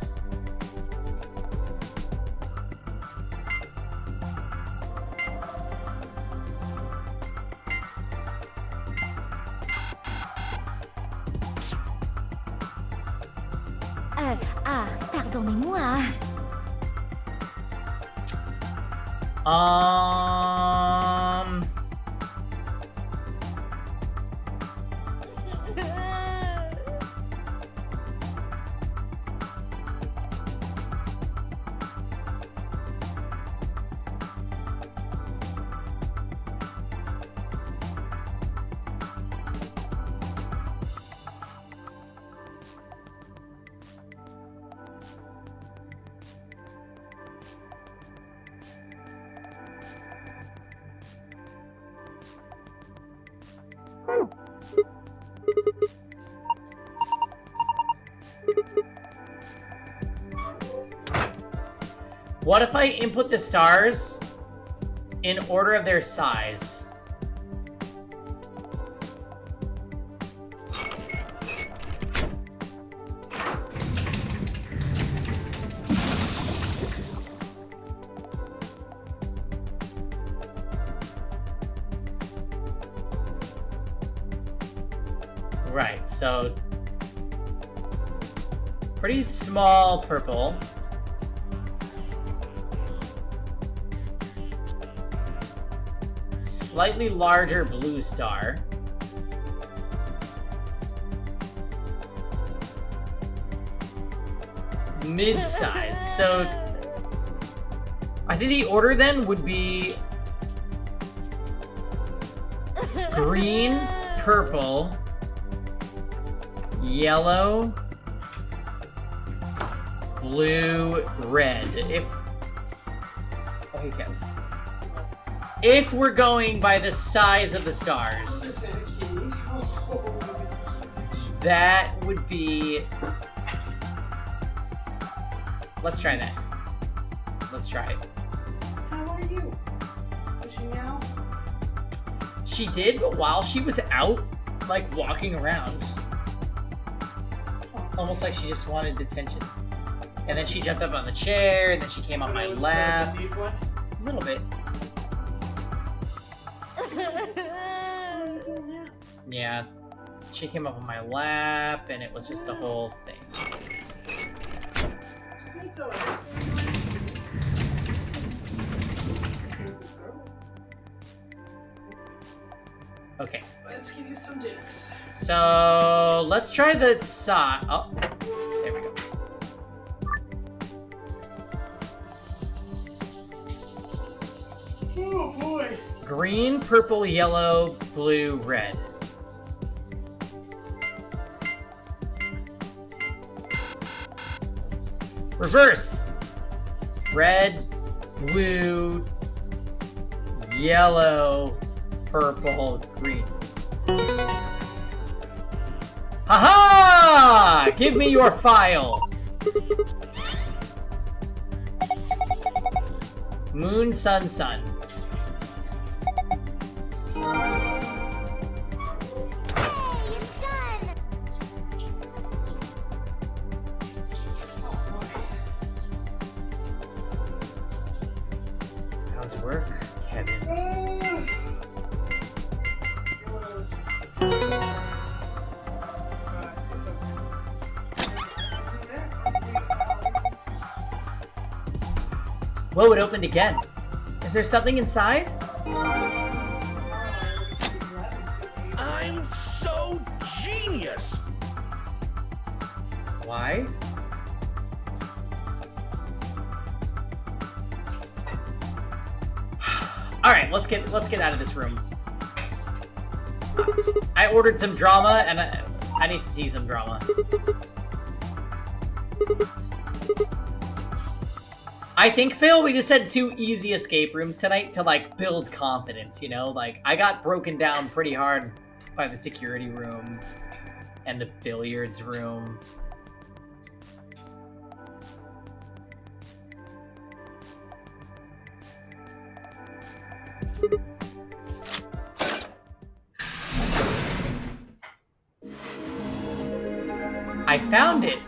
Pardonnez-moi. What if I input the stars in order of their size? Right, so pretty small purple. Slightly larger blue star. Mid-size. So I think the order then would be green, purple, yellow, blue, red. If we're going by the size of the stars, that would be... Let's try that. Let's try it. How are you? Pushing out? She did, but while she was out, like, walking around. Almost like she just wanted attention. And then she jumped up on the chair, and then she came on my lap. A little bit. Yeah, she came up on my lap, and it was just a whole thing. Okay. Let's give you some dinners. So let's try the side. Oh, there we go. Oh boy. Green, purple, yellow, blue, red. Reverse. Red, blue, yellow, purple, green. Haha! Give me your file. Moon, sun, sun. How's work, Kevin? Whoa, it opened again. Is there something inside? I'm so genius! Why? Alright, let's get out of this room. I ordered some drama, and I need to see some drama. I think, Phil, we just had 2 easy escape rooms tonight to, like, build confidence, you know? Like, I got broken down pretty hard by the security room and the billiards room. I found it!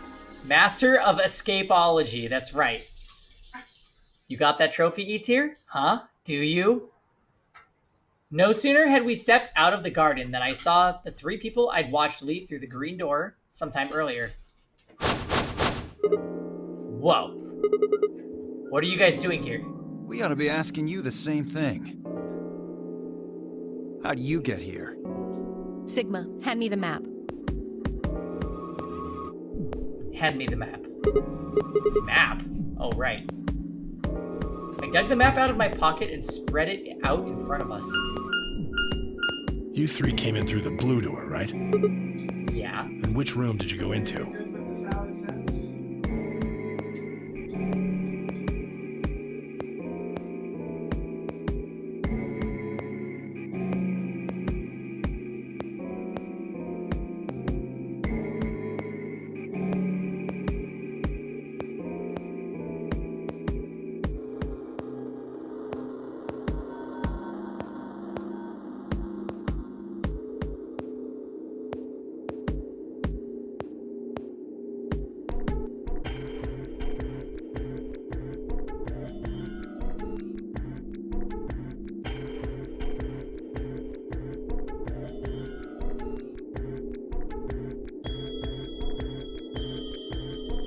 Master of Escapology, that's right. You got that trophy, E-tier? Huh? Do you? No sooner had we stepped out of the garden than I saw the 3 people I'd watched leave through the green door sometime earlier. Whoa. What are you guys doing here? We ought to be asking you the same thing. How'd you get here? Sigma, hand me the map. Hand me the map. Map? Oh, right. I dug the map out of my pocket and spread it out in front of us. You 3 came in through the blue door, right? Yeah. And which room did you go into?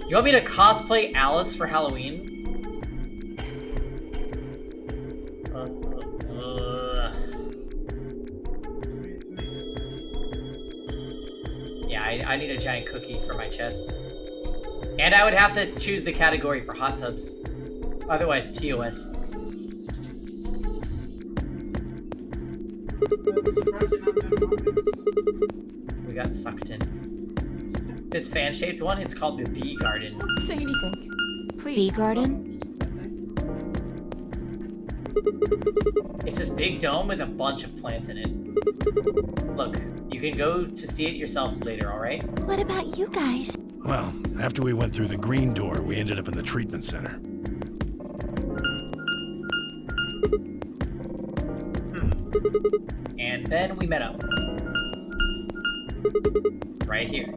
You want me to cosplay Alice for Halloween? Yeah, I need a giant cookie for my chest. And I would have to choose the category for hot tubs. Otherwise, TOS. We got sucked in. This fan-shaped one, it's called the Bee Garden. Say anything, please. Bee garden? It's this big dome with a bunch of plants in it. Look, you can go to see it yourself later, alright? What about you guys? Well, after we went through the green door, we ended up in the treatment center. And then we met up. Right here.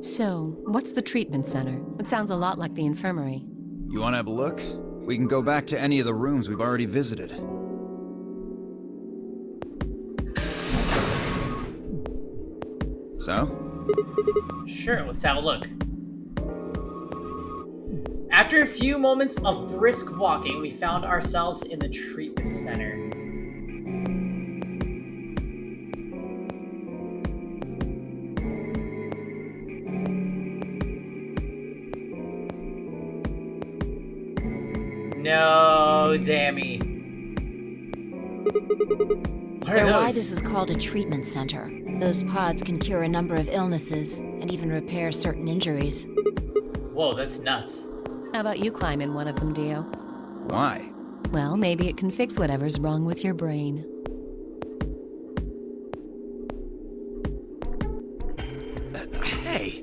So, what's the treatment center? It sounds a lot like the infirmary. You want to have a look? We can go back to any of the rooms we've already visited. So? Sure, let's have a look. After a few moments of brisk walking, we found ourselves in the treatment center. No, Dammy. They're why this is called a treatment center. Those pods can cure a number of illnesses and even repair certain injuries. Whoa, that's nuts. How about you climb in one of them, Dio? Why? Well, maybe it can fix whatever's wrong with your brain. Hey!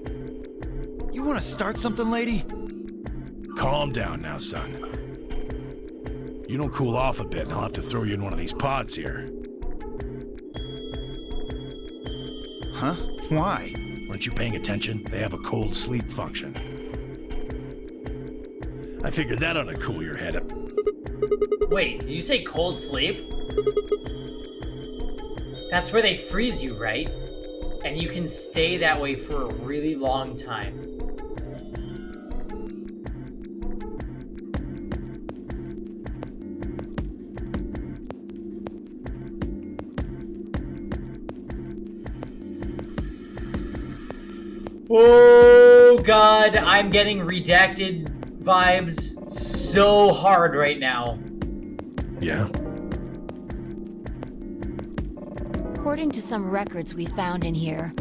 You want to start something, lady? Calm down now, son. You don't cool off a bit, and I'll have to throw you in one of these pods here. Huh? Why? Weren't you paying attention? They have a cold sleep function. I figured that ought to cool your head up. Wait, did you say cold sleep? That's where they freeze you, right? And you can stay that way for a really long time. Oh god, I'm getting redacted vibes so hard right now. Yeah? According to some records we found in here,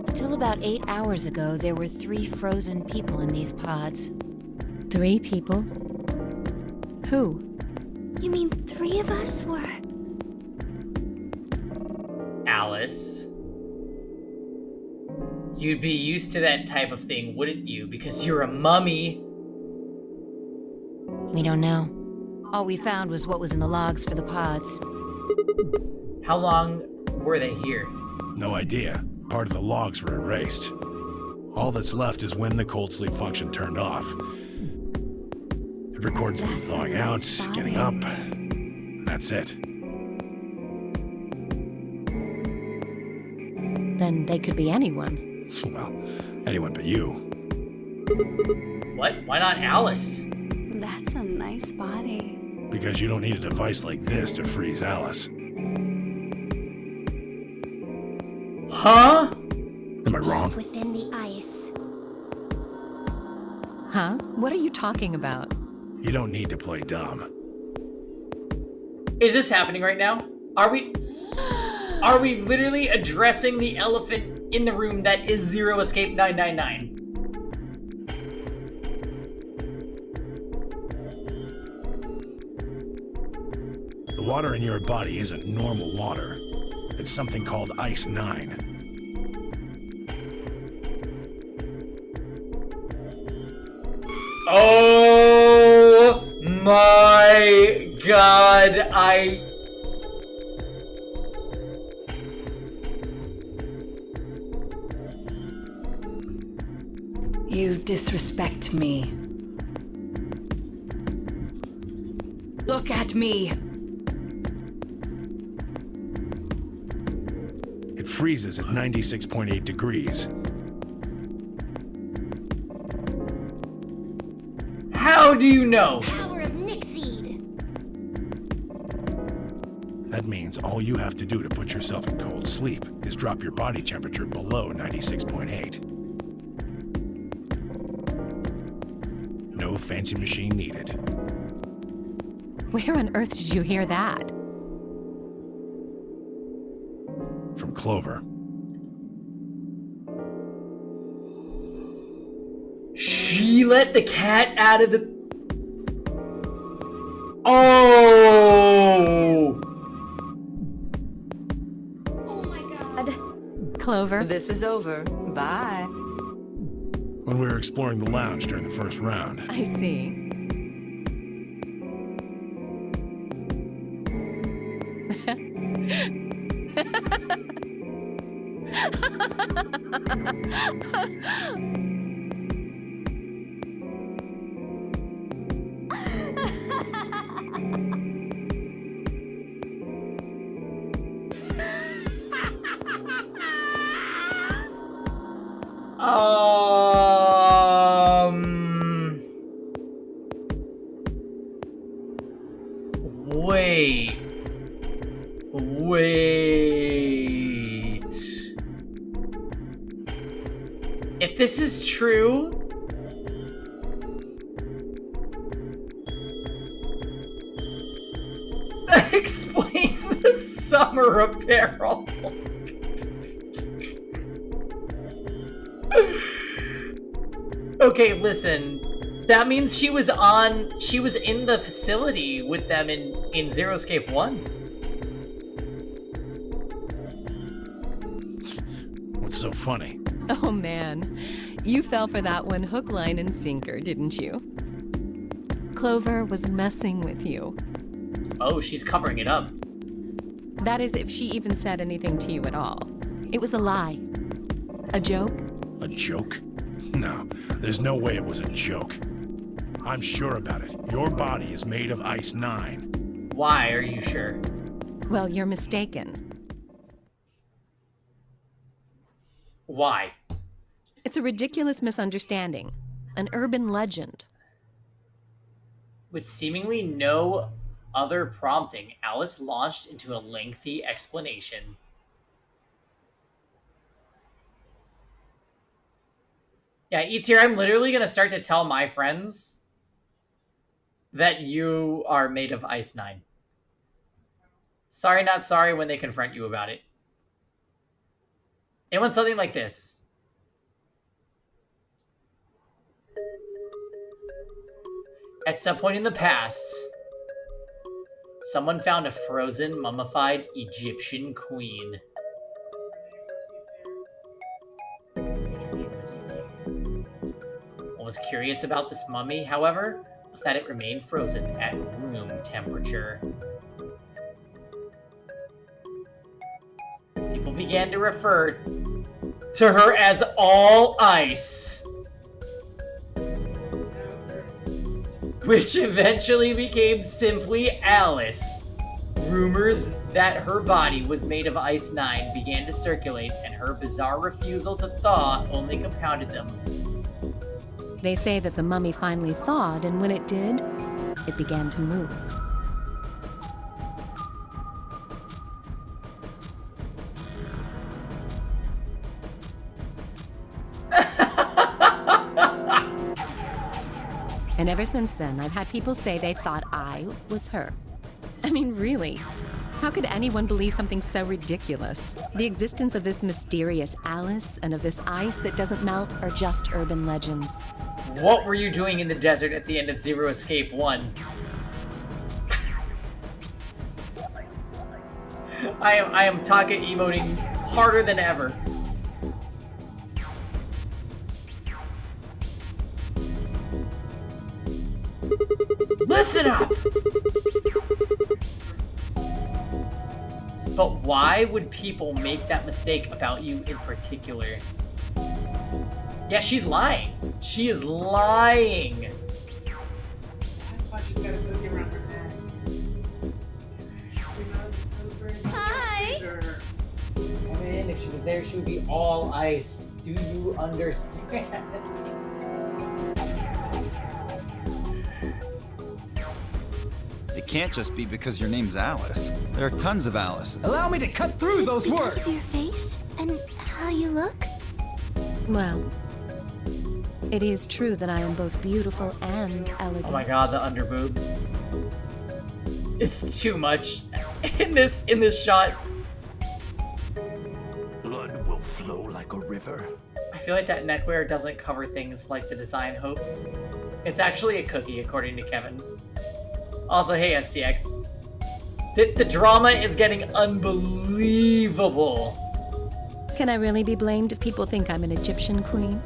until about 8 hours ago, there were 3 frozen people in these pods. 3 people? Who? You mean 3 of us were... Alice. You'd be used to that type of thing, wouldn't you? Because you're a mummy. We don't know. All we found was what was in the logs for the pods. How long were they here? No idea. Part of the logs were erased. All that's left is when the cold sleep function turned off. It records them thawing out, getting up. That's it. Then they could be anyone. Well, anyone but you. What? Why not Alice? That's a nice body. Because you don't need a device like this to freeze Alice. Huh? Am I wrong? Within the ice. Huh? What are you talking about? You don't need to play dumb. Is this happening right now? Are we literally addressing the elephant in the room that is Zero Escape 999? The water in your body isn't normal water. It's something called Ice 9. Oh my god, You disrespect me. Look at me. It freezes at 96.8 degrees. How do you know? Power of Nixseed. That means all you have to do to put yourself in cold sleep is drop your body temperature below 96.8. No fancy machine needed. Where on earth did you hear that? From Clover. She let the cat out of the... Oh! Oh my god. Clover. This is over. Bye. When we were exploring the lounge during the first round. I see. Wait. If this is true... that explains the summer apparel. Okay, listen. That means she was in the facility with them in Zero Escape 1. What's so funny? Oh man, you fell for that one hook, line, and sinker, didn't you? Clover was messing with you. Oh, she's covering it up. That is, if she even said anything to you at all. It was a lie. A joke? A joke? No, there's no way it was a joke. I'm sure about it. Your body is made of Ice 9. Why are you sure? Well, you're mistaken. Why? It's a ridiculous misunderstanding. An urban legend. With seemingly no other prompting, Alice launched into a lengthy explanation. Yeah, Etir, I'm literally going to start to tell my friends that you are made of Ice 9. Sorry, not sorry when they confront you about it. It went something like this. At some point in the past, someone found a frozen, mummified Egyptian queen. What was curious about this mummy, however, was that it remained frozen at room temperature. People began to refer to her as All Ice, which eventually became simply Alice. Rumors that her body was made of Ice 9 began to circulate, and her bizarre refusal to thaw only compounded them. They say that the mummy finally thawed, and when it did, it began to move. And ever since then, I've had people say they thought I was her. I mean, really? How could anyone believe something so ridiculous? The existence of this mysterious Alice and of this ice that doesn't melt are just urban legends. What were you doing in the desert at the end of Zero Escape 1? I am Taka emoting harder than ever. Listen up! But why would people make that mistake about you in particular? Yeah, she's lying. She is lying. That's why she's got a cookie around her neck. Hi. I mean, if she was there, she would be all ice. Do you understand? It can't just be because your name's Alice. There are tons of Alices. Allow me to cut through those words. Because of your face and how you look? Well, it is true that I am both beautiful and elegant. Oh my god, the underboob. It's too much in this shot. Blood will flow like a river. I feel like that neckwear doesn't cover things like the design hopes. It's actually a cookie, according to Kevin. Also, hey STX. The drama is getting unbelievable. Can I really be blamed if people think I'm an Egyptian queen?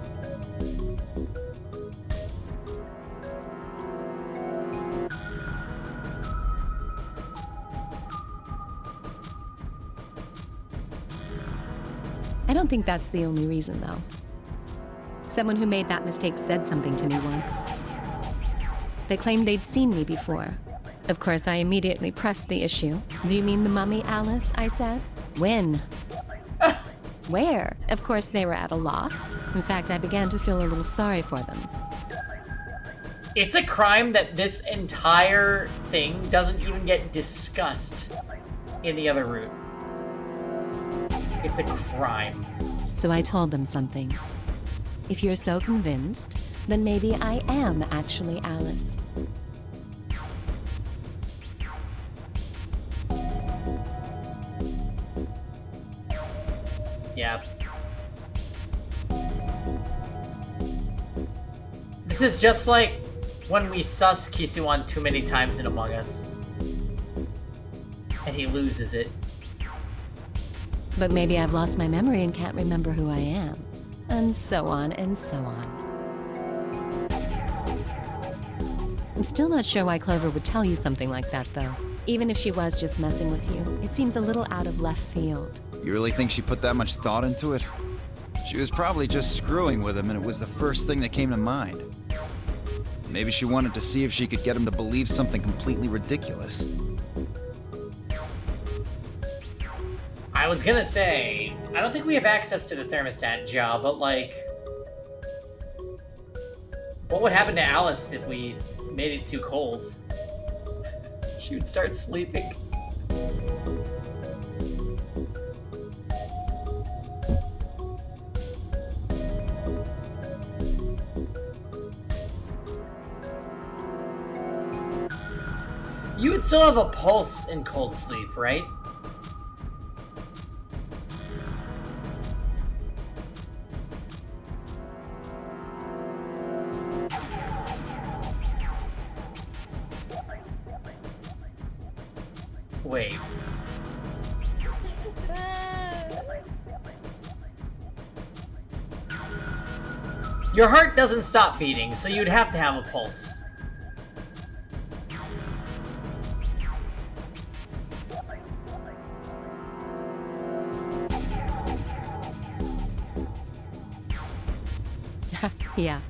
I don't think that's the only reason, though. Someone who made that mistake said something to me once. They claimed they'd seen me before. Of course, I immediately pressed the issue. Do you mean the mummy, Alice? I said. When? Where? Of course, they were at a loss. In fact, I began to feel a little sorry for them. It's a crime that this entire thing doesn't even get discussed in the other route. It's a crime. So I told them something. If you're so convinced, then maybe I am actually Alice. Yeah. This is just like when we sus Kisuan too many times in Among Us. And he loses it. But maybe I've lost my memory and can't remember who I am. And so on and so on. I'm still not sure why Clover would tell you something like that, though. Even if she was just messing with you, it seems a little out of left field. You really think she put that much thought into it? She was probably just screwing with him, and it was the first thing that came to mind. Maybe she wanted to see if she could get him to believe something completely ridiculous. I was gonna say, I don't think we have access to the thermostat, Ja, but like, what would happen to Alice if we made it too cold? She would start sleeping. You would still have a pulse in cold sleep, right? Wait. Your heart doesn't stop beating, so you'd have to have a pulse. Yeah.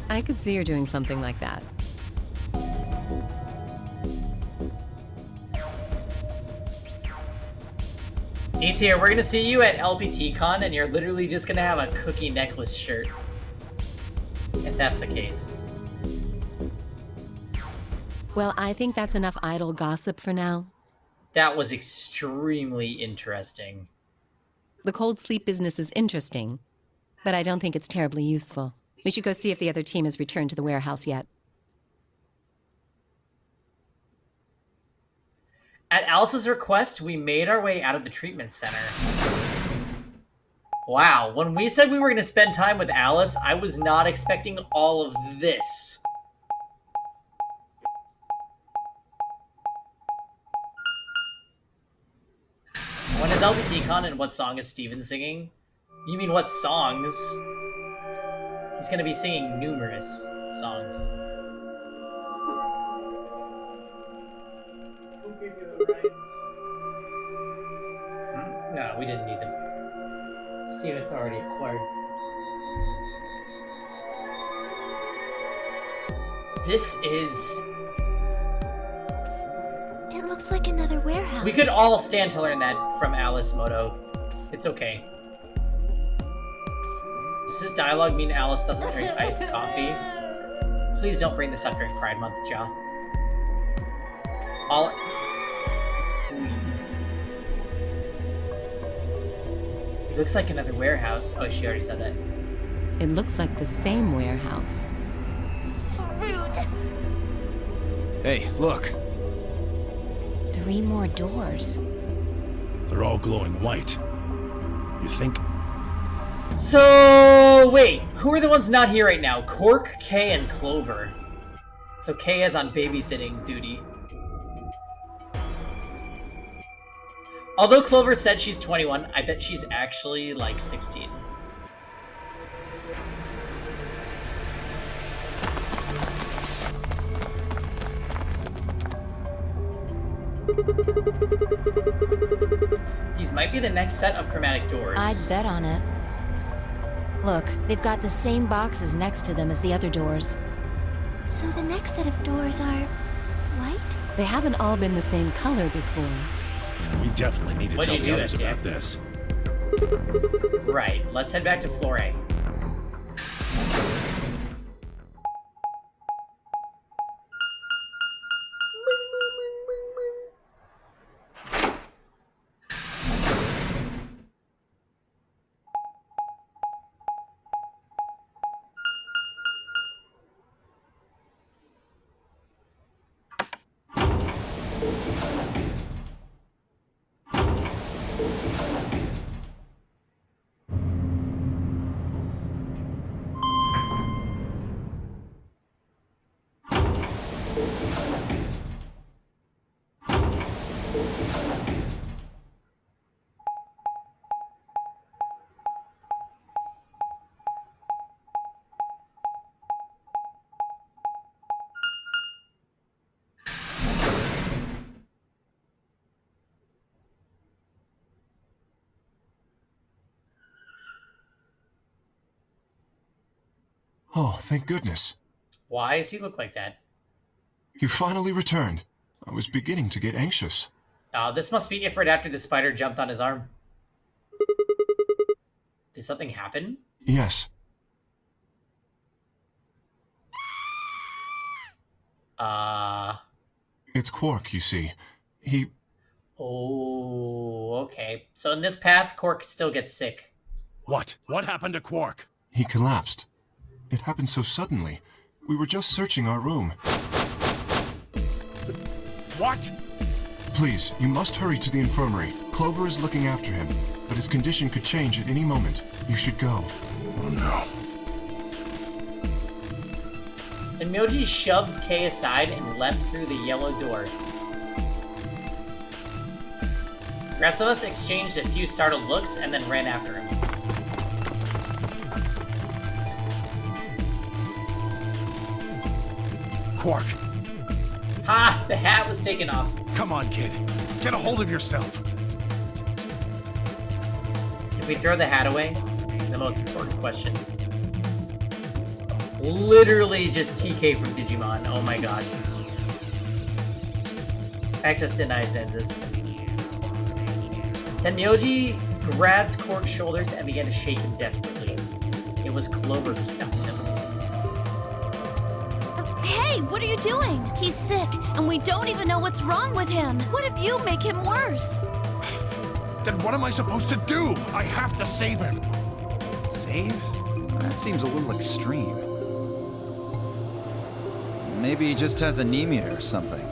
I could see her doing something like that. ETA, we're gonna see you at LPT Con, and you're literally just gonna have a cookie necklace shirt. If that's the case. Well, I think that's enough idle gossip for now. That was extremely interesting. The cold sleep business is interesting, but I don't think it's terribly useful. We should go see if the other team has returned to the warehouse yet. At Alice's request, we made our way out of the treatment center. Wow, when we said we were going to spend time with Alice, I was not expecting all of this. When is LPT-Con and what song is Steven singing? You mean what songs? He's going to be singing numerous songs. Who gave you the rights? No, we didn't need them. Steven's already acquired. This is... It looks like another warehouse. We could all stand to learn that from Alice Moto. It's okay. Does this dialogue mean Alice doesn't drink iced coffee? Please don't bring this up during Pride Month, Ja. All... Please. It looks like another warehouse. Oh, she already said that. It looks like the same warehouse. Hey, look. 3 more doors. They're all glowing white. You think? So, wait. Who are the ones not here right now? Cork, Kay, and Clover. So Kay is on babysitting duty. Although Clover said she's 21, I bet she's actually like 16. These might be the next set of chromatic doors. I'd bet on it. Look, they've got the same boxes next to them as the other doors. So the next set of doors are white? They haven't all been the same color before. Yeah, we definitely need to What'd tell you the do, others about STX? this. Right, let's head back to floor A. Oh, thank goodness. Why does he look like that? You finally returned. I was beginning to get anxious. This must be Ifrit after the spider jumped on his arm. Did something happen? Yes. It's Quark, you see. He... Oh, okay. So in this path, Cork still gets sick. What? What happened to Quark? He collapsed. It happened so suddenly. We were just searching our room. What? Please, you must hurry to the infirmary. Clover is looking after him, but his condition could change at any moment. You should go. Oh no. Tenmyoji shoved Kay aside and leapt through the yellow door. The rest of us exchanged a few startled looks and then ran after him. Quark. Ha! The hat was taken off. Come on, kid. Get a hold of yourself. Did we throw the hat away? The most important question. Literally just TK from Digimon. Oh my god. Access denied, Denzis. Tenmyoji grabbed Quark's shoulders and began to shake him desperately. It was Clover who stopped him. Hey, what are you doing? He's sick, and we don't even know what's wrong with him. What if you make him worse? Then what am I supposed to do? I have to save him. Save? That seems a little extreme. Maybe he just has anemia or something.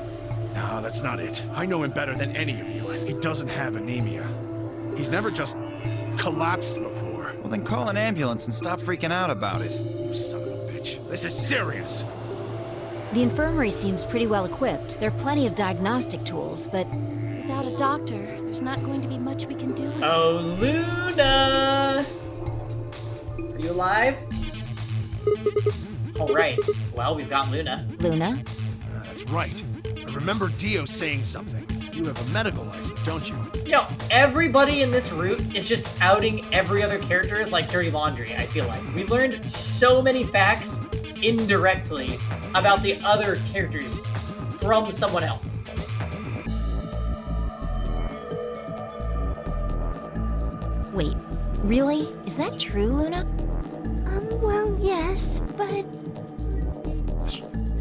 No, that's not it. I know him better than any of you. He doesn't have anemia. He's never just collapsed before. Well, then call an ambulance and stop freaking out about it. You son of a bitch. This is serious. The infirmary seems pretty well equipped. There are plenty of diagnostic tools, but without a doctor, there's not going to be much we can do. Oh, Luna! Are you alive? Alright, well, we've got Luna. Luna? That's right. I remember Dio saying something. You have a medical license, don't you? Yo, everybody in this route is just outing every other character as like dirty laundry, I feel like. We've learned so many facts indirectly about the other characters from someone else. Wait, really? Is that true, Luna? Well, yes, but...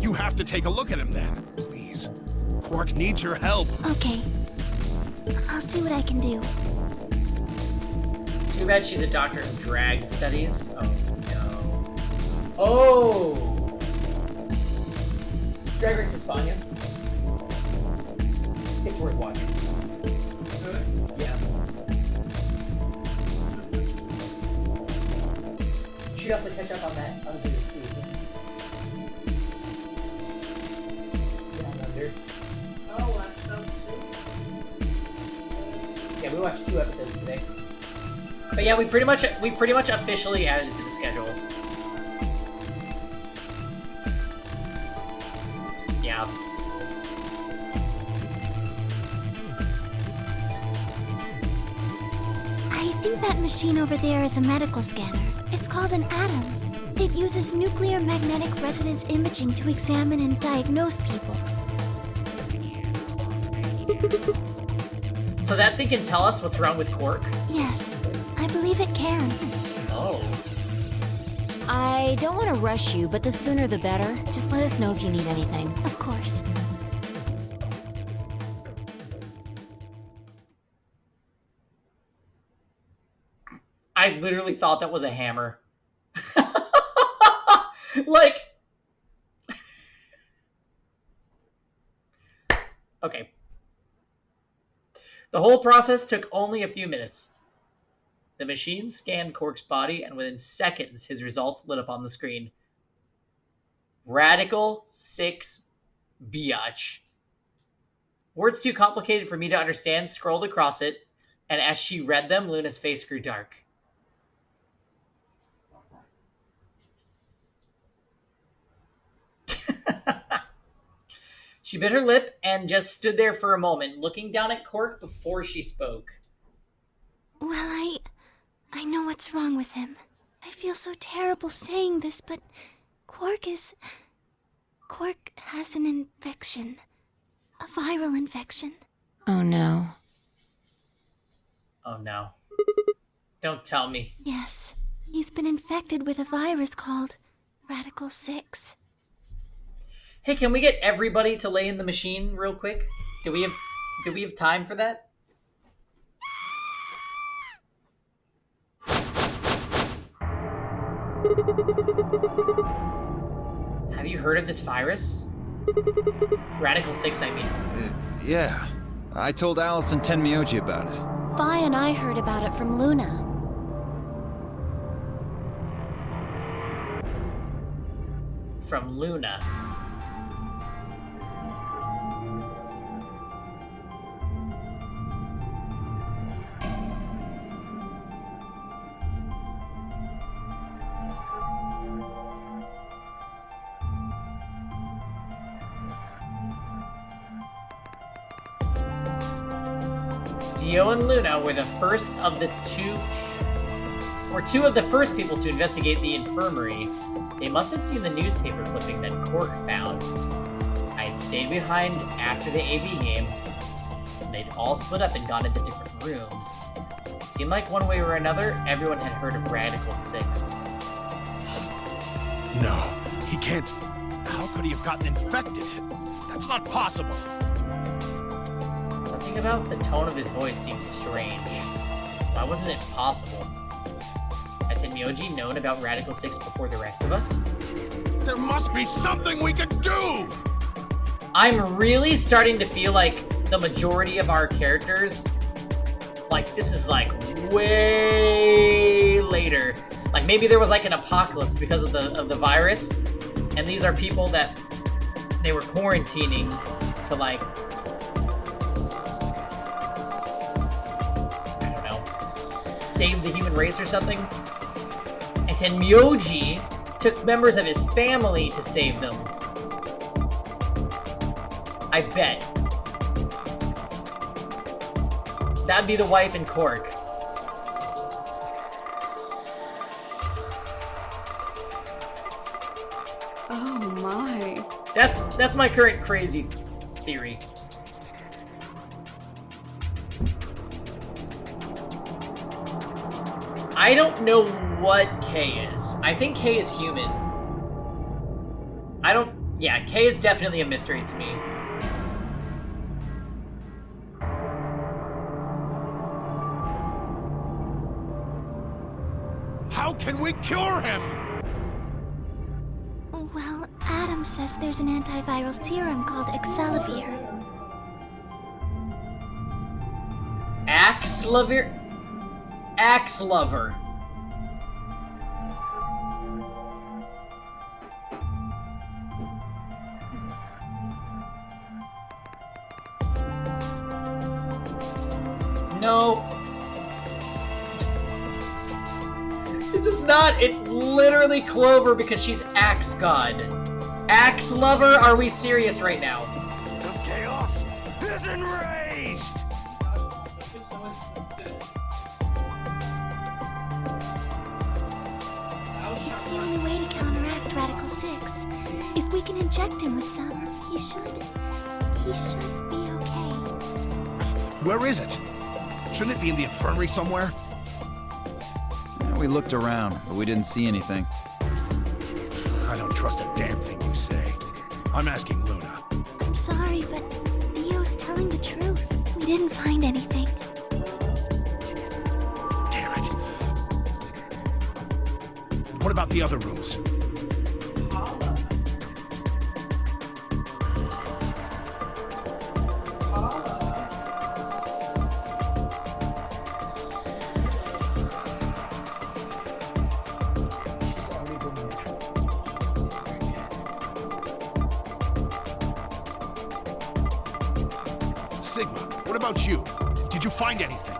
You have to take a look at him then, please. Quark needs your help. Okay. I'll see what I can do. Too bad she's a doctor of drag studies. Oh, no. Oh! Drag Race is fun, yeah? It's worth watching. Yeah. She'd also catch up on that other season. Down Under. Oh, episode 2? Yeah, we watched 2 episodes today. But yeah, we pretty much officially added it to the schedule. Yeah. I think that machine over there is a medical scanner. It's called an atom. It uses nuclear magnetic resonance imaging to examine and diagnose people. So that thing can tell us what's wrong with Quark? Yes, I believe it can. Oh. I don't want to rush you, but the sooner the better. Just let us know if you need anything. Of course. I literally thought that was a hammer. Like... Okay. The whole process took only a few minutes. The machine scanned Quark's body, and within seconds, his results lit up on the screen. Radical 6 biatch. Words too complicated for me to understand scrolled across it, and as she read them, Luna's face grew dark. She bit her lip and just stood there for a moment, looking down at Quark before she spoke. Well, I know what's wrong with him. I feel so terrible saying this, but Quark has an infection. A viral infection. Oh no. Oh no. Don't tell me. Yes, he's been infected with a virus called Radical 6. Hey, can we get everybody to lay in the machine real quick? Do we have time for that? Have you heard of this virus? Radical 6, I mean. Yeah. I told Alice and Tenmyoji about it. Fi and I heard about it from Luna. from Luna. Dio and Luna were the first of the two of the first people to investigate the infirmary. They must have seen the newspaper clipping that Cork found. I had stayed behind after the AV game. They'd all split up and gone into different rooms. It seemed like one way or another, everyone had heard of Radical 6. No, he can't. How could he have gotten infected? That's not possible. Something about the tone of his voice seems strange. Why wasn't it possible? Had Tenmyoji known about Radical 6 before the rest of us? There must be something we can do! I'm really starting to feel like the majority of our characters, like, this is like way later. Like, maybe there was like an apocalypse because of the virus, and these are people that they were quarantining to, like, I don't know, save the human race or something. And Tenmyoji took members of his family to save them. I bet. That'd be the wife in Cork. Oh my. That's my current crazy theory. I don't know what K is. I think K is human. Yeah, K is definitely a mystery to me. How can we cure him? Well, Adam says there's an antiviral serum called Excelavir. Axlover? Axlover. No. It is not. It's literally Clover because she's Axe God. Axe Lover, are we serious right now? The chaos is enraged! It's the only way to counteract Radical 6. If we can inject him with some, he should be okay. Where is it? Shouldn't it be in the infirmary somewhere? Yeah, we looked around, but we didn't see anything. I don't trust a damn thing you say. I'm asking Luna. I'm sorry, but Dio's telling the truth. We didn't find anything. Damn it. What about the other rooms? Sigma, what about you? Did you find anything?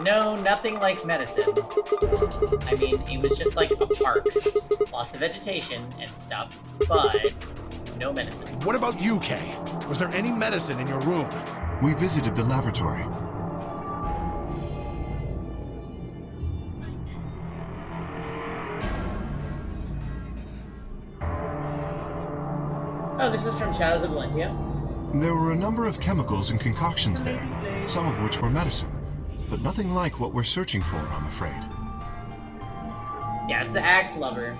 No, nothing like medicine. I mean, it was just like a park. Lots of vegetation and stuff, but no medicine. What about you, Kay? Was there any medicine in your room? We visited the laboratory. Oh, this is from Shadows of Valentia? There were a number of chemicals and concoctions there, some of which were medicine, but nothing like what we're searching for, I'm afraid. Yeah, it's the Axe Lover.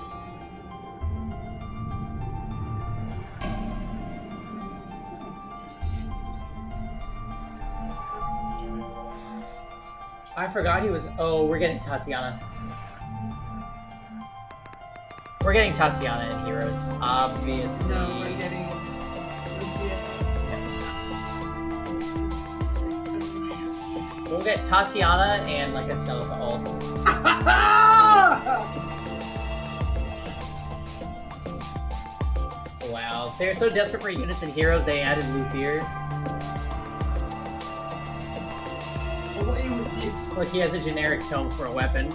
I forgot he was... Oh, we're getting Tatiana. We're getting Tatiana in Heroes, obviously. No, we're getting... We'll get Tatiana and like a Celica ult. Wow, they're so desperate for units and heroes they added Luthier. Look, he has a generic tome for a weapon.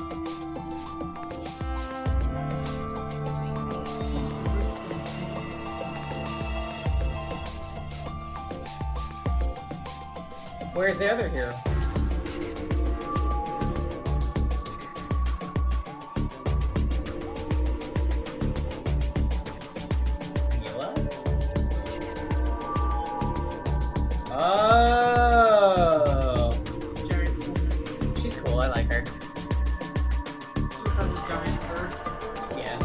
Where's the other hero? Mila? Oh! She's cool, I like her. Yeah.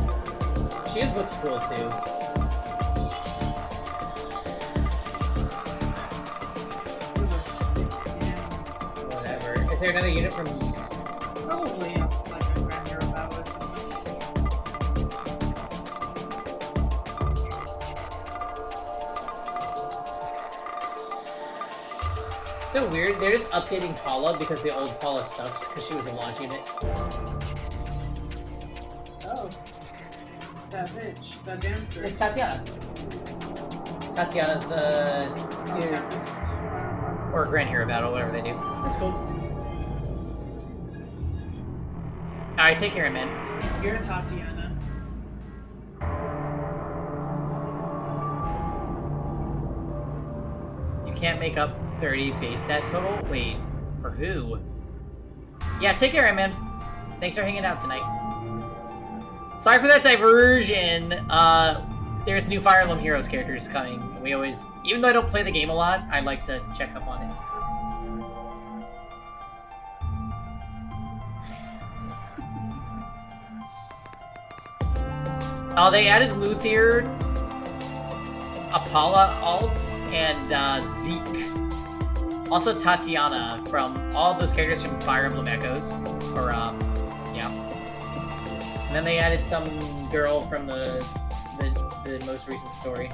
She just looks cool too. Is there another unit from... Probably like a Grand Hero Battle. So weird, they're just updating Paula because the old Paula sucks because she was a launch unit. Oh. That bitch. That dancer. It's Tatiana. Tatiana's the... or Grand Hero Battle, whatever they do. That's cool. Alright, take care, man. You're Tatiana. You can't make up 30 base stat total? Wait, for who? Yeah, take care, man. Thanks for hanging out tonight. Sorry for that diversion. There's new Fire Emblem Heroes characters coming. We always, even though I don't play the game a lot, I like to check up on it. Oh, they added Luthier, Apala alts, and Zeke. Also Tatiana from all those characters from Fire Emblem Echoes. Or, yeah. And then they added some girl from the most recent story.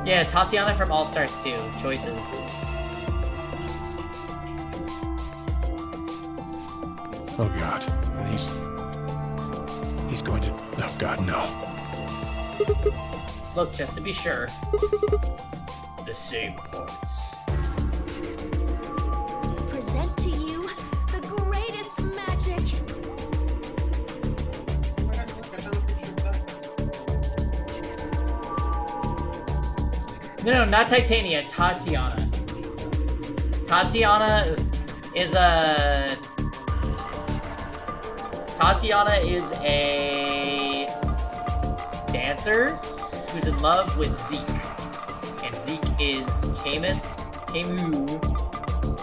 Yeah, Tatiana from All Stars 2. Choices. Oh god. He's going to... Oh god, no. Look, just to be sure. The same parts. Present to you the greatest magic. No, not Titania, Tatiana. Tatiana is a dancer who's in love with Zeke. And Zeke is Camus, Camus,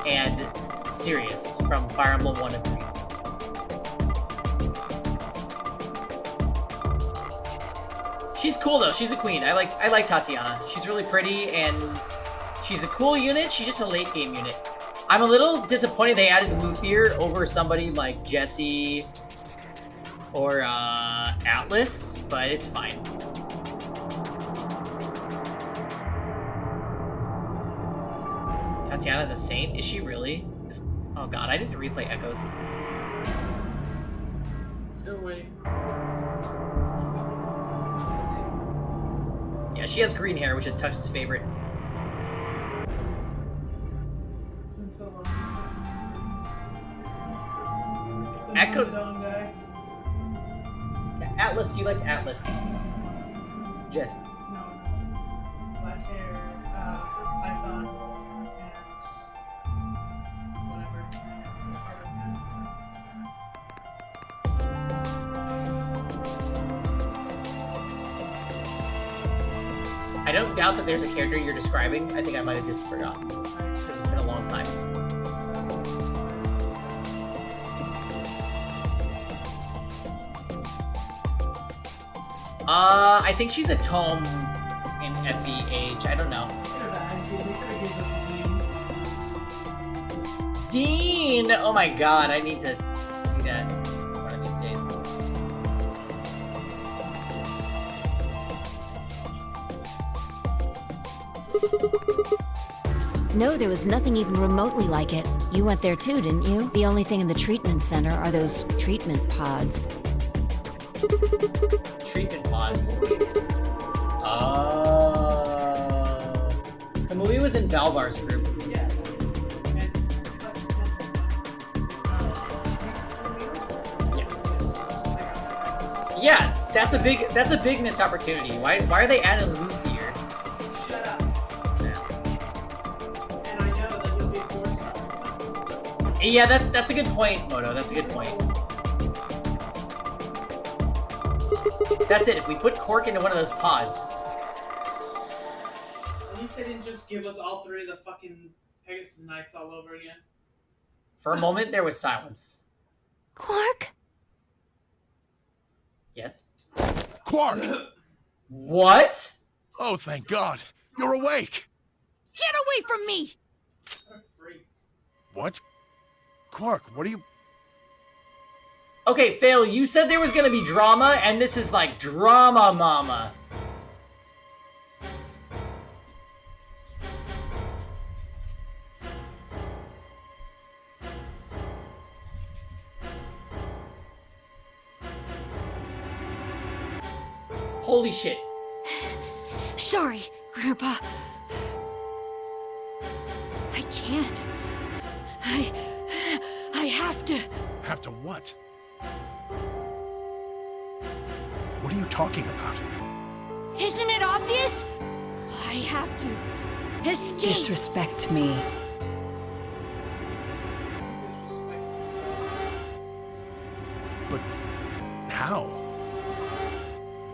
and Sirius from Fire Emblem 1 and 3. She's cool though, she's a queen. I like Tatiana. She's really pretty and she's a cool unit, she's just a late game unit. I'm a little disappointed they added Luthier over somebody like Jesse or Atlas, but it's fine. Tatiana's a saint? Is she really? Oh god, I need to replay Echoes. Still waiting. Yeah, she has green hair, which is Tux's favorite. It's been so long. Echoes. Guy. Atlas, you liked Atlas. Jesse. No. Black hair, iPhone, and whatever. It's part of him. I don't doubt that there's a character you're describing. I think I might have just forgotten. Because it's been a long time. I think she's a tome in FEH. I don't know. Dean! Oh my god, I need to do that one of these days. No, there was nothing even remotely like it. You went there too, didn't you? The only thing in the treatment center are those treatment pods. Treatment pods. Oh. Kamui was in Valbar's group. Yeah, that's a big missed opportunity. Why are they adding a movie theater? Shut up. And I know that would be foresight. Yeah, that's a good point, Moto. That's a good point. That's it. If we put Cork into one of those pods. At least they didn't just give us all three of the fucking Pegasus Knights all over again. For a moment, there was silence. Quark? Yes? Quark! What? Oh, thank God. You're awake. Get away from me! What? Quark, what are you... Okay, Fail, you said there was gonna be drama, and this is like drama mama. Holy shit. Sorry, Grandpa. I can't. I have to. Have to what? What are you talking about? Isn't it obvious? I have to escape. Disrespect me. But how?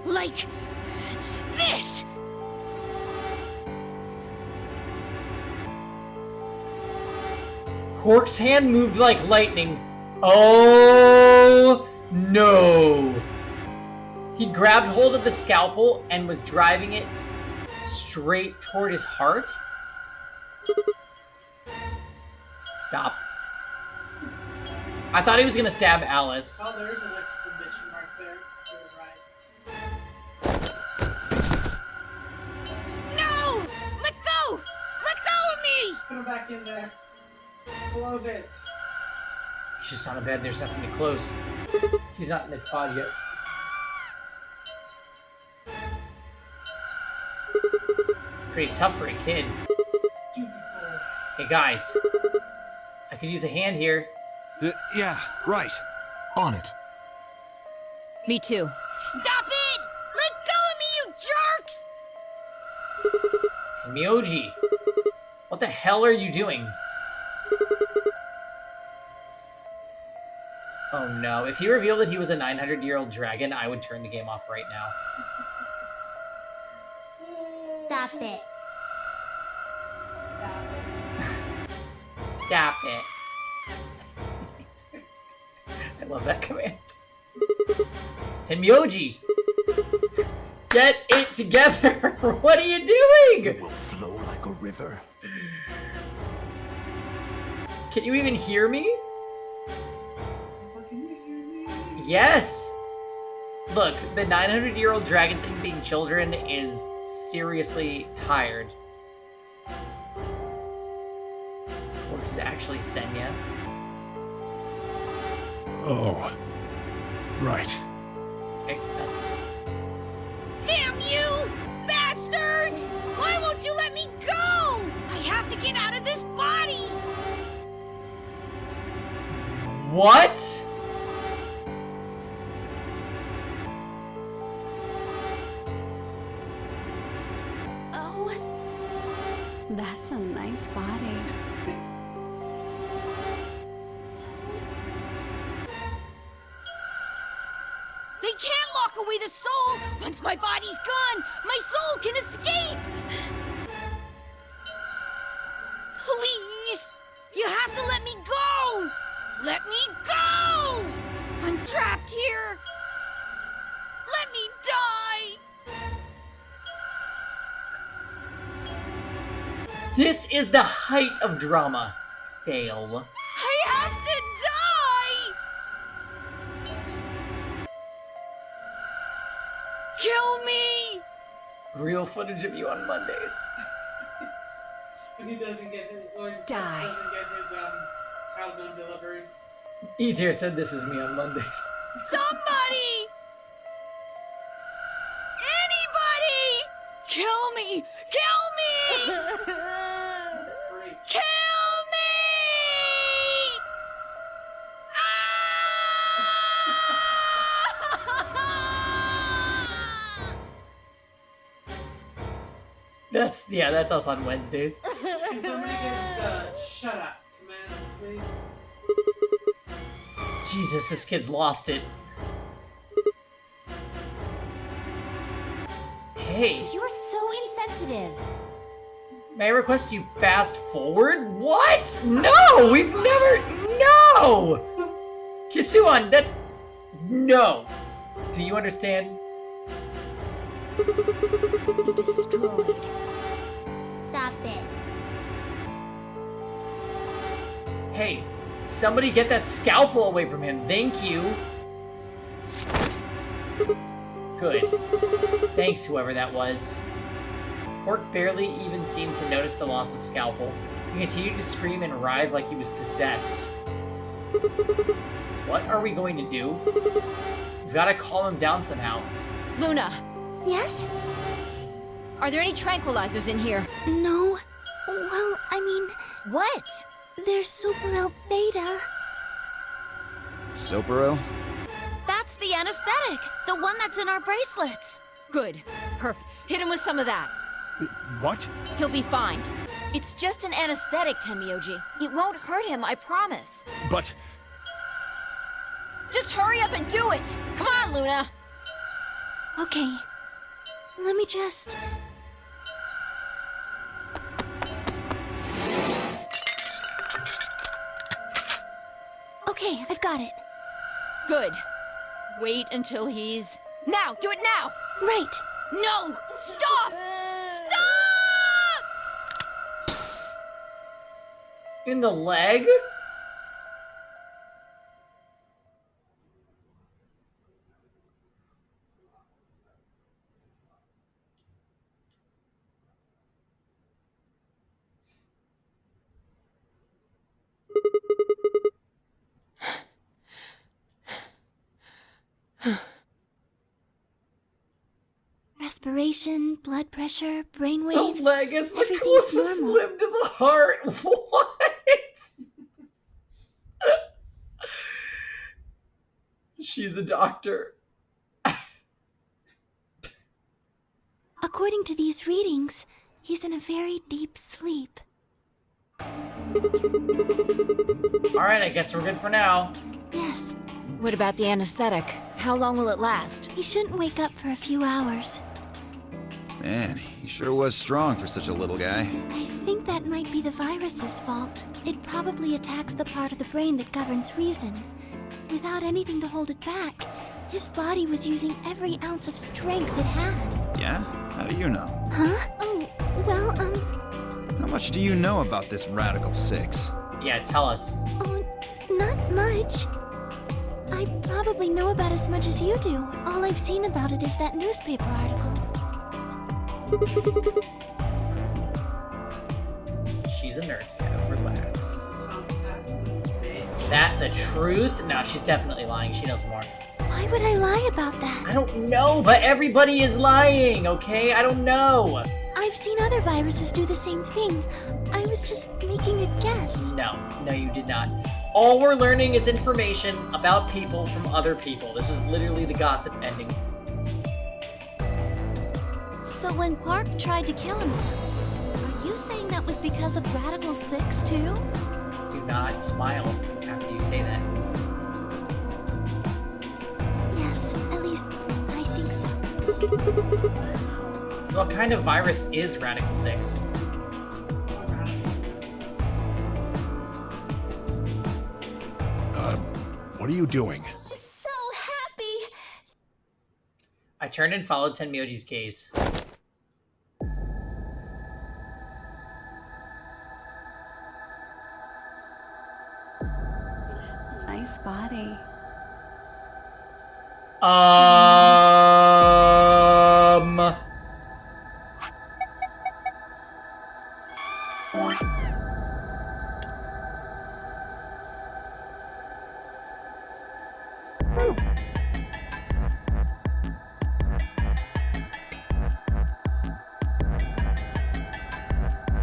Like this! Cork's hand moved like lightning. Oh no! He'd grabbed hold of the scalpel and was driving it straight toward his heart. Stop. I thought he was gonna stab Alice. Oh, there is an exclamation mark there. You're right. No! Let go! Let go of me! Put him back in there. Close it. He's just on a bed, there's nothing to close. He's not in the pod yet. Pretty tough for a kid. Hey guys, I could use a hand here. Yeah, right. On it. Me too. Stop it! Let go of me, you jerks! Myoji, what the hell are you doing? Oh no, if he revealed that he was a 900-year-old dragon, I would turn the game off right now. Stop it. Stop it. I love that command. Tenmyoji! Get it together! What are you doing? It will flow like a river. Can you even hear me? Yes! Look, the 900-year-old dragon thing being children is seriously tired. Or is it actually Senya? Oh. Right. Damn you! Bastards! Why won't you let me go? I have to get out of this body! What? Oh, that's a nice body. They can't lock away the soul! Once my body's gone, my soul can escape! Please! You have to let me go! Let me go! I'm trapped here! Let me die! This is the height of drama. Fail. I have to die! Kill me! Real footage of you on Mondays. When he doesn't get his, when Tex Die. doesn't get his calzone deliveries. E-Tier said this is me on Mondays. Somebody! Anybody! Kill me! Kill me! Kill me! That's us on Wednesdays. Can somebody get the shut up command, please? Jesus, this kid's lost it. Hey, You're so insensitive. may I request you fast forward? What? No, we've never. No! Kisuan, that. No. Do you understand? Destroyed. Stop it. Hey, somebody get that scalpel away from him. Thank you. Good. Thanks, whoever that was. Pork barely even seemed to notice the loss of scalpel. He continued to scream and writhe like he was possessed. What are we going to do? We've got to calm him down somehow. Luna, Yes? are there any tranquilizers in here? No. Well, I mean, What? there's Super Beta. Sopero? That's the anesthetic. The one that's in our bracelets. Good. Perfect. Hit him with some of that. What? He'll be fine. It's just an anesthetic, Tenmyoji. It won't hurt him, I promise. But Just hurry up and do it! Come on, Luna! Okay. Let me just... Okay, I've got it. Good. Wait until he's... Now! Do it now! Right. No! Stop! Stop! In the leg? Respiration, blood pressure, brainwaves. The leg is the everything's closest normal. limb to the heart. What? She's a doctor. According to these readings, he's in a very deep sleep. Alright, I guess we're good for now. Yes, What about the anesthetic? How long will it last? he shouldn't wake up for a few hours. Man, he sure was strong for such a little guy. I think that might be the virus's fault. It probably attacks the part of the brain that governs reason. Without anything to hold it back, his body was using every ounce of strength it had. Yeah? How do you know? Huh? Oh, well, How much do you know about this Radical Six? Yeah, tell us. not much. I probably know about as much as you do. All I've seen about it is that newspaper article. She's a nurse, Kev. Relax. That the truth? No, she's definitely lying. She knows more. Why would I lie about that? I don't know, but everybody is lying, okay? I don't know. I've seen other viruses do the same thing. I was just making a guess. No, you did not. All we're learning is information about people from other people. This is literally the gossip ending. So when Quark tried to kill himself, are you saying that was because of Radical Six too? Do not smile after you say that. Yes, at least I think so. So what kind of virus is Radical 6? What are you doing? I'm so happy! I turned and followed Tenmyoji's gaze. Nice body.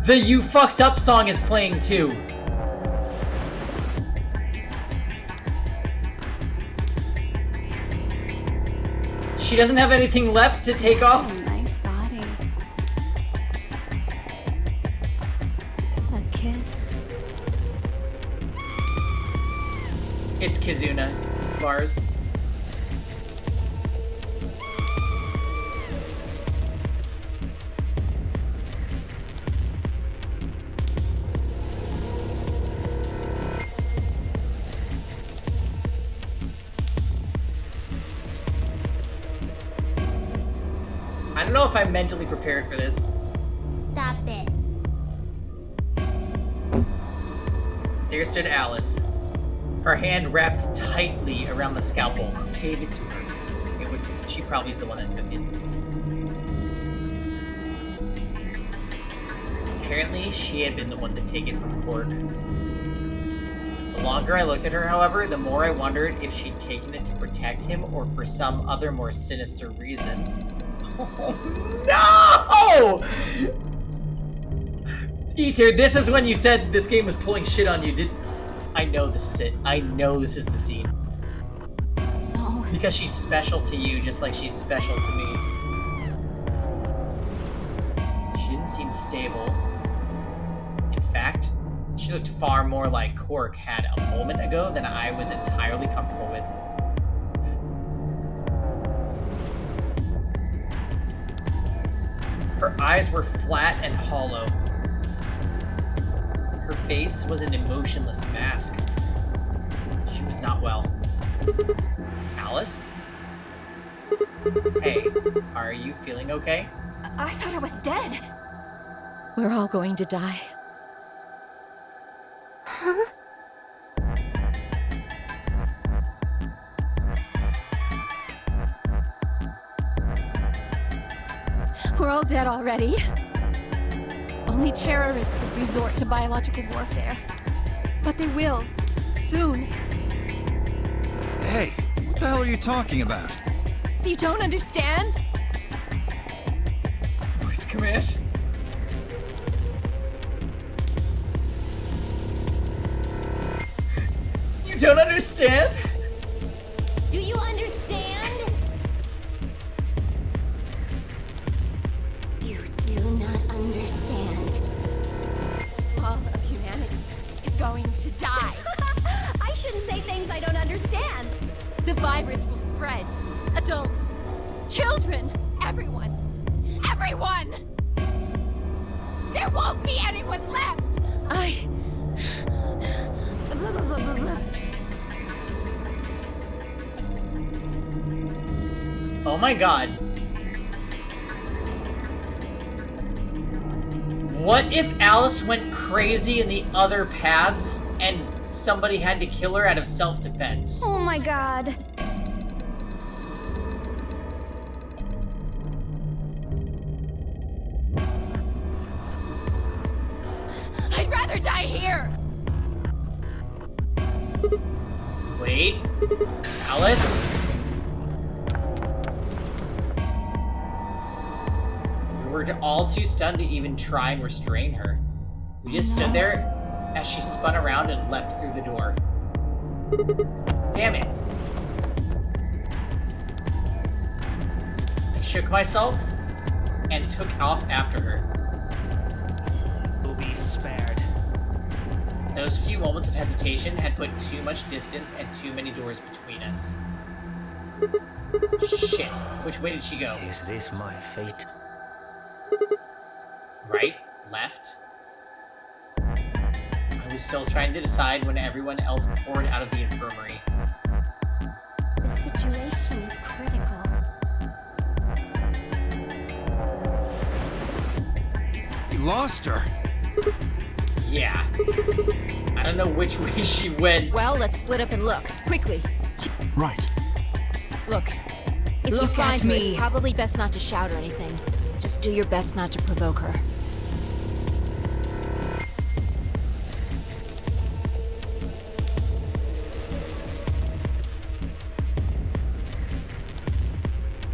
The You Fucked Up song is playing too. She doesn't have anything left to take off. Nice body. A kiss. It's Kizuna. Bars. I don't know if I'm mentally prepared for this. Stop it. There stood Alice, her hand wrapped tightly around the scalpel. Who gave it to her? It was. She probably is the one that took it. Apparently, she had been the one to take it from Cork. The longer I looked at her, however, the more I wondered if she'd taken it to protect him or for some other more sinister reason. Oh, no! Eater, this is when you said this game was pulling shit on you. I know this is it. I know this is the scene. No. Because she's special to you, just like she's special to me. She didn't seem stable. In fact, she looked far more like Cork had a moment ago than I was entirely comfortable with. Her eyes were flat and hollow. Her face was an emotionless mask. She was not well. Alice? Hey, are you feeling okay? I thought I was dead. We're all going to die. Huh? We're all dead already. Only terrorists would resort to biological warfare. But they will. Soon. Hey, what the hell are you talking about? You don't understand? Voice command. You don't understand? Do you understand? You do not understand. All of humanity is going to die. I shouldn't say things I don't understand. The virus will spread. Adults, children, everyone. Everyone! There won't be anyone left! Oh my god. What if Alice went crazy in the other paths and somebody had to kill her out of self-defense? Oh my god. I'd rather die here! Wait. Alice? We were all too stunned to even try and restrain her. We just stood there as she spun around and leapt through the door. Damn it. I shook myself and took off after her. Will be spared. Those few moments of hesitation had put too much distance and too many doors between us. Shit. Which way did she go? Is this my fate? Right? Left? I was still trying to decide when everyone else poured out of the infirmary. The situation is critical. You lost her. Yeah. I don't know which way she went. Well, let's split up and look. Quickly. Right. Look. If you Look find at her, me. it's probably best not to shout or anything. Just do your best not to provoke her.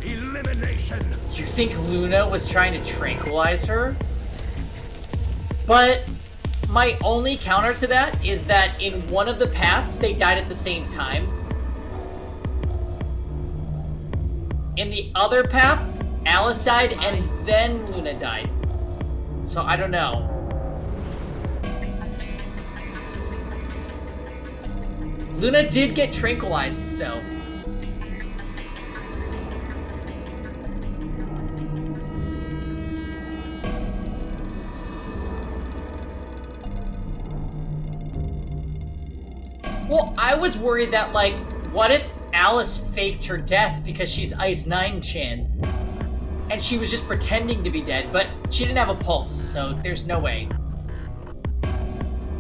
Elimination! You think Luna was trying to tranquilize her? But my only counter to that is that in one of the paths, they died at the same time. In the other path, Alice died and then Luna died. So I don't know. Luna did get tranquilized, though. Well, I was worried that, like, what if Alice faked her death because she's Ice 9-chan? And she was just pretending to be dead, but she didn't have a pulse, so there's no way.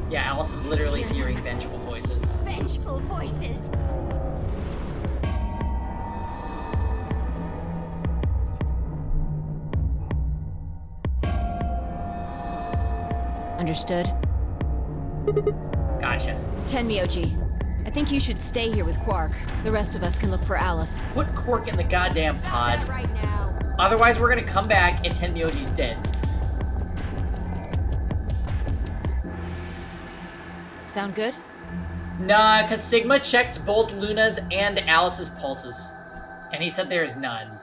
Yeah, Alice is literally hearing vengeful voices. Vengeful voices. Understood? Gotcha. Tenmyoji, I think you should stay here with Quark. The rest of us can look for Alice. Put Quark in the goddamn pod. Right now. Otherwise, we're gonna come back and Tenmyoji's dead. Sound good? Nah, because Sigma checked both Luna's and Alice's pulses. And he said there's none.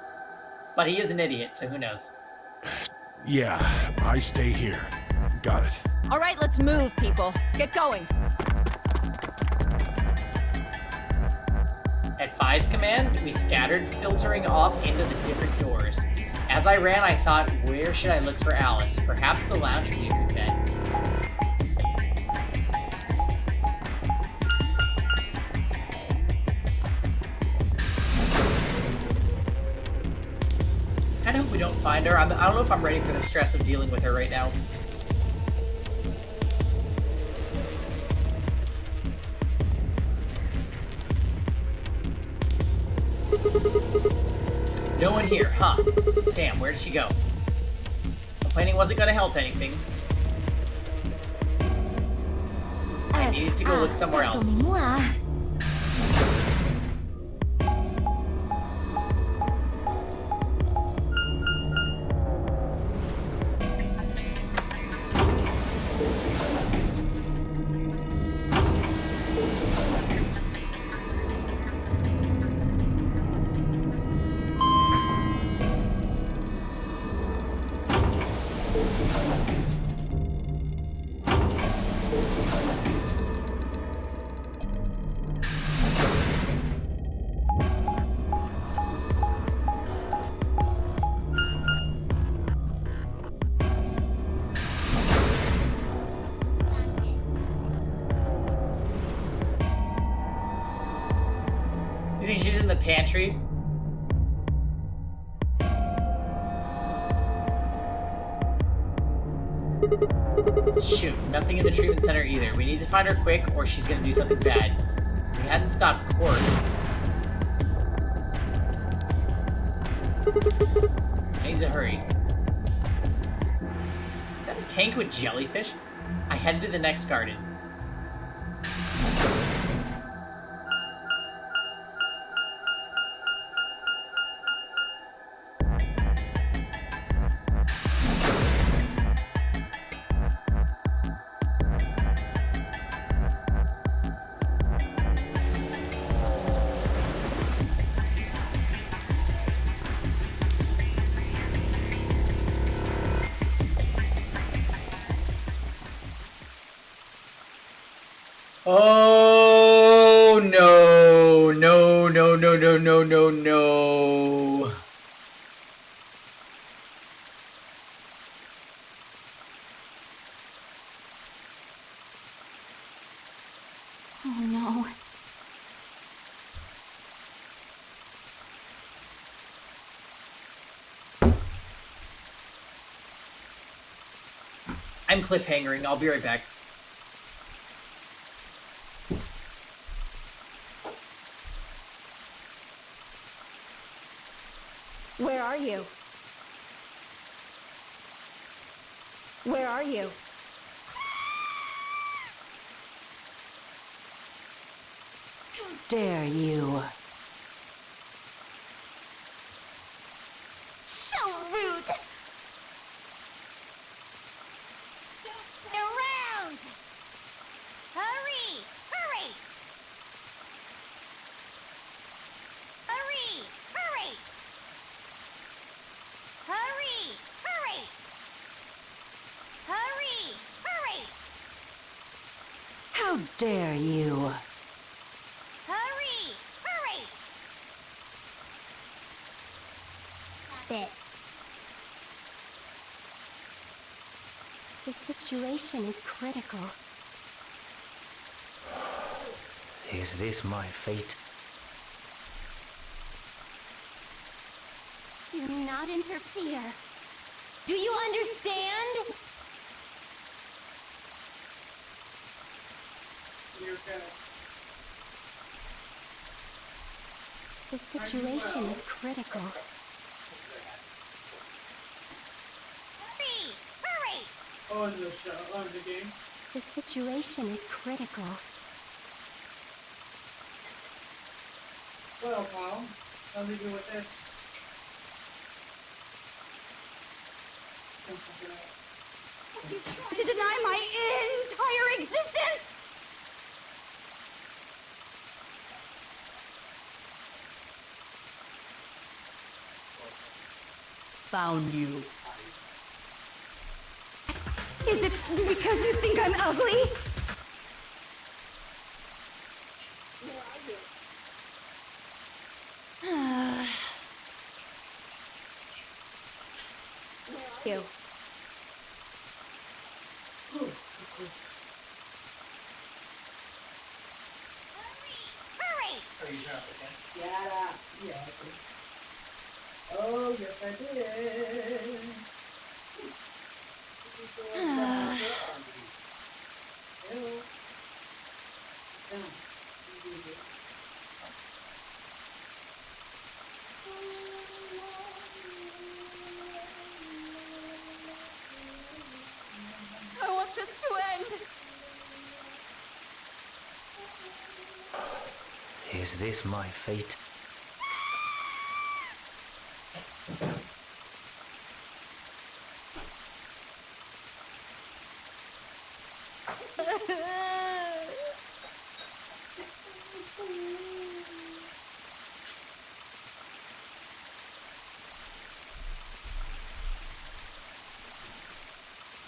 But he is an idiot, so who knows? Yeah, I stay here. Got it. All right, let's move, people. Get going. At Phi's command, we scattered, filtering off into the different doors. As I ran, I thought, where should I look for Alice? Perhaps the lounge would be a good bet. I hope we don't find her. I don't know if I'm ready for the stress of dealing with her right now. No one here, huh? Damn, where'd she go? Complaining wasn't gonna help anything. I needed to go look somewhere else. You think she's in the pantry? Shoot, nothing in the treatment center either. We need to find her quick or she's gonna do something bad. We hadn't stopped Quark. I need to hurry. Is that a tank with jellyfish? I headed to the next garden. Oh no, no, no, no, no, no, no, no. Oh no. I'm cliffhangering. I'll be right back. Where are you? Where are you? How dare you? So rude! How dare you? Hurry! Hurry! Bit. The situation is critical. Is this my fate? Do not interfere. Do you understand? You're okay. The situation is critical. Hurry! Hurry! Oh, in the show, oh, in the game. The situation is critical. Well, pal, I'll leave you with this. To deny my entire existence! Found you. Is it because you think I'm ugly? You. Hurry! Are you sure? Okay. Yeah. Yeah. Oh, yes, I did. I want this to end. Is this my fate?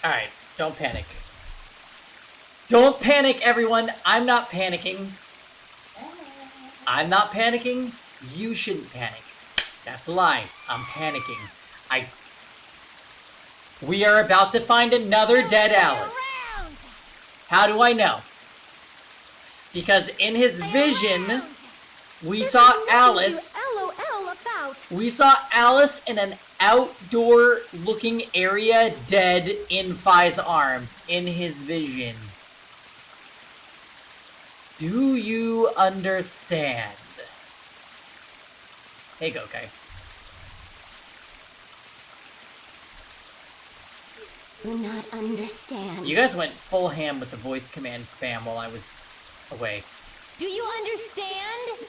Alright, don't panic. Don't panic, everyone! I'm not panicking. I'm not panicking. You shouldn't panic. That's a lie. I'm panicking. We are about to find another dead Alice. How do I know? Because in his vision, we saw Alice. LOL about. We saw Alice in an outdoor-looking area, dead in Phi's arms. In his vision. Do you understand? Hey, Gokai. Do not understand. You guys went full ham with the voice command spam while I was away. Do you understand?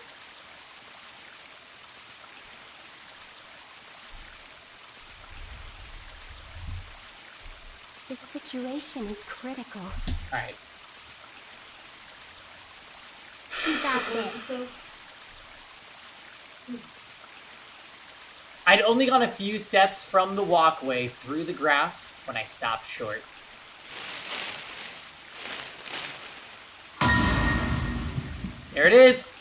The situation is critical. Alright. I'd only gone a few steps from the walkway through the grass when I stopped short. There it is!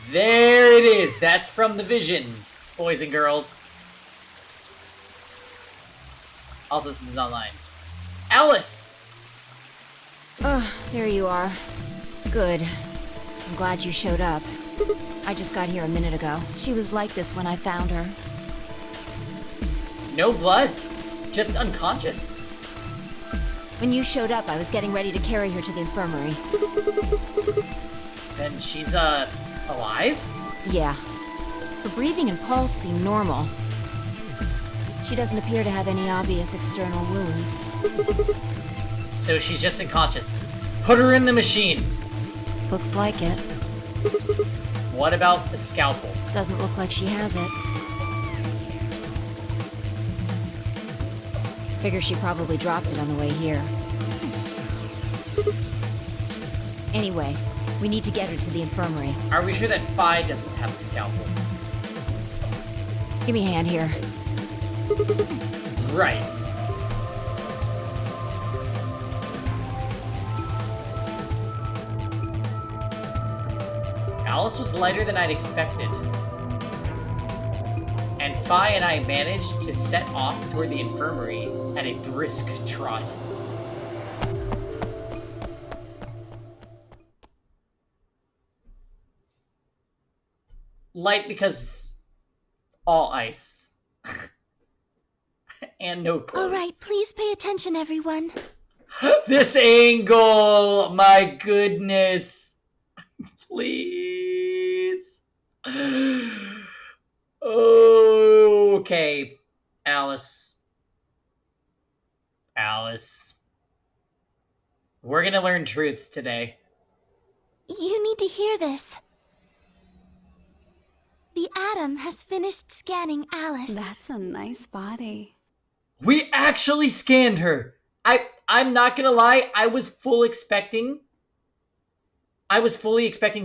There it is! That's from the vision, boys and girls. All systems online. Alice! Oh, there you are. Good. I'm glad you showed up. I just got here a minute ago. She was like this when I found her. No blood. Just unconscious. When you showed up, I was getting ready to carry her to the infirmary. Then she's, alive? Yeah. Her breathing and pulse seem normal. She doesn't appear to have any obvious external wounds. So she's just unconscious. Put her in the machine. Looks like it. What about the scalpel? Doesn't look like she has it. Figure she probably dropped it on the way here. Anyway, we need to get her to the infirmary. Are we sure that Phi doesn't have the scalpel? Give me a hand here. Right. Alice was lighter than I'd expected. And Phi and I managed to set off toward the infirmary at a brisk trot. Light because all ice. And no clothes. Alright, please pay attention, everyone. This angle! My goodness. Please. Okay, Alice. Alice. We're gonna learn truths today. You need to hear this. The Atom has finished scanning Alice. That's a nice body. We actually scanned her! I'm not gonna lie, I was fully expecting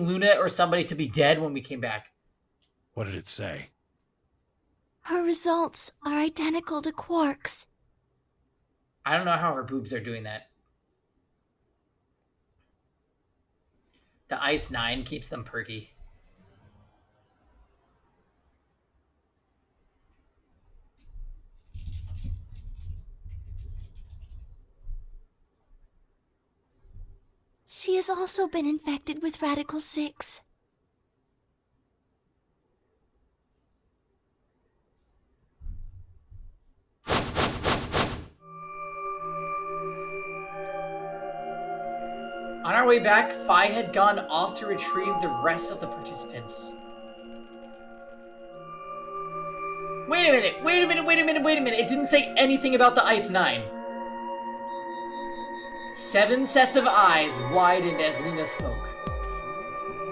Luna or somebody to be dead when we came back. What did it say? Her results are identical to Quark's. I don't know how her boobs are doing that. The Ice 9 keeps them perky. She has also been infected with Radical 6. On our way back, Phi had gone off to retrieve the rest of the participants. Wait a minute! It didn't say anything about the Ice 9. 7 sets of eyes widened as Luna spoke.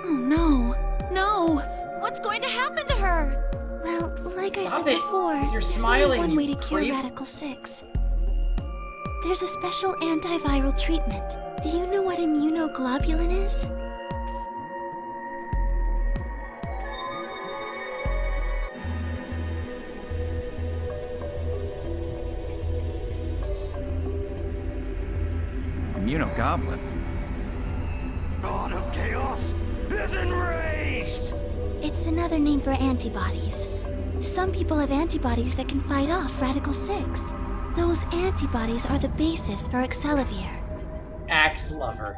Oh no. No! What's going to happen to her? Well, like I Stop said it. before, You're there's smiling, only one way you to cure creep. Radical 6. There's a special antiviral treatment. Do you know what immunoglobulin is? Immunogoblin? God of Chaos is enraged! It's another name for antibodies. Some people have antibodies that can fight off Radical 6. Those antibodies are the basis for Excelivir. Axe lover.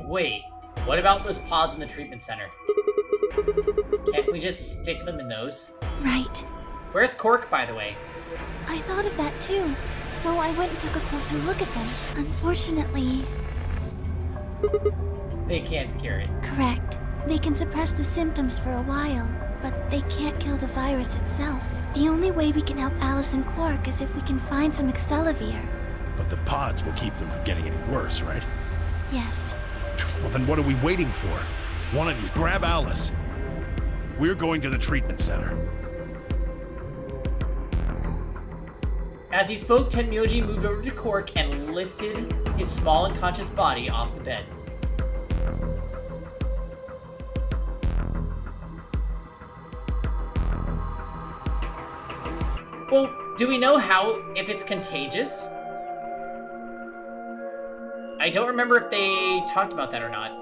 Wait, what about those pods in the treatment center? Can't we just stick them in those? Right. Where's Cork, by the way? I thought of that too, so I went and took a closer look at them. Unfortunately... They can't cure it. Correct. They can suppress the symptoms for a while, but they can't kill the virus itself. The only way we can help Alice and Quark is if we can find some Excelivir. But the pods will keep them from getting any worse, right? Yes. Well, then what are we waiting for? One of you, grab Alice. We're going to the treatment center. As he spoke, Tenmyoji moved over to Cork and lifted his small unconscious body off the bed. Well, do we know if it's contagious? I don't remember if they talked about that or not.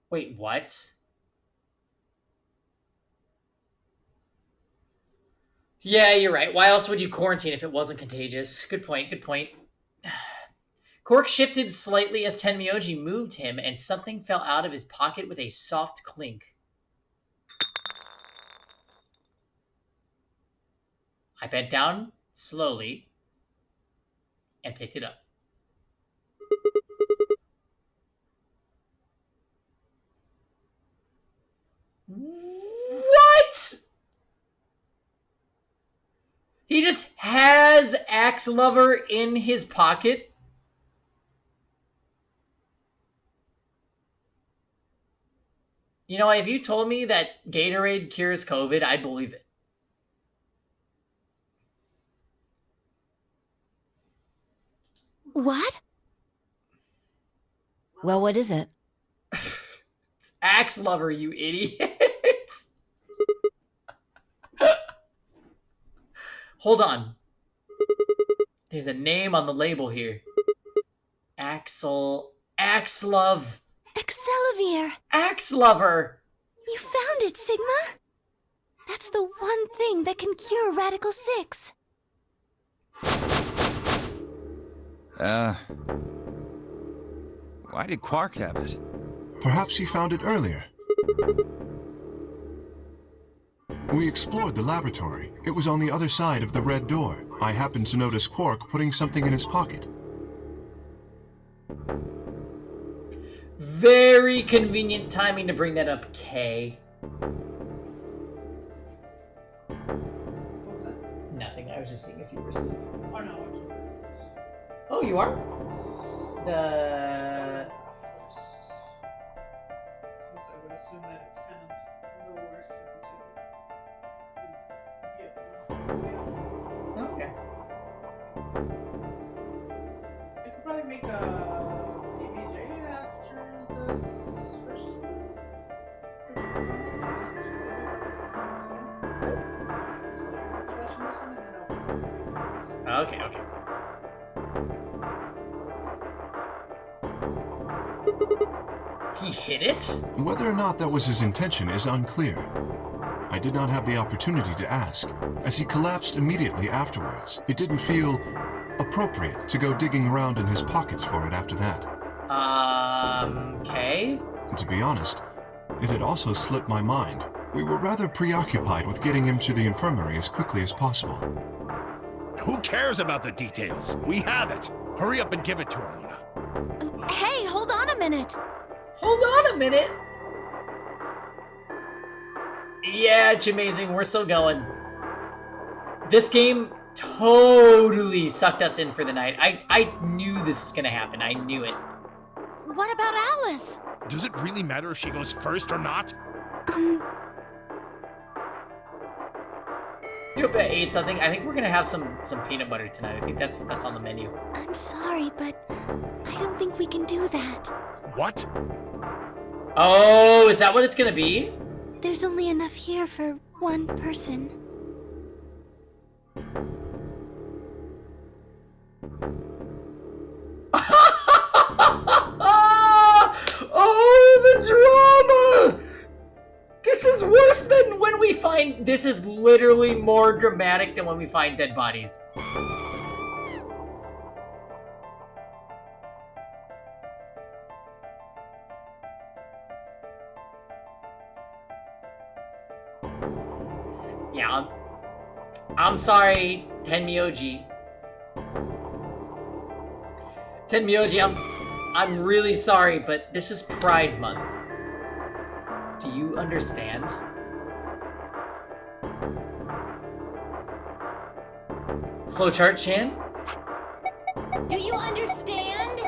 Wait, what? Yeah, you're right. Why else would you quarantine if it wasn't contagious? Good point, good point. Cork shifted slightly as Tenmyoji moved him, and something fell out of his pocket with a soft clink. I bent down slowly and picked it up. What? He just has Axe Lover in his pocket? You know, if you told me that Gatorade cures COVID, I'd believe it. What? Well, what is it? It's Axe Lover, you idiot. Hold on. There's a name on the label here. Axlove. Excellivier! Axlover! You found it, Sigma! That's the one thing that can cure Radical 6. Why did Quark have it? Perhaps he found it earlier. We explored the laboratory. It was on the other side of the red door. I happened to notice Quark putting something in his pocket. Very convenient timing to bring that up, Kay. Nothing. I was just seeing if you were asleep. Oh, no. Oh, you are? The... Because I would assume that it's kind of the worst of the two. Oh, okay. I could probably make a ABJ after this first one. Okay, okay. He hit it? Whether or not that was his intention is unclear. I did not have the opportunity to ask, as he collapsed immediately afterwards. It didn't feel appropriate to go digging around in his pockets for it after that. Okay. To be honest, it had also slipped my mind. We were rather preoccupied with getting him to the infirmary as quickly as possible. Who cares about the details? We have it. Hurry up and give it to him, Luna. Hey, hold on a minute. Hold on a minute. Yeah, it's amazing. We're still going. This game totally sucked us in for the night. I knew this was gonna happen. I knew it. What about Alice? Does it really matter if she goes first or not? You hope I ate something. I think we're gonna have some peanut butter tonight. I think that's on the menu. I'm sorry, but I don't think we can do that. What? Oh, is that what it's gonna be? There's only enough here for one person. Oh, the drama! This is worse than when we find... This is literally more dramatic than when we find dead bodies. Yeah, I'm sorry, Tenmyoji. Tenmyoji, I'm really sorry, but this is Pride Month. Do you understand? Flowchart Chan? Do you understand?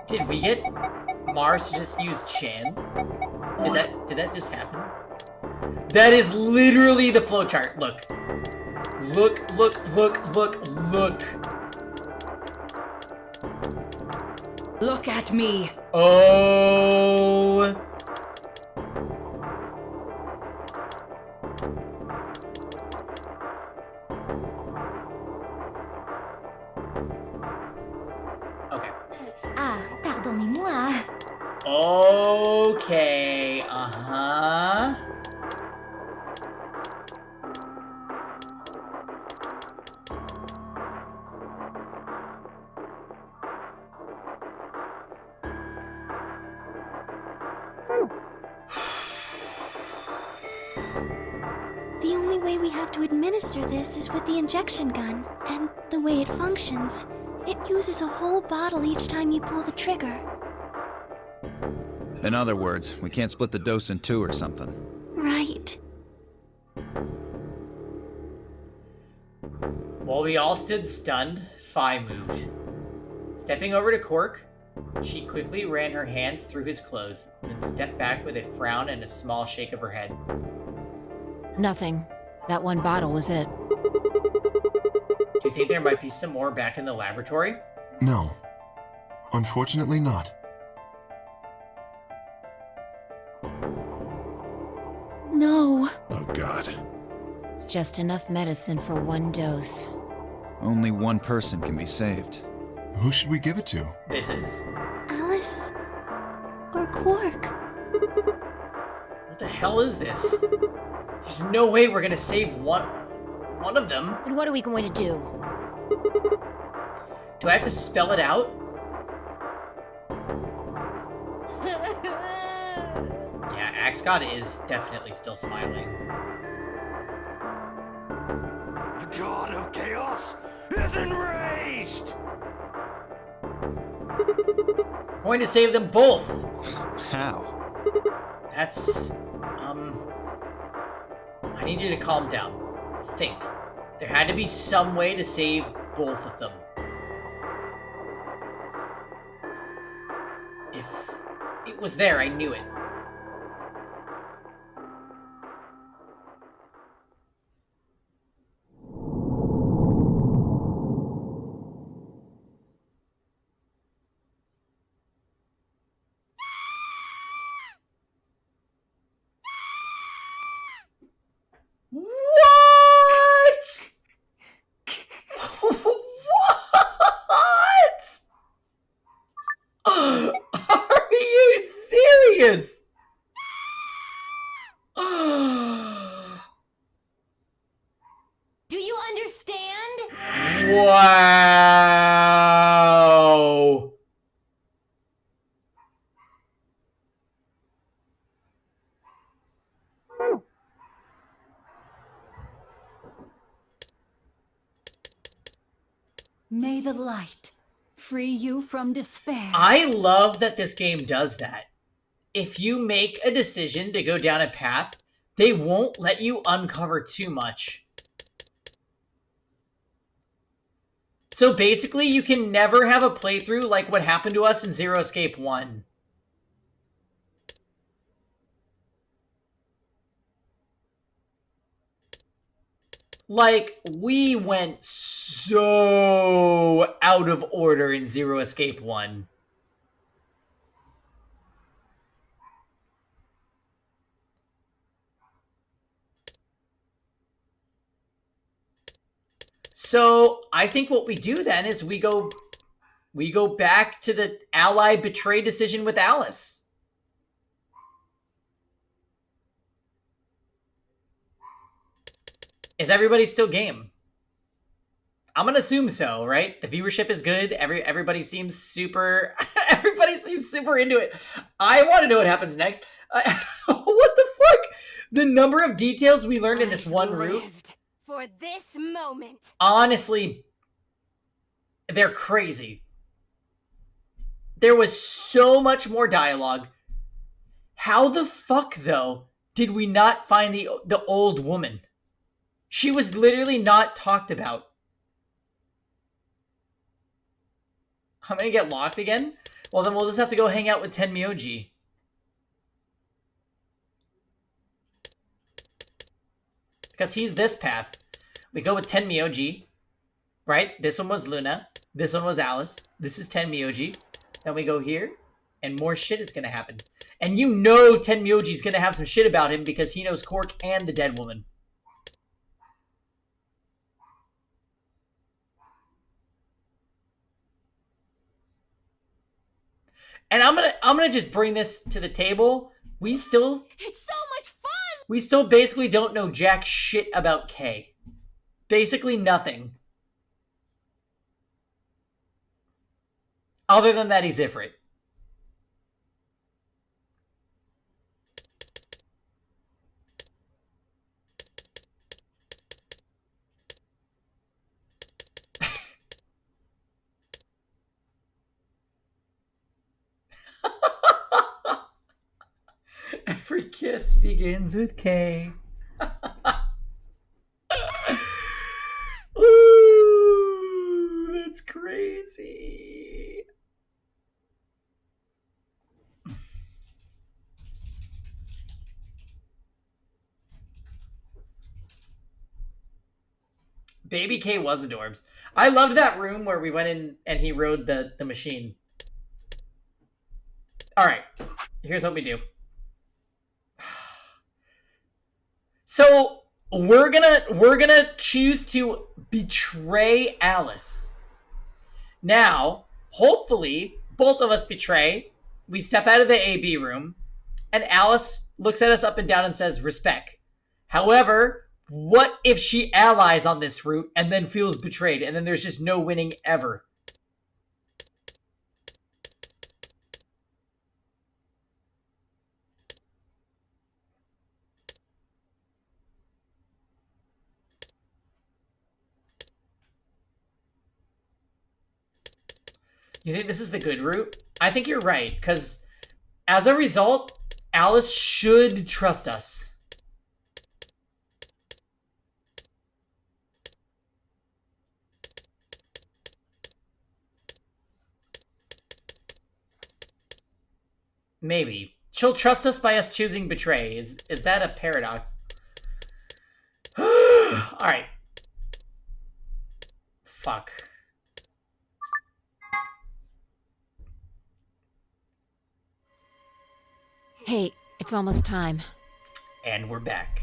Did we get Mars to just use Chan? Did that just happen? That is literally the flowchart. Look. Look. Look at me. Oh. Okay. Ah, pardonnez-moi. Okay. Uh-huh. The only way we have to administer this is with the injection gun, and the way it functions. It uses a whole bottle each time you pull the trigger. In other words, we can't split the dose in two or something. Right. While we all stood stunned, Phi moved. Stepping over to Quark, she quickly ran her hands through his clothes, then stepped back with a frown and a small shake of her head. Nothing. That one bottle was it. Do you think there might be some more back in the laboratory? No. Unfortunately not. No. Oh, God. Just enough medicine for one dose. Only one person can be saved. Who should we give it to? This is... Alice? Or Quark? What the hell is this? There's no way we're gonna save one of them. Then what are we going to do? Do I have to spell it out? Yeah, Axcott is definitely still smiling. The god of chaos is enraged! We're going to save them both. How? That's... I need you to calm down. Think. There had to be some way to save both of them. If it was there, I knew it. Do you understand? Wow! May the light free you from despair. I love that this game does that. If you make a decision to go down a path, they won't let you uncover too much. So basically, you can never have a playthrough like what happened to us in Zero Escape 1. Like, we went so out of order in Zero Escape 1. So, I think what we do then is we go back to the Ally betray decision with Alice. Is everybody still game? I'm gonna assume so, right? The viewership is good. Everybody seems super everybody seems super into it. I want to know what happens next. What the fuck? The number of details we learned in this one room. For this moment. Honestly, they're crazy. There was so much more dialogue. How the fuck, though, did we not find the old woman? She was literally not talked about. I'm gonna get locked again? Well, then we'll just have to go hang out with Tenmyoji. Because he's this path. We go with Tenmyoji, right? This one was Luna. This one was Alice. This is Tenmyoji. Then we go here, and more shit is gonna happen. And you know Tenmyoji's gonna have some shit about him because he knows Quark and the dead woman. And I'm gonna just bring this to the table. It's so much fun! We still basically don't know jack shit about Kay. Basically nothing. Other than that, he's Ifrit. Every kiss begins with K. Ooh, that's crazy. Baby K was adorbs. I loved that room where we went in and he rode the machine. All right, here's what we do. So we're gonna choose to betray Alice. Now, hopefully, both of us betray. We step out of the AB room, and Alice looks at us up and down and says, respect. However, what if she allies on this route and then feels betrayed, and then there's just no winning ever? You think this is the good route? I think you're right, because as a result, Alice should trust us. Maybe. She'll trust us by us choosing betray. Is that a paradox? Alright. Fuck. Hey, it's almost time. And we're back.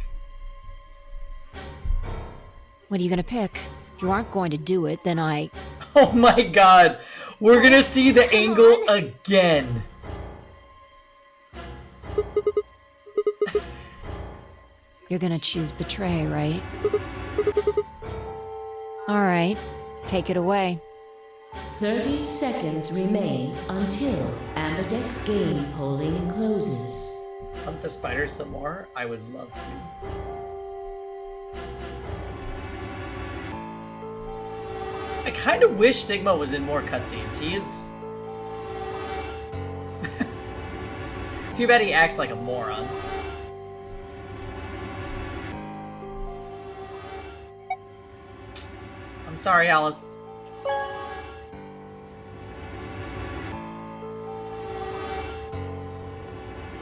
What are you gonna pick? If you aren't going to do it, then I... Oh my god! We're gonna see the angle again! You're gonna choose betray, right? Alright, take it away. 30 seconds remain until Ambidex game polling closes. Hunt the spider some more? I would love to. I kind of wish Sigma was in more cutscenes. He is... Too bad he acts like a moron. I'm sorry, Alice.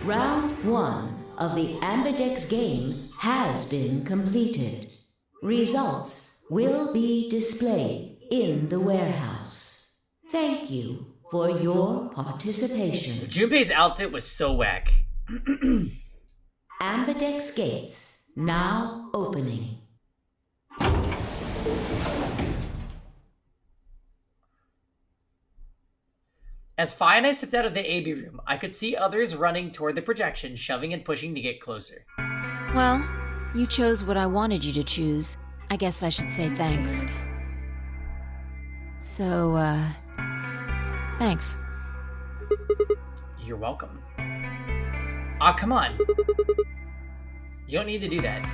Round 1 of the Ambidex game has been completed. Results will be displayed in the warehouse. Thank you for your participation. Junpei's outfit was so whack. Ambidex gates now opening. As Fi and I stepped out of the AB room, I could see others running toward the projection, shoving and pushing to get closer. Well, you chose what I wanted you to choose. I guess I should say thanks. So, thanks. You're welcome. Ah, come on. You don't need to do that.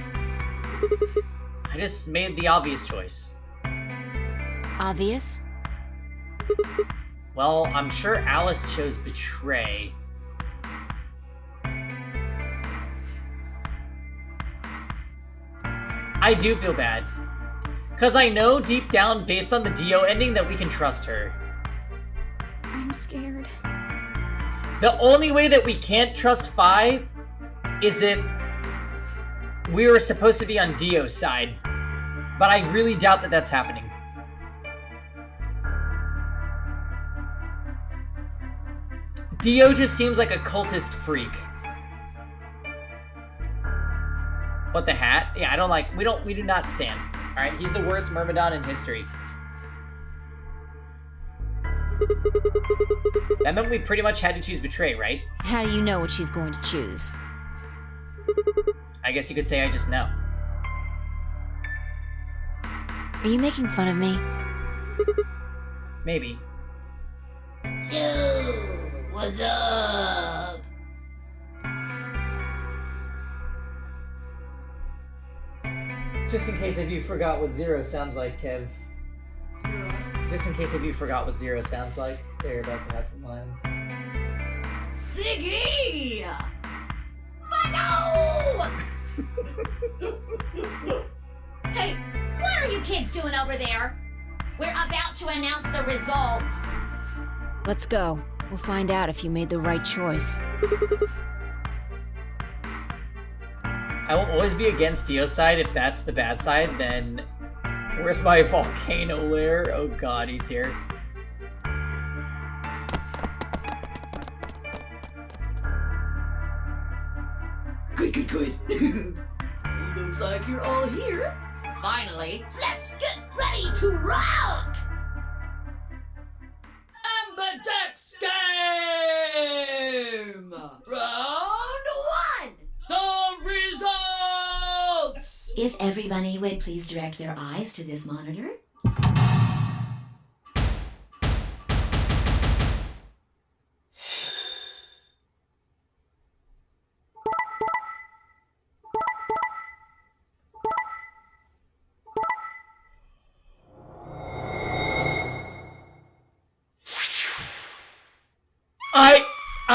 I just made the obvious choice. Obvious? Well, I'm sure Alice chose betray. I do feel bad. Because I know deep down, based on the Dio ending, that we can trust her. I'm scared. The only way that we can't trust Fi is if we were supposed to be on Dio's side. But I really doubt that that's happening. Dio just seems like a cultist freak. But the hat? Yeah, I don't like... We do not stand. Alright, he's the worst Myrmidon in history. That meant we pretty much had to choose betray, right? How do you know what she's going to choose? I guess you could say I just know. Are you making fun of me? Maybe. Yo, what's up? Just in case if you forgot what Zero sounds like, Kev. Just in case if you forgot what Zero sounds like, they're about to have some lines. Siggy! But no! Hey, what are you kids doing over there? We're about to announce the results. Let's go. We'll find out if you made the right choice. I will always be against Dio's side if that's the bad side, then... Where's my volcano lair? Oh god, E-tier. Good. Looks like you're all here. Finally, let's get ready to rock! Ambidex game! Round 1! The results! If everybody would please direct their eyes to this monitor.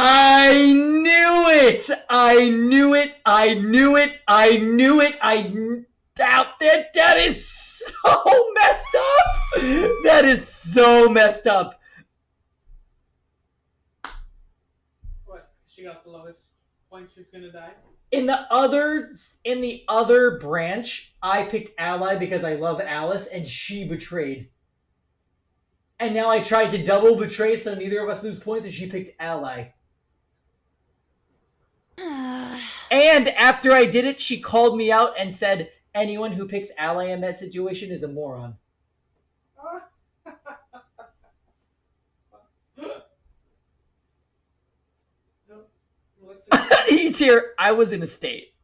I knew it! I knew it! I knew it! I knew it! That is so messed up! That is so messed up. What? She got the lowest point, she's gonna die? In the other branch, I picked Ally because I love Alice, and she betrayed. And now I tried to double betray so neither of us lose points, and she picked Ally. And after I did it, she called me out and said, anyone who picks Ally in that situation is a moron. E-tier, I was in a state.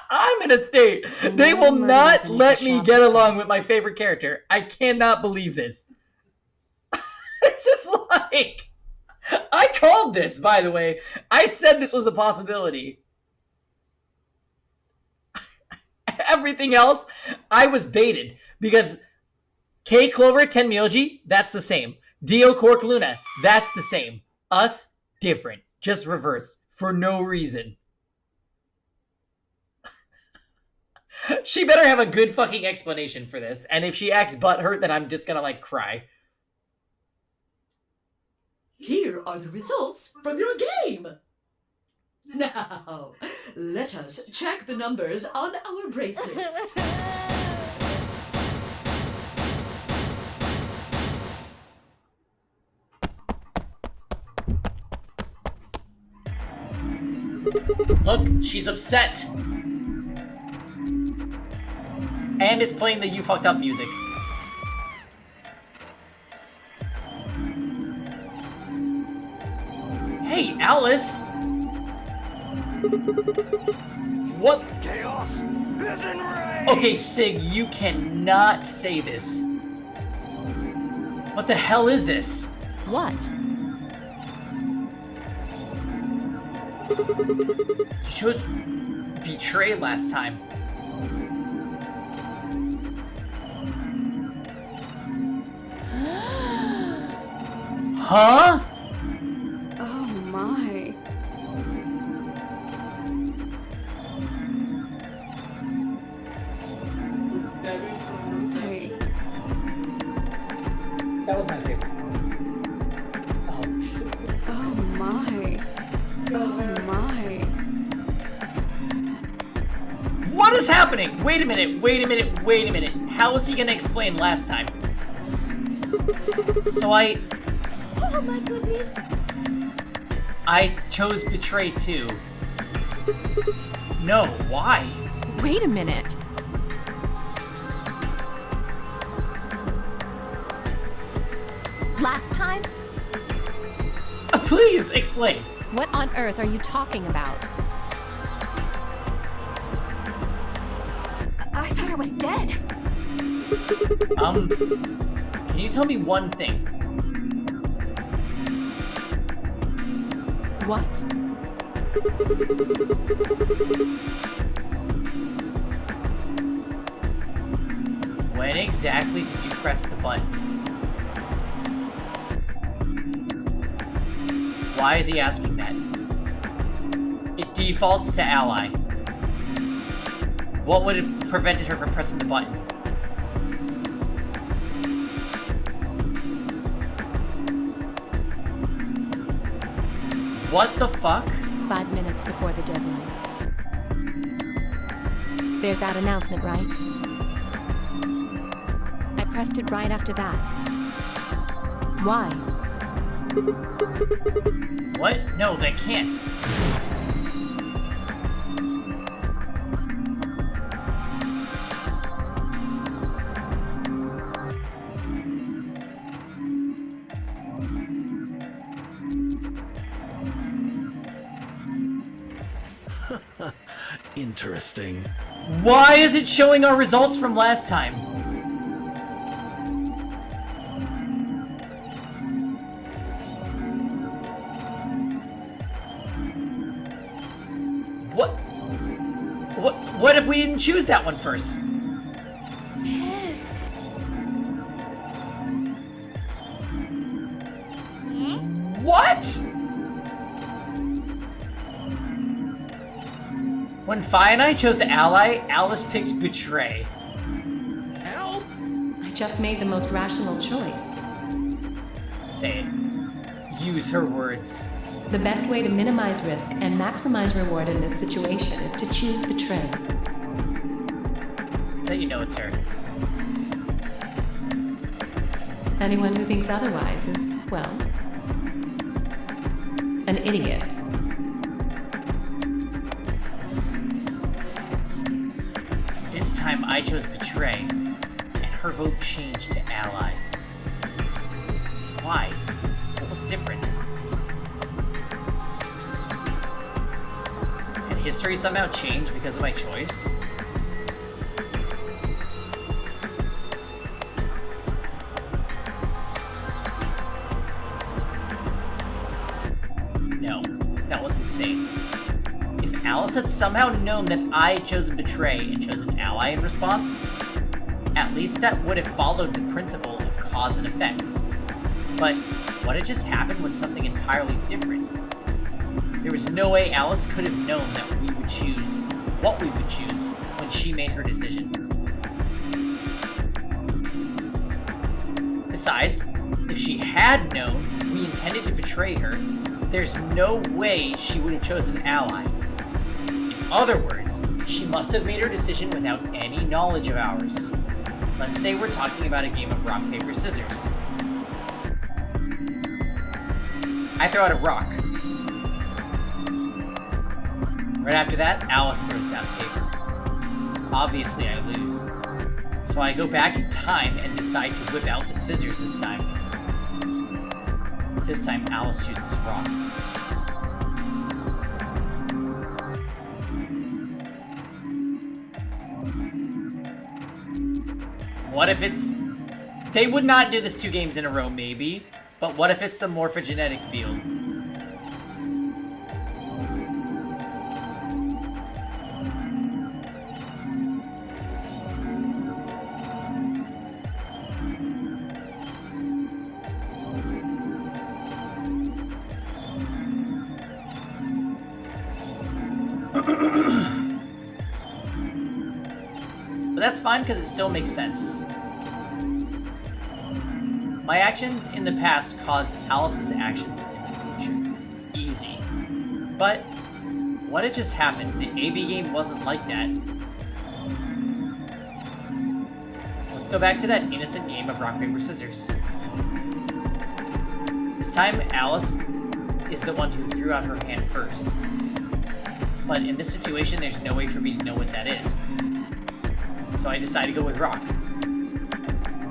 I'm in a state. They will not let me get along with my favorite character. I cannot believe this. It's just like... I called this, by the way. I said this was a possibility. Everything else, I was baited. Because K Clover Tenmyoji, that's the same. Dio Cork Luna, that's the same. Us, different. Just reversed. For no reason. She better have a good fucking explanation for this. And if she acts butthurt, then I'm just gonna, like, cry. Here are the results from your game. Now, let us check the numbers on our bracelets. Look, she's upset. And it's playing the You Fucked Up music. Hey, Alice! What? Chaos is enraged! Okay, Sig, you cannot say this. What the hell is this? What? You chose Betray last time. Huh? Oh my. Hey. That was my favorite. Oh my. Oh my. What is happening? Wait a minute, wait a minute, wait a minute. How is he gonna explain last time? So Oh my goodness. I chose Betray too. No, why? Wait a minute. Last time? Please explain. What on earth are you talking about? I thought I was dead. Can you tell me one thing? What? When exactly did you press the button? Why is he asking that? It defaults to Ally. What would have prevented her from pressing the button? What the fuck? 5 minutes before the deadline. There's that announcement, right? I pressed it right after that. Why? What? No, that can't. Interesting. Why is it showing our results from last time? What if we didn't choose that one first? What? When Fi and I chose Ally, Alice picked Betray. Help! I just made the most rational choice. Say it. Use her words. The best way to minimize risk and maximize reward in this situation is to choose Betray. That's how you know it's her. Anyone who thinks otherwise is, well, an idiot. This time I chose Betray, and her vote changed to Ally. Why? What was different? Had history somehow changed because of my choice? No, that was insane. If Alice had somehow known that I had chosen Betray and chosen Ally in response, at least that would have followed the principle of cause and effect. But what had just happened was something entirely different. There was no way Alice could have known that we would choose what we would choose when she made her decision. Besides, if she had known we intended to betray her, there's no way she would have chosen Ally. In other words, she must have made her decision without any knowledge of ours. Let's say we're talking about a game of rock, paper, scissors. I throw out a rock. Right after that, Alice throws out paper. Obviously, I lose. So I go back in time and decide to whip out the scissors this time. This time, Alice chooses rock. What if it's... They would not do this 2 games in a row, maybe. But what if it's the morphogenetic field? But that's fine because it still makes sense. My actions in the past caused Alice's actions in the future. Easy. But what had just happened? The AB game wasn't like that. Let's go back to that innocent game of rock, paper, scissors. This time, Alice is the one who threw out her hand first. But in this situation, there's no way for me to know what that is. So I decide to go with rock.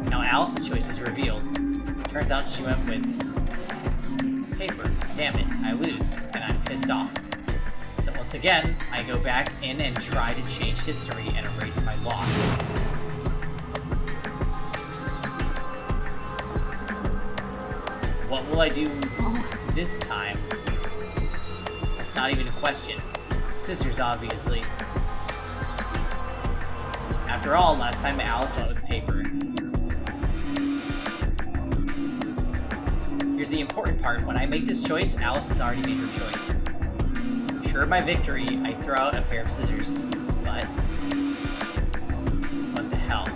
Now Alice's choice is revealed. Turns out she went with paper. Damn it, I lose, and I'm pissed off. So once again, I go back in and try to change history and erase my loss. What will I do this time? That's not even a question. Scissors, obviously. After all, last time Alice went with paper. Here's the important part. When I make this choice, Alice has already made her choice. Sure of my victory, I throw out a pair of scissors. But... what the hell?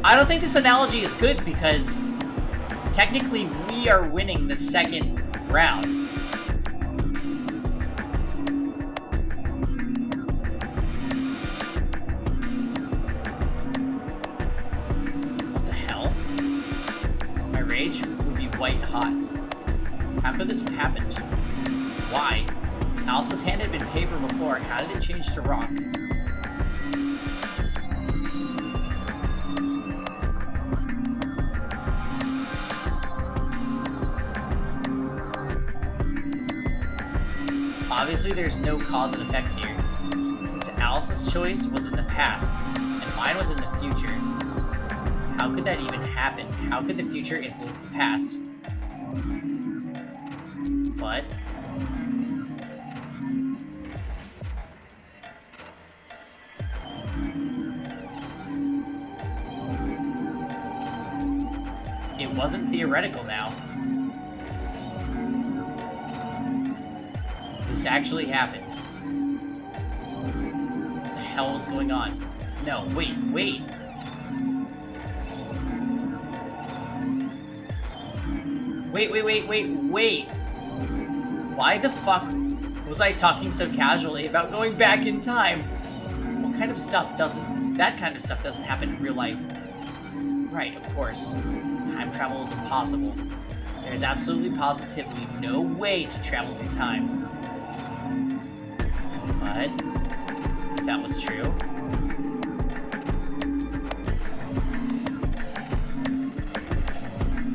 I don't think this analogy is good because... technically, we are winning the second round. Would be white hot. How could this have happened? Why? Alice's hand had been paper before. How did it change to rock? Obviously, there's no cause and effect here. Since Alice's choice was in the past, and mine was in the future, how could that even happen? How could the future influence the past? What? It wasn't theoretical now. This actually happened. What the hell was going on? No, wait. Wait, why the fuck was I talking so casually about going back in time? What kind of stuff doesn't... That kind of stuff doesn't happen in real life. Right, of course. Time travel is impossible. There's absolutely positively no way to travel through time. But if that was true...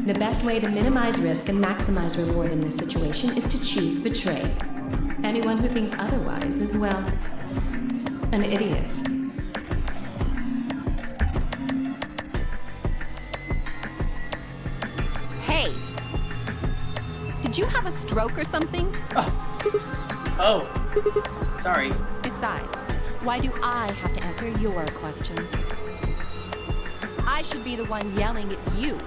The best way to minimize risk and maximize reward in this situation is to choose betray. Anyone who thinks otherwise is, well, an idiot. Hey! Did you have a stroke or something? Oh, sorry. Besides, why do I have to answer your questions? I should be the one yelling at you.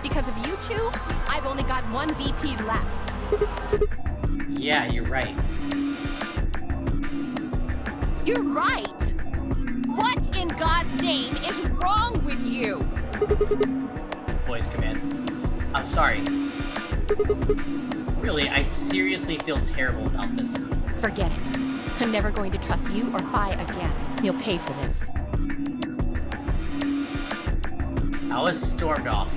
Because of you two, I've only got one BP left. Yeah, you're right. You're right! What in God's name is wrong with you? Voice command. I'm sorry. Really, I seriously feel terrible about this. Forget it. I'm never going to trust you or Phi again. You'll pay for this. Alice stormed off.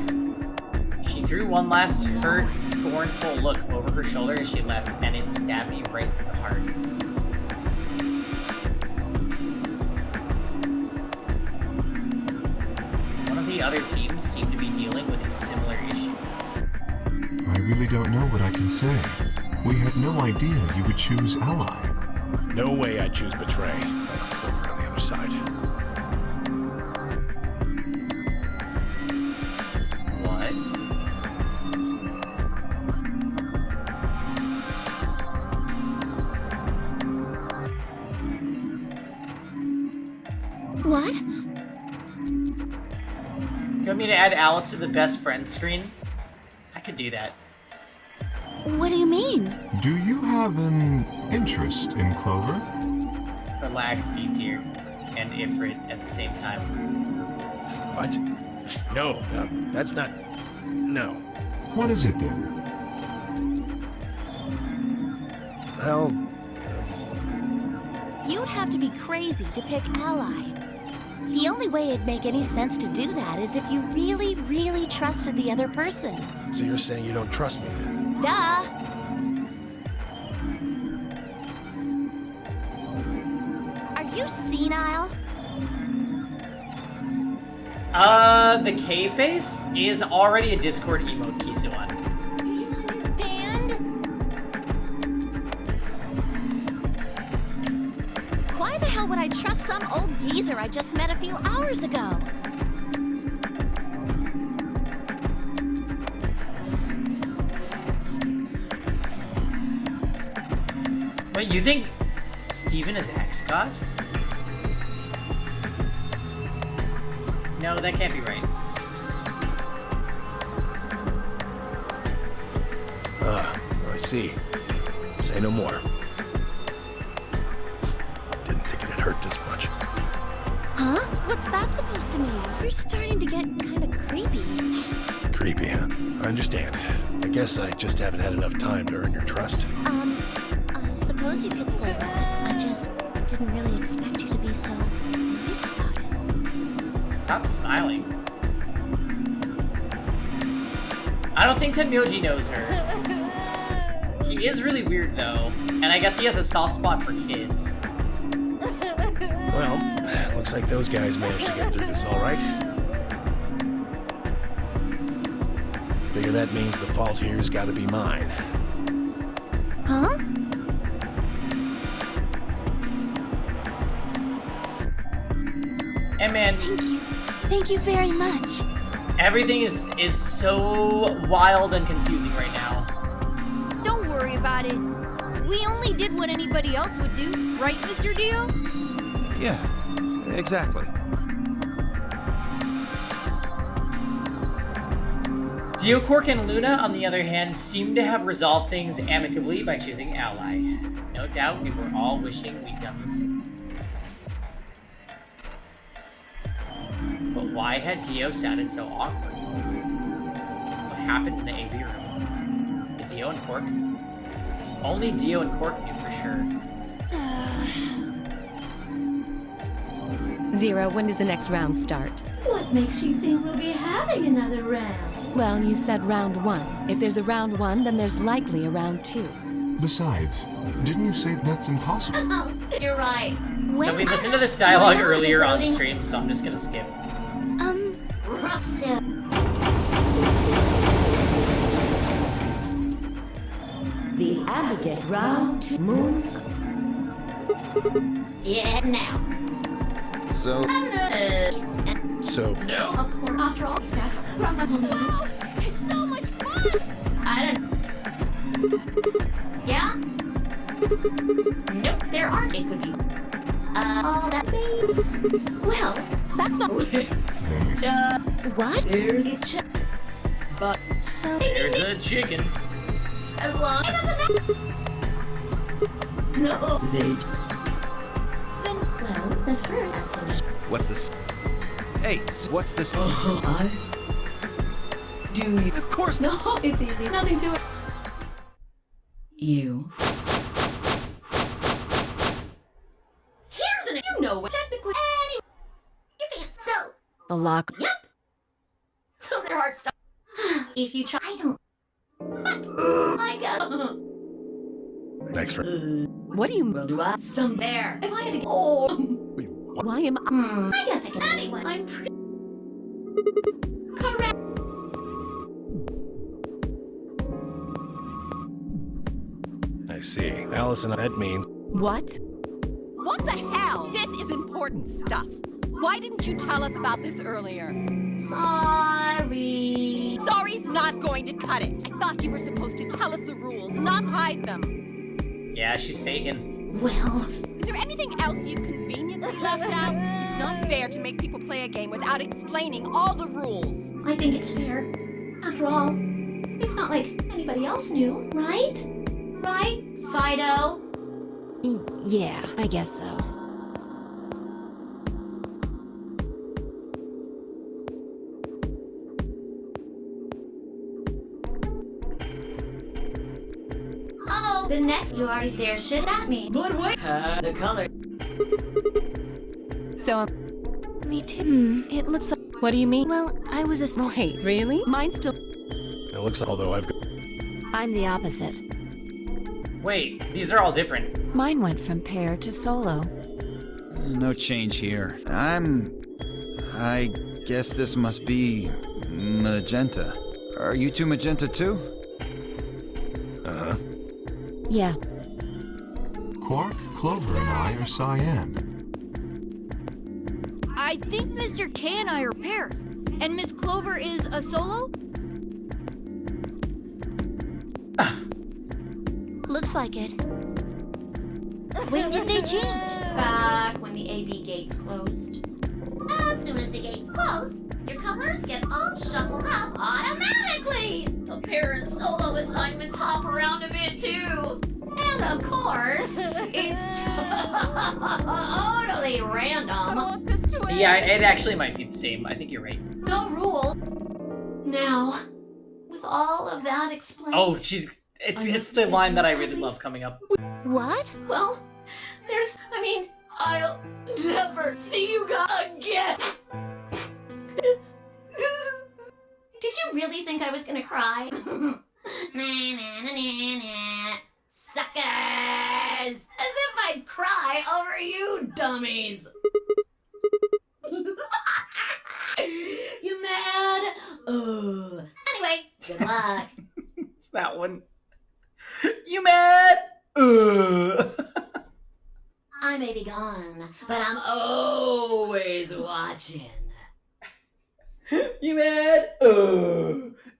She threw one last hurt, scornful look over her shoulder as she left, and it stabbed me right in the heart. One of the other teams seemed to be dealing with a similar issue. I really don't know what I can say. We had no idea you would choose Ally. No way I'd choose Betray. That's Clover on the other side. What? You want me to add Alice to the best friends screen? I could do that. What do you mean? Do you have an interest in Clover? Relax, E-tier, and Ifrit at the same time. What? No, that's not... No. What is it then? Well... You'd have to be crazy to pick Ally. The only way it'd make any sense to do that is if you really, really trusted the other person. So you're saying you don't trust me then? Duh! Are you senile? The K-face is already a Discord emote, Kisuan. Do you understand? Why the hell would I trust some old geezer I just met a few hours ago? Wait, you think Steven is ex-god? No, that can't be right. I see. Say no more. Didn't think it'd hurt this much. Huh? What's that supposed to mean? You're starting to get kind of creepy. Creepy, huh? I understand. I guess I just haven't had enough time to earn your trust. I suppose you could say that. I just didn't really expect you to be so nice about it. Stop smiling. I don't think Tenmyoji knows her. He is really weird, though, and I guess he has a soft spot for kids. Well, looks like those guys managed to get through this all right. Figure that means the fault here's gotta be mine. Huh? man. Thank you. Thank you very much. Everything is so wild and confusing right now. Don't worry about it. We only did what anybody else would do, right, Mr. Dio? Yeah, exactly. Dio, Quark, and Luna, on the other hand, seem to have resolved things amicably by choosing Ally. No doubt we were all wishing we'd done the same. But why had Dio sounded so awkward? What happened in the AV room? Did Dio and Quark? Only Dio and Quark knew for sure. Zero, when does the next round start? What makes you think we'll be having another round? Well, you said round 1. If there's a round 1, then there's likely a round 2. Besides, didn't you say that's impossible? Oh, you're right. So we listened to this dialogue earlier on stream, so I'm just gonna skip. Russell. The Ambidex round 2 moon. Yeah, now. So. No. Of course, after all, Wow, it's so much fun! I don't. Yeah? Nope, there aren't. It could be. All that. Well, that's not. What? There's a But so. There's a chicken. As long as it doesn't. No, they. Then, well, the first. As soon as. What's this? Hey, what's this? I. Do you? Of course. No, it's easy. Nothing to it. You. Here's an. You know what? Technically, anyway. You fancy. So. The lock. Yep. So their heart stop. If you try, I don't. I guess. Thanks for. What do you? Well, do I? Some there. If I had to. Oh. Wait, what? Why am I? I guess I can. Anyway, I'm pretty. Correct. I see. Allison, that means. What? What the hell? This is important stuff. Why didn't you tell us about this earlier? Sorry. Sorry's not going to cut it. I thought you were supposed to tell us the rules, not hide them. Yeah, she's faking. Well. Is there anything else you conveniently left out? It's not fair to make people play a game without explaining all the rules. I think it's fair. After all, it's not like anybody else knew, right? Right, Fido? Yeah, I guess so. Oh, the next you already stared shit at me. But wait, the color. So, Me too. It looks like. what do you mean? Well, I was a. Wait, really? Mine's still. It looks, although I've got. I'm the opposite. Wait, these are all different. Mine went from pair to solo. No change here. I guess this must be magenta. Are you two magenta too? Uh-huh. Yeah. Quark, Clover, and I are cyan. I think Mr. K and I are pairs. And Miss Clover is a solo? Looks like it. When did they change? Back when the AB gates closed. As soon as the gates close, your colors get all shuffled up automatically. The pair and solo assignments hop around a bit too. And of course, it's totally random. Yeah, it actually might be the same. I think you're right. No rules. Now, with all of that explained. Oh, it's the line that I really love coming up. What? Well, I'll never see you guys again. Did you really think I was gonna cry? Nah, nah, nah, nah, nah. Suckers! As if I'd cry over you dummies! You mad? Anyway, good luck. It's that one. You mad? I may may be gone, but I'm always watching. You mad?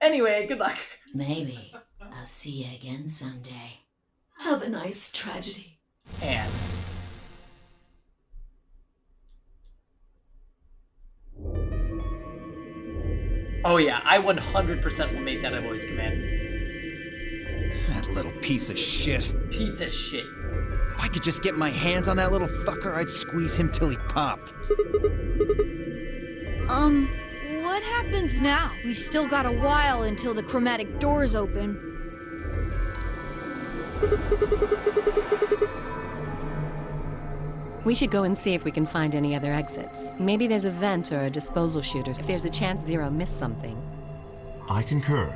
Anyway, good luck. Maybe I'll see you again someday. Have a nice tragedy. And oh yeah, I 100% will make that a voice command. That little piece of shit. Pizza shit. If I could just get my hands on that little fucker, I'd squeeze him till he popped. What happens now? We've still got a while until the chromatic doors open. We should go and see if we can find any other exits. Maybe there's a vent or a disposal chute, or if there's a chance Zero missed something. I concur.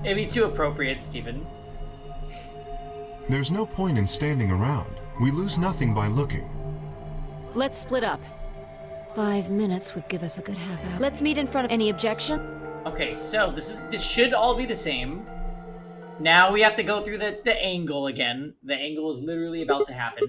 It'd be too appropriate, Stephen. There's no point in standing around. We lose nothing by looking. Let's split up. 5 minutes would give us a good half hour. Let's meet in front of any objection. Okay, so this should all be the same. Now we have to go through the angle again. The angle is literally about to happen.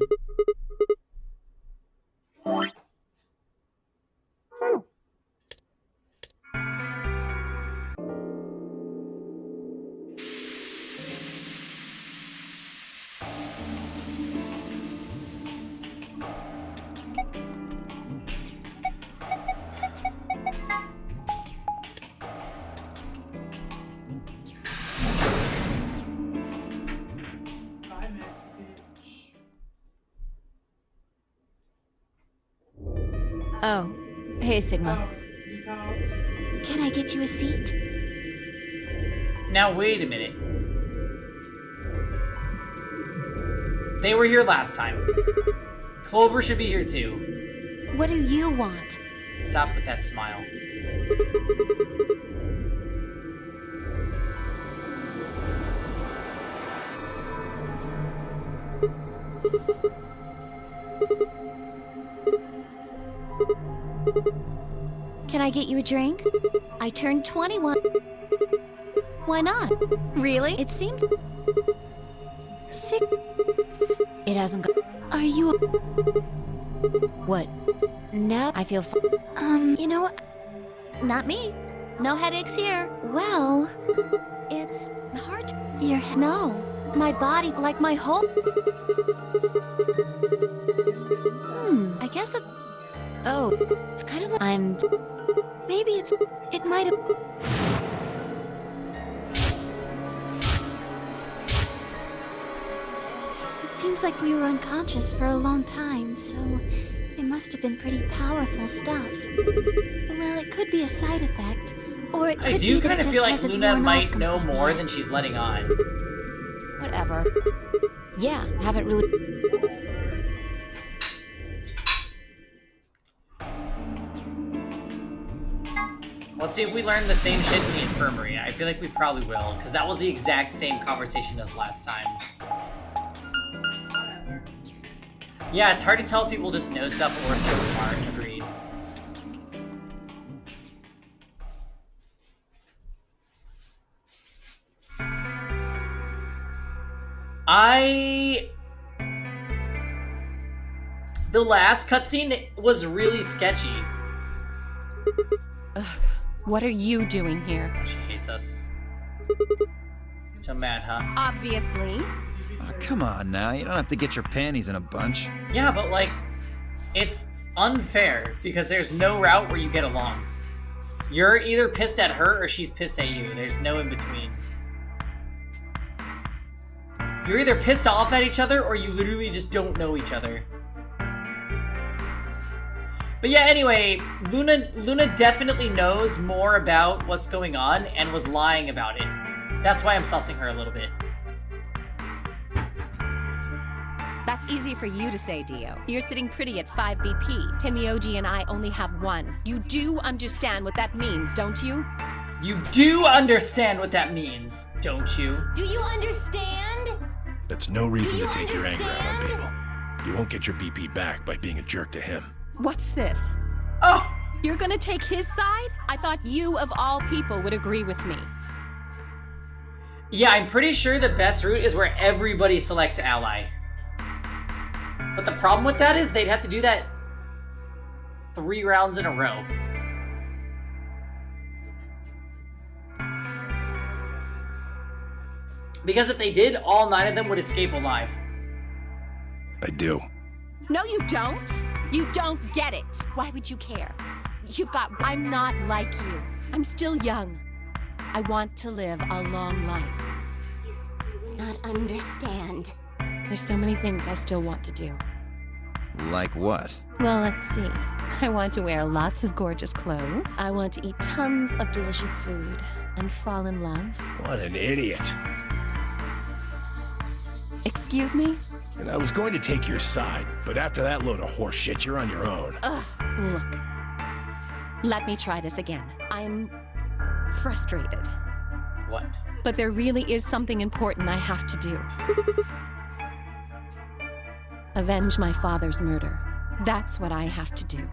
Oh, hey, Sigma. Can I get you a seat? Now wait a minute. They were here last time. Clover should be here too. What do you want? Stop with that smile. Can I get you a drink? I turned 21. Why not? Really? It seems sick. It hasn't got. Are you? What? Now I feel. You know what? Not me. No headaches here. Well, it's hard. No, my body, like my whole. I guess it. Oh, it's kind of like I'm. Maybe it's. It might have. It seems like we were unconscious for a long time, so it must have been pretty powerful stuff. Well, it could be a side effect, or it could I do be that kind it of just feel like hasn't Luna worn might off know completely more yet. than she's letting on. Whatever. Yeah, haven't really. Let's see if we learn the same shit in the infirmary. I feel like we probably will, because that was the exact same conversation as last time. Yeah, it's hard to tell if people just know stuff or if they're smart. Agreed. The last cutscene was really sketchy. Ugh, what are you doing here? She hates us. So mad, huh? Obviously. Oh, come on now, you don't have to get your panties in a bunch. Yeah, but like, it's unfair because there's no route where you get along. You're either pissed at her or she's pissed at you. There's no in between. You're either pissed off at each other or you literally just don't know each other. But yeah, anyway, Luna definitely knows more about what's going on and was lying about it. That's why I'm sussing her a little bit. That's easy for you to say, Dio. You're sitting pretty at 5 BP. Tenmyoji and I only have 1. You do understand what that means, don't you? You do understand what that means, don't you? Do you understand? That's no reason to take your anger out on people. You won't get your BP back by being a jerk to him. What's this? Oh! You're gonna take his side? I thought you, of all people, would agree with me. Yeah, I'm pretty sure the best route is where everybody selects ally. But the problem with that is they'd have to do that 3 rounds in a row. Because if they did, all 9 of them would escape alive. I do. No, you don't. You don't get it. Why would you care? I'm not like you. I'm still young. I want to live a long life. Not understand. There's so many things I still want to do. Like what? Well, let's see. I want to wear lots of gorgeous clothes. I want to eat tons of delicious food and fall in love. What an idiot. Excuse me? And I was going to take your side, but after that load of horse shit, you're on your own. Ugh, look. Let me try this again. I'm frustrated. What? But there really is something important I have to do. Avenge my father's murder. That's what I have to do.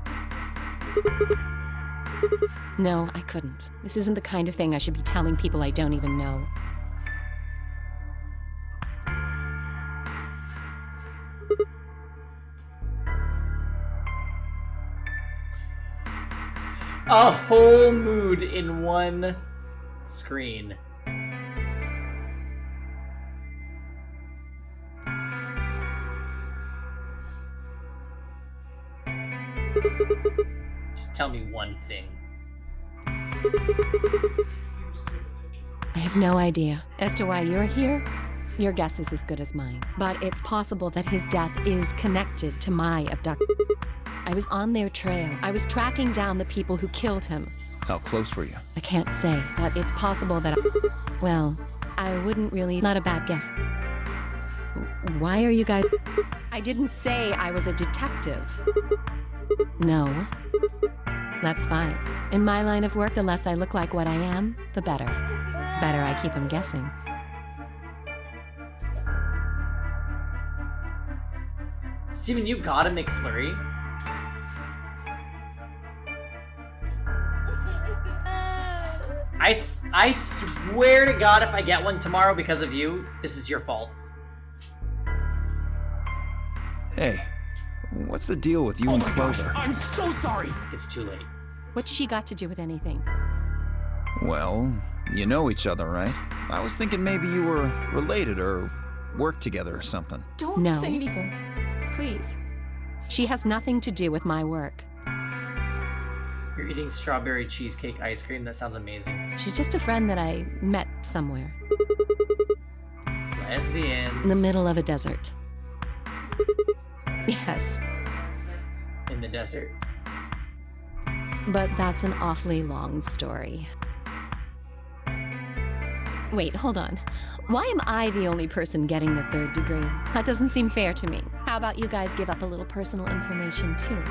No, I couldn't. This isn't the kind of thing I should be telling people I don't even know. A whole mood in one screen. Just tell me one thing. I have no idea. As to why you're here, your guess is as good as mine. But it's possible that his death is connected to my abduction. I was on their trail. I was tracking down the people who killed him. How close were you? I can't say, but it's possible that well, I wouldn't really... Not a bad guess. Why are you guys... I didn't say I was a detective. No. That's fine. In my line of work, the less I look like what I am, the better. Better I keep them guessing. Steven, you got a McFlurry? I swear to God, if I get one tomorrow because of you, this is your fault. Hey, what's the deal with you and Clover? I'm so sorry. It's too late. What's she got to do with anything? Well, you know each other, right? I was thinking maybe you were related or worked together or something. Don't No. say anything. Please. She has nothing to do with my work. You're eating strawberry cheesecake ice cream? That sounds amazing. She's just a friend that I met somewhere. Lesbians. In the middle of a desert. Yes, In the desert. but that's an awfully long story. Wait, hold on. Why am I the only person getting the 3rd degree? That doesn't seem fair to me. How about you guys give up a little personal information, too?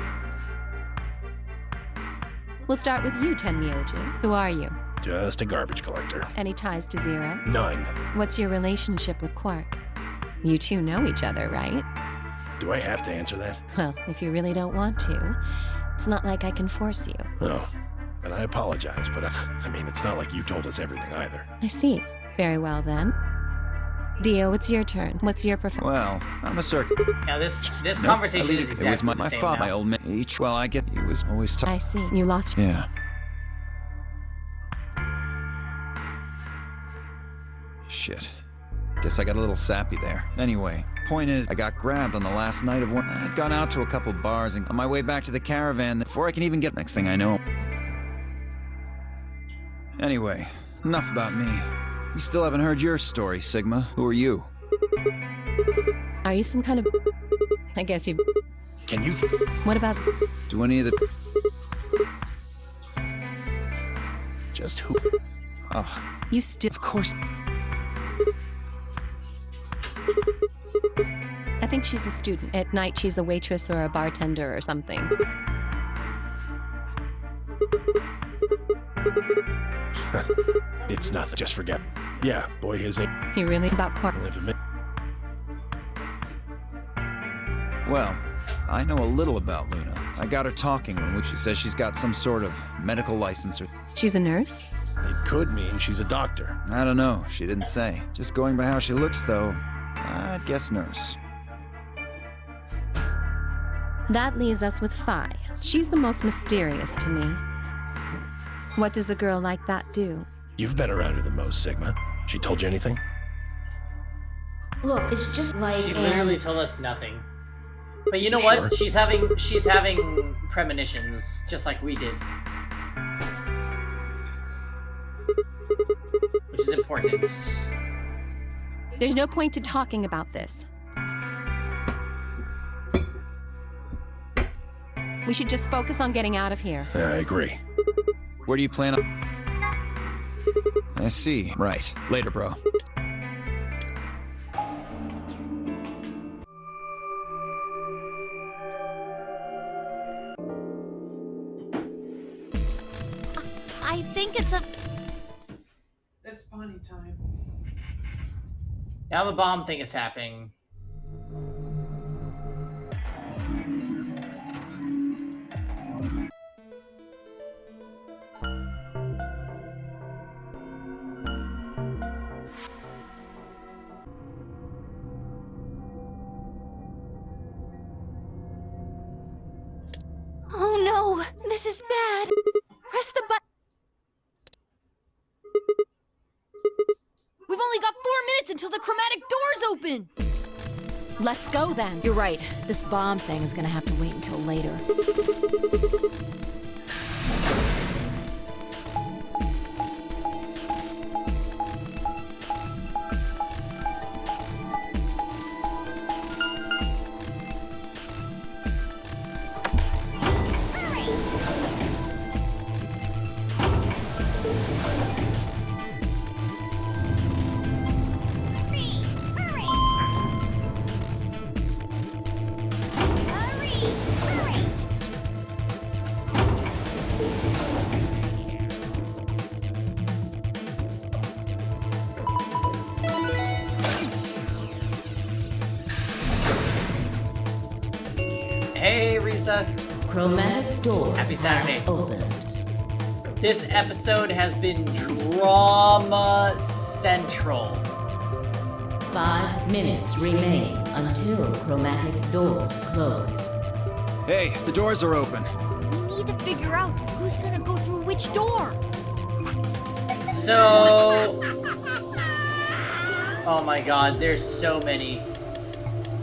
We'll start with you, Tenmyoji. Who are you? Just a garbage collector. Any ties to Zero? None. What's your relationship with Quark? You two know each other, right? Do I have to answer that? Well, if you really don't want to, it's not like I can force you. No. And I apologize, but I mean, it's not like you told us everything either. I see. Very well, then. Dio, it's your turn. What's your preference? Well, I'm a circuit. Now this Nope, conversation I is leave. exactly It was my the same father, now. my old man. Well, I get he was always I see. You lost... Yeah. Shit. Guess I got a little sappy there. Anyway, point is, I got grabbed on the last night of one. I'd gone out to a couple bars and on my way back to the caravan before I can even get... Next thing I know... Anyway, enough about me. We still haven't heard your story, Sigma. Who are you? Are you some kind of... I guess you... Can you... What about... Do any of the... Just who... Oh, You still... of course... I think she's a student. At night, she's a waitress or a bartender or something. It's nothing. Just forget. Yeah, boy, his ain't... You really about Quark? Live a minute. Well, I know a little about Luna. I got her talking when she says she's got some sort of medical license or... She's a nurse? It could mean she's a doctor. I don't know. She didn't say. Just going by how she looks, though, I'd guess nurse. That leaves us with Phi. She's the most mysterious to me. What does a girl like that do? You've been around her the most, Sigma. She told you anything? Look, it's just like... She literally told us nothing. But you know Sure. what? She's having premonitions, just like we did. Which is important. There's no point to talking about this. We should just focus on getting out of here. Yeah, I agree. Where do you plan on... I see. Right. Later, bro. I think it's a... It's funny time. Now the bomb thing is happening. Oh no, this is bad. Press the button. We've only got 4 minutes until the chromatic doors open! Let's go then. You're right. This bomb thing is gonna have to wait until later. Hey, Risa. Chromatic doors Happy Saturday. have opened. This episode has been drama central. 5 minutes remain until chromatic doors close. Hey, the doors are open. We need to figure out who's gonna go through which door. So... Oh my god, there's so many.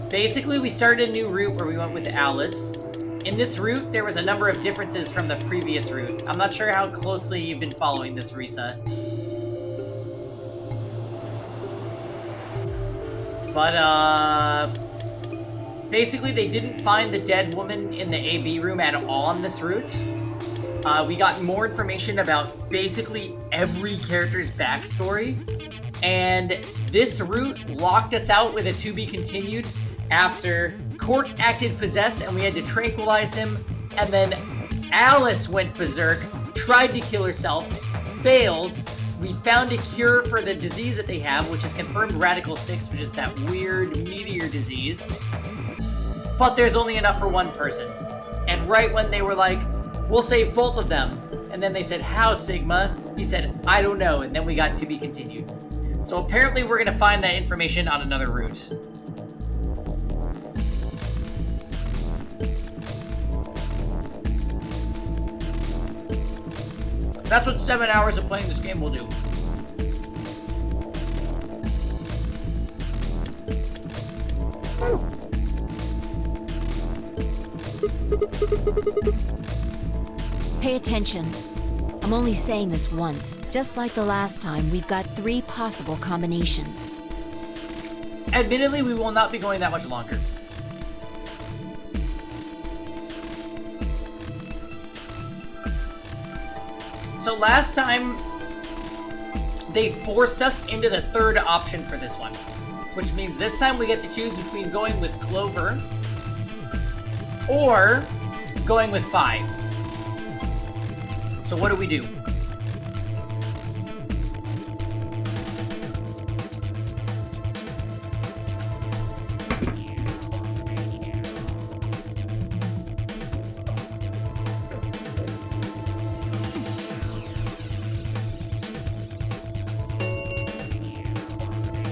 Basically, we started a new route where we went with Alice. In this route, there was a number of differences from the previous route. I'm not sure how closely you've been following this, Risa. But, basically, they didn't find the dead woman in the AB room at all on this route. We got more information about basically every character's backstory. And this route locked us out with a to be continued after Cork acted possessed and we had to tranquilize him. And then Alice went berserk, tried to kill herself, failed. We found a cure for the disease that they have, which is confirmed Radical 6, which is that weird meteor disease. But there's only enough for one person. And right when they were like, we'll save both of them. And then they said, how, Sigma? He said, I don't know. And then we got to be continued. So apparently we're going to find that information on another route. That's what 7 hours of playing this game will do. Pay attention. I'm only saying this once. Just like the last time, we've got 3 possible combinations. Admittedly, we will not be going that much longer. So last time, they forced us into the third option for this one. Which means this time we get to choose between going with Clover or going with 5. So what do we do?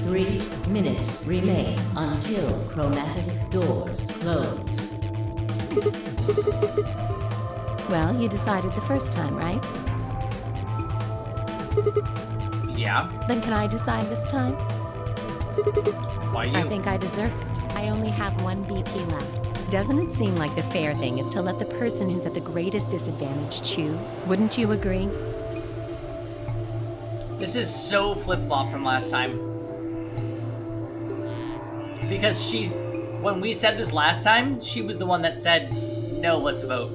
3 minutes remain until chromatic doors close. Well, you decided the first time, right? Yeah. Then can I decide this time? Why you? I think I deserve it. I only have 1 BP left. Doesn't it seem like the fair thing is to let the person who's at the greatest disadvantage choose? Wouldn't you agree? This is so flip-flop from last time. Because when we said this last time, she was the one that said, no, let's vote.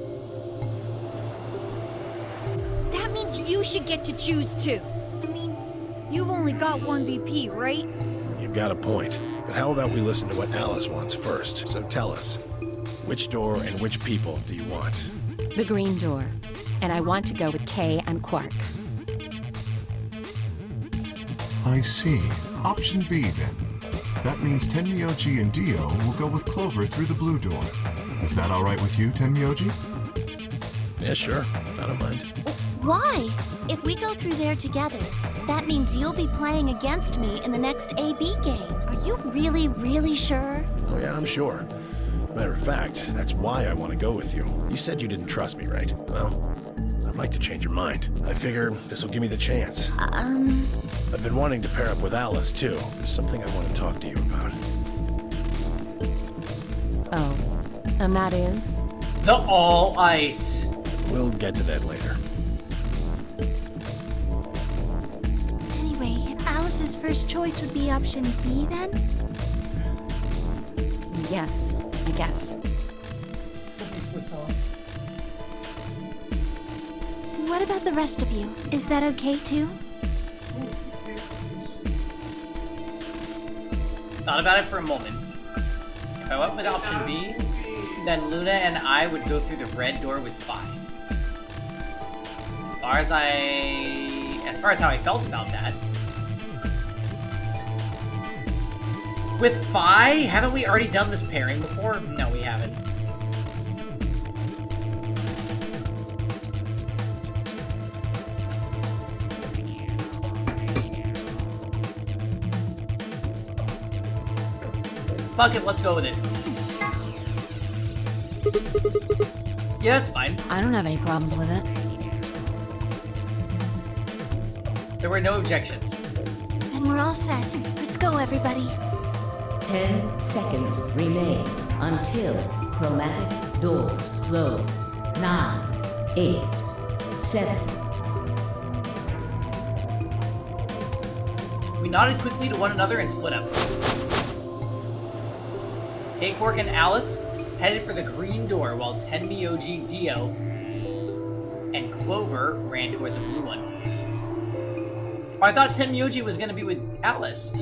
That means you should get to choose too. I mean, you've only got 1 BP, right? You've got a point. But how about we listen to what Alice wants first? So tell us, which door and which people do you want? The green door. And I want to go with Kay and Quark. I see. Option B, then. That means Tenmyoji and Dio will go with Clover through the blue door. Is that all right with you, Tenmyoji? Yeah, sure. I don't mind. Why? If we go through there together, that means you'll be playing against me in the next AB game. Are you really, really sure? Oh yeah, I'm sure. Matter of fact, that's why I want to go with you. You said you didn't trust me, right? Well, I'd like to change your mind. I figure this will give me the chance. I've been wanting to pair up with Alice, too. There's something I want to talk to you about. Oh, and that is? The all ice. We'll get to that later. Anyway, Alice's first choice would be option B then? Yes, I guess. What about the rest of you? Is that okay too? Thought about it for a moment. If I went with option B, then Luna and I would go through the red door with Phi. As far as how I felt about that. With Phi, haven't we already done this pairing before? No, we haven't. Fuck it, let's go with it. Yeah, that's fine. I don't have any problems with it. There were no objections. Then we're all set. Let's go, everybody. 10 seconds remain until chromatic doors close. 9, 8, 7. We nodded quickly to one another and split up. Kay, Quark, and Alice headed for the green door while Tenmyoji, Dio, and Clover ran toward the blue one. Oh, I thought Tenmyoji was going to be with Alice.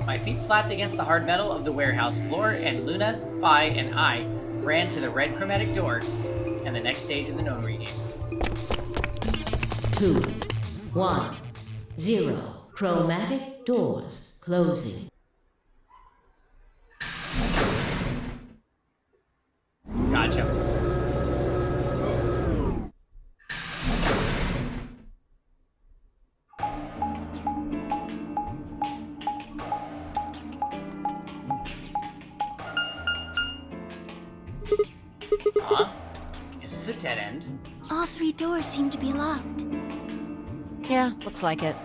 My feet slapped against the hard metal of the warehouse floor, and Luna, Phi, and I ran to the red chromatic door and the next stage of the known regame. 2, 1, 0. Chromatic doors closing. Gotcha. Huh? Is this a dead end? All 3 doors seem to be locked. Yeah, looks like it.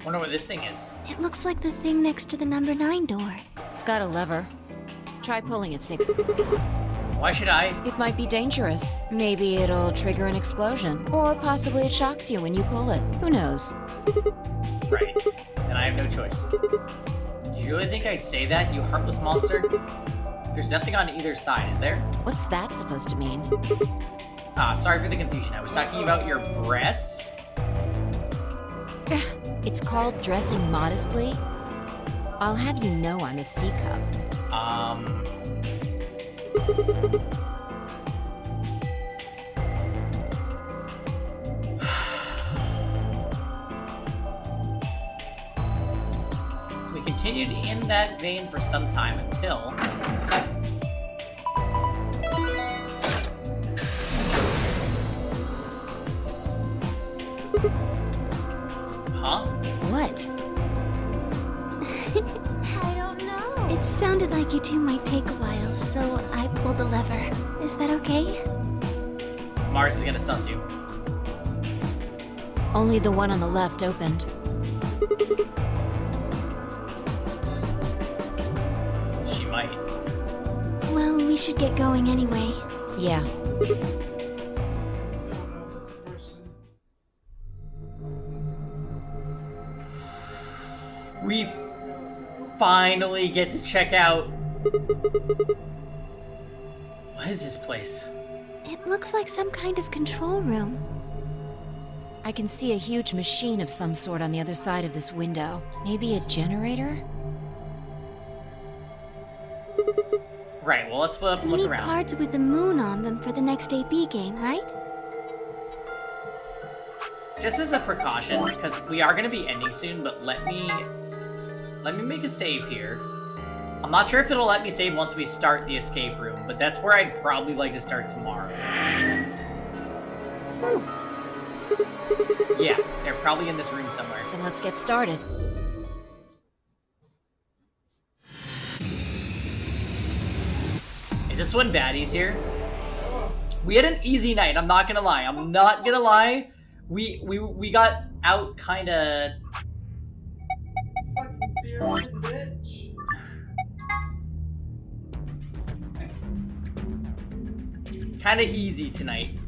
Wonder what this thing is. It looks like the thing next to the number 9 door. It's got a lever. Try pulling it, Sig. Why should I? It might be dangerous. Maybe it'll trigger an explosion. Or possibly it shocks you when you pull it. Who knows? Right. Then I have no choice. Do you really think I'd say that, you heartless monster? There's nothing on either side, is there? What's that supposed to mean? Ah, sorry for the confusion. I was talking about your breasts. It's called dressing modestly. I'll have you know I'm a C-cup. We continued in that vein for some time until... 32 might take a while, so I pulled the lever. Is that okay? Mars is gonna suss you. Only the one on the left opened. She might. Well, we should get going anyway. Yeah. We finally get to check out... What is this place? It looks like some kind of control room. I can see a huge machine of some sort on the other side of this window. Maybe a generator? Right, well, let's split up and look We around. need cards with the moon on them for the next AB game, right? Just as a precaution, because we are going to be ending soon, but let me make a save here. I'm not sure if it'll let me save once we start the escape room, but that's where I'd probably like to start tomorrow. Yeah, they're probably in this room somewhere. Then let's get started. Is this when Baddie's here? We had an easy night, I'm not gonna lie. I'm not gonna lie. We got out kinda... Fucking serious, bitch. Kinda easy tonight.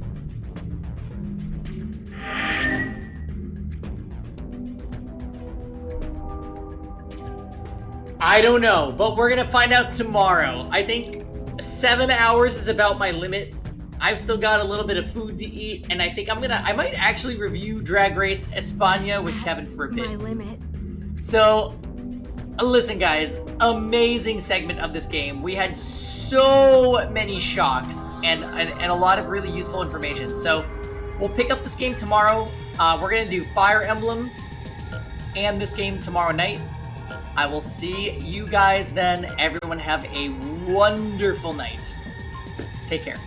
I don't know, but we're gonna find out tomorrow. I think 7 hours is about my limit. I've still got a little bit of food to eat, and I think I might actually review Drag Race España with Kevin for a bit. My limit. So, listen guys, amazing segment of this game. We had so many shocks and a lot of really useful information. So, we'll pick up this game tomorrow. We're gonna do Fire Emblem and this game tomorrow night. I will see you guys then. Everyone have a wonderful night. Take care.